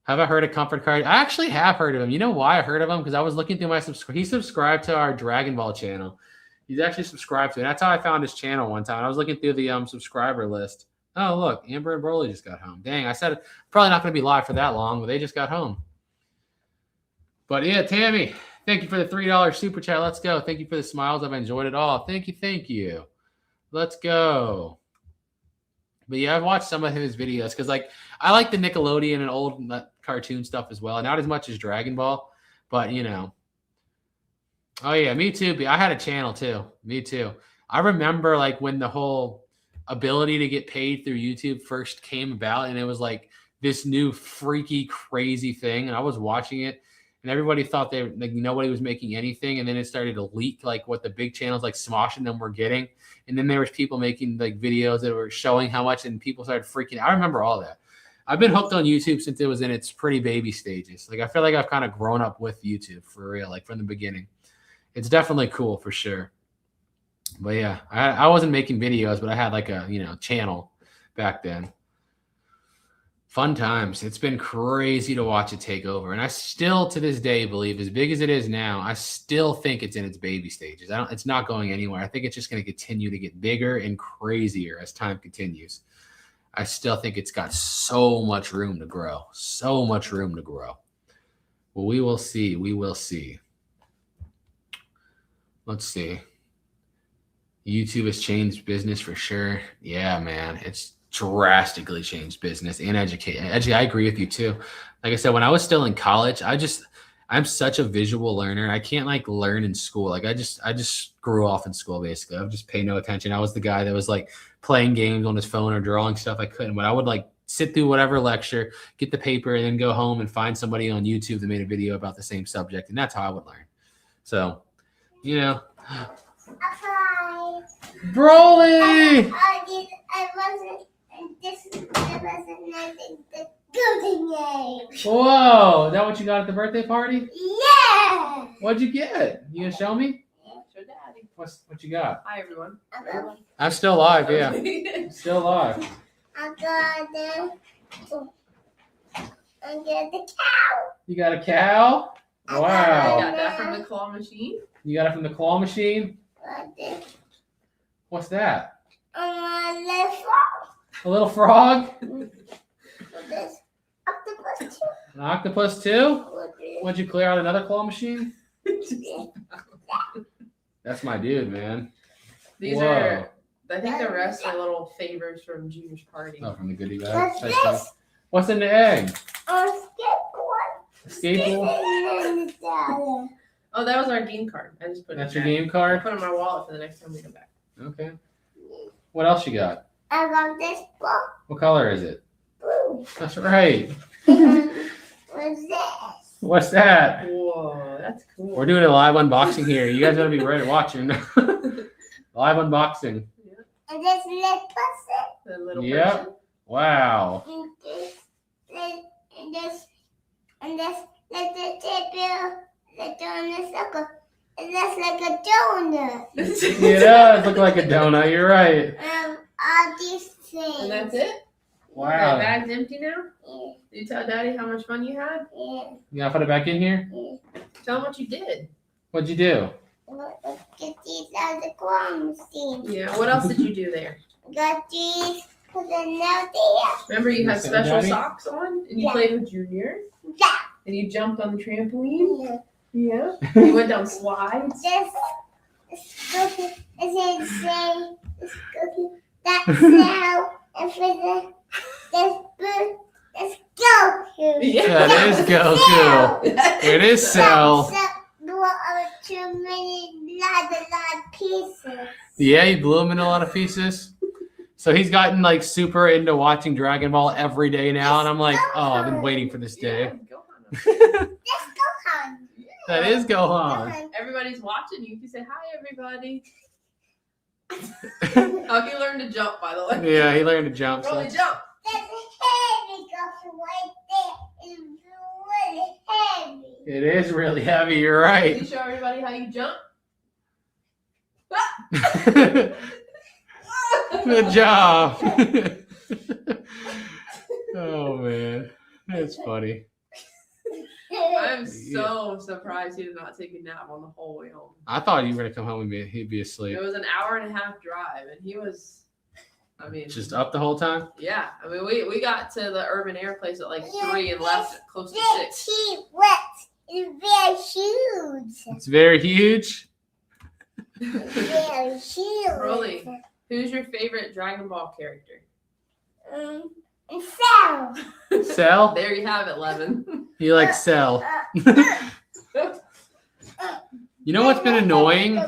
Have I heard of Comfort Card? I actually have heard of him. You know why I heard of him? Because I was looking through he subscribed to our Dragon Ball channel. He's actually subscribed to it. That's how I found his channel one time. I was looking through the subscriber list. Oh, look, Amber and Broly just got home. Dang, I said probably not going to be live for that long, but they just got home. But yeah, Tammy, thank you for the $3 super chat. Let's go. Thank you for the smiles. I've enjoyed it all. Thank you. Thank you. Let's go. But yeah, I've watched some of his videos because like I like the Nickelodeon and old cartoon stuff as well. Not as much as Dragon Ball, but you know. Oh yeah, me too. I had a channel too. Me too. I remember like when the whole ability to get paid through YouTube first came about, and it was like this new freaky crazy thing. And I was watching it, and everybody thought nobody was making anything, and then it started to leak like what the big channels like Smosh and them were getting. And then there was people making like videos that were showing how much, and people started freaking out. I remember all that. I've been hooked on YouTube since it was in its pretty baby stages. Like I feel like I've kind of grown up with YouTube for real, like from the beginning. It's definitely cool for sure. But yeah, I wasn't making videos, but I had like a channel back then. Fun times. It's been crazy to watch it take over. And I still, to this day, believe, as big as it is now, I still think it's in its baby stages. It's not going anywhere. I think it's just going to continue to get bigger and crazier as time continues. I still think it's got so much room to grow. So much room to grow. Well, we will see. We will see. Let's see. YouTube has changed business for sure. Yeah, man. It's drastically changed business and education. I agree with you too. Like I said, when I was still in college, I'm such a visual learner. I can't like learn in school. Like I just grew off in school basically. I would just pay no attention. I was the guy that was like playing games on his phone or drawing stuff I couldn't. But I would like sit through whatever lecture, get the paper, and then go home and find somebody on YouTube that made a video about the same subject. And that's how I would learn. So, Broly! Whoa, is that what you got at the birthday party? Yeah! What'd you get? You gonna show me? Yeah, show Daddy. What you got? Hi, everyone. I'm still live, yeah. Still live. I got the cow. You got a cow? I Wow. got that from the claw machine. You got it from the claw machine? What's that? A little frog? An octopus too? What'd you clear out another claw machine? That's my dude, man. These are, I think the rest are little favors from Junior's party. Oh, from the goodie bag. What's in the egg? A skateboard? Oh, that was our game card. I just put That's it your back. game card? I put it in my wallet for the next time we come back. Okay. What else you got? I got this book. What color is it? Blue. That's right. What's this? What's that? Whoa, that's cool. We're doing a live unboxing here. You guys gotta be ready to watch it. Live unboxing. Yeah. And this little person. The little Yep. person. Wow. And this little table, the donut circle. It looks like a donut. It does look like a donut. You're right. All these things. And that's it? That Wow. bag's empty now? Yeah, Did you tell Daddy how much fun you had? yeah, You gotta put it back in here? yeah. Tell him what you did. What'd you do? Let's get these out of the claw machine. Yeah, what else did you do there? Got these, put them out there. Remember you had Yes, special Daddy? socks on and you Yeah. played with Junior Yeah, and you jumped on the trampoline? yeah. Yeah. You went down slides? This cookie is insane. This cookie, that smell, and for this boot, this Goku. Yeah. That is Goku. It is Cell. Too many, lot of pieces. Yeah, he blew him into a lot of pieces. So he's gotten like super into watching Dragon Ball every day now, and I'm like, oh, I've been waiting for this Yeah, day. Gohan. Let's go home. That is Gohan. Gohan. Everybody's watching you. You can say hi, everybody. Oh, he learned to jump, by the way. Yeah, he learned to jump. So. Really jump. There's a heavy Goku right there. It's really heavy. It is really heavy. You're Can right. you show everybody how you jump? Good job. Oh man, that's funny. I'm so surprised he did not take a nap on the whole way home. I thought you were gonna come home and he'd be asleep. It was an hour and a half drive, and he was, I mean, Just up the whole time. yeah. I mean, we got to the urban air place at like 3 and left at close to Big 6. T-Rex is very huge. It's very huge. Very huge. Really? Who's your favorite Dragon Ball character? And so. Cell. There you have it, Levin. He likes Cell. You know what's been annoying?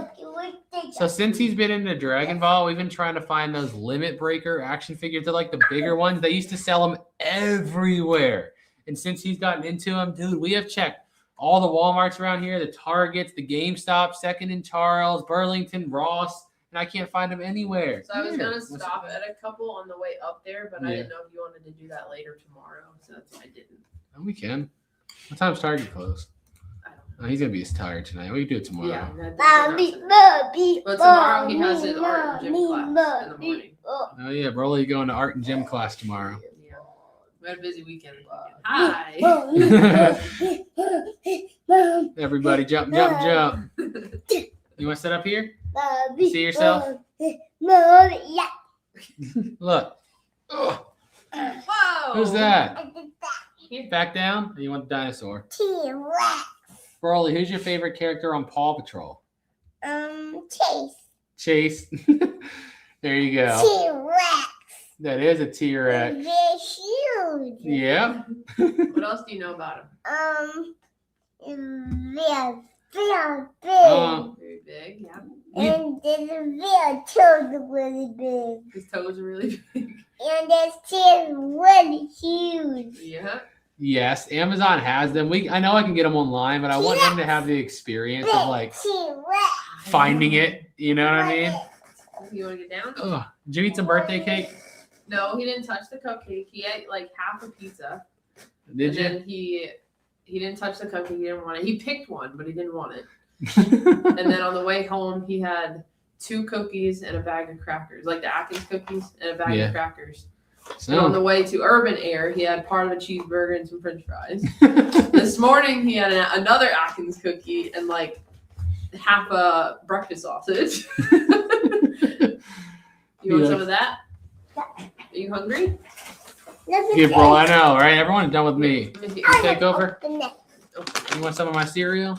So since he's been into Dragon Ball, we've been trying to find those Limit Breaker action figures. They're like the bigger ones. They used to sell them everywhere. And since he's gotten into them, dude, we have checked all the Walmarts around here, the Targets, the GameStop, Second and Charles, Burlington, Ross, and I can't find them anywhere. So I was Weird. gonna What's stop that? at a couple on the way up there, but I Yeah. didn't know if you wanted to do that later tomorrow, so that's why I didn't. Oh, we can. What time's Target close? I don't Oh, he's gonna be tired tonight. We can do it tomorrow. Yeah, But tomorrow he has his art and gym class in the morning. Oh yeah, Broly going to art and gym class tomorrow. Yeah. We had a busy weekend. Hi. Everybody jump, jump, jump. You want to sit up here? See yourself? Yeah. Look. Ugh, Whoa. who's that? Back down? Or you want the dinosaur? T-Rex. Broly, who's your favorite character on Paw Patrol? Chase. Chase. There you go. T-Rex. That is a T-Rex. Very huge. Yeah. What else do you know about him? Very big. Very big, yeah. And there's real toes really big. His toes are really big. And there's tails really huge. Yeah. Yes, Amazon has them. I know I can get them online, but I want them to have the experience of like T-Rex. finding it. You know what I mean? You want to get down? Ugh. Did you eat some birthday cake? No, he didn't touch the cupcake. He ate like half a pizza. Did and you? then he didn't touch the cupcake. He didn't want it. He picked one, but he didn't want it. And then on the way home, he had 2 cookies and a bag of crackers, like the Atkins cookies and a bag Yeah. of crackers. And on So, the way to Urban Air, he had part of a cheeseburger and some French fries. This morning, he had another Atkins cookie and like half a breakfast sausage. You want some of that? Are you hungry? yeah, bro, I know, right? Everyone's done with me. Let me see. You take over? Open it. You want some of my cereal?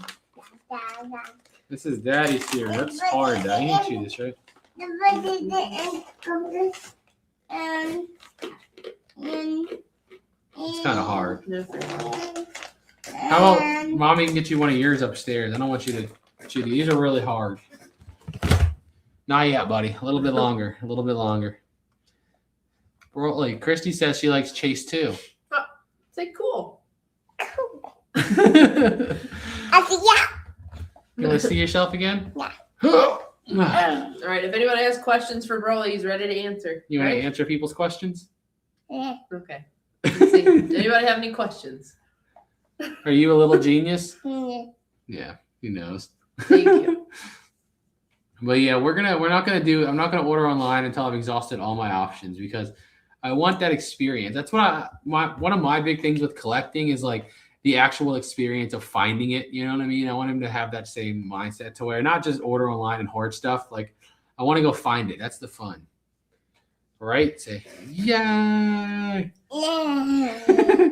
Dada. This is Daddy's cereal. That's hard, Dad. You can chew this, right? It's kind of hard. No, thanks. How about Mommy can get you one of yours upstairs? I don't want you to chew these. These are really hard. Not yet, buddy. A little bit longer. A little bit longer. Broly, Christy says she likes Chase too. Say cool. You I said, yeah. want to see yourself again? Yeah. All right. If anybody has questions for Broly, he's ready to answer. You want to Right? answer people's questions? Yeah. Okay. Let's see. Does anybody have any questions? Are you a little genius? Yeah. Yeah, he knows. Thank you. But yeah, I'm not gonna order online until I've exhausted all my options because I want that experience. That's what one of my big things with collecting is like the actual experience of finding it. You know what I mean? I want him to have that same mindset to where not just order online and hoard stuff. Like I want to go find it. That's the fun. Right? Say yeah. Yeah.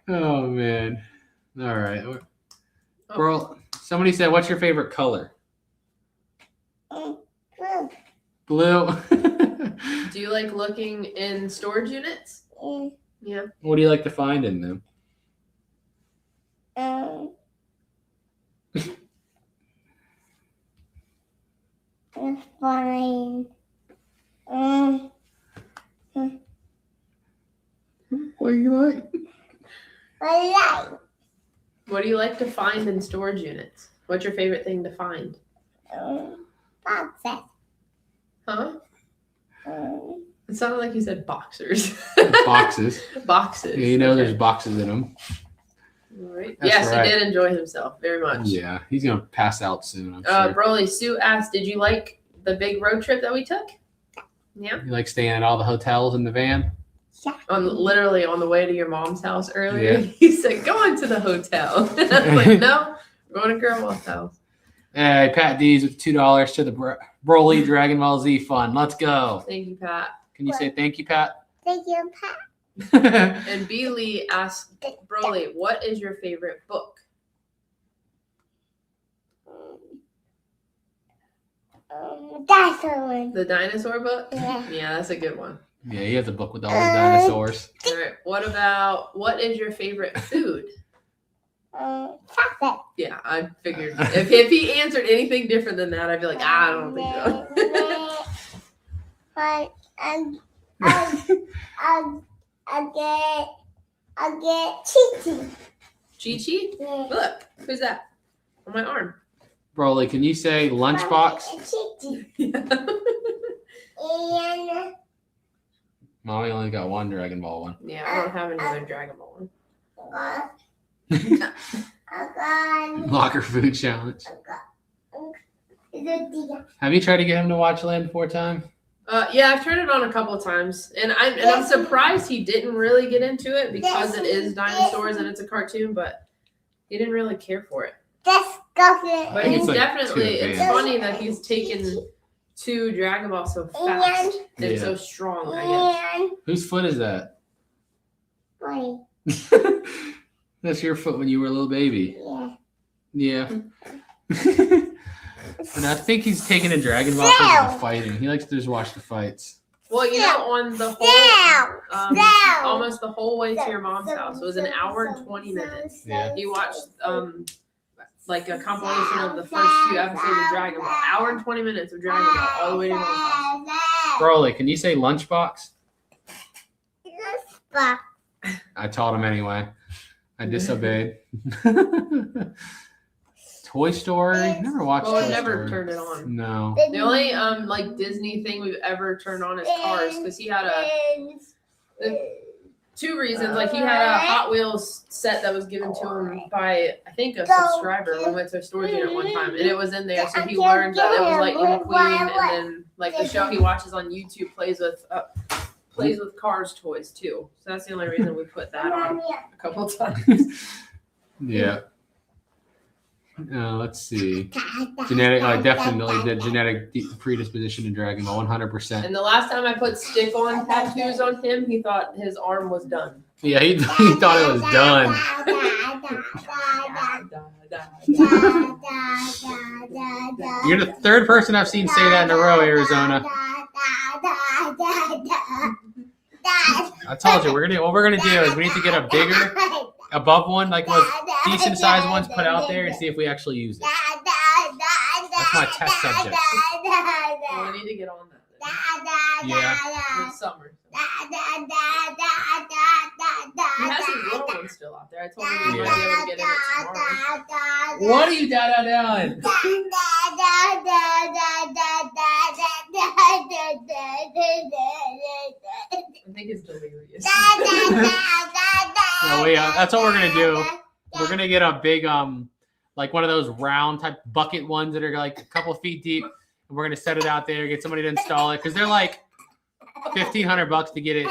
Oh man. All right. Bro, somebody said, what's your favorite color? Blue. Do you like looking in storage units? Yeah. What do you like to find in them? It's fine. What do you like? I What do you like to find in storage units? What's your favorite thing to find? like boxes. Huh? It sounded like you said boxers. Boxes. Boxes. Yeah, you know okay. there's boxes in them. All right. That's Yes, right. he did enjoy himself very much. Yeah, he's gonna pass out soon. I'm sure. Broly, Sue asked, did you like the big road trip that we took? Yeah. You like staying at all the hotels in the van? Literally on the way to your mom's house earlier, Yeah. he said, "Going to the hotel." I was like, "No, we're going to Grandma's house." Hey, Pat D's with $2 to the Broly Dragon Ball Z fund. Let's go. Thank you, Pat. Can you say thank you, Pat? Thank you, Pat. And B. Lee asked Broly, "What is your favorite book?" Dinosaur one. The dinosaur book. Yeah. Yeah, that's a good one. Yeah, he has a book with all the dinosaurs. All right. What is your favorite food? Chocolate. Yeah, I figured if he answered anything different than that, I'd be like, I don't think so. But I get Chi-Chi. Chi-Chi? Yeah. Look, who's that? On my arm. Broly, can you say lunchbox? Chi-Chi. Yeah. And Mommy only got one Dragon Ball one. Yeah, I don't have another Dragon Ball one. I got Locker food challenge. Have you tried to get him to watch Land Before Time? Yeah, I've turned it on a couple of times, and I'm surprised he didn't really get into it because it is dinosaurs and it's a cartoon, but he didn't really care for it. disgusting. But think he's it's like definitely, too it's advanced. funny that he's taken to Dragon Ball so fast and Yeah. so strong, I guess. And Whose foot is that? wait, That's your foot when you were a little baby. yeah. Yeah. And I think he's taking a Dragon Ball because of the fighting. He likes to just watch the fights. Well, you know, on the whole, Down. almost the whole way to your mom's house, it was an hour and 20 minutes. Yeah. He watched like a compilation of the first 2 episodes of Dragon Ball. Hour and 20 minutes of Dragon Ball all the way to your mom's house. Broly, can you say lunchbox? Spot. I taught him anyway. I disobeyed. Toy Story? Never watched Well, Toy we never Story. turned it on. No. The only like Disney thing we've ever turned on is Cars, because he had two reasons. Like he had a Hot Wheels set that was given to him by I think a subscriber. We went to a storage unit one time, and it was in there, so he learned that it was Lightning McQueen, and then like the show he watches on YouTube plays with Cars toys too. So that's the only reason we put that on a couple times. Yeah. Let's see. Genetic, definitely the genetic predisposition to Dragon Ball, 100%. And the last time I put stick-on tattoos on him, he thought his arm was done. Yeah, he thought it was done. You're the third person I've seen say that in a row, Arizona. I told you, what we're gonna do is we need to get a bigger, above one, like those decent sized ones, put out there and see if we actually use it. That's my test subject. Well, we need to get on that then. Yeah. This summer. He has his little one still out there. I told him we might be able to get in it tomorrow. What are you doing? I think it's delirious. No, that's what we're gonna do. We're gonna get a big like one of those round type bucket ones that are like a couple feet deep, and we're gonna set it out there, get somebody to install it, because they're like $1,500 to get it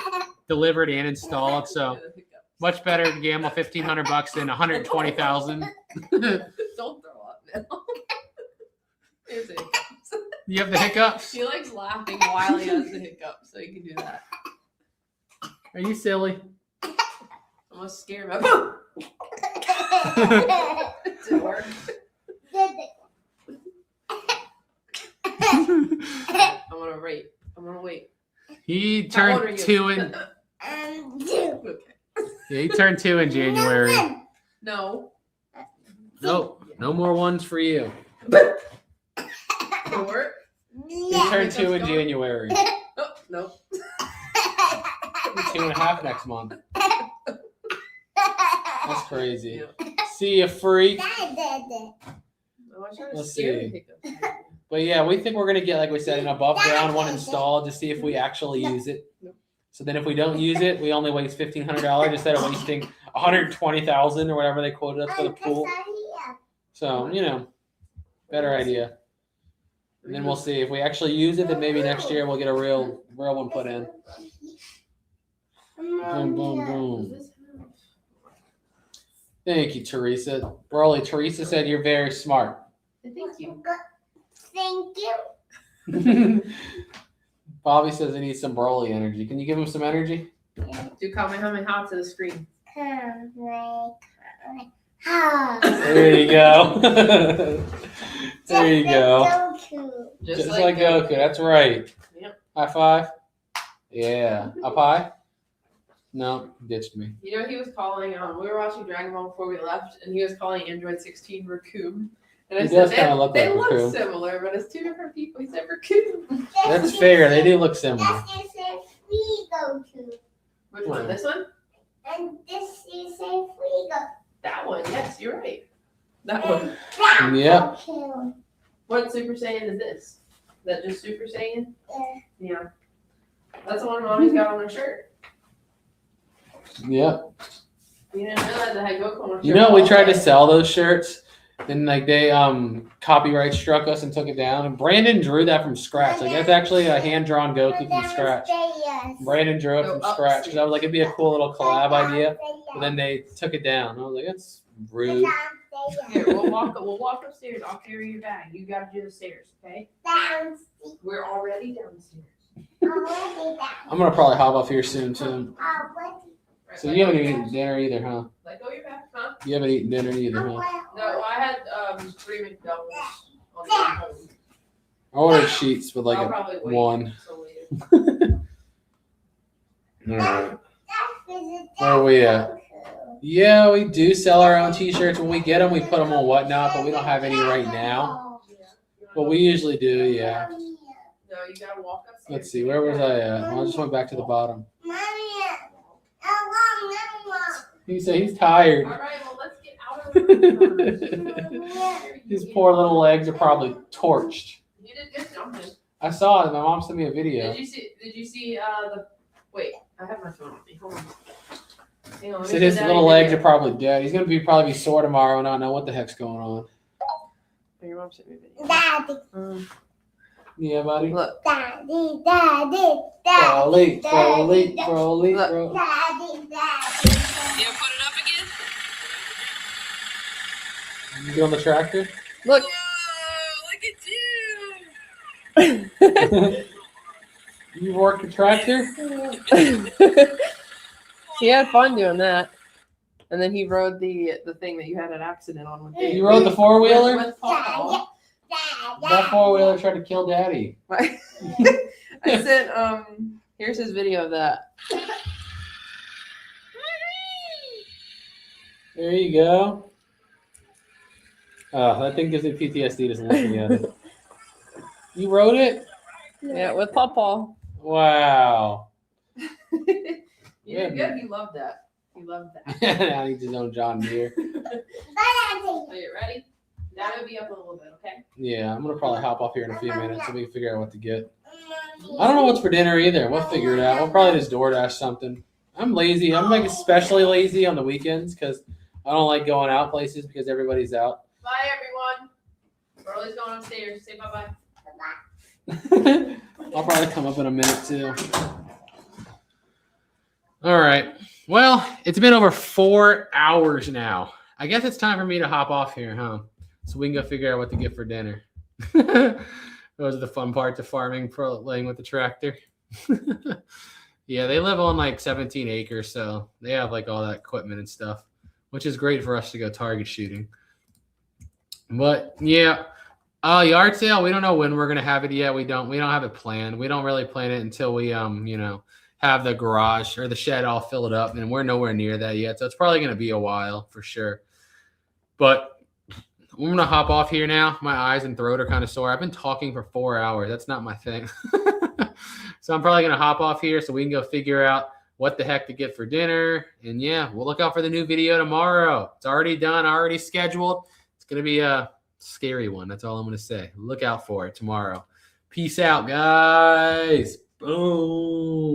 delivered and installed. So much better to gamble $1,500 than $120,000. Don't throw up now. Here's the hiccups. You have the hiccups? He likes laughing while he has the hiccups, so he can do that. Are you silly? I'm gonna scare him up. It didn't work. I'm gonna wait. He How old are turned you? 2 and Okay. Yeah, he turned 2 in January. No. Nope, no more ones for you. Four. He turned 2 in January. Oh, no. 2.5 next month. That's crazy. See you, freak. Let's see. But yeah, we think we're gonna get, like we said, an above ground one installed to see if we actually use it. So then, if we don't use it, we only waste $1,500 instead of wasting $120,000 or whatever they quoted us for the pool. So better idea. And then we'll see if we actually use it. Then maybe next year we'll get a real one put in. Boom, boom, boom. Thank you, Teresa. Broly, Teresa said you're very smart. Thank you. Thank you. Bobby says he needs some Broly energy. Can you give him some energy? Do Kamehameha to the screen. There you go. There you go. Just like Goku. That's right. Yep. High five. Yeah. Up high? No, ditched me. He was calling. We were watching Dragon Ball before we left, and he was calling Android 16 Raccoon. And I He said, does kinda look they like look Raccoon. similar, but it's two different people. He said Raccoon. That's fair. They do look similar. That's Frigo. Which one? This one? And this is a Frigo. That one. Yes, you're right. That one. Yep. What Super Saiyan is this? Is that just Super Saiyan? Yeah. That's the one Mommy's got on her shirt. Yep. You didn't realize I had Goku on her shirt. We tried to sell those shirts. Then they copyright struck us and took it down. And Brandon drew that from scratch. Like that's actually a hand drawn Goku from scratch. Brandon drew it from scratch because I was like it'd be a cool little collab idea. But then they took it down. I was like that's rude. Here, we'll walk upstairs. I'll carry your bag. You gotta do the stairs, okay? We're already downstairs. I'm gonna probably hop off here soon too. So you haven't eaten dinner either, huh? Let go your bag, huh? You haven't eaten dinner either, huh? No, I had 3 McDoubles on the way home. I ordered sheets with like I'll a probably wait one. till later. All right. Where are we at? Yeah, we do sell our own t-shirts. When we get them, we put them on Whatnot, but we don't have any right now. But we usually do, yeah. No, you gotta walk upstairs. Let's see, where was I at? I just went back to the bottom. He said he's tired. All right, well, let's get out of the His poor little legs are probably torched. You did good jumping. I saw it. My mom sent me a video. Did you see the? Wait, I have my phone on me. Hold on. Hang on. Said his little legs are probably dead. He's gonna probably be sore tomorrow and not know what the heck's going on. Your mom sent me a video. Daddy. Yeah, buddy. Look. Daddy. Broly, Broly, Broly, Broly. Daddy. You put it up again? You on the tractor? Look. Whoa, look at you. You work the tractor? He had fun doing that. And then he rode the thing that you had an accident on with Dave. You rode the four-wheeler? With Papa. That four-wheeler tried to kill Daddy. I sent here's his video of that. There you go. Oh, that thing gives me PTSD just looking at it. You rode it? Yeah, with Papa. Wow. You did good. He loved that. He loved that. Now he needs his own John Deere. Are you ready? That'll be up a little bit, okay? Yeah, I'm going to probably hop off here in a few minutes so we can figure out what to get. I don't know what's for dinner either. We'll figure it out. We'll probably just DoorDash something. I'm lazy. I'm like especially lazy on the weekends because I don't like going out places because everybody's out. Bye, everyone. Broly's going upstairs. Say bye-bye. I'll probably come up in a minute too. All right. Well, it's been over 4 hours now. I guess it's time for me to hop off here, huh? So we can go figure out what to get for dinner. Those are the fun parts of farming, laying with the tractor. Yeah, they live on like 17 acres, so they have like all that equipment and stuff, which is great for us to go target shooting. But yeah, yard sale, we don't know when we're gonna have it yet. We don't have it planned. We don't really plan it until we have the garage or the shed all filled up, and we're nowhere near that yet. So it's probably going to be a while for sure. But I'm going to hop off here now. My eyes and throat are kind of sore. I've been talking for 4 hours. That's not my thing. So I'm probably going to hop off here so we can go figure out what the heck to get for dinner. And yeah, we'll look out for the new video tomorrow. It's already done, already scheduled. It's going to be a scary one. That's all I'm going to say. Look out for it tomorrow. Peace out, guys. Boom.